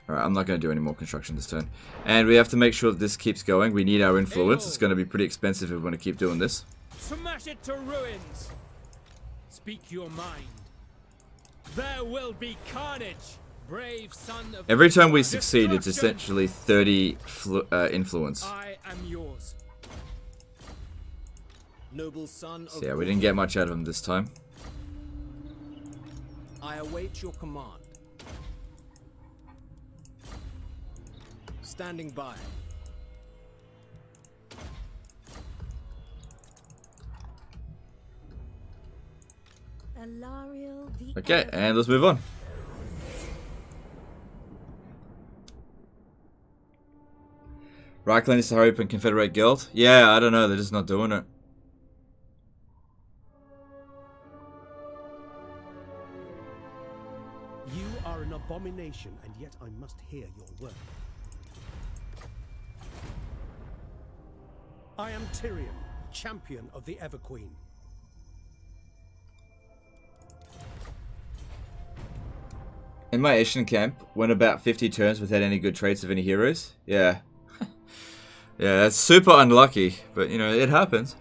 Alright, I'm not going to do any more construction this turn. And we have to make sure that this keeps going. We need our influence. It's going to be pretty expensive if we want to keep doing this. Smash it to ruins. Speak your mind. There will be carnage. Brave son of Every time we succeed, it's essentially 30 influence. I am yours. Noble son of So yeah, we didn't get much out of him this time. I await your command. Standing by. Alariel the Okay, Elven. and let's move on. Reichland is to hurry up and Confederate Guild? Yeah, I don't know, they're just not doing it. You are an abomination, and yet I must hear your word. I am Tyrion, champion of the Everqueen. In my Eataine camp, went about 50 turns without any good traits of any heroes. Yeah. Yeah, that's super unlucky, but you know, it happens.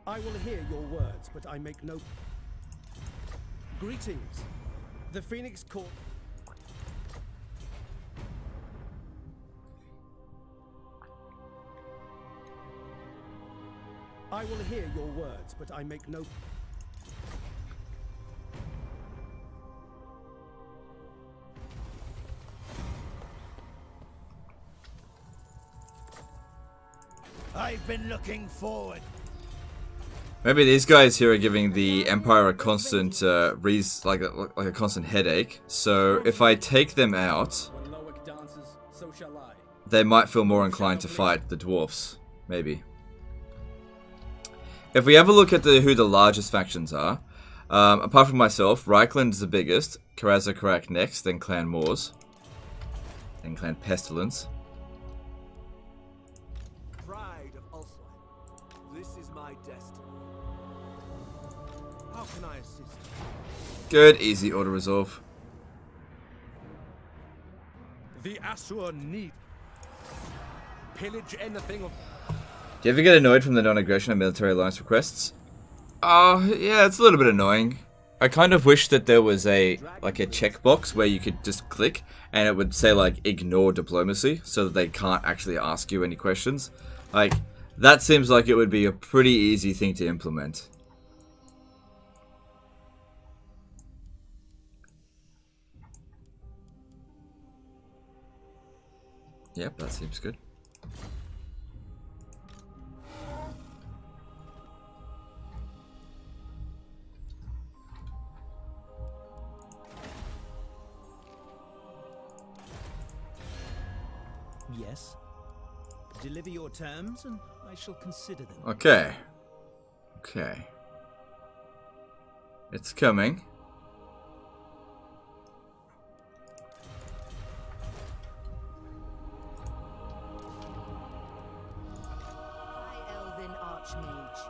I will hear your words, but I make no... Greetings. The Phoenix Court... I will hear your words, but I make no... I've been looking forward. Maybe these guys here are giving the Empire a constant, like a constant headache. So if I take them out, they might feel more inclined to fight the dwarfs. Maybe. If we have a look at who the largest factions are, apart from myself, Reichland is the biggest, Karazakarak next, then Clan Moors, then Clan Pestilence. Pride of Ulfwine, this is my destiny. How can I assist you? Good, easy auto resolve. The Asur need pillage anything of. Do you ever get annoyed from the non-aggression and military alliance requests? Oh, yeah, it's a little bit annoying. I kind of wish that there was a checkbox where you could just click and it would say like ignore diplomacy so that they can't actually ask you any questions. Like, that seems like it would be a pretty easy thing to implement. Yep, that seems good. Yes. Deliver your terms and I shall consider them. Okay. Okay. It's coming.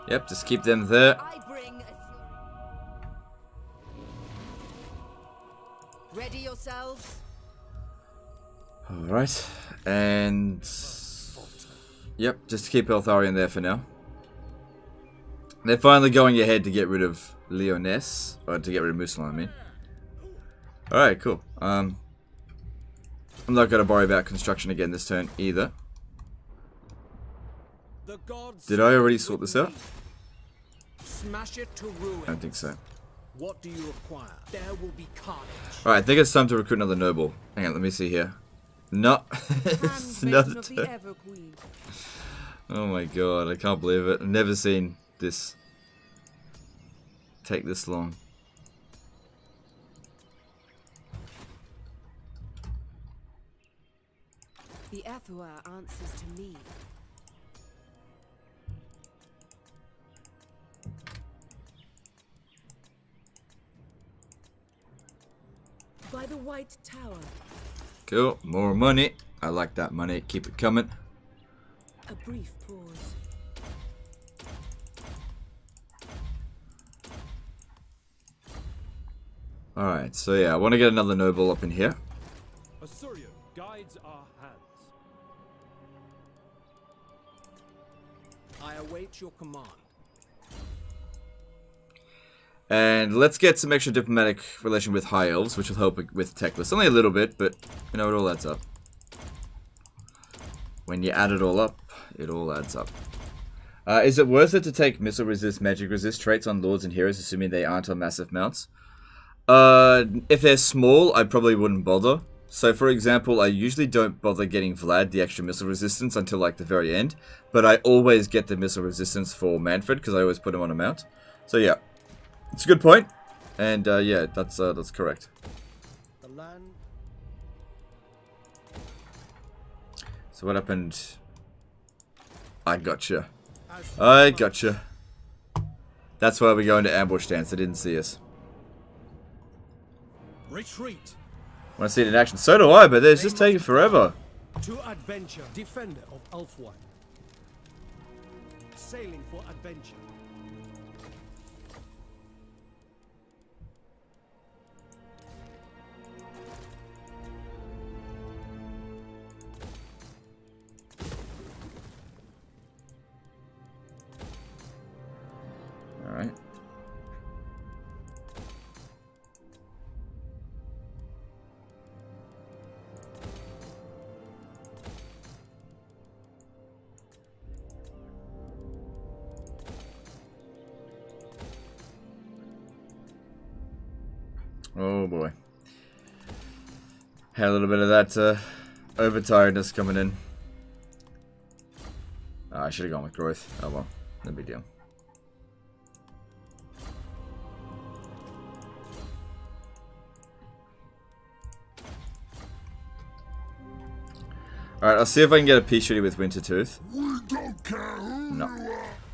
Yep, just keep them there. Ready yourselves. Alright, and... Yep, just keep Eltharion there for now. They're finally going ahead to get rid of Leoness, or to get rid of Musalon, I mean. Alright, cool. I'm not going to worry about construction again this turn either. Did I already sort this out? Smash it to ruin. I don't think so. What do you require? There will be carnage. Alright, I think it's time to recruit another noble. Hang on, let me see here. No. It's another Handmaiden of the turn. Ever-Queen. Oh my god, I can't believe it. I've never seen this take this long. The Ethua answers to me. By the White Tower. Cool, more money. I like that money. Keep it coming. A brief pause. Alright, so yeah, I want to get another noble up in here. Assyrian guides our hands. I await your command. And let's get some extra diplomatic relation with High Elves, which will help with Techless. Only a little bit, but you know, it all adds up. When you add it all up, it all adds up. Is it worth it to take missile resist, magic resist traits on lords and heroes, assuming they aren't on massive mounts? If they're small, I probably wouldn't bother. So for example, I usually don't bother getting Vlad the extra missile resistance until like the very end. But I always get the missile resistance for Manfred, because I always put him on a mount. So yeah. It's a good point, and yeah, that's correct. The land. So what happened? I gotcha. I gotcha. That's why we go into ambush stance. They didn't see us. Retreat. Want to see it in action? So do I, but it's just taking forever. To adventure. Defender of Ulthuan. Sailing for adventure. Alright. Oh boy. Had a little bit of that overtiredness coming in. Oh, I should have gone with growth. Oh well, no big deal. Alright, I'll see if I can get a peace treaty with Wintertooth. No.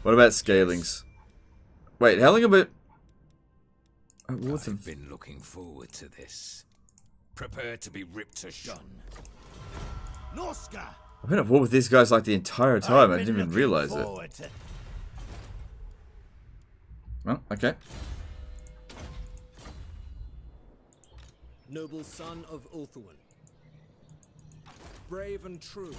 What about scalings? Wait, how long about... I've been looking forward to this. Prepare to be ripped to shreds. I've been at war with these guys like the entire time. I didn't even realize it. Well, okay. Noble son of Ulthuan. Brave and true.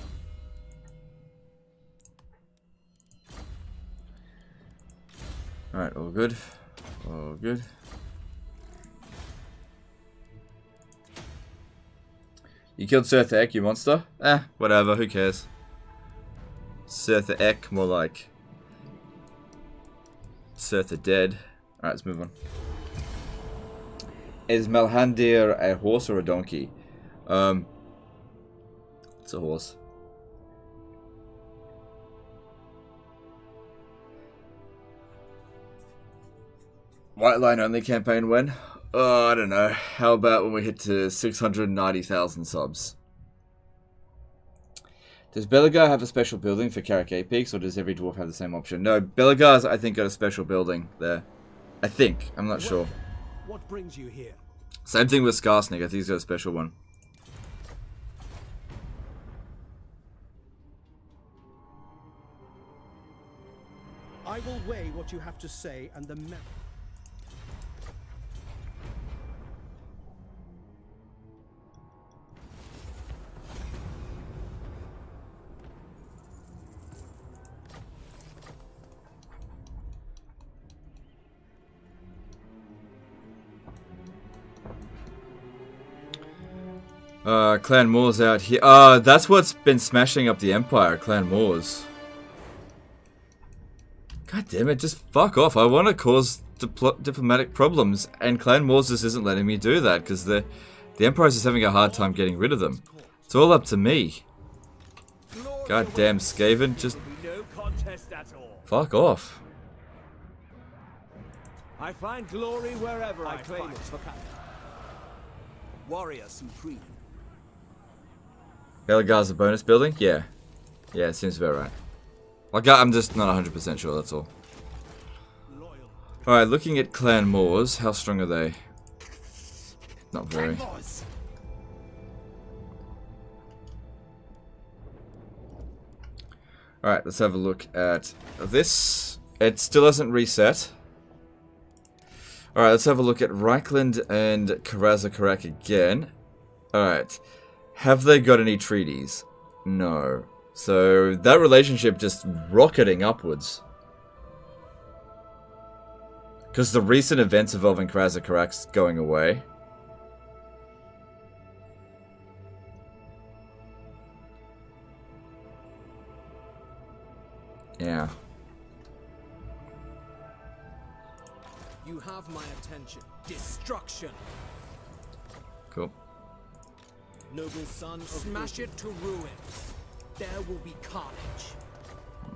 Alright, all good. All good. You killed Sirtha Ek, you monster? Eh, whatever, who cares? Sirtha Ek, more like Sirtha dead. Alright, let's move on. Is Malhandir a horse or a donkey? It's a horse. White line only campaign when? Oh, I don't know. How about when we hit to 690,000 subs? Does Belagar have a special building for Karakay Peaks, or does every dwarf have the same option? No, Belagar's, I think, got a special building there. I think. I'm not sure. What brings you here? Same thing with Skarsnik. I think he's got a special one. I will weigh what you have to say and the map. Clan Moors out here. That's what's been smashing up the Empire, Clan Moors. God damn it, just fuck off. I want to cause diplomatic problems, and Clan Moors just isn't letting me do that, because the Empire's just having a hard time getting rid of them. It's all up to me. Goddamn Skaven, just No contest at all. fuck off. I find glory wherever I claim it. Warrior supreme. Elgar's a bonus building? Yeah. Yeah, it seems about right. Like, I'm just not 100% sure, that's all. Alright, looking at Clan Moors, how strong are they? Not very. Alright, let's have a look at this. It still hasn't reset. Alright, let's have a look at Reichland and Karazakarak again. Alright. Have they got any treaties? No. So, that relationship just rocketing upwards. Because the recent events involving Karazakarak's going away. Yeah. You have my attention. Destruction. Cool. Noble son, smash it to ruins. There will be carnage.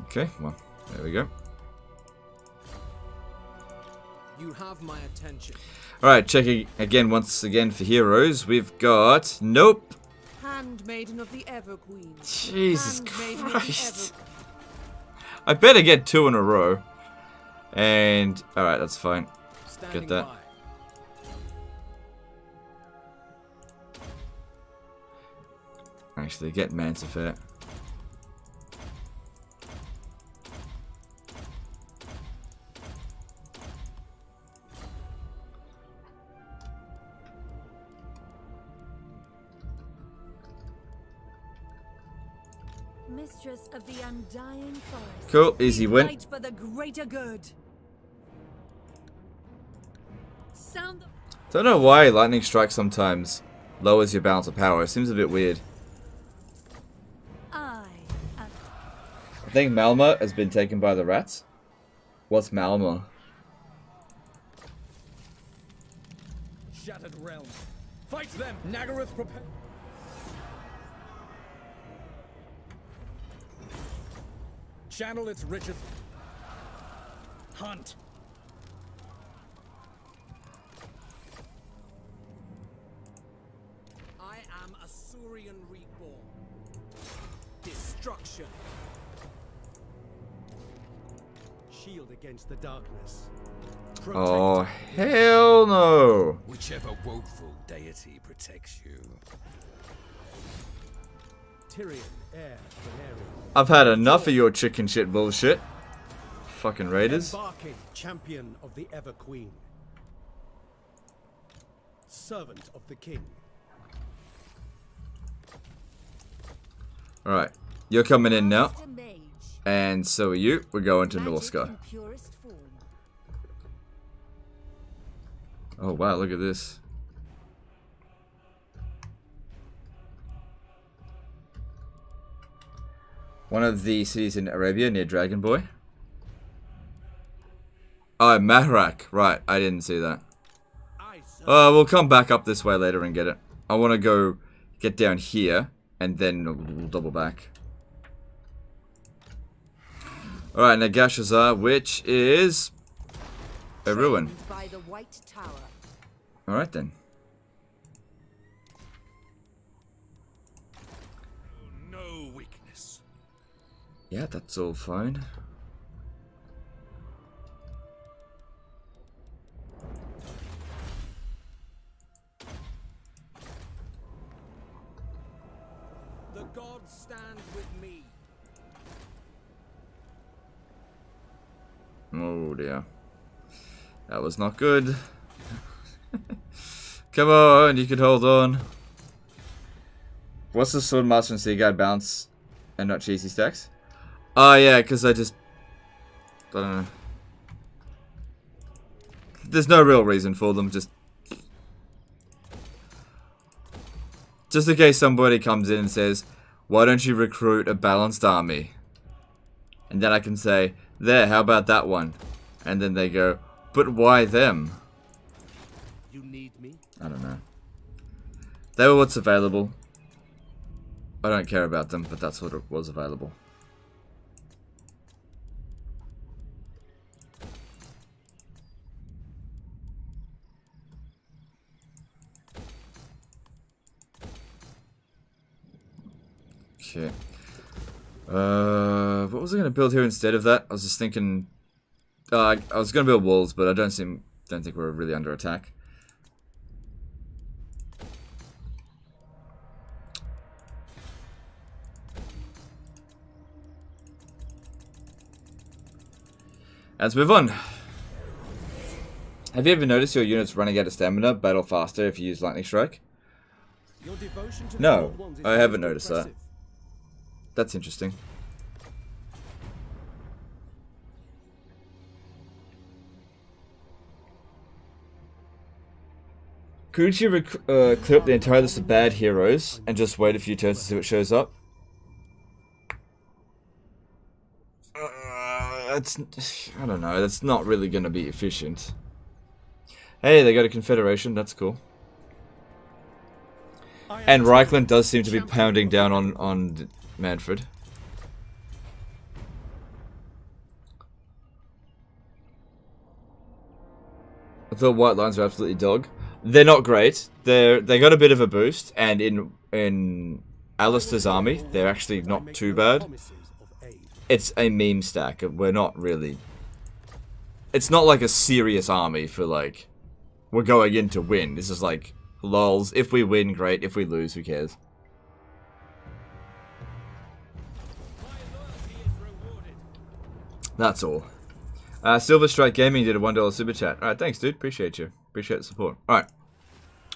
Okay, well, there we go. You have my attention. Alright, checking again once again for heroes. We've got... Nope. Handmaiden of the Everqueen. Jesus Handmaiden of the Christ. I better get 2 in a row. And... Alright, that's fine. Get that. Actually, get Mantifair. Mistress of the undying forest. Cool, easy win. Fight for the greater good. Sound the Don't know why lightning strike sometimes lowers your balance of power. It seems a bit weird. I think Malma has been taken by the rats. What's Malma? Shattered realm. Fight them! Nagaroth prepare. Channel its riches. Hunt. I am Asuryan reborn. Destruction. Shield against the darkness. Oh, hell no! Whichever woeful deity protects you. Tyrion, heir Valerian. I've had enough of your chicken shit bullshit. Fucking raiders. Embarking, champion of the Everqueen. Servant of the king. Alright, you're coming in now. And so are you. We're going to Norska. Oh wow, look at this. One of the cities in Arabia near Dragon Boy. Oh, Mahrak. Right, I didn't see that. We'll come back up this way later and get it. I want to go get down here, and then we'll double back. Alright, Nagashazar, which is a ruin. Alright then. No weakness. Yeah, that's all fine. The gods stand with me. Oh dear. That was not good. Come on, you can hold on. What's the Swordmaster and Sea Guard bounce and not cheesy stacks? Oh yeah, because I don't know. There's no real reason for them, just in case somebody comes in and says, why don't you recruit a balanced army? And then I can say, there, how about that one? And then they go, but why them? You need me? I don't know. They were what's available. I don't care about them, but that's what was available. Okay. What was I going to build here instead of that? I was just thinking... I was going to build walls, but I don't think we're really under attack. Let's move on. Have you ever noticed your units running out of stamina battle faster if you use Lightning Strike? No, I haven't noticed that. That's interesting. Could you clear up the entire list of bad heroes and just wait a few turns to see what shows up? I don't know, that's not really going to be efficient. Hey, they got a Confederation, that's cool. And Reichland does seem to be pounding down on Manfred. I thought White Lines are absolutely dog. They're not great. They got a bit of a boost, and in Alistair's army, they're actually not too bad. It's a meme stack. We're not really... It's not like a serious army for like... We're going in to win. This is like... Lols. If we win, great. If we lose, who cares? That's all. Silver Strike Gaming did a $1 super chat. Alright, thanks dude. Appreciate you. Appreciate the support. Alright.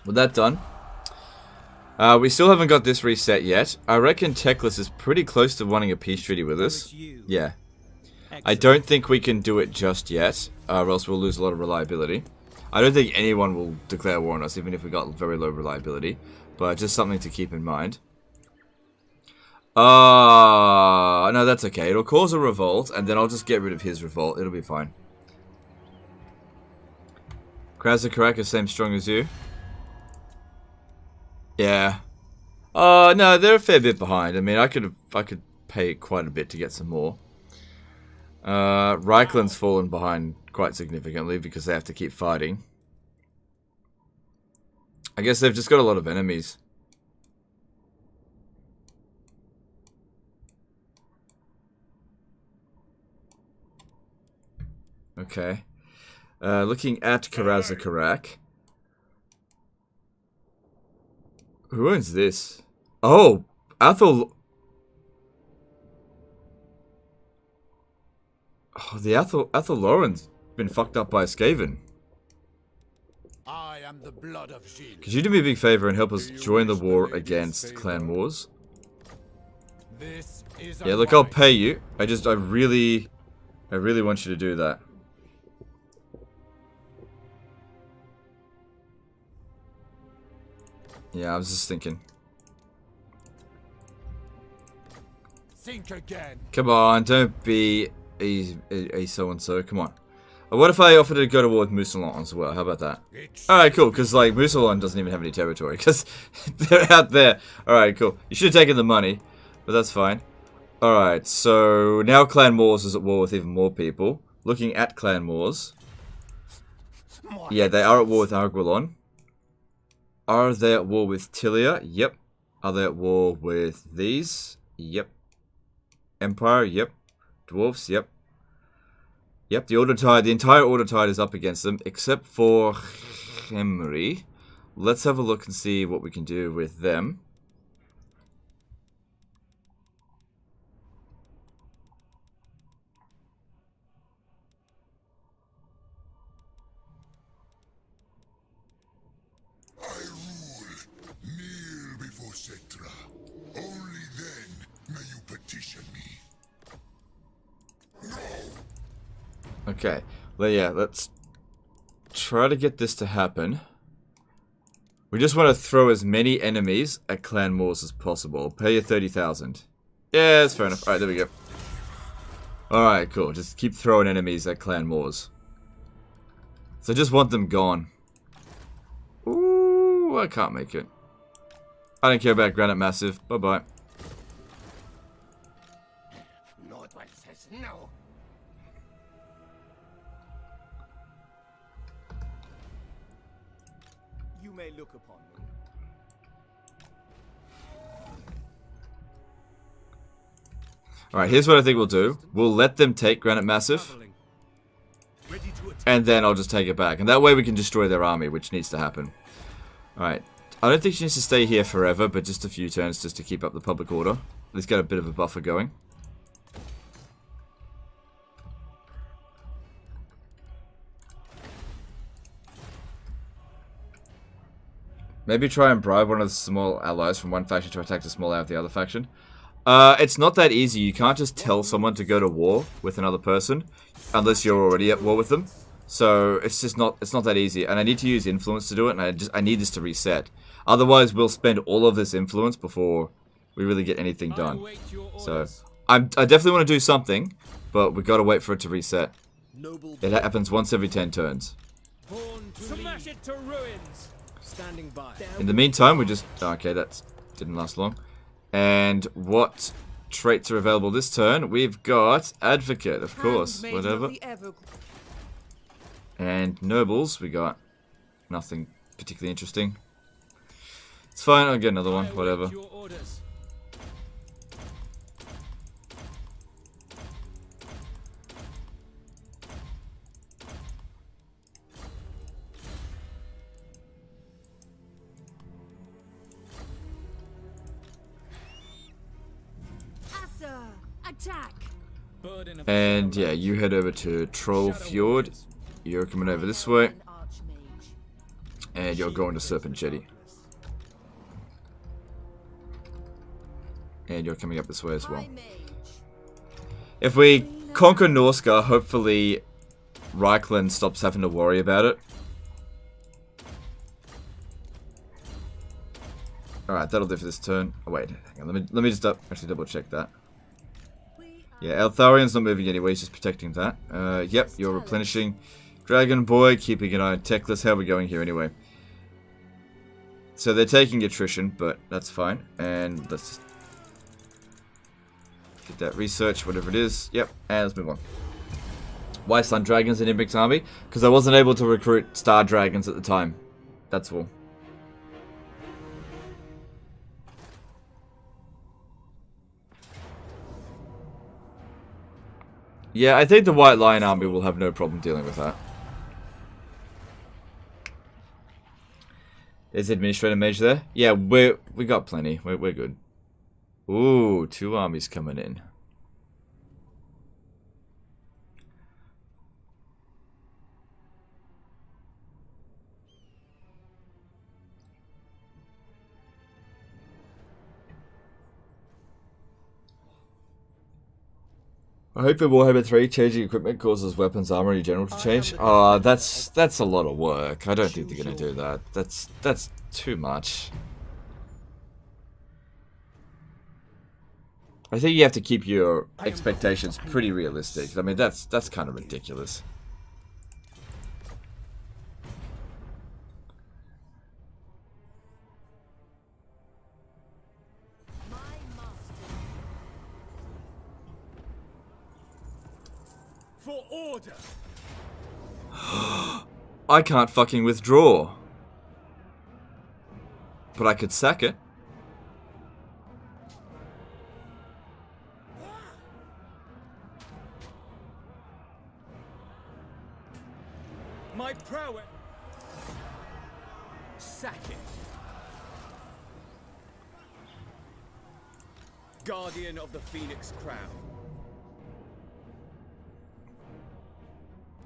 With that done. We still haven't got this reset yet. I reckon Techless is pretty close to wanting a peace treaty with us. Yeah. I don't think we can do it just yet, or else we'll lose a lot of reliability. I don't think anyone will declare war on us, even if we got very low reliability. But just something to keep in mind. No, that's okay. It'll cause a revolt, and then I'll just get rid of his revolt. It'll be fine. Krasakarak is same strong as you. Yeah. No, they're a fair bit behind. I mean, I could pay quite a bit to get some more. Reichland's fallen behind quite significantly because they have to keep fighting. I guess they've just got a lot of enemies. Okay. Looking at Krasakarak. Who owns this? Oh, Athel. Oh, the Athel Lauren's been fucked up by Skaven. I am the blood of Gilles. Could you do me a big favor and help us join the war against Clan Wars? Yeah, look, I'll pay you. I really want you to do that. Yeah, I was just thinking. Think again. Come on, don't be a so-and-so. Come on. What if I offered to go to war with Mousillon as well? How about that? Alright, cool, because like Mousillon doesn't even have any territory, because they're out there. Alright, cool. You should have taken the money, but that's fine. Alright, so now Clan Wars is at war with even more people. Looking at Clan Wars. Yeah, they are at war with Arguelon. Are they at war with Tilia? Yep. Are they at war with these? Yep. Empire? Yep. Dwarfs? Yep. Yep, the entire Order Tide is up against them, except for Henry. Let's have a look and see what we can do with them. Okay, well, yeah, let's try to get this to happen. We just want to throw as many enemies at Clan Wars as possible. Pay you 30,000. Yeah, that's fair enough. Alright, there we go. Alright, cool. Just keep throwing enemies at Clan Wars. So I just want them gone. Ooh, I can't make it. I don't care about Granite Massive. Bye-bye. No. You may look upon me. Alright, here's what I think we'll do. We'll let them take Granite Massif. And then I'll just take it back. And that way we can destroy their army, which needs to happen. Alright. I don't think she needs to stay here forever, but just a few turns just to keep up the public order. Let's get a bit of a buffer going. Maybe try and bribe one of the small allies from one faction to attack the small ally of the other faction. It's not that easy. You can't just tell someone to go to war with another person unless you're already at war with them. So it's just not that easy. And I need to use influence to do it, and I need this to reset. Otherwise, we'll spend all of this influence before we really get anything done. So I definitely want to do something, but we've got to wait for it to reset. It happens once every 10 turns. Smash it to ruins. Standing by. In the meantime, we just... Okay, that didn't last long. And what traits are available this turn? We've got Advocate, of course. Whatever. And Nobles, we got nothing particularly interesting. It's fine, I'll get another one, whatever. Attack. And yeah, you head over to Troll Fjord. You're coming over this way. And you're going to Serpent Jetty. And you're coming up this way as well. If we conquer Norsca, hopefully Reichland stops having to worry about it. Alright, that'll do for this turn. Oh, wait, hang on, let me just actually double check that. Yeah, Eltharion's not moving anyway, he's just protecting that. Yep, you're replenishing. Dragon Boy, keeping an eye on Techless. How are we going here anyway? So they're taking attrition, but that's fine. And let's just get that research, whatever it is. Yep, and let's move on. Why Sun Dragons in Imbic's army? Because I wasn't able to recruit Star Dragons at the time. That's all. Yeah, I think the White Lion army will have no problem dealing with that. Is Administrator Mage there? Yeah, we got plenty. We're good. Ooh, 2 armies coming in. I hope in Warhammer 3 changing equipment causes weapons, armor in general to change. Oh, that's a lot of work. I don't think they're gonna do that. That's too much. I think you have to keep your expectations pretty realistic. I mean, that's kind of ridiculous. For order. I can't fucking withdraw. But I could sack it. My prowess. Sack it. Guardian of the Phoenix Crown.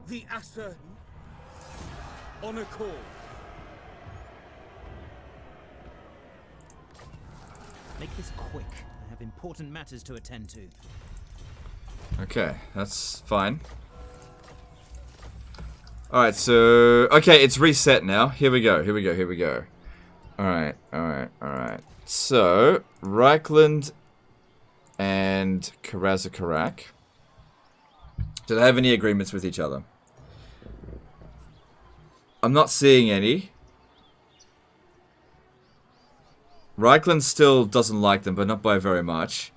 The Assa on a call. Make this quick. I have important matters to attend to. Okay, that's fine. Alright, so... Okay, it's reset now. Here we go, here we go, here we go. Alright, alright, alright. So, Reichland and Karazakarak. Do they have any agreements with each other? I'm not seeing any. Reichland still doesn't like them, but not by very much.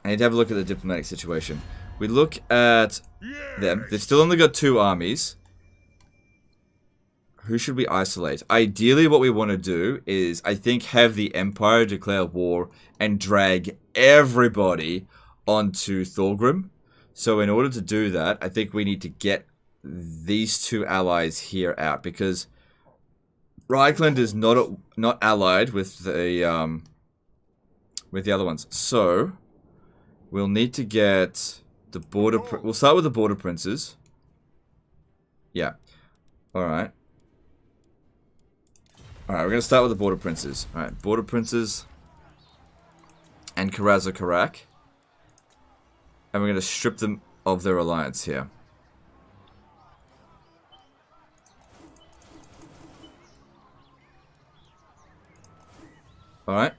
I need to have a look at the diplomatic situation. We look at them. They've still only got 2 armies. Who should we isolate? Ideally, what we want to do is, I think, have the Empire declare war and drag everybody onto Thorgrim. So in order to do that, I think we need to get these 2 allies here out, because Reichland is not allied with the other ones. So we'll need to get the border. We'll start with the border princes. Yeah. All right. Alright, we're going to start with the border princes. Alright, border princes and Karaz-Karak. And we're going to strip them of their alliance here. Alright,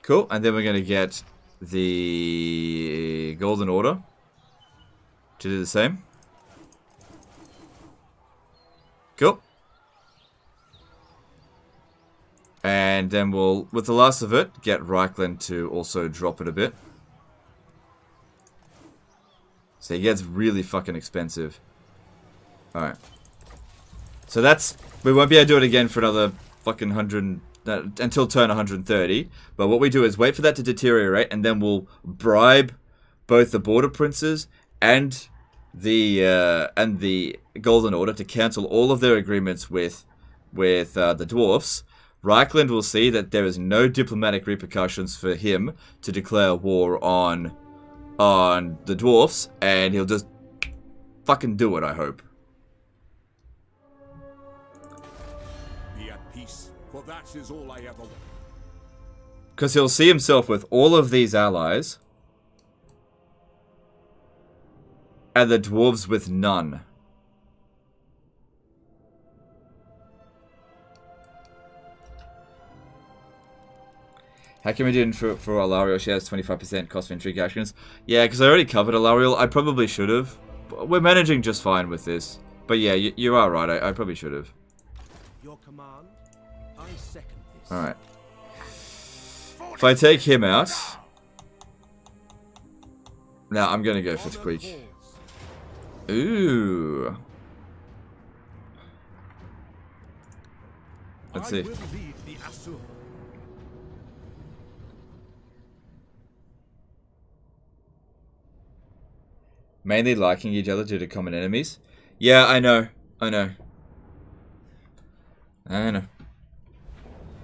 cool. And then we're going to get the Golden Order to do the same. Cool. And then we'll, with the last of it, get Reichland to also drop it a bit. So it gets really fucking expensive. Alright. So that's... We won't be able to do it again for another fucking 100... until turn 130. But what we do is wait for that to deteriorate, and then we'll bribe both the Border Princes and the Golden Order to cancel all of their agreements with the Dwarfs. Reichland will see that there is no diplomatic repercussions for him to declare war on the Dwarfs, and he'll just fucking do it, I hope. Be at peace, for that is all I ever want. Because he'll see himself with all of these allies, and the Dwarves with none. How can we do it for Alariel? She has 25% cost for intrigue actions. Yeah, because I already covered Alariel. I probably should have. We're managing just fine with this. But yeah, you are right. I probably should have. Your command, I second this. Alright. If I take him out... Now, I'm going to go for Squeak. Ooh. Let's see. Mainly liking each other due to common enemies. Yeah, I know. I know.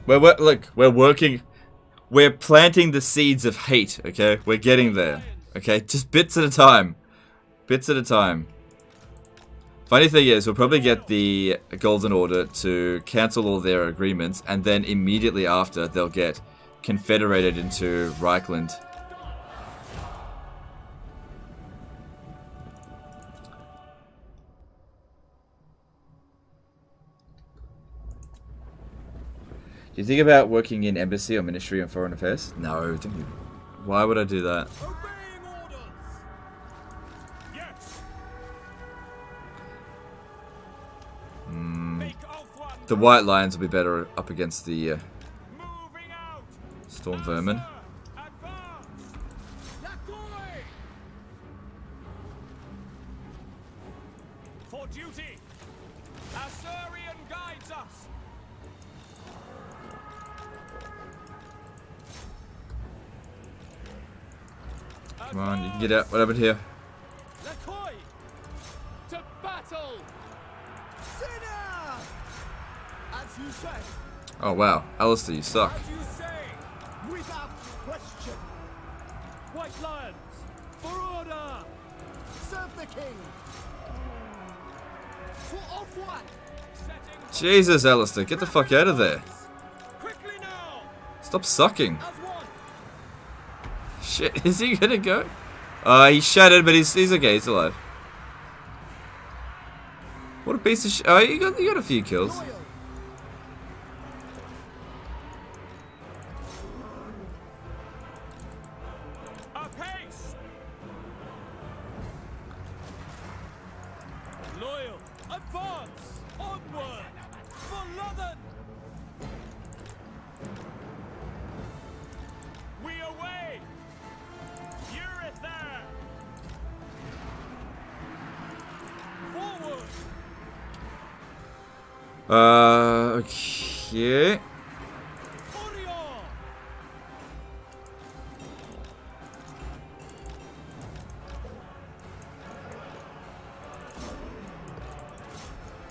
We're working. We're planting the seeds of hate, okay? We're getting there. Okay? Just bits at a time. Bits at a time. Funny thing is, we'll probably get the Golden Order to cancel all their agreements, and then immediately after, they'll get confederated into Reichland. Do you think about working in embassy or ministry and foreign affairs? No, don't you? Why would I do that? The White Lions will be better up against the Storm Vermin. For duty, Assyrian guides us. Come on, you can get out. What happened here? To battle. As you say. Oh wow, Alistair, you suck. As you say, without question. White Lions, for order. Serve the king. For off one. Jesus, Alistair, get the fuck out of there. Quickly now. Stop sucking. Shit, is he gonna go? He's shattered, but he's okay, he's alive. What a piece of shit. Oh, you got a few kills. Loyal, advance, onward, for London. We away. You're Okay.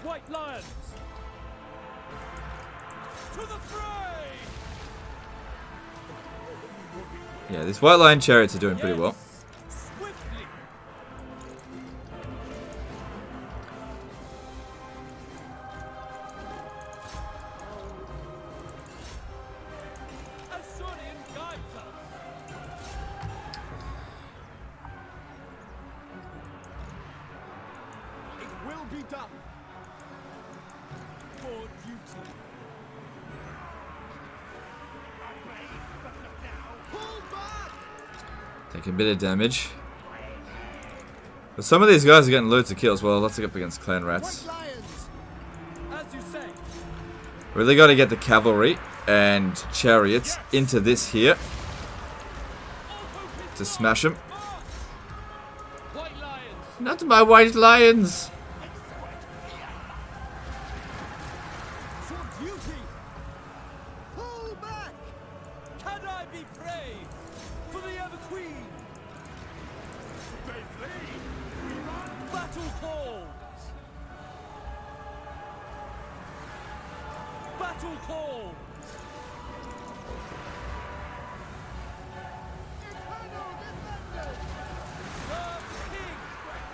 White lions! To the fray! Yeah, these white lion chariots are doing pretty well. Swiftly! Assyrian guides us! It will be done! For duty! Pull back! Taking a bit of damage. But some of these guys are getting loads of kills. Well, let's up against clan rats. As you say. Really got to get the cavalry and chariots into this here to smash them. Not my white lions. For duty! Pull back! Can I be brave for the Ever Queen? They flee! We run! Battle calls! Battle calls!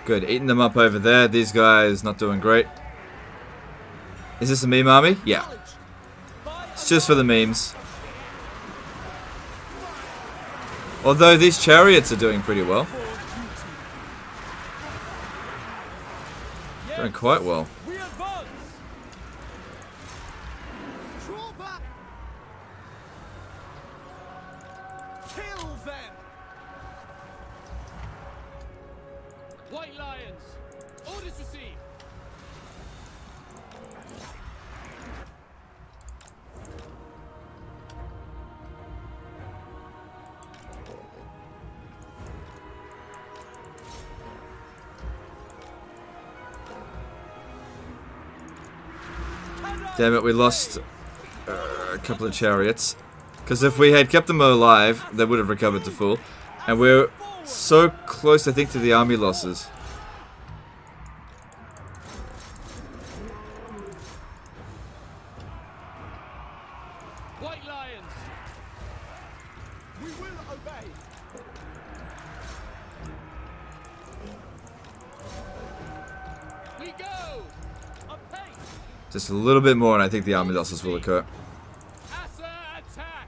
Good, eating them up over there. These guys not doing great. Is this a meme army? Yeah. It's just for the memes. Although these chariots are doing pretty well. Doing quite well. We advance! Draw back! Kill them! White lions! Orders received! Damn it, we lost a couple of chariots. Because if we had kept them alive, they would have recovered to full. And we're so close, I think, to the army losses. White lions! We will obey! We go! A pace! Just a little bit more and I think the army losses will occur. Assa attack!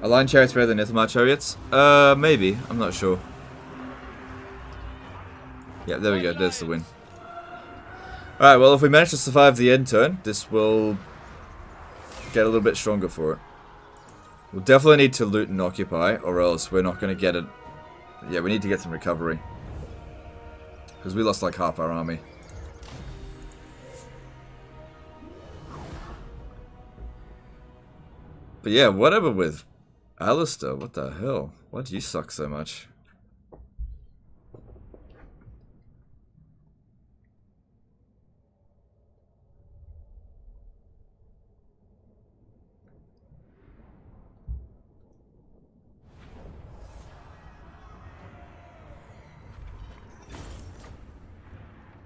Are line chariots better than Ithmar chariots? Maybe. I'm not sure. Yeah, there we go. There's the win. Alright, well, if we manage to survive the end turn, this will get a little bit stronger for it. We'll definitely need to loot and occupy, or else we're not going to get it. Yeah, we need to get some recovery. Because we lost like half our army. But yeah, whatever with Alistair, what the hell? Why do you suck so much?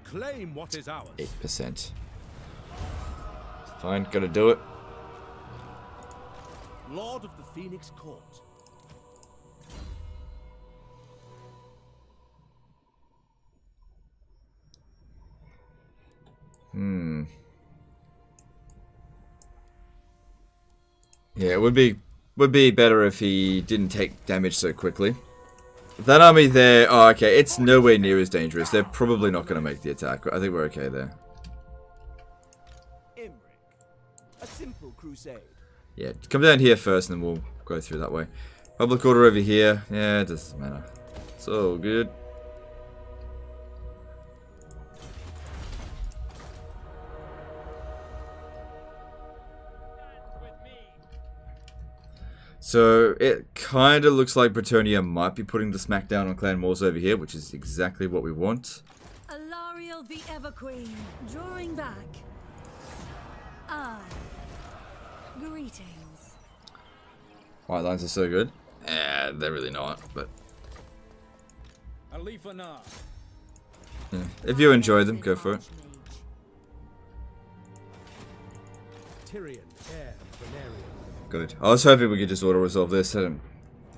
Claim what is ours. 8%. Fine, gotta do it. Lord of the Phoenix Court. Yeah, it would be better if he didn't take damage so quickly. That army there, oh okay, it's nowhere near as dangerous. They're probably not going to make the attack. I think we're okay there. Imric. A simple crusade. Yeah, come down here first and then we'll go through that way. Public order over here. Yeah, it doesn't matter. It's all good. So it kind of looks like Bretonnia might be putting the smackdown on Clan Wars over here, which is exactly what we want. Alariel the Everqueen, drawing back. Greetings. White lines are so good. They're really not, but yeah. If you enjoy them, go for it. Tyrion, heir of Valerian. Good. I was hoping we could just auto-resolve this. I don't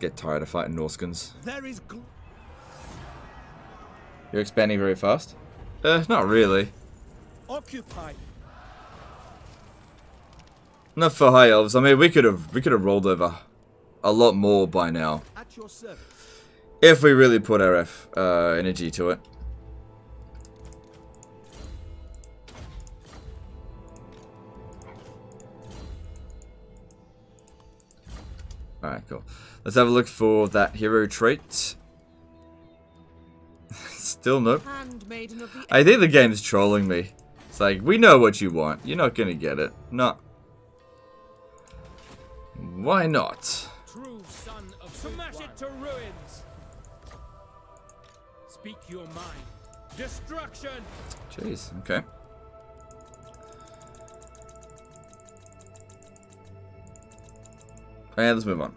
get tired of fighting Norskins. There is You're expanding very fast? Not really. occupy. Not for high elves. I mean, we could have rolled over a lot more by now. At your service. If we really put our energy to it. Alright, cool. Let's have a look for that hero trait. Still nope. I think the game's trolling me. It's like, we know what you want. You're not gonna get it. No. Why not? True son of smash it to ruins. Speak your mind. Destruction. Jeez, okay. And let's move on.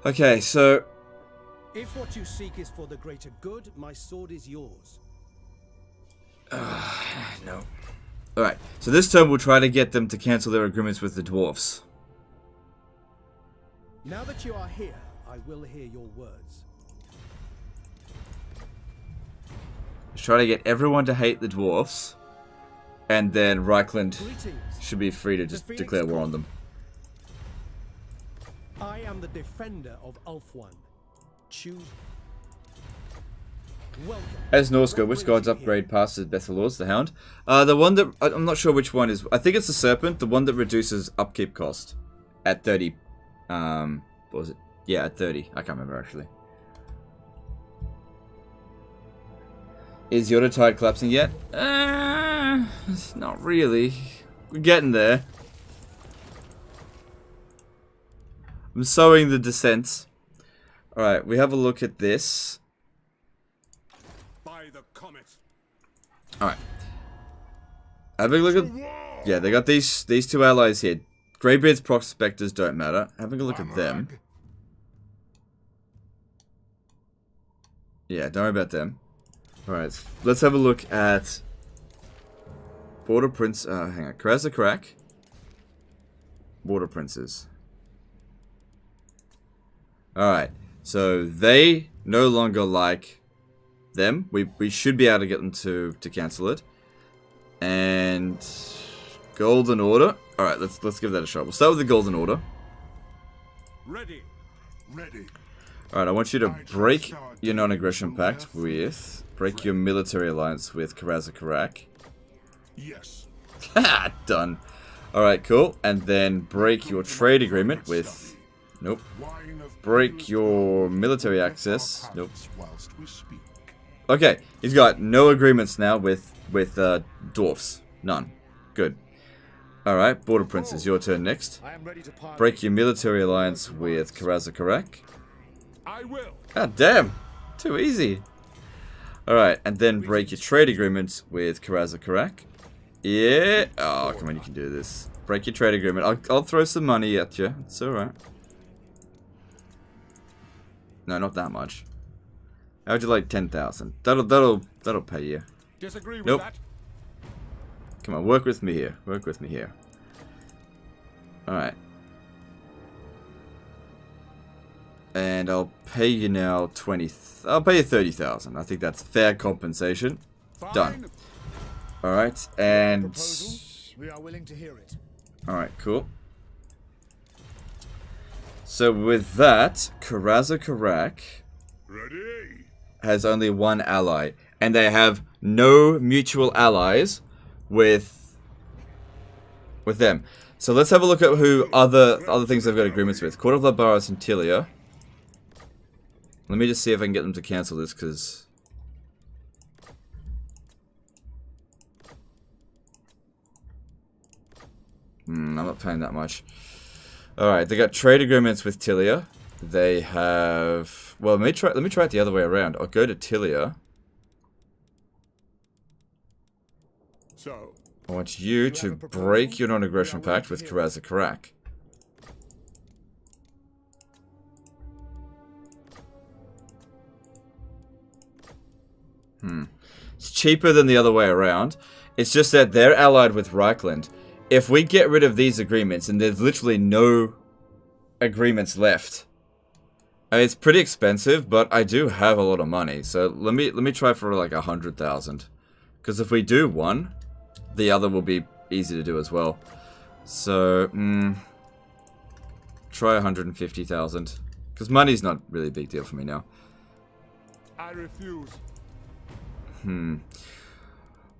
Okay, so If what you seek is for the greater good, my sword is yours. no. Alright, so this turn we'll try to get them to cancel their agreements with the dwarfs. Now that you are here, I will hear your words. Let's try to get everyone to hate the dwarfs. And then Reichland should be free to just declare war on them. I am the defender of Ulthuan. Choose. Welcome. As Norska, which god's upgrade passes Bethelor's the Hound? The one that I'm not sure which one is. I think it's the Serpent, the one that reduces upkeep cost at 30. What was it? Yeah, at 30. I can't remember actually. Is Yoda Tide collapsing yet? Not really. We're getting there. I'm sowing the descents. Alright, we have a look at this. By the comet. Alright. Have a look at... Yeah, they got these two allies here. Greybeard's prospectors don't matter. Having a look at them. Yeah, don't worry about them. Alright, let's have a look at... Border Prince... hang on. Karazakrak. Border Princes. Alright, so they no longer like them. We should be able to get them to cancel it. And Golden Order. Alright, let's give that a shot. We'll start with the Golden Order. Ready. Ready. Alright, I want you to break your non-aggression pact with... Break your military alliance with Karazakrak. Yes. Haha, done. Alright, cool. And then break your trade agreement with... Nope. Break your military access. Nope. Okay, he's got no agreements now with dwarfs. None. Good. Alright, Border Princes, your turn next. Break your military alliance with Karazakrak. I will. Ah, damn. Too easy. Alright, and then break your trade agreement with Karazakrak. Yeah. Oh, come on, you can do this. Break your trade agreement. I'll throw some money at you. It's alright. No, not that much. How would you like 10,000? That'll pay you. Disagree with nope. that. Come on, work with me here. Work with me here. Alright. And I'll pay you now I'll pay you 30,000. I think that's fair compensation. Fine. Done. Alright, and... We are willing to hear it. Alright, cool. So with that, Karazakrak has only one ally. And they have no mutual allies with them. So let's have a look at who other things they've got agreements with. Court of Labaris and Tilia. Let me just see if I can get them to cancel this, because... I'm not paying that much. Alright, they got trade agreements with Tilia. They have... Well, let me try it the other way around. I'll go to Tilia. So, I want you to break your non-aggression pact with Karaza Karak. It's cheaper than the other way around. It's just that they're allied with Reichland. If we get rid of these agreements, and there's literally no agreements left, I mean, it's pretty expensive, but I do have a lot of money. So let me try for like 100,000, because if we do one, the other will be easy to do as well. So try 150,000, because money's not really a big deal for me now. I refuse.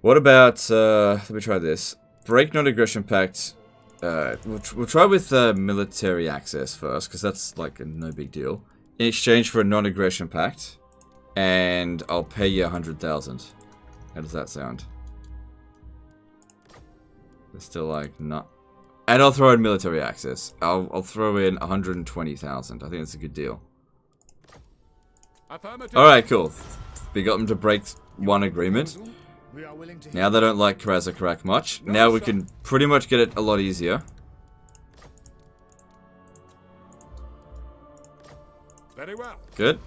What about, let me try this. Break non-aggression pact. We'll try with military access first, because that's like no big deal. In exchange for a non-aggression pact, and I'll pay you 100,000. How does that sound? It's still like, not. And I'll throw in military access. I'll throw in 120,000. I think that's a good deal. Alright, cool. We got them to break one agreement. Now they don't like Karaza Karak much. Now we can pretty much get it a lot easier. Very well. Good.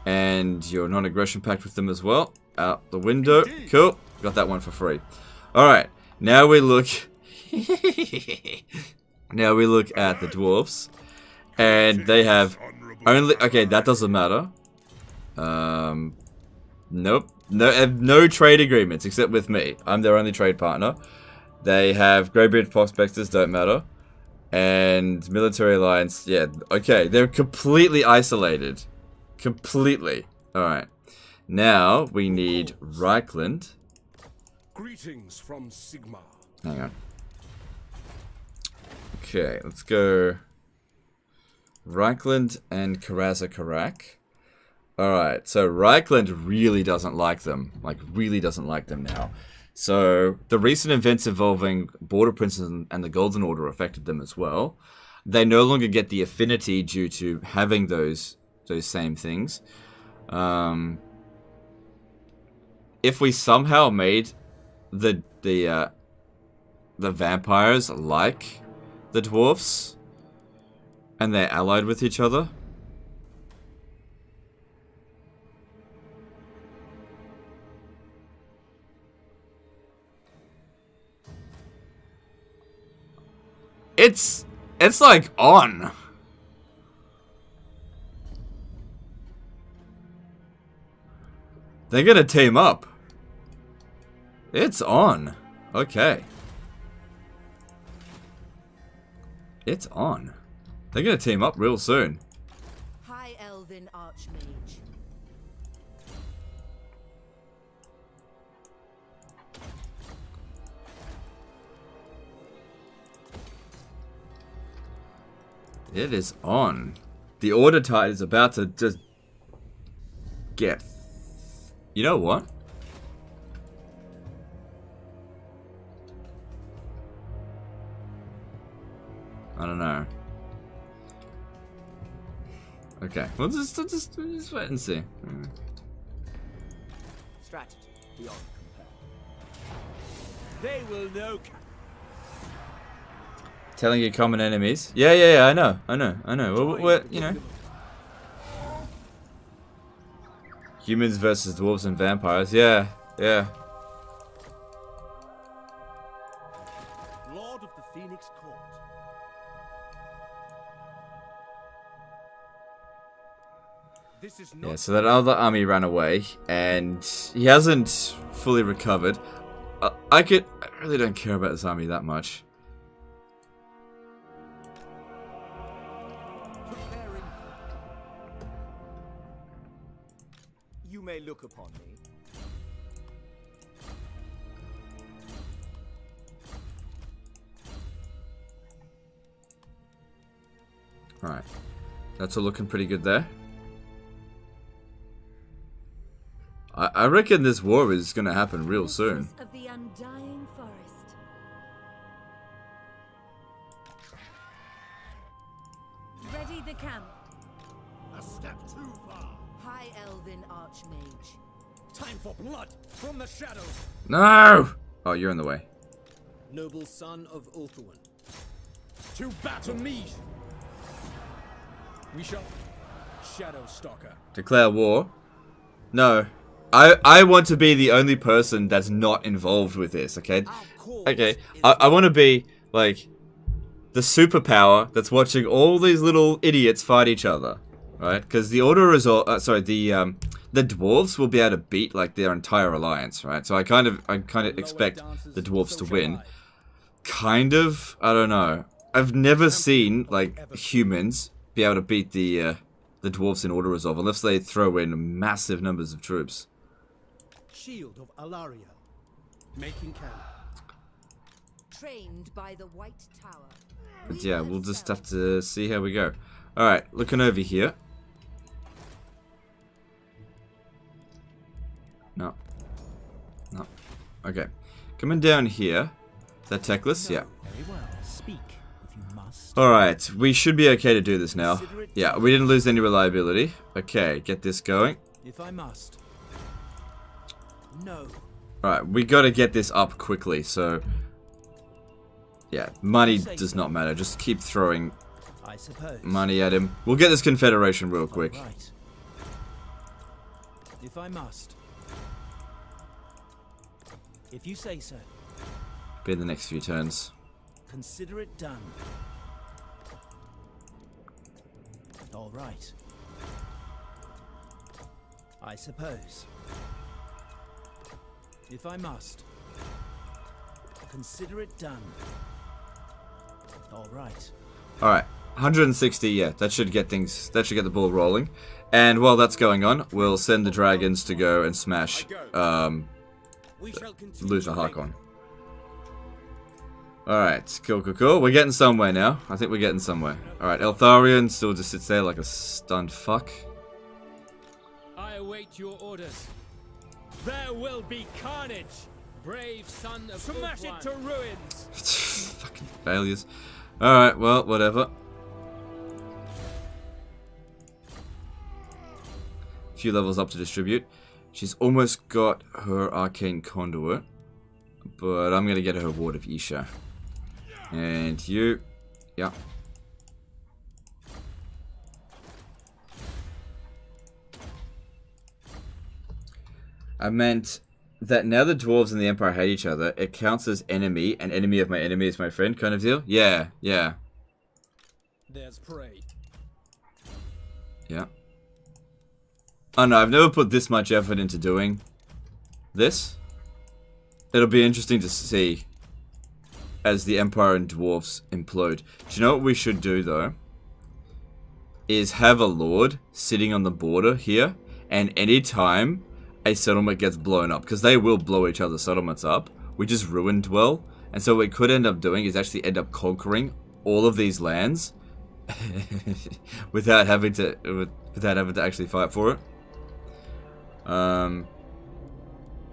And your non-aggression pact with them as well. Out the window. Cool. Got that one for free. Alright. Now we look... now we look at the dwarves. And they have only... Okay, that doesn't matter. Nope. No trade agreements except with me. I'm their only trade partner. They have Greybeard prospectors, don't matter. And military alliance, yeah, okay. They're completely isolated. Completely. Alright. Now we need Reichland. Greetings from Sigmar. Hang on. Okay, let's go Reichland and Karaza Karak. Alright, so Reichland really doesn't like them. Like, really doesn't like them now. So, the recent events involving Border Princes and the Golden Order affected them as well. They no longer get the affinity due to having those same things. If we somehow made the vampires like the dwarfs, and they're allied with each other... It's like on. They're gonna team up. It's on. Okay. It's on. They're gonna team up real soon. High Elven Archmage. It is on. The order tide is about to just get... You know what? I don't know. Okay, we'll just wait and see. Strategy beyond compare. They will know. Telling you common enemies. Yeah, I know. We're, you know. Humans versus dwarves and vampires. Yeah. Lord of the Phoenix Court. This is not... Yeah, so that other army ran away, and he hasn't fully recovered. I really don't care about this army that much. You may look upon me. Alright. That's all looking pretty good there. I reckon this war is going to happen real soon. Of the undying forest. Ready the camp. A step too far. High Elven Archmage. Time for blood from the shadows. No! Oh, you're in the way. Noble son of Ulthuan. To battle me. We shall Shadow Stalker. Declare war? No. I want to be the only person that's not involved with this, okay? Okay, I want to be, like, the superpower that's watching all these little idiots fight each other, right? Because the Order is all, the dwarves will be able to beat, like, their entire alliance, right? So I kind of expect the dwarves to win. Kind of? I don't know. I've never seen, like, humans be able to beat the dwarves in Order Resolve unless they throw in massive numbers of troops. Shield of Alaria. Making camp. Trained by the White Tower. But yeah, we'll just have to see how we go. Alright, looking over here. No. No. Okay. Coming down here. Is that Techless? Yeah. Very well. Speak if you must. Alright, we should be okay to do this now. Yeah, we didn't lose any reliability. Okay, get this going. If I must. No. Alright, we gotta get this up quickly, so... Yeah, money does not matter. Just keep throwing money at him. We'll get this Confederation real quick. Right. If I must. If you say so. Be in the next few turns. Consider it done. All right. I suppose. If I must. Consider it done. All right. All right. 160, yeah, that should get the ball rolling. And while that's going on, we'll send the dragons to go and smash Luther Harkon. Alright, cool. We're getting somewhere now. I think we're getting somewhere. Alright, Eltharion still just sits there like a stunned fuck. I await your orders. There will be carnage. Brave son of Smash it to ruins. Fucking failures. Alright, well, whatever. A few levels up to distribute. She's almost got her arcane conduit. But I'm gonna get her Ward of Isha. And you. Yeah. I meant that now the dwarves and the Empire hate each other, it counts as enemy, and enemy of my enemy is my friend kind of deal? Yeah. There's prey. Yeah. Oh no, I've never put this much effort into doing this. It'll be interesting to see as the Empire and dwarves implode. Do you know what we should do though? Is have a lord sitting on the border here, and anytime a settlement gets blown up, because they will blow each other's settlements up, we just ruin dwell. And so what we could end up doing is actually end up conquering all of these lands without having to actually fight for it.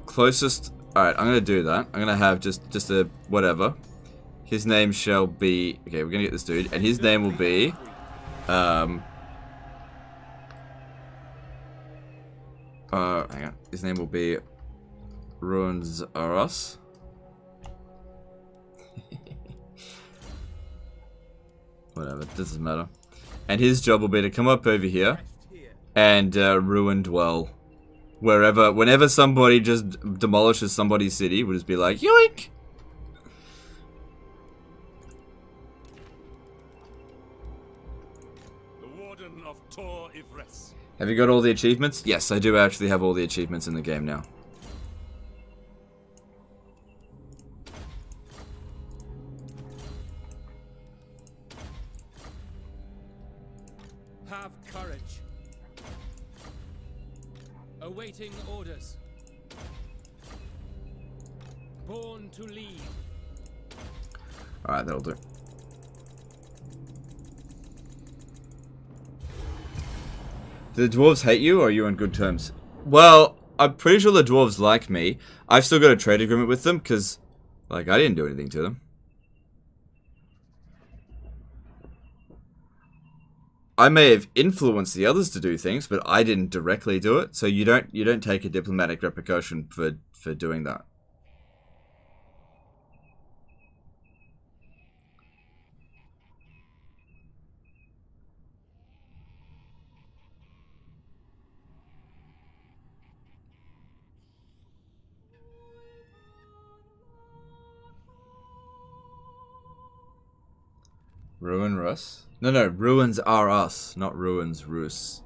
Closest. Alright, I'm gonna do that. I'm gonna have just a whatever. His name shall be. Okay, we're gonna get this dude, and his name will be. Hang on. His name will be Ruins Aros. Whatever, doesn't matter. And his job will be to come up over here and ruin dwell. Whenever somebody just demolishes somebody's city, we'll just be like, yoink! The Warden of Tor Ivres. Have you got all the achievements? Yes, I do actually have all the achievements in the game now. Have courage. Awaiting orders. Born to lead. Alright, that'll do. Do the dwarves hate you, or are you on good terms? Well, I'm pretty sure the dwarves like me. I've still got a trade agreement with them, because, like, I didn't do anything to them. I may have influenced the others to do things, but I didn't directly do it. So you don't take a diplomatic repercussion for doing that. Ruin Rus? No, ruins are us, not ruins Rus.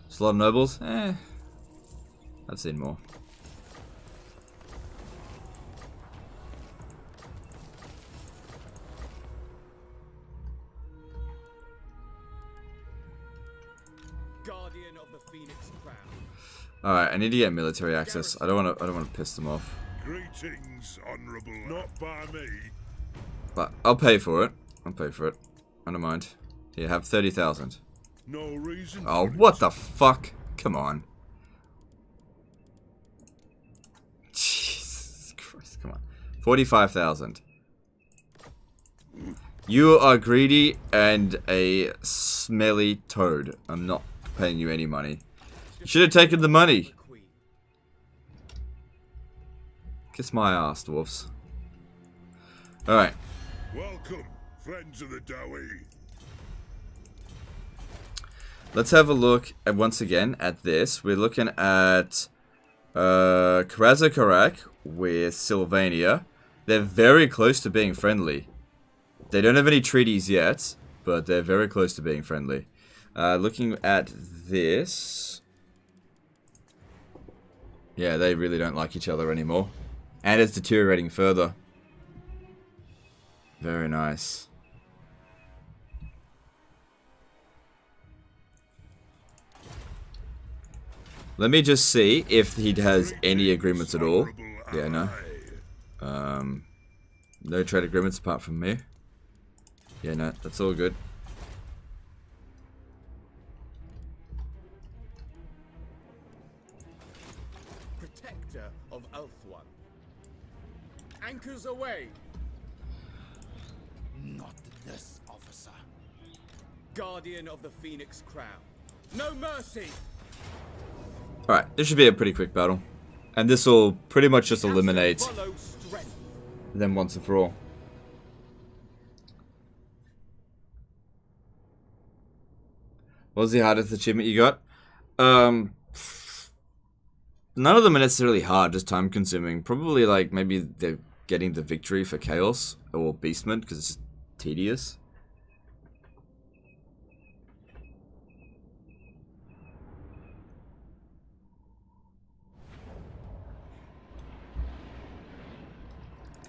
Just a lot of nobles? Eh. I've seen more. Guardian of the Phoenix Crown. Alright, I need to get military access. I don't wanna piss them off. Greetings, honourable. Not by me. But I'll pay for it. I don't mind. Here, have 30,000. No reason. Oh, what the fuck? Come on. Jesus Christ, come on. 45,000. You are greedy and a smelly toad. I'm not paying you any money. You should have taken the money. Kiss my ass, dwarfs. Alright. Welcome, friends of the Dowie. Let's have a look at, once again at this. We're looking at Karazakarak with Sylvania. They're very close to being friendly. They don't have any treaties yet, but they're very close to being friendly. Looking at this. Yeah, they really don't like each other anymore. And it's deteriorating further. Very nice. Let me just see if he has any agreements at all. Yeah, no. No trade agreements apart from me. Yeah, no, that's all good. Protector of Ulthuan. Anchors away. Not this, officer. Guardian of the Phoenix Crown. No mercy! Alright, this should be a pretty quick battle. And this will pretty much just eliminate them once and for all. What was the hardest achievement you got? None of them are necessarily hard, just time consuming. Probably like maybe they're getting the victory for Chaos or Beastment because it's tedious.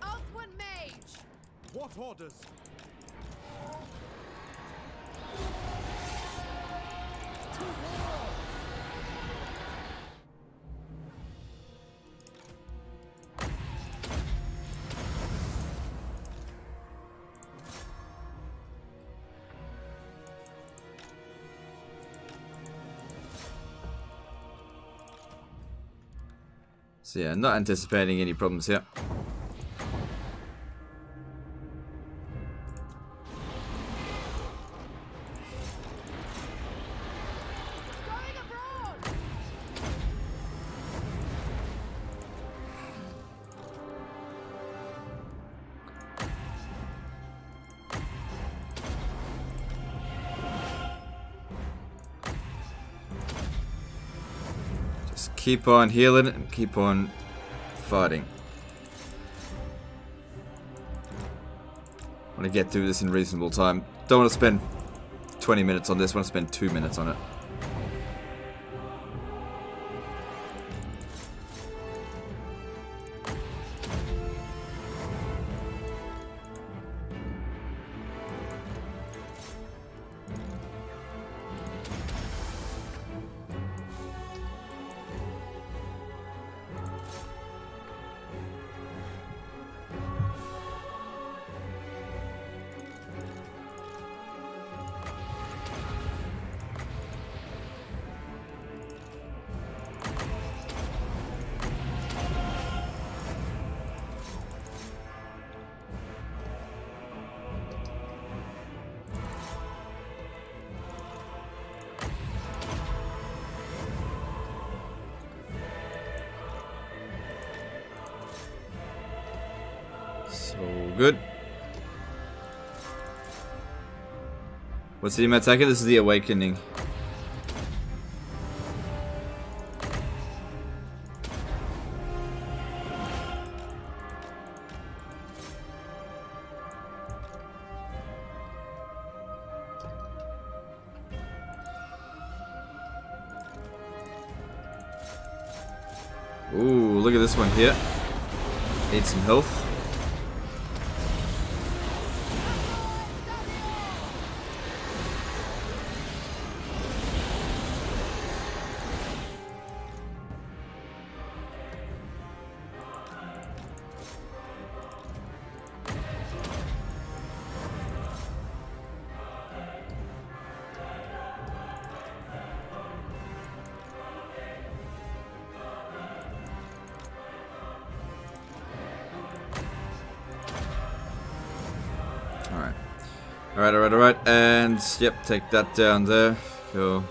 Ulthuan mage. What orders? So yeah, not anticipating any problems here. Keep on healing and keep on fighting. I want to get through this in reasonable time. Don't want to spend 20 minutes on this, I want to spend 2 minutes on it. Oh, good. What's the attacker? This is the Awakening. Ooh, look at this one here. Need some health. Alright, and yep, take that down there. Cool.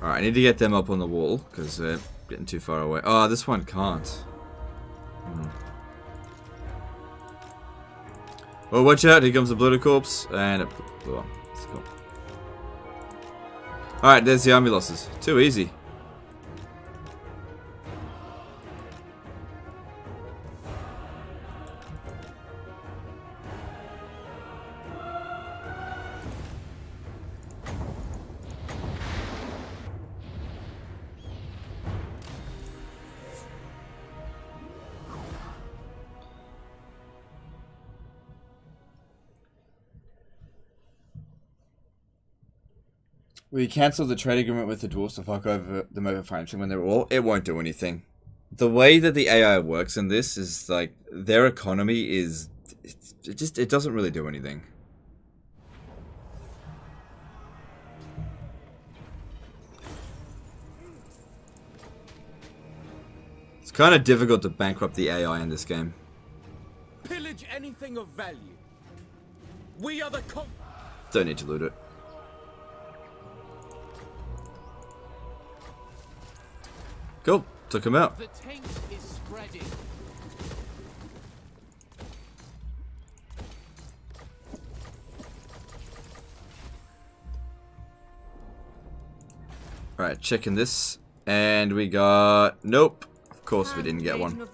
Alright, I need to get them up on the wall, because they're getting too far away. Oh, this one can't. Oh, watch out, here comes the bloated corpse, and it blew up. That's cool. Alright, there's the army losses. Too easy. We cancelled the trade agreement with the dwarves to fuck over them over financing when they're all. It won't do anything. The way that the AI works in this is like their economy is it doesn't really do anything. It's kind of difficult to bankrupt the AI in this game. Pillage anything of value. We are the Don't need to loot it. Cool, took him out. The taint is spreading. Alright, checking this. And we got... Nope. Of course we didn't get one.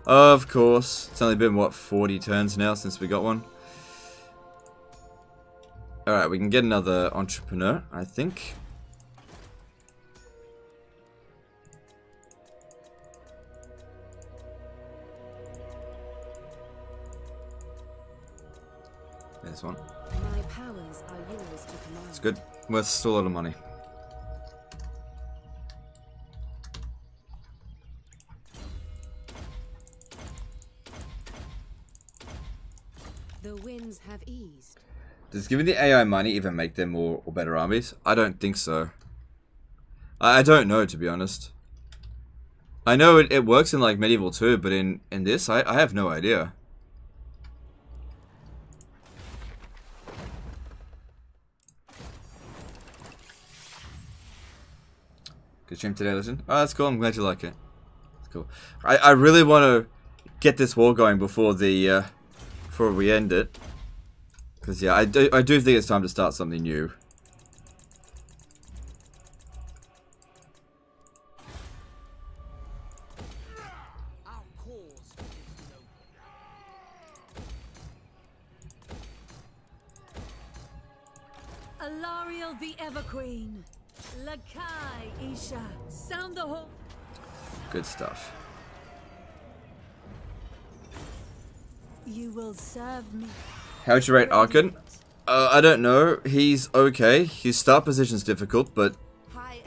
Of course. It's only been, what, 40 turns now since we got one. Alright, we can get another entrepreneur, I think. There's one. My powers are yours to command. It's good. Worth still a lot of money. The winds have eased. Does giving the AI money even make them more or better armies? I don't think so. I don't know, to be honest. I know it works in like Medieval 2, but in this, I have no idea. Good stream today, listen. Oh, that's cool. I'm glad you like it. That's cool. I really want to get this war going before the before we end it. Because yeah, I do think it's time to start something new. Alariel the Everqueen. Lakai Isha. Sound the horn. Good stuff. You will serve me. How'd you rate Arkan? I don't know. He's okay. His start position's difficult, but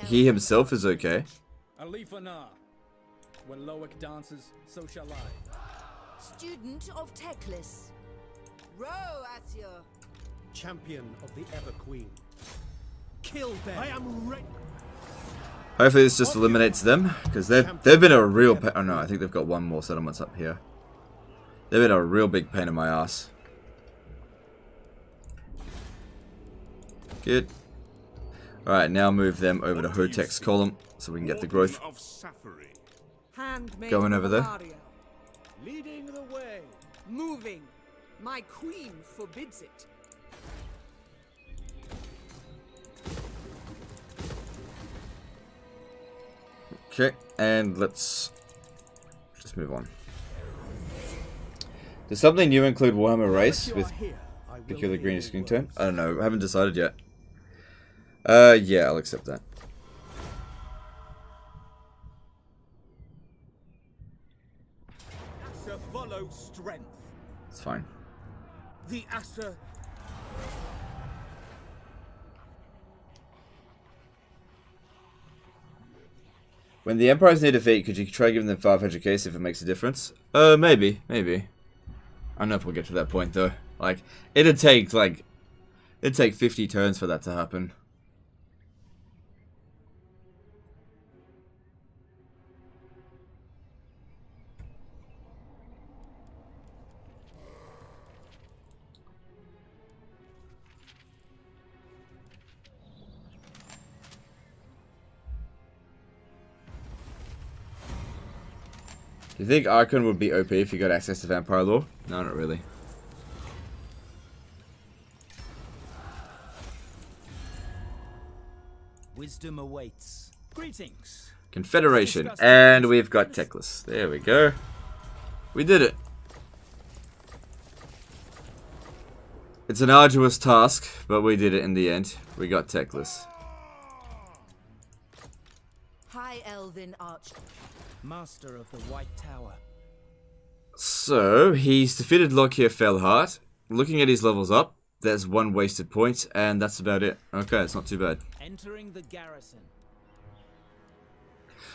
he himself is okay. Alifana. When Loic dances, so shall I. Student of Teclis. Row Asio. Champion of the Everqueen. Kill them. I am ready. Hopefully this just eliminates them, because they've been a real oh no, I think they've got one more settlements up here. They've been a real big pain in my ass. Good. Alright, now move them over to Hotek's column so we can get the growth going over there. Leading the way. Moving. My queen forbids it. Okay, and let's just move on. Does something new include Warhammer Race with peculiar green skin tone? I don't know, I haven't decided yet. Yeah, I'll accept that. Asa follows strength. It's fine. The Asa. When the Empires near defeat, could you try giving them 500k see if it makes a difference? Maybe. I don't know if we'll get to that point though. Like, it'd take 50 turns for that to happen. Do you think Archon would be OP if you got access to Vampire Lore? No, not really. Wisdom awaits. Greetings. Confederation. And we've got Teclis. There we go. We did it. It's an arduous task, but we did it in the end. We got Teclis. High Elven Arch. Master of the White Tower. So, he's defeated Lockyer Fellheart. Looking at his levels up, there's one wasted point, and that's about it. Okay, it's not too bad. Entering the garrison.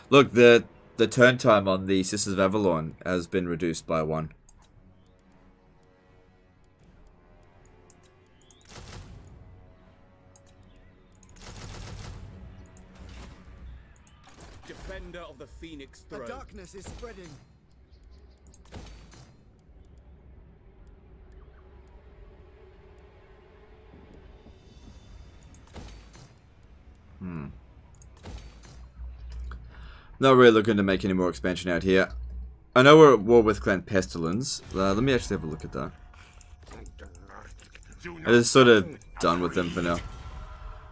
Look, the turn time on the Sisters of Avalon has been reduced by 1. Defender of the Phoenix Throne. The darkness is spreading. Not really looking to make any more expansion out here. I know we're at war with Clan Pestilence. Let me actually have a look at that. I just sort of done with them for now.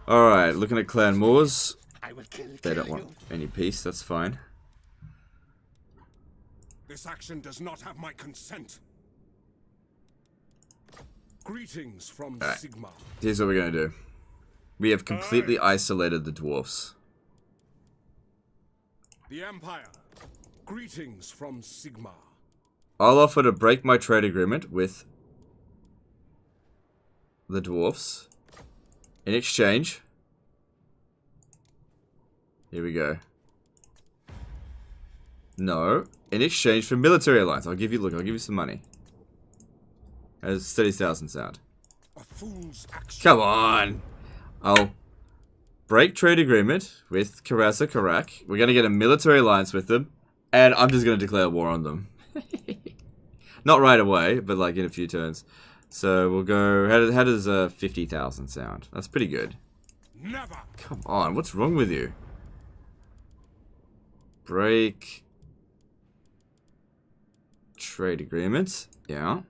Alright, looking at Clan Moors. They don't want any peace, that's fine. This action does not have my consent. Greetings from Sigma. Here's what we're going to do. We have completely isolated the dwarfs. The Empire. Greetings from Sigma. I'll offer to break my trade agreement with the dwarfs. In exchange, here we go. No, in exchange for military alliance, I'll give you some money. How does 30,000 sound? Come on! I'll break trade agreement with Karasa Karak. We're gonna get a military alliance with them, and I'm just gonna declare war on them. Not right away, but like in a few turns. So we'll go. How does 50,000 sound? That's pretty good. Never. Come on, what's wrong with you? Break trade agreement. Yeah.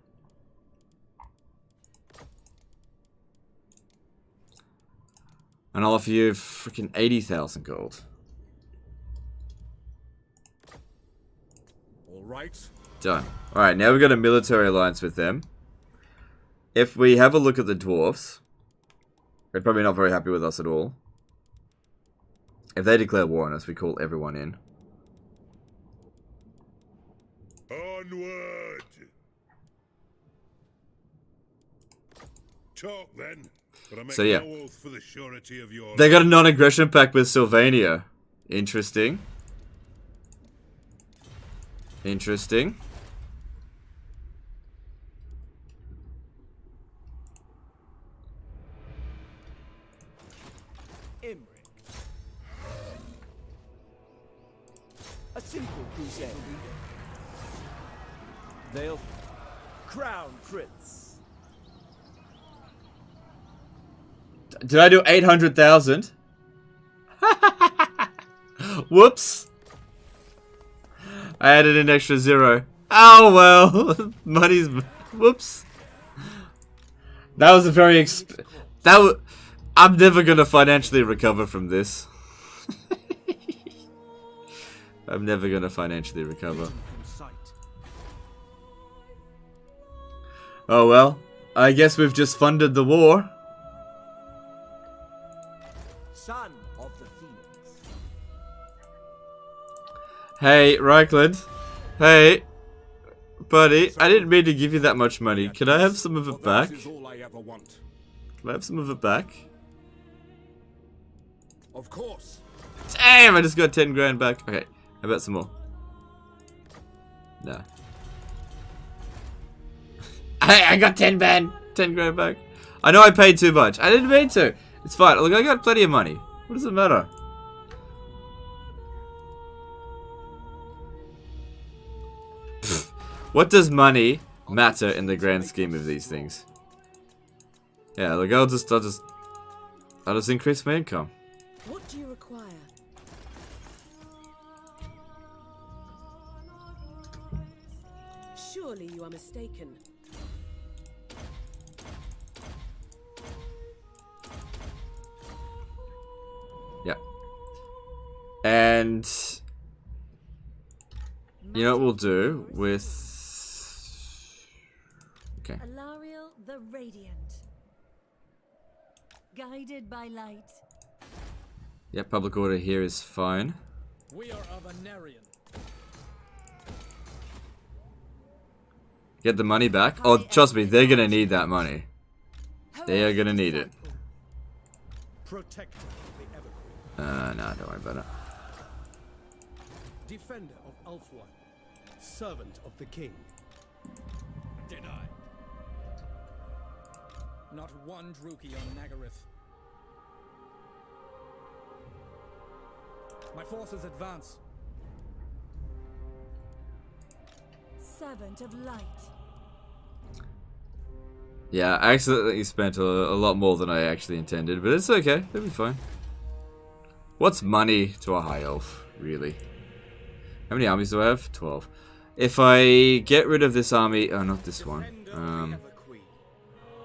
And I'll offer you freaking 80,000 gold. All right. Done. Alright, now we've got a military alliance with them. If we have a look at the dwarfs, they're probably not very happy with us at all. If they declare war on us, we call everyone in. Onward. Talk then. But I make So yeah, no oath for the surety of your they got a non-aggression pact with Sylvania. Interesting. Interesting. A simple crusade. They'll Crown Prince. Did I do 800,000? Whoops. I added an extra 0. Oh well. Money's... Whoops. That was a very I'm never gonna financially recover from this. I'm never gonna financially recover. Oh well. I guess we've just funded the war. Son of the Phoenix. Hey, Reichland. Hey. Buddy, I didn't mean to give you that much money. Can I have some of it back? All I ever want. Can I have some of it back? Of course. Damn, I just got 10 grand back. Okay, how about some more? No. I got 10 grand back. I know I paid too much. I didn't mean to. It's fine. Look, I got plenty of money. What does it matter? What does money matter in the grand scheme of these things? Yeah, look, I'll just increase my income. What do you require? Surely you are mistaken. Yeah. And you know what we'll do with... Okay. Alariel the Radiant. Guided by light. Yeah, public order here is fine. We are of Anarian. Get the money back. Oh, trust me, they're gonna need that money. They are gonna need it. Protector of the Everqueen. No, don't worry about it. Defender of Ulthuan. Servant of the king. Did I? Not one Druki on Nagaryth. My forces advance. Servant of light. Yeah, I accidentally spent a lot more than I actually intended, but it's okay. It'll be fine. What's money to a high elf, really? How many armies do I have? 12. If I get rid of this army, oh, not this one.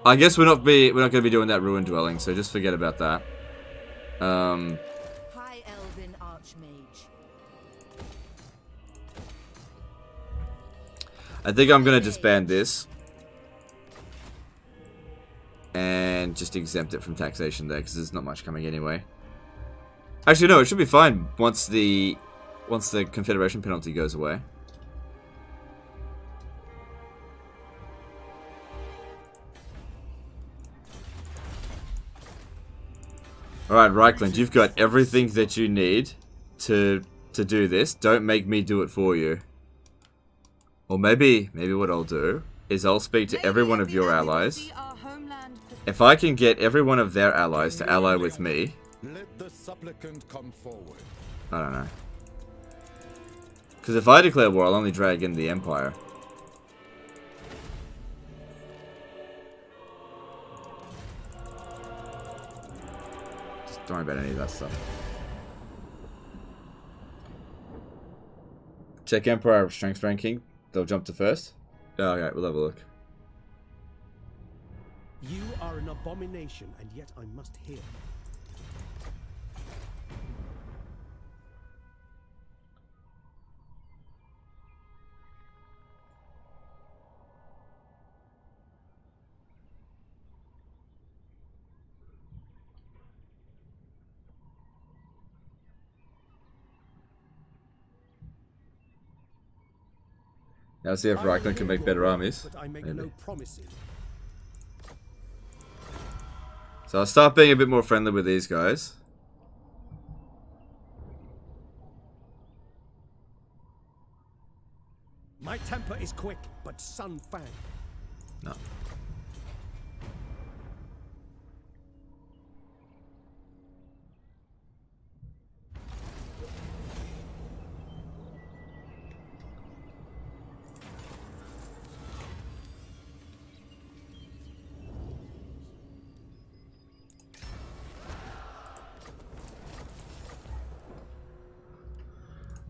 I guess we're not going to be doing that ruined dwelling, so just forget about that. High Elven Archmage. I think I'm going to disband this. And just exempt it from taxation there, because there's not much coming anyway. Actually, no, it should be fine once the Confederation penalty goes away. Alright, Reichland, you've got everything that you need to do this. Don't make me do it for you. Or maybe what I'll do is I'll speak to every one of your allies. If I can get every one of their allies to ally with me... Let the supplicant come forward. I don't know. Because if I declare war, I'll only drag in the Empire. Just don't worry about any of that stuff. Check Empire strength ranking. They'll jump to first. Oh, okay, we'll have a look. You are an abomination, and yet I must hear. Now see if Reichland can make better armies. But I make Maybe. no promises. So I'll start being a bit more friendly with these guys. My temper is quick, but Sun Fang. No.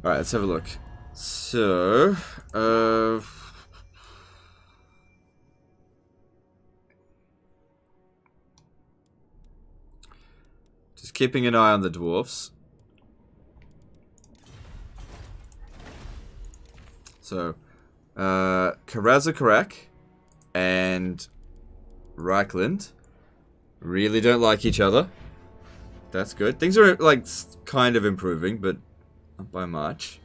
Alright, let's have a look. So, just keeping an eye on the dwarfs. So, Karazakarak and Reichland really don't like each other. That's good. Things are, like, kind of improving, but not by much.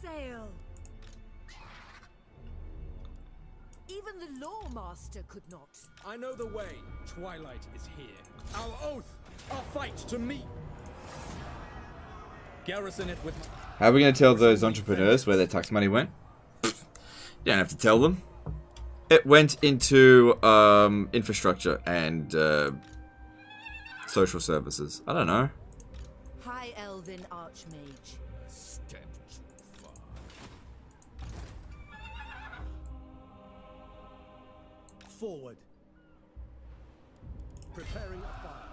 Sail. Even the Lawmaster could not. I know the way. Twilight is here. Our oath, our fight to meet. Garrison it with. How are we going to tell those entrepreneurs where their tax money went? You don't have to tell them. It went into infrastructure and social services. I don't know. High Elven Archmage. Step too far. Forward. Preparing a fire.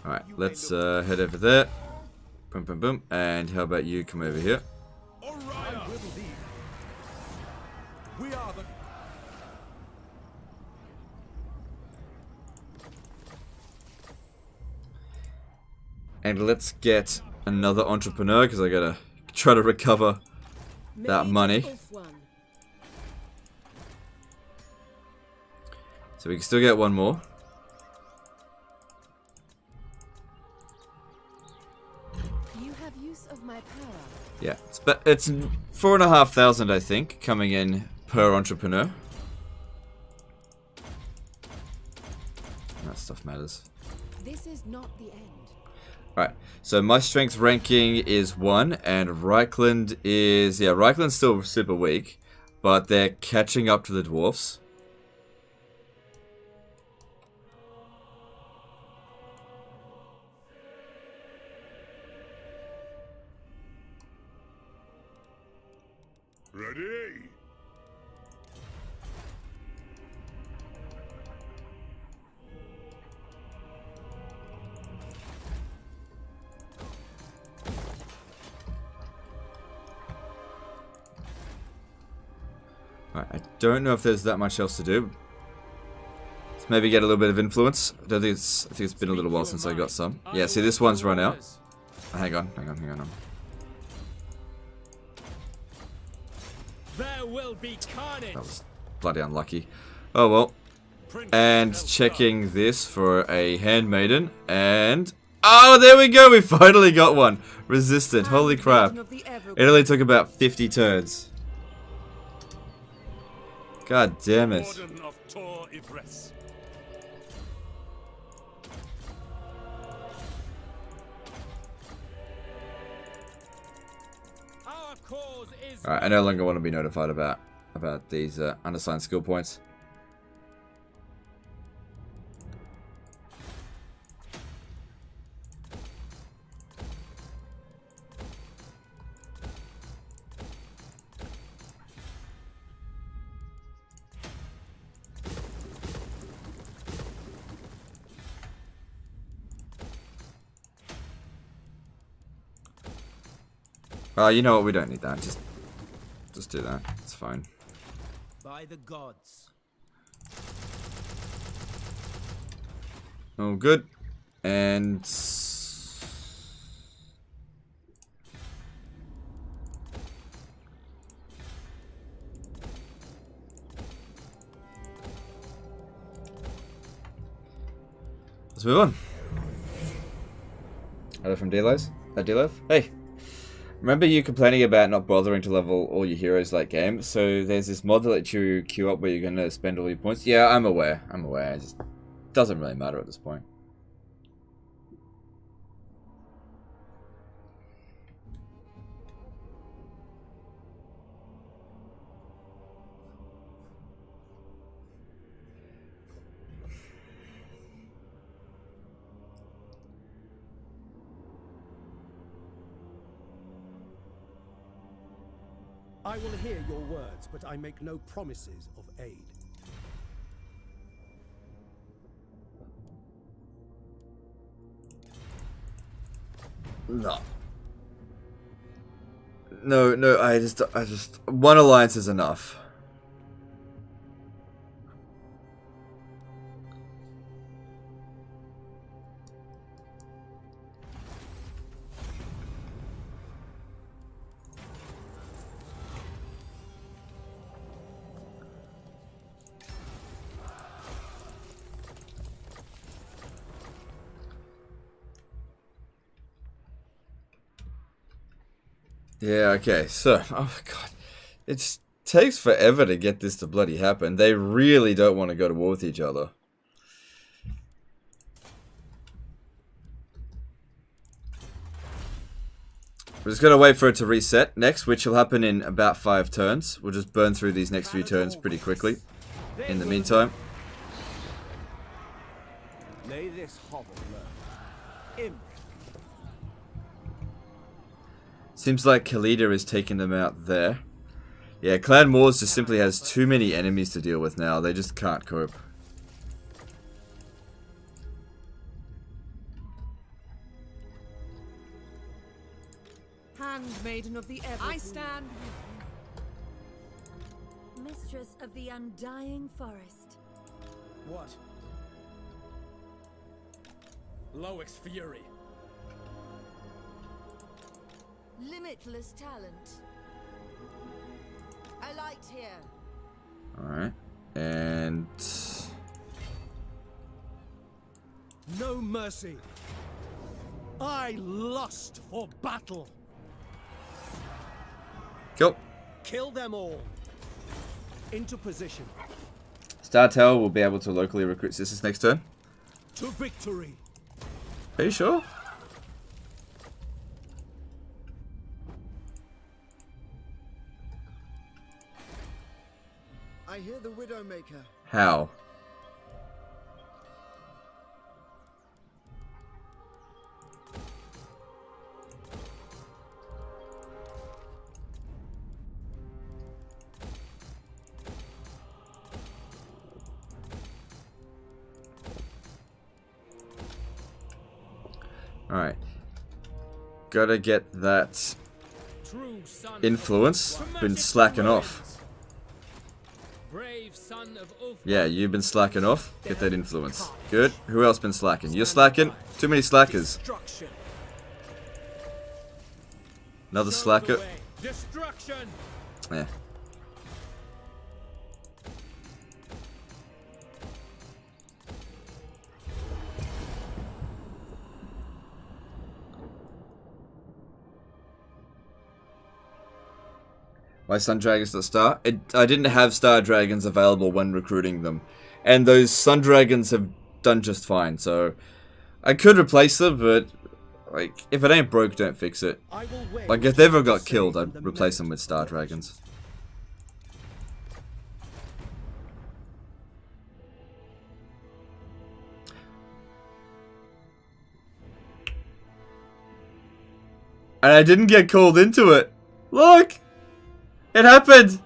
Alright, let's head over there. Boom, boom, boom. And how about you come over here? We are the... And let's get another entrepreneur because I gotta try to recover that money. So we can still get one more. You have use of my power. Yeah, it's 4,500 I think coming in per entrepreneur. That stuff matters. This is not the end. Right, so my strength ranking is 1, and Reichland is... Yeah, Reichland's still super weak, but they're catching up to the dwarfs. Ready? Right, I don't know if there's that much else to do. Let's maybe get a little bit of influence. I think it's been a little while since I got some. Yeah, see this one's run out. Oh, hang on. There will be carnage. That was bloody unlucky. Oh well. And checking this for a handmaiden, and oh, there we go. We finally got one. Resistant. Holy crap! It only took about 50 turns. God damn it. Alright, I no longer want to be notified about these unassigned skill points. You know what? We don't need that. Just do that. It's fine. By the gods. Oh, good. And let's move on. Hello from Delos. Hey. Remember you complaining about not bothering to level all your heroes late game? So there's this mod that lets you queue up where you're going to spend all your points. Yeah, I'm aware. It just doesn't really matter at this point. I will hear your words, but I make no promises of aid. No. No, I just one alliance is enough. Yeah, okay, so, oh my god, it takes forever to get this to bloody happen. They really don't want to go to war with each other. We're just going to wait for it to reset next, which will happen in about 5 turns. We'll just burn through these next few turns pretty quickly. In the meantime. Lay this hovel low. Seems like Khalida is taking them out there. Yeah, Clan Moors just simply has too many enemies to deal with now. They just can't cope. Handmaiden of the Evergreen. I stand with you. Mistress of the Undying Forest. What? Loic's fury. Limitless talent. A light here. Alright. And... no mercy. I lust for battle. Cool. Kill them all. Into position. Star Tower will be able to locally recruit sisters next turn. To victory. Are you sure? I hear the Widowmaker. How? Alright. Gotta get that influence. Been slacking off. Yeah, you've been slacking off. Get that influence. Good. Who else been slacking? You're slacking? Too many slackers. Another slacker. Yeah. Why Sun Dragons at the start? I didn't have Star Dragons available when recruiting them. And those Sun Dragons have done just fine, so... I could replace them, but... like, if it ain't broke, don't fix it. Like, if they ever got killed, I'd replace them with Star Dragons. And I didn't get called into it! Look! It happened!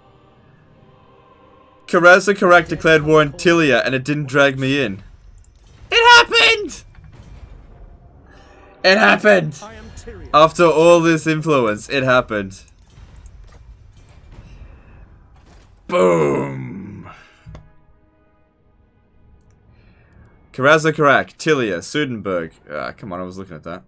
Karazha Karak declared war on Tilia and it didn't drag me in. It happened! It happened! After all this influence, it happened. Boom! Karazha Karak, Tilia, Sudenburg. Ah, come on, I was looking at that.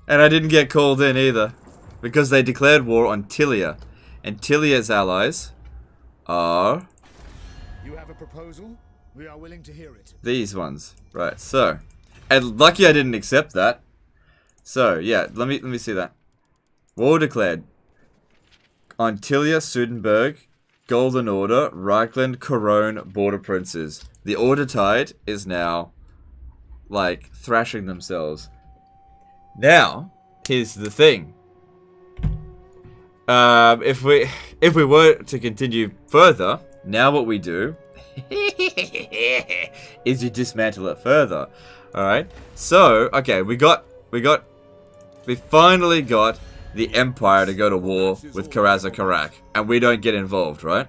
And I didn't get called in either. Because they declared war on Tilia. And Tilia's allies are... You have a proposal? We are willing to hear it. these ones. Right, so. And lucky I didn't accept that. So, yeah, let me see that. War declared. On Tilia, Sudenburg, Golden Order, Reichland, Corone, Border Princes. The Order Tide is now, like, thrashing themselves. Now, here's the thing. If we were to continue further, now what we do is you dismantle it further. Alright. So, okay, we finally got the Empire to go to war with Karak, and we don't get involved, right?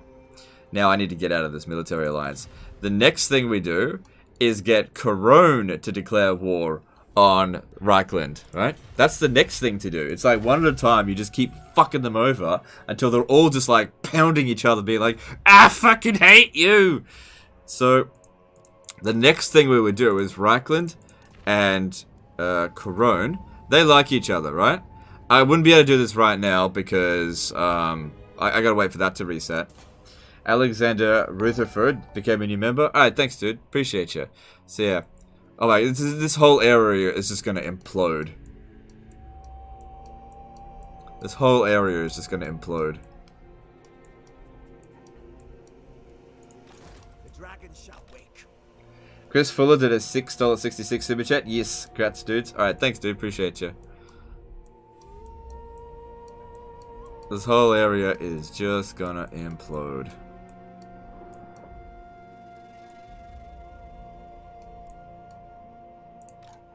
Now I need to get out of this military alliance. The next thing we do is get Corone to declare war on Reichland, right? That's the next thing to do. It's like one at a time, you just keep fucking them over until they're all just like pounding each other, being like, I fucking hate you! So, the next thing we would do is Reichland and Corone. They like each other, right? I wouldn't be able to do this right now because I gotta wait for that to reset. Alexander Rutherford became a new member. Alright, thanks dude. Appreciate you. So yeah. Alright, this whole area is just gonna implode. This whole area is just gonna implode. The dragon shall wake. Chris Fuller did a $6.66 super chat. Yes, congrats dudes. Alright, thanks dude. Appreciate you. This whole area is just gonna implode.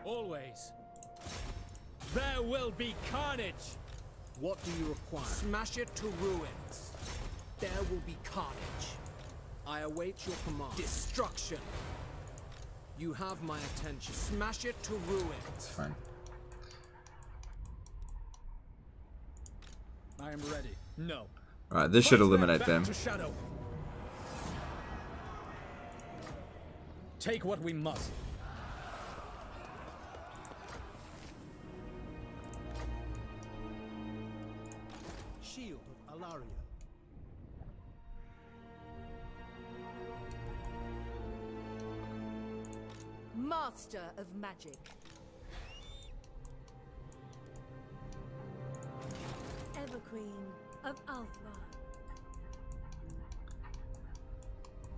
Always. There will be carnage. What do you require? Smash it to ruins. There will be carnage. I await your command. Destruction. You have my attention. Smash it to ruins. Fine. I am ready. No. Alright, this should eliminate them. Take what we must. Shield of Alaria. Master of magic. Everqueen of Ulthuan.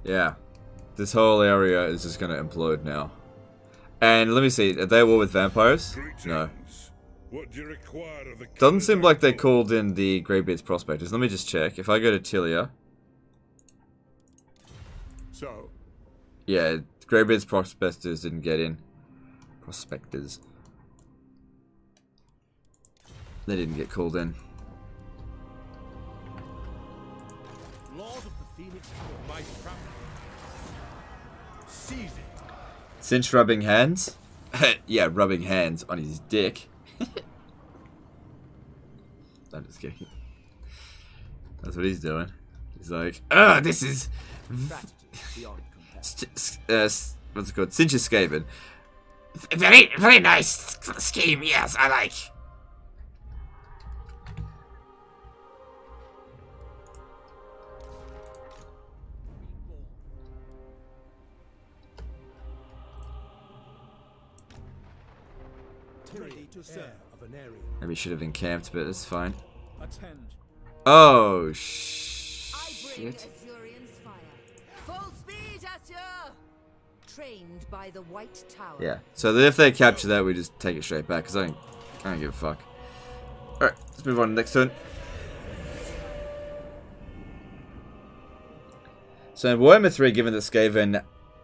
Yeah. This whole area is just gonna implode now. And let me see, are they at war with vampires? No. What do you require of the Doesn't seem like they called in the Greybeard's Prospectors. Let me just check. If I go to Tilia. So. Yeah, Greybeard's Prospectors didn't get in. Prospectors. They didn't get called in. Lord of the Phoenix Court, my proud. Seize it. Cinch rubbing hands? Yeah, rubbing hands on his dick. I'm just kidding. That's what he's doing. He's like, oh, this is... what's it called? Cinch escaping. Very, very nice scheme, yes, I like. Ready to serve of an area. Maybe should have encamped, but it's fine. Attend. Oh, shit. Azurian's fire. Full speed, Azure! Trained by the White Tower. Yeah, so that if they capture that, we just take it straight back, because I don't give a fuck. Alright, let's move on to the next turn. So in Warhammer 3, given that Skaven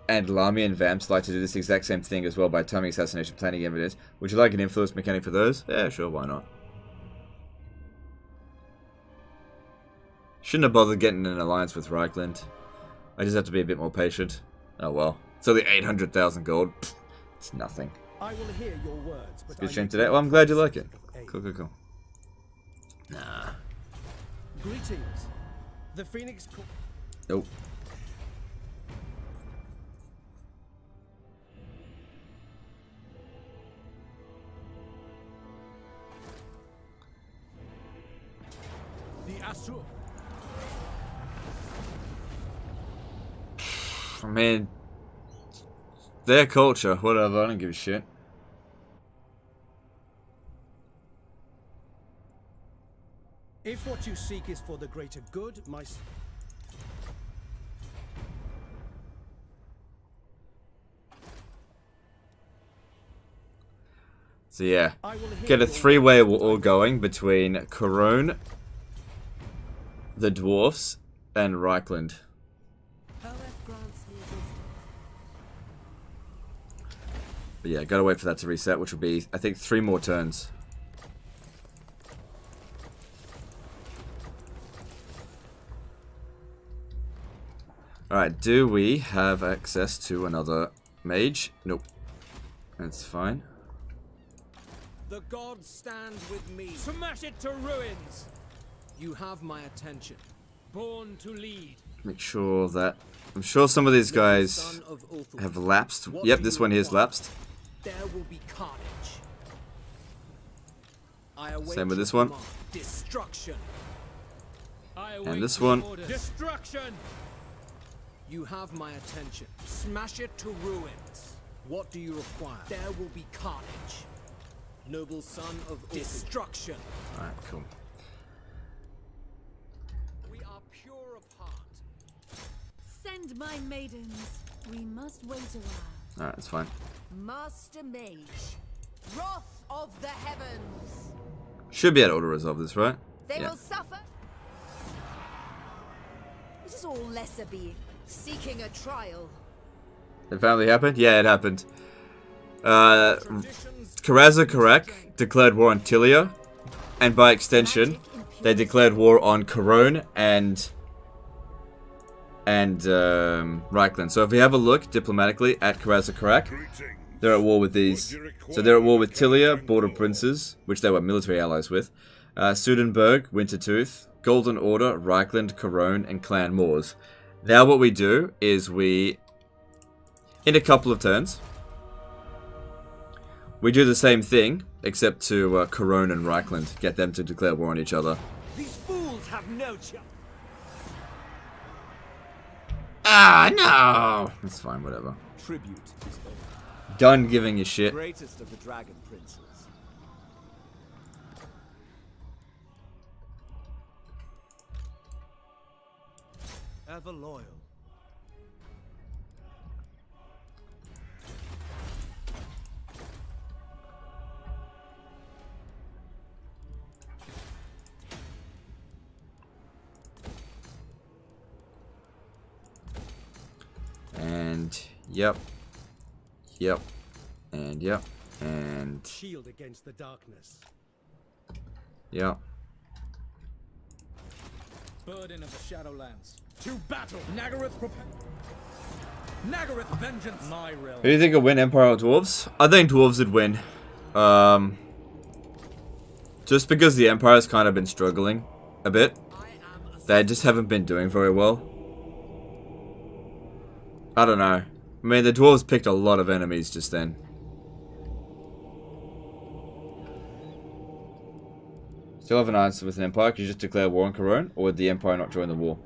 and Lamian Vamps like to do this exact same thing as well by timing assassination planning evidence, would you like an influence mechanic for those? Yeah, sure, why not? Shouldn't have bothered getting an alliance with Reichland. I just have to be a bit more patient. Oh well. It's only 800,000 gold. Pfft, it's nothing. I will hear your words, but Good stream today. Well, I'm glad you like it. Cool, cool, cool. Nah. Greetings. The Phoenix Court. Nope. The Asur. I mean, their culture, whatever, I don't give a shit. If what you seek is for the greater good, my... So yeah, get a three-way war going between Corone, the Dwarfs, and Reichland. But yeah, gotta wait for that to reset, which will be, I think, 3 more turns. Alright, do we have access to another mage? Nope. That's fine. The gods stand with me. Smash it to ruins! You have my attention. Born to lead. Make sure that... I'm sure some of these guys have lapsed. Yep, this one here is lapsed. There will be carnage. I await Same with this one. Destruction. And this one. Destruction! You have my attention. Smash it to ruins. What do you require? There will be carnage. Noble son of destruction. Alright, cool. We are pure of heart. Send my maidens. We must wait a while. Alright, that's fine. Master Mage, wrath of the heavens. Should be able to auto-resolve this, right? They Yeah. will suffer. It is all lesser being seeking a trial. It finally happened? Yeah, it happened. Karaza Karak declared war on Tilia, and by extension, they declared war on Corone and Reichland. So if we have a look diplomatically at Karaza Karak, they're at war with these. So they're at war with Tilia, Border Princes, which they were military allies with, Sudenburg, Wintertooth, Golden Order, Reichland, Corone, and Clan Moors. Now what we do is we, in a couple of turns, we do the same thing, except to Corone and Reichland, get them to declare war on each other. These fools have no chance. Ah, no! It's fine, whatever. Tribute is over. Done giving you shit. Greatest of the dragon princes. Ever loyal. And yep. Yep. And yep. And Shield against the darkness. yep. Burden of the Shadowlands. To battle! Nagaroth prepare. Nagaroth vengeance! My realm. Who do you think will win, Empire or Dwarves? I think Dwarves would win. Just because the Empire's kind of been struggling a bit. They just haven't been doing very well. I don't know. I mean, the Dwarves picked a lot of enemies just then. Still have an answer with an Empire. Could you just declare war on Corone? Or would the Empire not join the war?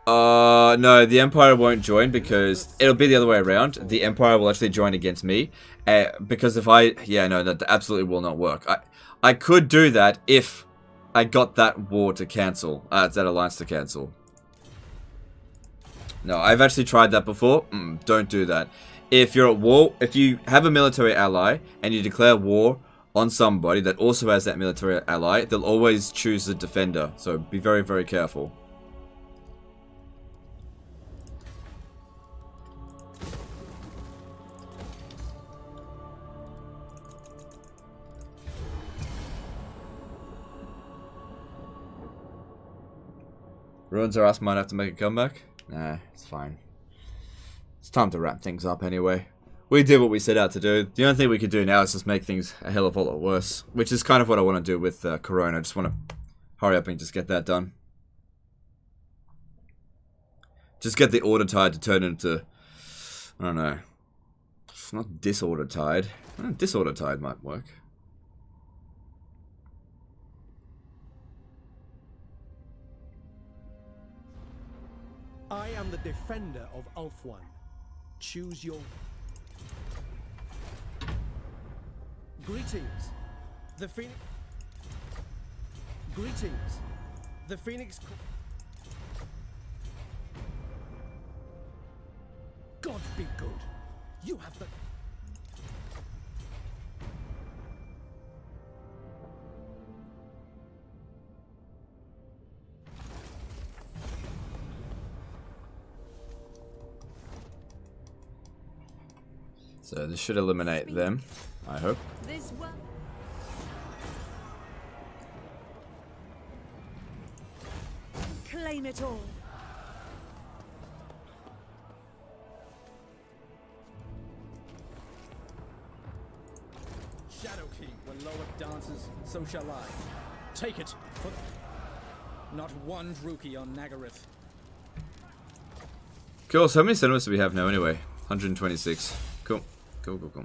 No, the Empire won't join because it'll be the other way around. The Empire will actually join against me. Because if I... Yeah, no, that absolutely will not work. I could do that if I got that war to cancel. That alliance to cancel. No, I've actually tried that before. Don't do that. If you're at war, if you have a military ally and you declare war on somebody that also has that military ally, they'll always choose the defender. So be very, very careful. Ruins are us might have to make a comeback. Nah, it's fine. It's time to wrap things up anyway. We did what we set out to do. The only thing we could do now is just make things a hell of a lot worse. Which is kind of what I want to do with Corona. I just want to hurry up and just get that done. Just get the Order Tide to turn into... I don't know. It's not Disorder Tide. Disorder Tide might work. I am the defender of Ulthuan. Choose your... Greetings. The Phoenix... Greetings. The Phoenix... God be good. You have the... So this should eliminate them, I hope. This one. Claim it all. Shadow King, when Loic dances, so shall I. Take it. For not one Druki on Nagaryth. Cool, so how many settlements do we have now anyway? 126. Cool. Cool, cool, cool.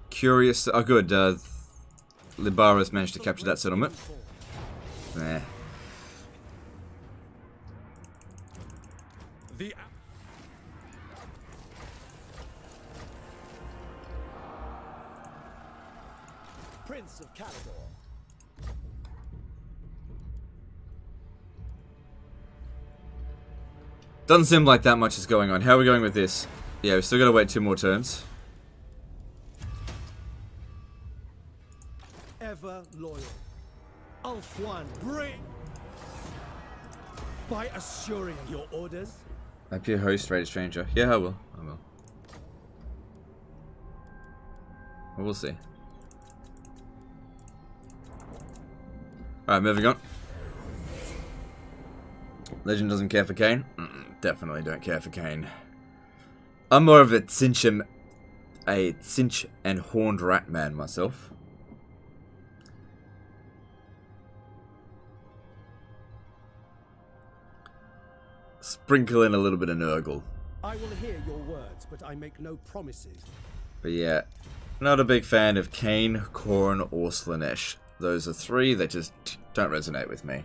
Curious. Oh, good. Libara's managed to capture that settlement. Nah. The Prince of Calador. Doesn't seem like that much is going on. How are we going with this? Yeah, we still gotta wait 2 more turns. Ever loyal. Ulthuan, bring! By assuring your orders. Appear host, rated stranger. Yeah, I will. I will. Well, we'll see. Alright, moving on. Legend doesn't care for Kane? Definitely don't care for Kane. I'm more of a cinch and horned rat man myself. Sprinkle in a little bit of Nurgle. I will hear your words, but I make no promises. But yeah, not a big fan of Kane, Khorne, or Slaanesh. Those are 3 that just don't resonate with me.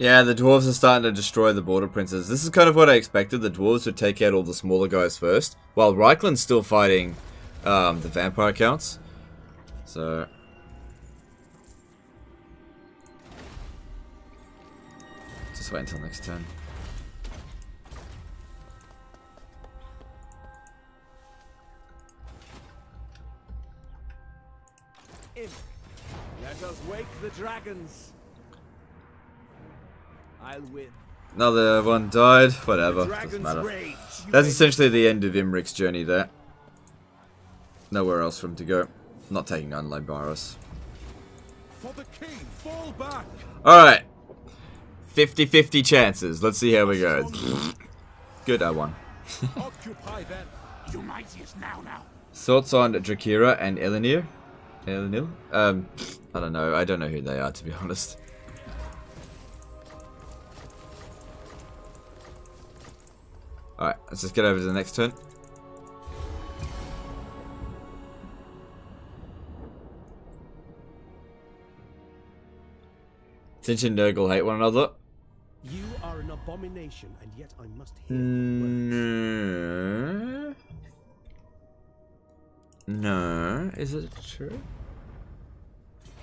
Yeah, the dwarves are starting to destroy the border princes. This is kind of what I expected. The dwarves would take out all the smaller guys first, while Reichland's still fighting the vampire counts. So just wait until next turn. Imp, let us wake the dragons. I'll win. Another one died. Whatever. Doesn't matter. That's essentially the end of Imric's journey there. Nowhere else for him to go. Not taking on Libaris. For the king, fall back. Alright. 50-50 chances. Let's see how we go. Good, I won. Occupy them. You mightiest now. Thoughts on Drakira and Elenir? Elenil? I don't know. I don't know who they are, to be honest. Alright, let's just get over to the next turn. Sinch and Nurgle hate one another. You are an abomination, and yet I must hear No. No. Is it true?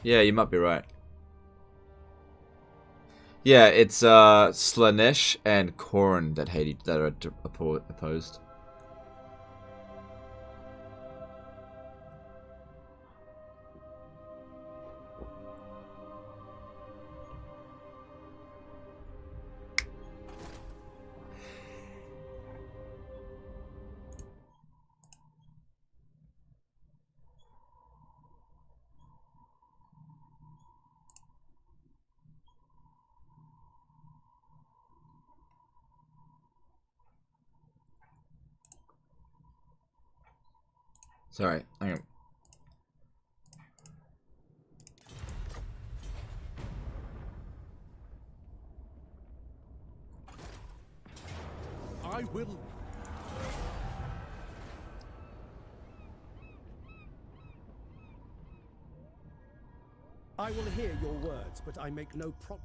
Yeah, you might be right. Yeah, it's Slaanesh and Khorne that are opposed. Sorry, hang on. I will. I will hear your words, but I make no promise.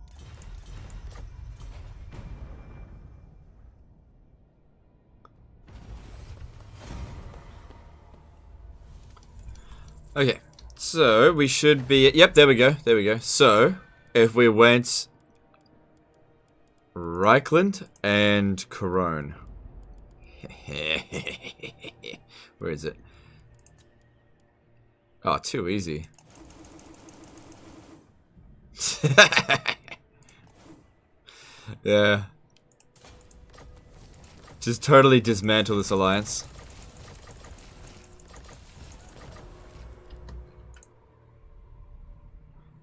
Okay, so we should be... Yep, there we go. There we go. So, if we went Reichland and Corone. Where is it? Oh, too easy. Yeah. Just totally dismantle this alliance.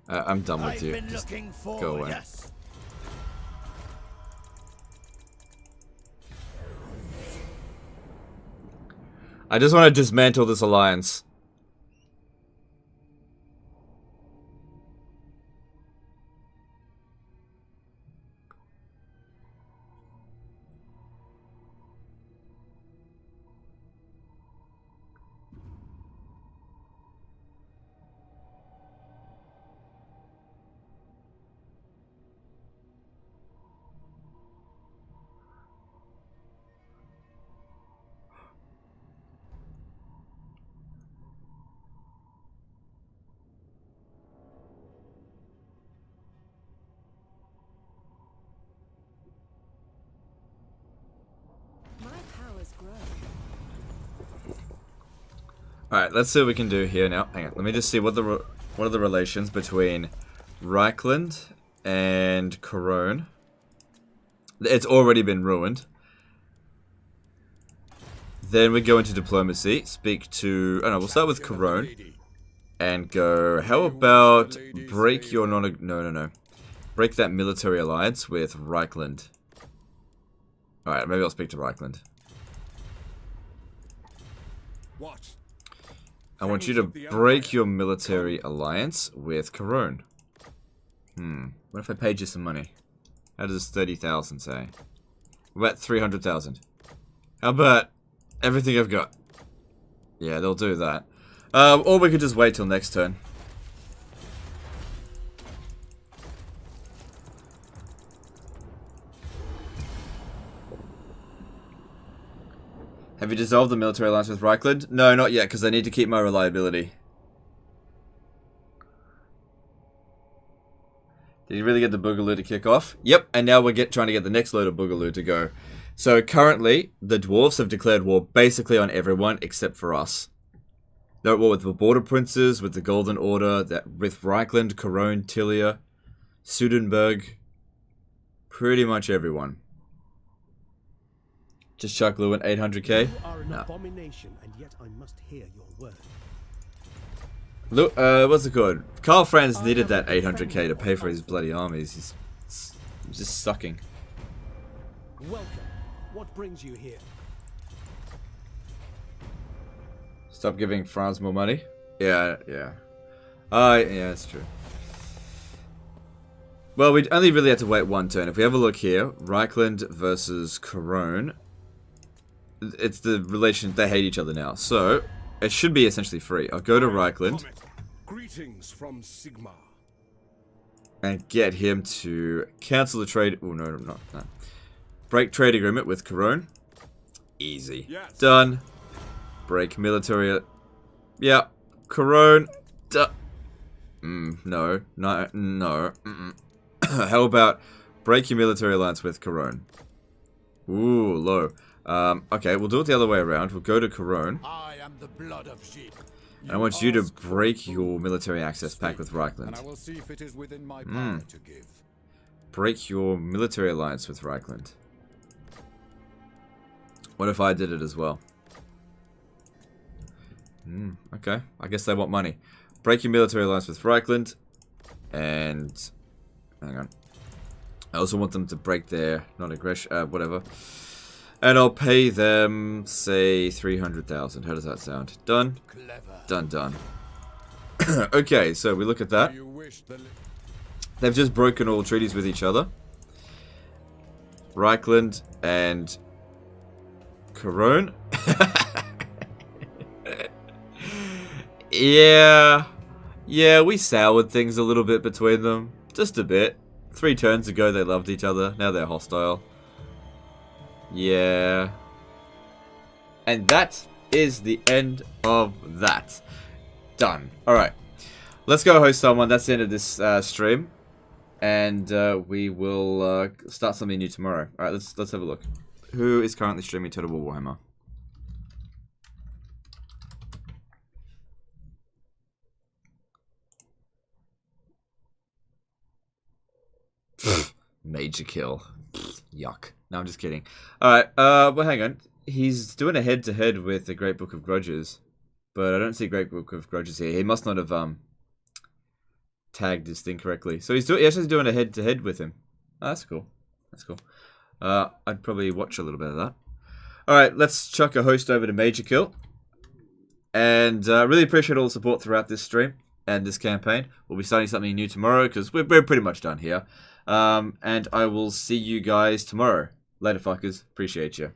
I'm done with you. Just go away. Yes. I just want to dismantle this alliance. Alright, let's see what we can do here now. Hang on, let me just see what are the relations between Reichland and Corone. It's already been ruined. Then we go into diplomacy, speak to... Oh no, we'll start with Corone. And go, how about break your no. Break that military alliance with Reichland. Alright, maybe I'll speak to Reichland. What? I want you to break your military alliance with Corone. What if I paid you some money? How does 30,000 say? What about 300,000? How about everything I've got? Yeah, they'll do that. Or we could just wait till next turn. Have you dissolved the military alliance with Reichland? No, not yet, because I need to keep my reliability. Did you really get the Boogaloo to kick off? Yep, and now we're trying to get the next load of Boogaloo to go. So currently, the dwarves have declared war basically on everyone except for us. They're at war with the Border Princes, with the Golden Order, with Reichland, Corone, Tilia, Sudenburg. Pretty much everyone. Just Chuck Lewin, 800k? You are an No. abomination, and yet I must hear your word. Look, what's it called? Karl Franz needed that 800k to pay for his bloody armies. He's just sucking. Welcome. What brings you here? Stop giving Franz more money? Yeah. Yeah, that's true. Well, we only really had to wait one turn. If we have a look here, Reichland versus Corone. It's the relation, they hate each other now. So, it should be essentially free. I'll go to Reichland. Greetings from Sigma. And get him to cancel the trade. Oh, no. Break trade agreement with Corone. Easy. Yes. Done. Break military. Yeah. Corone. No. How about break your military alliance with Corone? Ooh, low. Okay, we'll do it the other way around. We'll go to Corone. I am the blood of sheep. And I want you to break your military access pact with Reichland. And I will see if it is within my power to give. Break your military alliance with Reichland. What if I did it as well? Okay, I guess they want money. Break your military alliance with Reichland. And... hang on. I also want them to break their non-aggression... whatever. And I'll pay them, say, 300,000. How does that sound? Done? Clever. Done. Okay, so we look at that. They've just broken all treaties with each other. Reichland and Corone. Yeah, we soured things a little bit between them. Just a bit. 3 turns ago they loved each other. Now they're hostile. Yeah. And that is the end of that. Done. Alright. Let's go host someone. That's the end of this stream. and we will start something new tomorrow. All right, let's have a look. Who is currently streaming Total War Warhammer? Major kill. Yuck. No, I'm just kidding. Alright, well, hang on. He's doing a head-to-head with the Great Book of Grudges, but I don't see Great Book of Grudges here. He must not have tagged this thing correctly. So he's actually doing a head-to-head with him. Oh, that's cool. That's cool. I'd probably watch a little bit of that. Alright, let's chuck a host over to Major Kill. And really appreciate all the support throughout this stream and this campaign. We'll be starting something new tomorrow because we're pretty much done here. And I will see you guys tomorrow. Later, fuckers. Appreciate you.